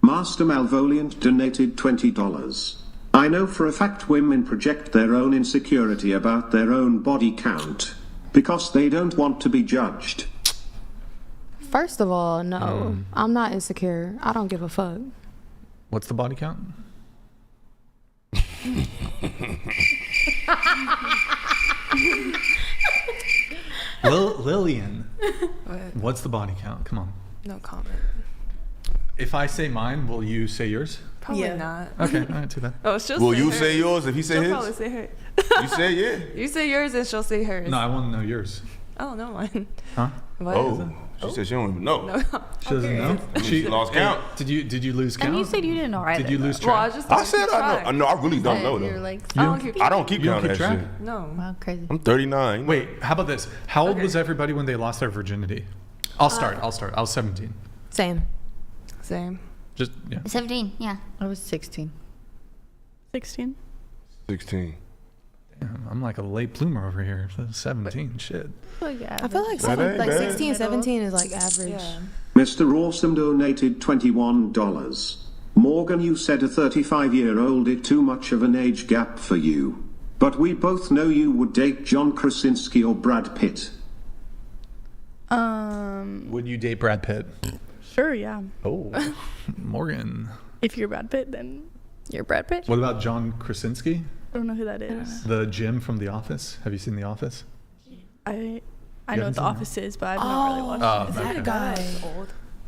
Master Malvoliant donated $20. I know for a fact women project their own insecurity about their own body count because they don't want to be judged. First of all, no. I'm not insecure. I don't give a fuck. What's the body count? Lillian. What's the body count? Come on. No comment. If I say mine, will you say yours? Probably Yeah. not. Okay, all right, too bad. Oh, she'll Will say you hers. say yours if he say She'll his? probably say her. You say yeah. You say yours and she'll say hers. No, I want to know yours. Oh, no one. Huh? What? Oh, she said she don't even know. No. She doesn't know. She lost count. Did you lose count? And you said you didn't know either. Did you lose Well, I track? just I said I know. No, I really don't know You're though. like, I don't keep I don't keep You don't count keep that track? shit. No. wow, crazy. I'm 39. Wait, how about this? How old was everybody when they lost their virginity? I'll start. I was 17. Same. Same. Just yeah. 17, yeah. I was 16. 16. 16. Damn, I'm like a late bloomer over here. 17, shit. I feel like, That ain't bad. 16, 17 is like average. Mr. Awesome donated $21. Morgan, you said a 35-year-old is too much of an age gap for you. But we both know you would date John Krasinski or Brad Pitt. Would you date Brad Pitt? Sure, yeah. Oh, Morgan. If you're Brad Pitt, then you're Brad Pitt. What about John Krasinski? I don't know who that is. The Jim from The Office. Have you seen The Office? I You know what haven't The seen Office is, but I've not really watched Oh, it. Is that okay. a guy?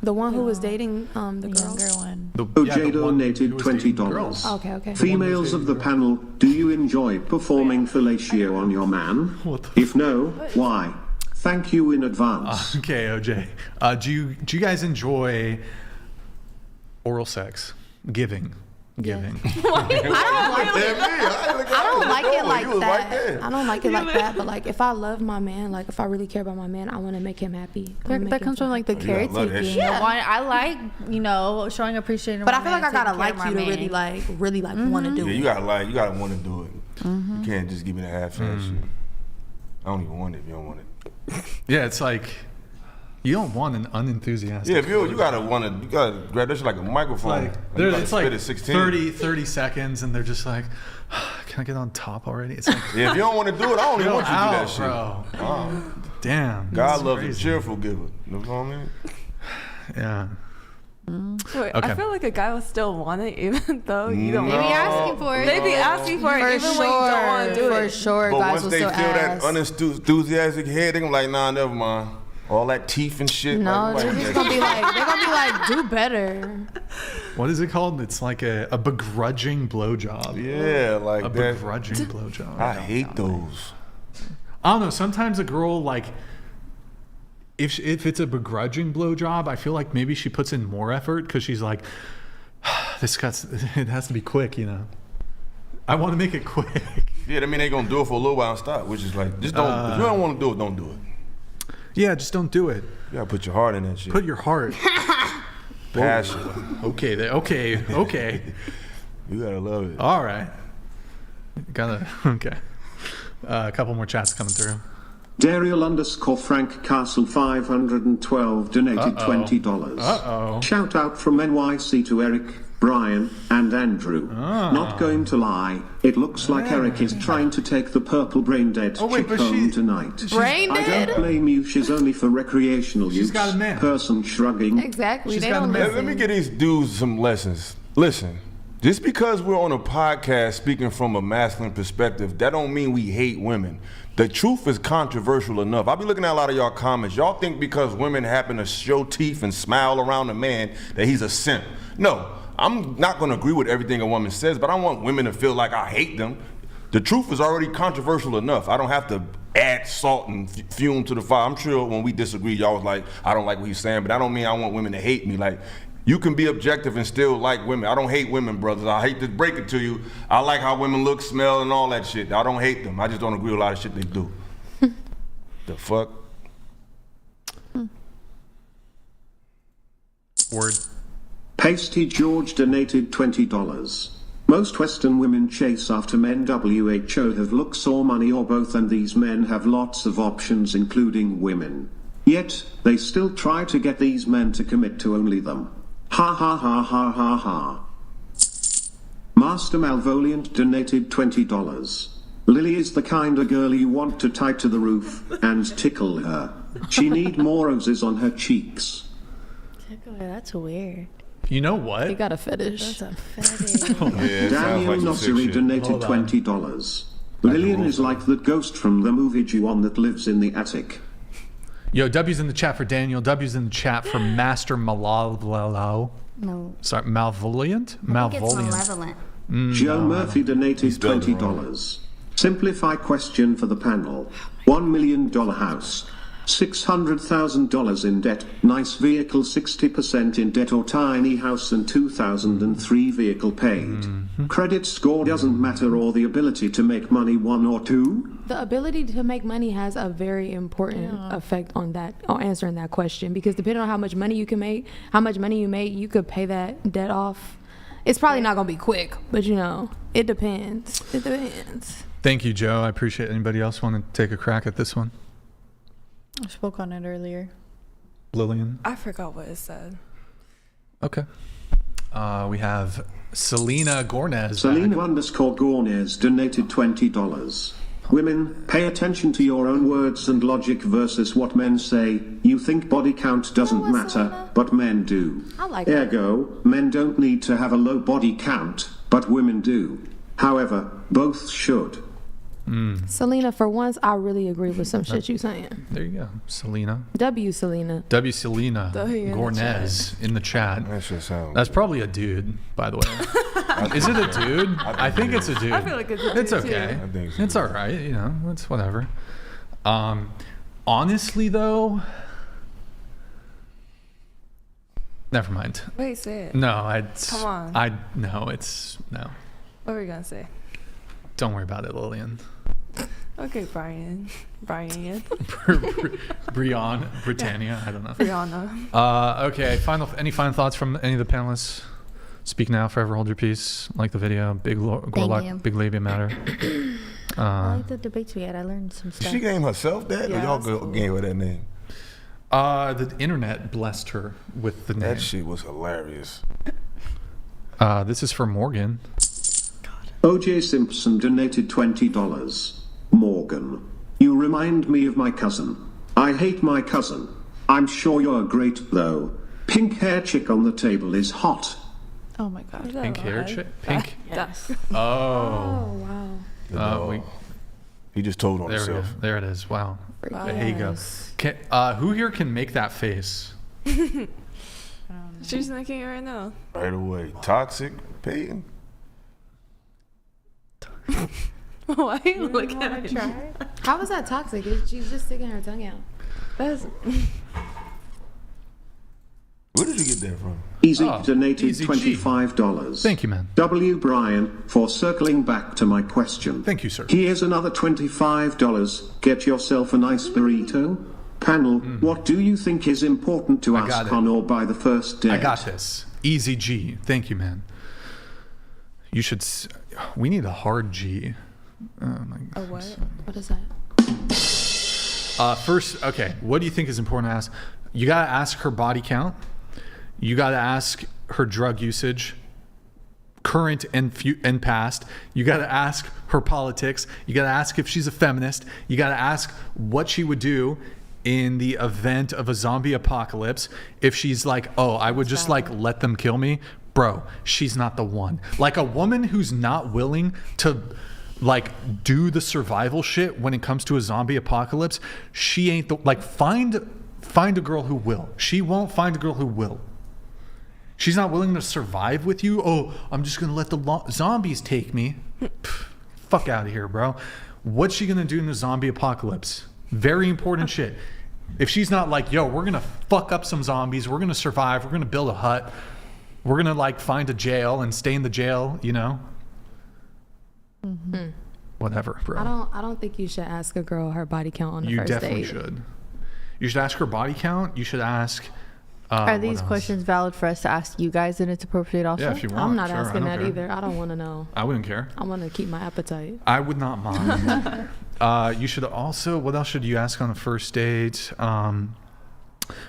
The one who was dating the younger one. OJ donated $20. Okay. Females of the panel, do you enjoy performing fellatio on your man? If no, why? Thank you in advance. Okay, OJ. Do you guys enjoy oral sex? Giving. I don't like it like that. I don't like it like that. But like, if I love my man, like if I really care about my man, I want to make him happy. That comes from like the caretaking. Yeah. I like, showing appreciation. But I feel like I gotta like you to really want to do Yeah, it. you gotta want to do it. You can't just give me the half-ass shit. I don't even want it if you don't want it. Yeah, it's like you don't want an unenthusiastic. Yeah, if you gotta grab that shit like a microphone. It's like at 16. 30 seconds, and they're just like, "Can I get on top already?" It's like, Yeah, if you don't want to do it, I don't even want you to do that out, shit. bro. Oh. Damn. God that's loves crazy. a cheerful giver. You know what I mean? Yeah. Wait, Okay. I feel like a guy will still want it even though you don't Maybe want it. asking for it. Maybe asking for it For even when you don't want to do it. For sure, But guys once will they still feel that ask. unenthusiastic head, they gonna be like, nah, never mind. All that teeth and shit. No, like, they're just gonna be like, do better. What is it called? It's like a begrudging blowjob. Yeah, like a that. begrudging blowjob. I hate those. I don't know. Sometimes a girl, like, if it's a begrudging blowjob, I feel like maybe she puts in more effort because she's like, it has to be quick, I want to make it quick. Yeah, I mean they gonna do it for a little while and stop, which is like, just don't. If you don't want to do it, don't do it. Yeah, just don't do it. You gotta put your heart in that shit. Put your heart. Passion. Okay. You gotta love it. All right. Okay. A couple more chats coming through. Dariel_Frank Castle 512 donated $20. Uh-oh. Shout out from NYC to Eric, Brian, and Andrew. Not going to lie, it looks like Eric is trying to take the purple brain dead chick home tonight. Brain I dead? don't blame you, she's only for recreational use. got a man. Person shrugging. Exactly. They got a don't man. listen. Let me give these dudes some lessons. Listen, just because we're on a podcast speaking from a masculine perspective, that don't mean we hate women. The truth is controversial enough. I'll be looking at a lot of y'all comments. Y'all think because women happen to show teeth and smile around a man that he's a simp. No, I'm not going to agree with everything a woman says, but I want women to feel like I hate them. The truth is already controversial enough. I don't have to add salt and fume to the fire. I'm sure when we disagree, y'all was like, I don't like what he's saying, but I don't mean I want women to hate me. Like, you can be objective and still like women. I don't hate women, brothers. I hate to break it to you. I like how women look, smell, and all that shit. I don't hate them. I just don't agree with a lot of shit they do. The fuck? Word. Pasty George donated $20. Most Western women chase after men WHO have looks or money or both, and these men have lots of options including women. Yet, they still try to get these men to commit to only them. Ha ha ha ha ha ha. Master Malvoliant donated $20. Lily is the kind of girl you want to tie to the roof and tickle her. She need more roses on her cheeks. That's weird. You know what? He got a fetish. That's a fetish. Daniel Nosseri donated $20. Lillian is like the ghost from the movie Ju-On that lives in the attic. Yo, W's in the chat for Daniel. W's in the chat for Master Malalo. No. Sorry, Malvoliant? I think it's malevolent. Joe Murphy donated $20. Simplify question for the panel. $1 million house. $600,000 in debt, nice vehicle 60% in debt or tiny house and 2003 vehicle paid. Credit score doesn't matter or the ability to make money 1 or 2? The ability to make money has a very important effect on that, on answering that question, because depending on how much money you can make, how much money you make, you could pay that debt off It's probably not gonna be quick, but you know, it depends. It depends. Thank you, Joe. I appreciate it. Anybody else want to take a crack at this one? I spoke on it earlier. Lillian? I forgot what it said. Okay. We have Selena Gornez. Selena_Gornez donated $20. Women, pay attention to your own words and logic versus what men say. You think body count doesn't matter, but men do. I like that. Ergo, men don't need to have a low body count, but women do. However, both should. Selena, for once, I really agree with some shit you saying. There you go. Selena. W Selena. W Selena W in the Gornez in the chat. That's probably a dude, by the way. Is it a dude? I think it's a dude. I feel like it's a dude, It's okay. too. It's all right. You know, it's whatever. Honestly, though, never mind. Wait, say it. No, Come on. No. What were you gonna say? Don't worry about it, Lillian. Okay, Brian. Britannia. I don't know. Brianna. Okay. Any final thoughts from any of the panelists? Speak now, forever hold your peace. Like the video. Big you. Gorlock, big labia matter. I like the debates we had. I learned some stuff. She named herself that, or y'all gave her that name? The internet blessed her with the name. That shit was hilarious. This is for Morgan. OJ Simpson donated $20. Morgan, you remind me of my cousin. I hate my cousin. I'm sure you're great though. Pink hair chick on the table is hot. Oh my god. Pink hair chick? Pink? Yes. Oh. Wow. He just told on There we go. himself. There it is. Wow. Wow. There you go. Who here can make that face? She's making it right now. Right away. Toxic Peyton. Why are you looking at me? How is that toxic? She's just sticking her tongue out. That's Where did you get that from? Easy donated $25. Thank you, man. W. Brian, for circling back to my question. Thank you, sir. Here's another $25. Get yourself a nice burrito. Panel, what do you think is important to ask on or by the first date? I got this. Easy G. Thank you, man. You should. We need a hard G. Oh my God. A what? What is that? First, okay. What do you think is important to ask? You gotta ask her body count. You gotta ask her drug usage, current and past. You gotta ask her politics. You gotta ask if she's a feminist. You gotta ask what she would do in the event of a zombie apocalypse. If she's like, oh, I would just like let them kill me. Bro, she's not the one. Like a woman who's not willing to like do the survival shit when it comes to a zombie apocalypse, she ain't the, like find a girl who will. She won't find a girl who will. She's not willing to survive with you. Oh, I'm just gonna let the zombies take me. Fuck out of here, bro. What's she gonna do in the zombie apocalypse? Very important shit. If she's not like, yo, we're gonna fuck up some zombies, we're gonna survive, we're gonna build a hut, we're gonna like find a jail and stay in the jail, you know? Mm-hmm. Whatever, bro. I don't think you should ask a girl her body count on the You first date. definitely should. You should ask her body count. You should ask. Are these questions valid for us to ask you guys and it's appropriate also? Yeah, if you want. I'm not sure, asking I that don't either. I don't want to know. I wouldn't care. I want to keep my appetite. I would not mind. You should also. What else should you ask on a first date? Do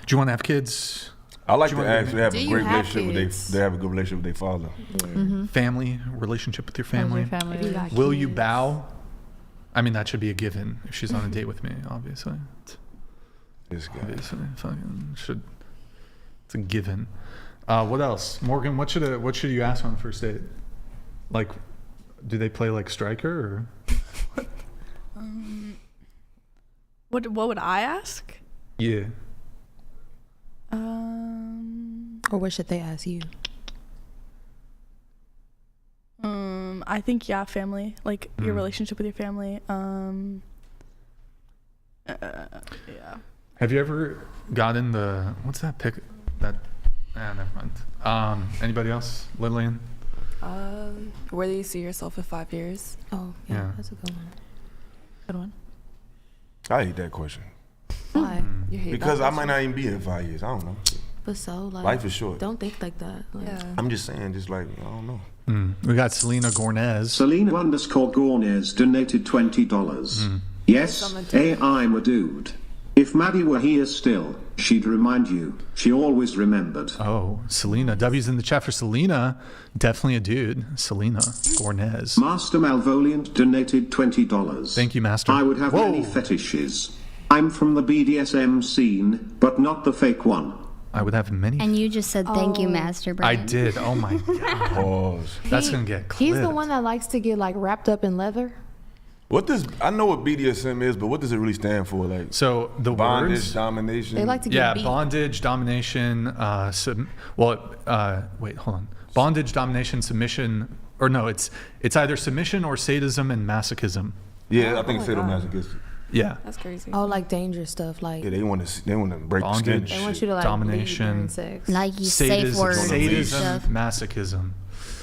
you want to have kids? I like to ask. They have a great relationship with they have a good relationship with their father. Mm-hmm. Family relationship with your family. Family. Will you bow? I mean, that should be a given if she's on a date with me. Obviously. This guy. Obviously, fucking should. It's a given. What else, Morgan? What should you ask on the first date? Like, do they play like striker or? What would I ask? Yeah. Or what should they ask you? I think family, like your relationship with your family. Yeah. Have you ever gotten the what's that pick that? Never mind. Anybody else? Lillian. Where do you see yourself in 5 years? Oh yeah, that's a good one. Good one. I hate that question. Why? You hate because that I might not even be here in 5 years. I don't know. But so, like, life is short. Don't think like that. Like, I'm just saying, just like, I don't know. We got Selena Gornez. Selena_Gornez donated $20. Yes, I'm a dude. If Maddie were here still, she'd remind you. She always remembered. Oh, Selena. W's in the chat for Selena. Definitely a dude. Selena Gornez. Master Malvoliant donated $20. Thank you, Master. I would have Whoa. many fetishes. I'm from the BDSM scene, but not the fake one. I would have many. And you just said thank you, Master Brian. I did. Oh my God. Pause. That's going to get clipped. he's the one that likes to get like wrapped up in leather. I know what BDSM is, but what does it really stand for? Like, so the bondage, words, domination. They like to get beat. Bondage, domination. Wait, hold on. Bondage, domination, submission, or no, it's either submission or sadism and masochism. Yeah, I think sadomasochistic. Yeah, That's crazy. Oh, like dangerous stuff. Like Yeah, they want to break bondage, the skin. they want you to like domination, bleed during sex. Like you safe words. sadism, stuff. masochism.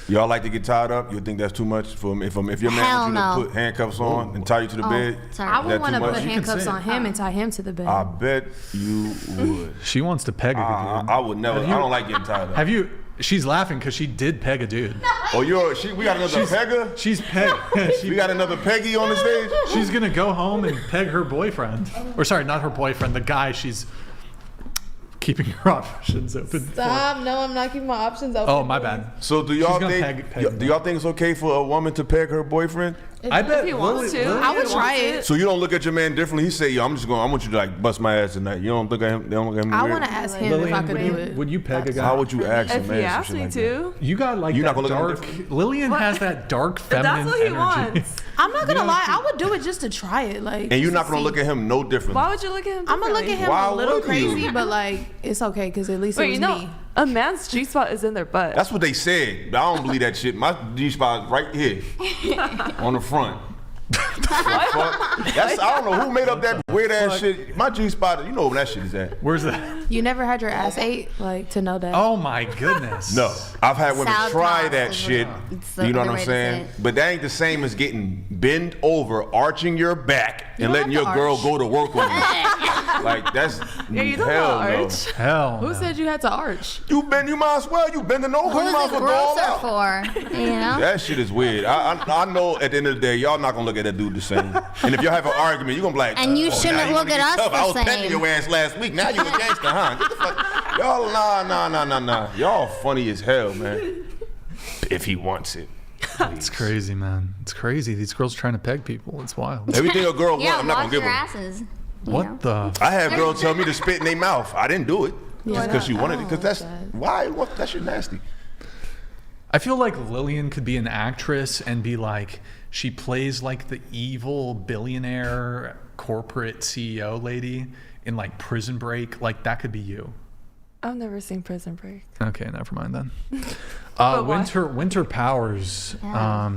Y'all like to get tied up? You think that's too much for him? If your man Hell wants you no. to put handcuffs on and tie you to the bed, sorry. I is would that want too to put much? handcuffs on him and tie him to the bed. I bet you would. She wants to peg a dude. I would never. I don't like getting tied up. Have you? She's laughing because she did peg a dude. Oh, we got another pegger? She's pegged. We got another Peggy on the stage? She's gonna go home and peg her boyfriend, or sorry, not her boyfriend, the guy she's keeping her options open. Stop! No, I'm not keeping my options open. Oh, my bad. So do y'all She's gonna think peg do y'all think it's okay for a woman to peg her boyfriend? I bet If he wants to. I would try it. So you don't look at your man differently. He say, "Yo, I want you to like bust my ass tonight." You don't look at him. They don't look at him I weird? want to ask him if I could do it. Would you peg a guy? How would you ask a If man he some asked shit me like to. You got like You're that not gonna look at dark. him Lillian has that dark feminine That's what he energy. wants. I'm not gonna lie. I would do it just to try it. Like, and you're not just gonna to look see. at him no differently. Why would you look at him I'm gonna look at him Why a little wouldn't you? crazy, but like it's okay because at least it was me. A man's G-spot is in their butt. That's what they said. But I don't believe that shit. My G-spot right here on the front. I don't know who made up that weird ass shit. My G-spot, you know where that shit is at. Where's that? You never had your ass ate, like, to know that. Oh my goodness. No, I've had women South try Park that is shit. It's the You know what other I'm way to say saying? it. But that ain't the same as getting bent over, arching your back, and don't letting your have to girl arch. go to work on you. Like that's you don't hell know no. arch. Hell. Who no. said you had to arch? You might as well. You bending over. You might Who's as it well go all out. grosser for? You know? That shit is weird. I know at the end of the day, y'all not gonna look at that dude the same. And if y'all have an argument, you gonna be like, And you oh, shouldn't now you look wanna at be us tough. the I was same. pecking your ass last week. Now you a gangster, huh? Get the fuck. Y'all, nah. Y'all funny as hell, man. If he wants it. It's crazy, man. It's crazy. These girls trying to peg people. It's wild. Everything a girl Yeah, wants, I'm not wash gonna give your her. asses. What the? I have girls tell me to spit in their mouth. I didn't do it. Why Because she not? wanted it. Because that's that. why. What? That shit nasty. I feel like Lillian could be an actress and be like, she plays like the evil billionaire corporate CEO lady in like Prison Break. Like that could be you. I've never seen Prison Break. Okay, never mind then. But why? Winter Powers. Yeah.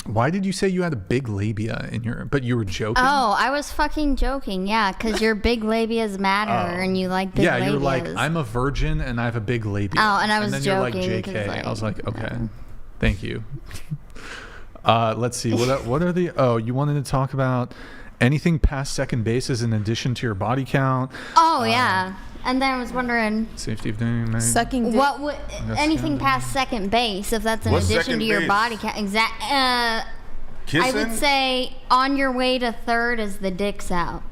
Why did you say you had a big labia in your? But you were joking. Oh, I was fucking joking. Yeah, because your big labias matter and you like big yeah, labias. you're like, I'm a virgin and I have a big labia. Oh, and I was then joking you're like, because, JK. like, I was like, okay, thank you. Let's see. What are the? Oh, you wanted to talk about anything past second base is in addition to your body count. Oh, yeah. And then I was wondering, Safety of doing Sucking dick. what would That's anything good. past second base, if that's in What's addition second to your base? body count? I Kissing? would say on your way to third is the dick's out.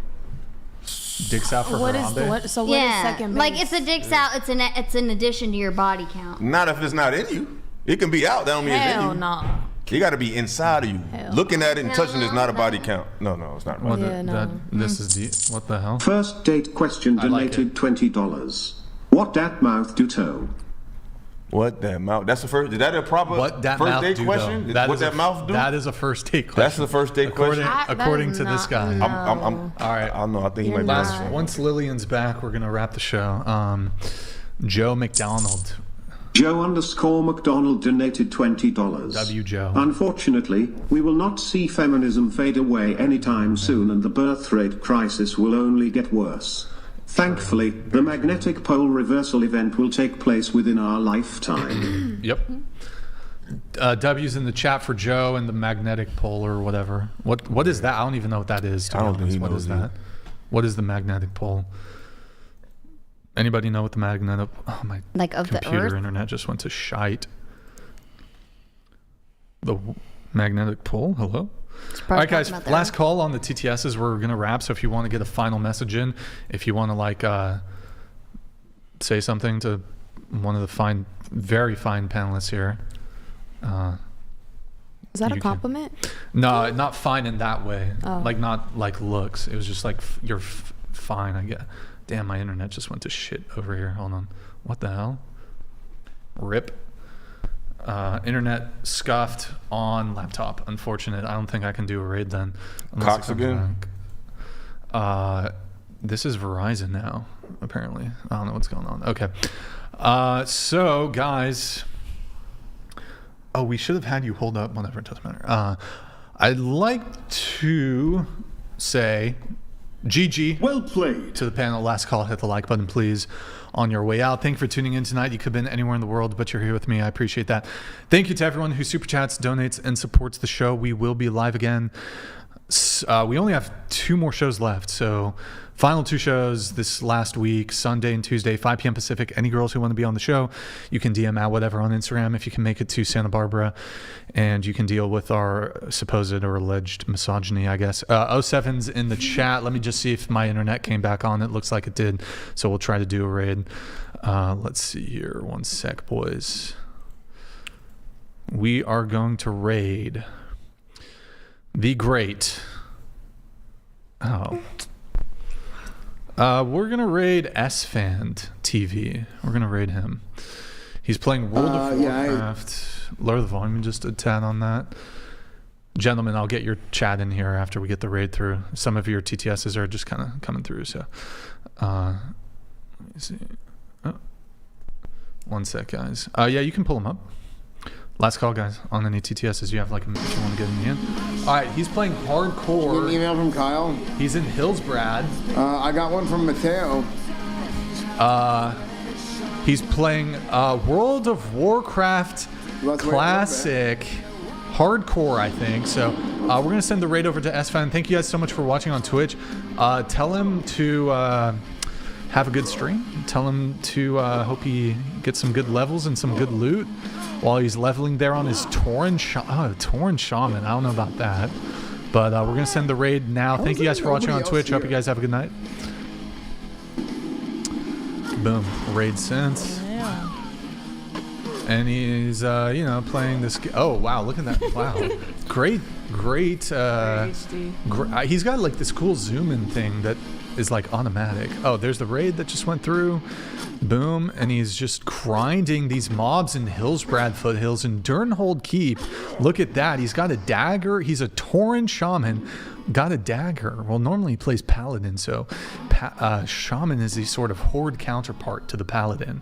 Dicks out for What is Harambe? what? So what is Yeah, second base? like if the dick's out, it's in addition to your body count. Not if it's not in you. It can be out. That don't mean it's in Hell you. no. You got to be inside of you. Hell Looking at it and no. touching it is not a body count. No, it's not. What Yeah, no. this is the what the hell? First date question I like donated $20. What that mouth do toe? What that mouth? That's the first. Is that a proper What that first mouth date do? question? Though? What is that mouth do? That is a first date question. That's the first date according, question. according That to is this guy. not- I'm All right. I don't know. I think he You're might be not. honest. Once Lillian's back, we're gonna wrap the show. Joe McDonald. Joe_McDonald donated $20. W. Joe. Unfortunately, we will not see feminism fade away anytime soon, and the birth rate crisis will only get worse. Thankfully, the magnetic pole reversal event will take place within our lifetime. Yep. W's in the chat for Joe and the magnetic pole or whatever. What is that? I don't even know what that is. To I be don't think honest. he What knows is either. that? What is the magnetic pole? Anybody know what the magnetic? Oh, my Like of the computer Earth? internet just went to shite. The magnetic pull. Hello. All right, guys. Last call on the TTSs. We're gonna wrap. So if you want to get a final message in, if you want to like say something to one of the very fine panelists here. Is that a compliment? No, not fine in that way. Oh. Like not like looks. It was just like you're fine. I get. Damn, my internet just went to shit over here. Hold on. What the hell? Rip. Internet scuffed on laptop. Unfortunate. I don't think I can do a raid then. Cox again? This is Verizon now, apparently. I don't know what's going on. Okay. So, guys. Oh, we should have had you hold up. Whatever, it doesn't matter. I'd like to say GG. Well played. To the panel. Last call. Hit the like button, please. On your way out. Thank you for tuning in tonight. You could have been anywhere in the world, but you're here with me. I appreciate that. Thank you to everyone who super chats, donates, and supports the show. We will be live again. We only have 2 more shows left. So final 2 shows this last week, Sunday and Tuesday, 5 p.m. Pacific. Any girls who want to be on the show, you can DM out whatever on Instagram if you can make it to Santa Barbara, and you can deal with our supposed or alleged misogyny, I guess. 07's in the chat. Let me just see if my internet came back on. It looks like it did, so we'll try to do a raid. Let's see here. One sec, boys. We are going to raid the great... Oh... we're going to raid S-Fan TV. We're going to raid him. He's playing World of Warcraft. Lower the volume just a tad on that. Gentlemen, I'll get your chat in here after we get the raid through. Some of your TTSs are just kind of coming through. So, let me see. Oh. One sec, guys. Yeah, you can pull him up. Last call, guys, on any TTSs you have, like, if you want to get in the end. All right, he's playing hardcore. Get an email from Kyle? He's in Hillsbrad. I got one from Mateo. He's playing World of Warcraft Classic Hardcore, I think. So we're going to send the raid over to S-Fan. Thank you guys so much for watching on Twitch. Tell him to have a good stream. Tell him to hope he gets some good levels and some good loot while he's leveling there on his Tauren Shaman. I don't know about that. But we're going to send the raid now. Thank you guys for watching on Twitch. Hope you guys have a good night. Boom. Raid sent. Yeah. And he's, playing this... Oh, wow. Look at that. Wow. Great. He's got, like, this cool zoom-in thing that is, like, automatic. Oh, there's the raid that just went through. Boom. And he's just grinding these mobs in Hillsbrad Foothills and Durnhold Keep. Look at that. He's got a dagger. He's a Tauren Shaman. Got a dagger. Well, normally he plays Paladin, so Shaman is the sort of horde counterpart to the Paladin.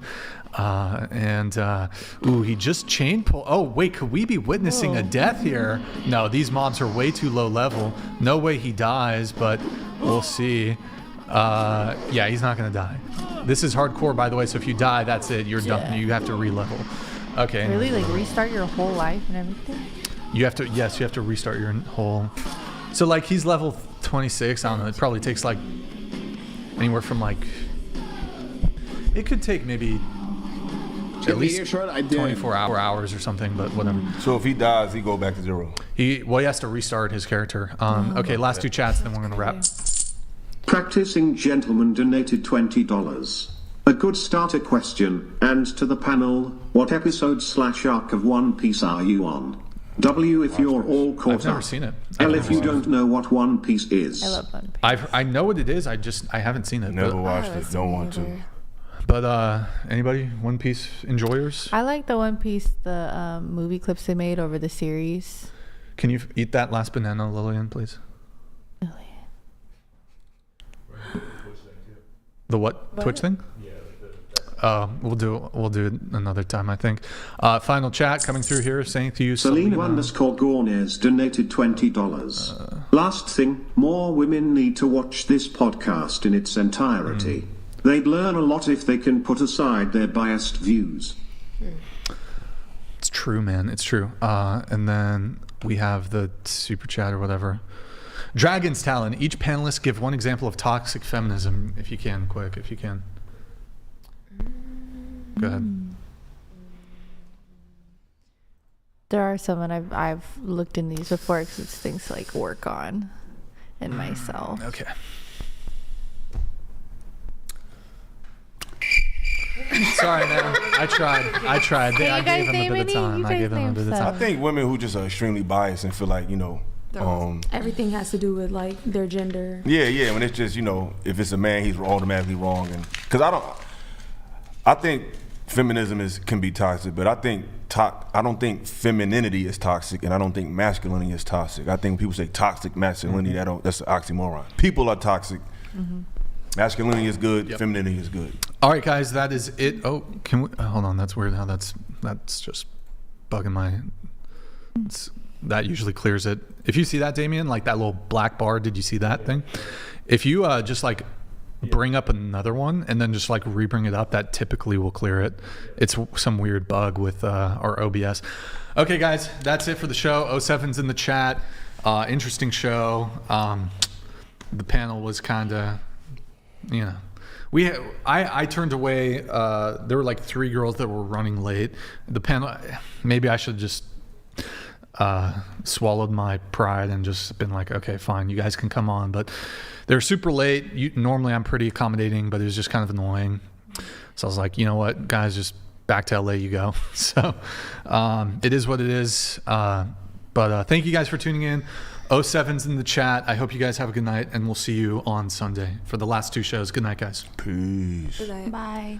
He just chain pull. Oh, wait, could we be witnessing a death here? No, these mobs are way too low level. No way he dies, but we'll see. Yeah, he's not going to die. This is hardcore, by the way, so if you die, that's it. You're done. You have to re-level. Okay. Really? Like restart your whole life and everything? You have to restart your whole... So, like, he's level 26. I don't know. It probably takes, like, anywhere from, like... It could take maybe at least 24 hours or something, but whatever. So if he dies, he go back to 0? He has to restart his character. Okay, last 2 chats, then we're going to wrap. Practicing Gentleman donated $20. A good starter question, and to the panel, what episode/arc of One Piece are you on? W if you're all caught up. I've never seen it. L if you don't know what One Piece is. I love One Piece. I know what it is. I haven't seen it. Never watched it. Don't want to. But anybody One Piece enjoyers? I like the One Piece, the movie clips they made over the series. Can you eat that last banana, Lillian, please? Lillian. The what? Twitch thing? We'll do it another time, I think. Final chat coming through here, saying to you, Selena_Gornes donated $20. Last thing, more women need to watch this podcast in its entirety. They'd learn a lot if they can put aside their biased views. It's true, man. It's true. And then we have the super chat or whatever. Dragon's Talon. Each panelist give one example of toxic feminism, if you can, quick, if you can. Go ahead. There are some, and I've looked in these before because it's things to like work on in myself. Okay. Sorry, man. I tried. I gave him a bit of time. I think women who just are extremely biased and feel like, everything has to do with like their gender. Yeah. When it's just, if it's a man, he's automatically wrong. And because I think feminism can be toxic, but I don't think femininity is toxic, and I don't think masculinity is toxic. I think when people say toxic masculinity, that's an oxymoron. People are toxic. Mm-hmm. Masculinity is good. Yep. Femininity is good. All right, guys, that is it. Oh, can we hold on? That's weird. How that's just bugging my. That usually clears it. If you see that, Damien, like that little black bar, did you see that thing? If you just like bring up another one and then just like re-bring it up, that typically will clear it. It's some weird bug with our OBS. Okay, guys, that's it for the show. 07's in the chat. Interesting show. The panel was kind of, I turned away. There were like 3 girls that were running late. The panel, maybe I should just swallowed my pride and just been like, okay, fine, you guys can come on, but they're super late. Normally I'm pretty accommodating, but it was just kind of annoying. So I was like, you know what, guys, just back to LA you go. So it is what it is. But thank you guys for tuning in. 07's in the chat. I hope you guys have a good night, and we'll see you on Sunday for the last 2 shows. Good night, guys. Peace. Good night. Bye.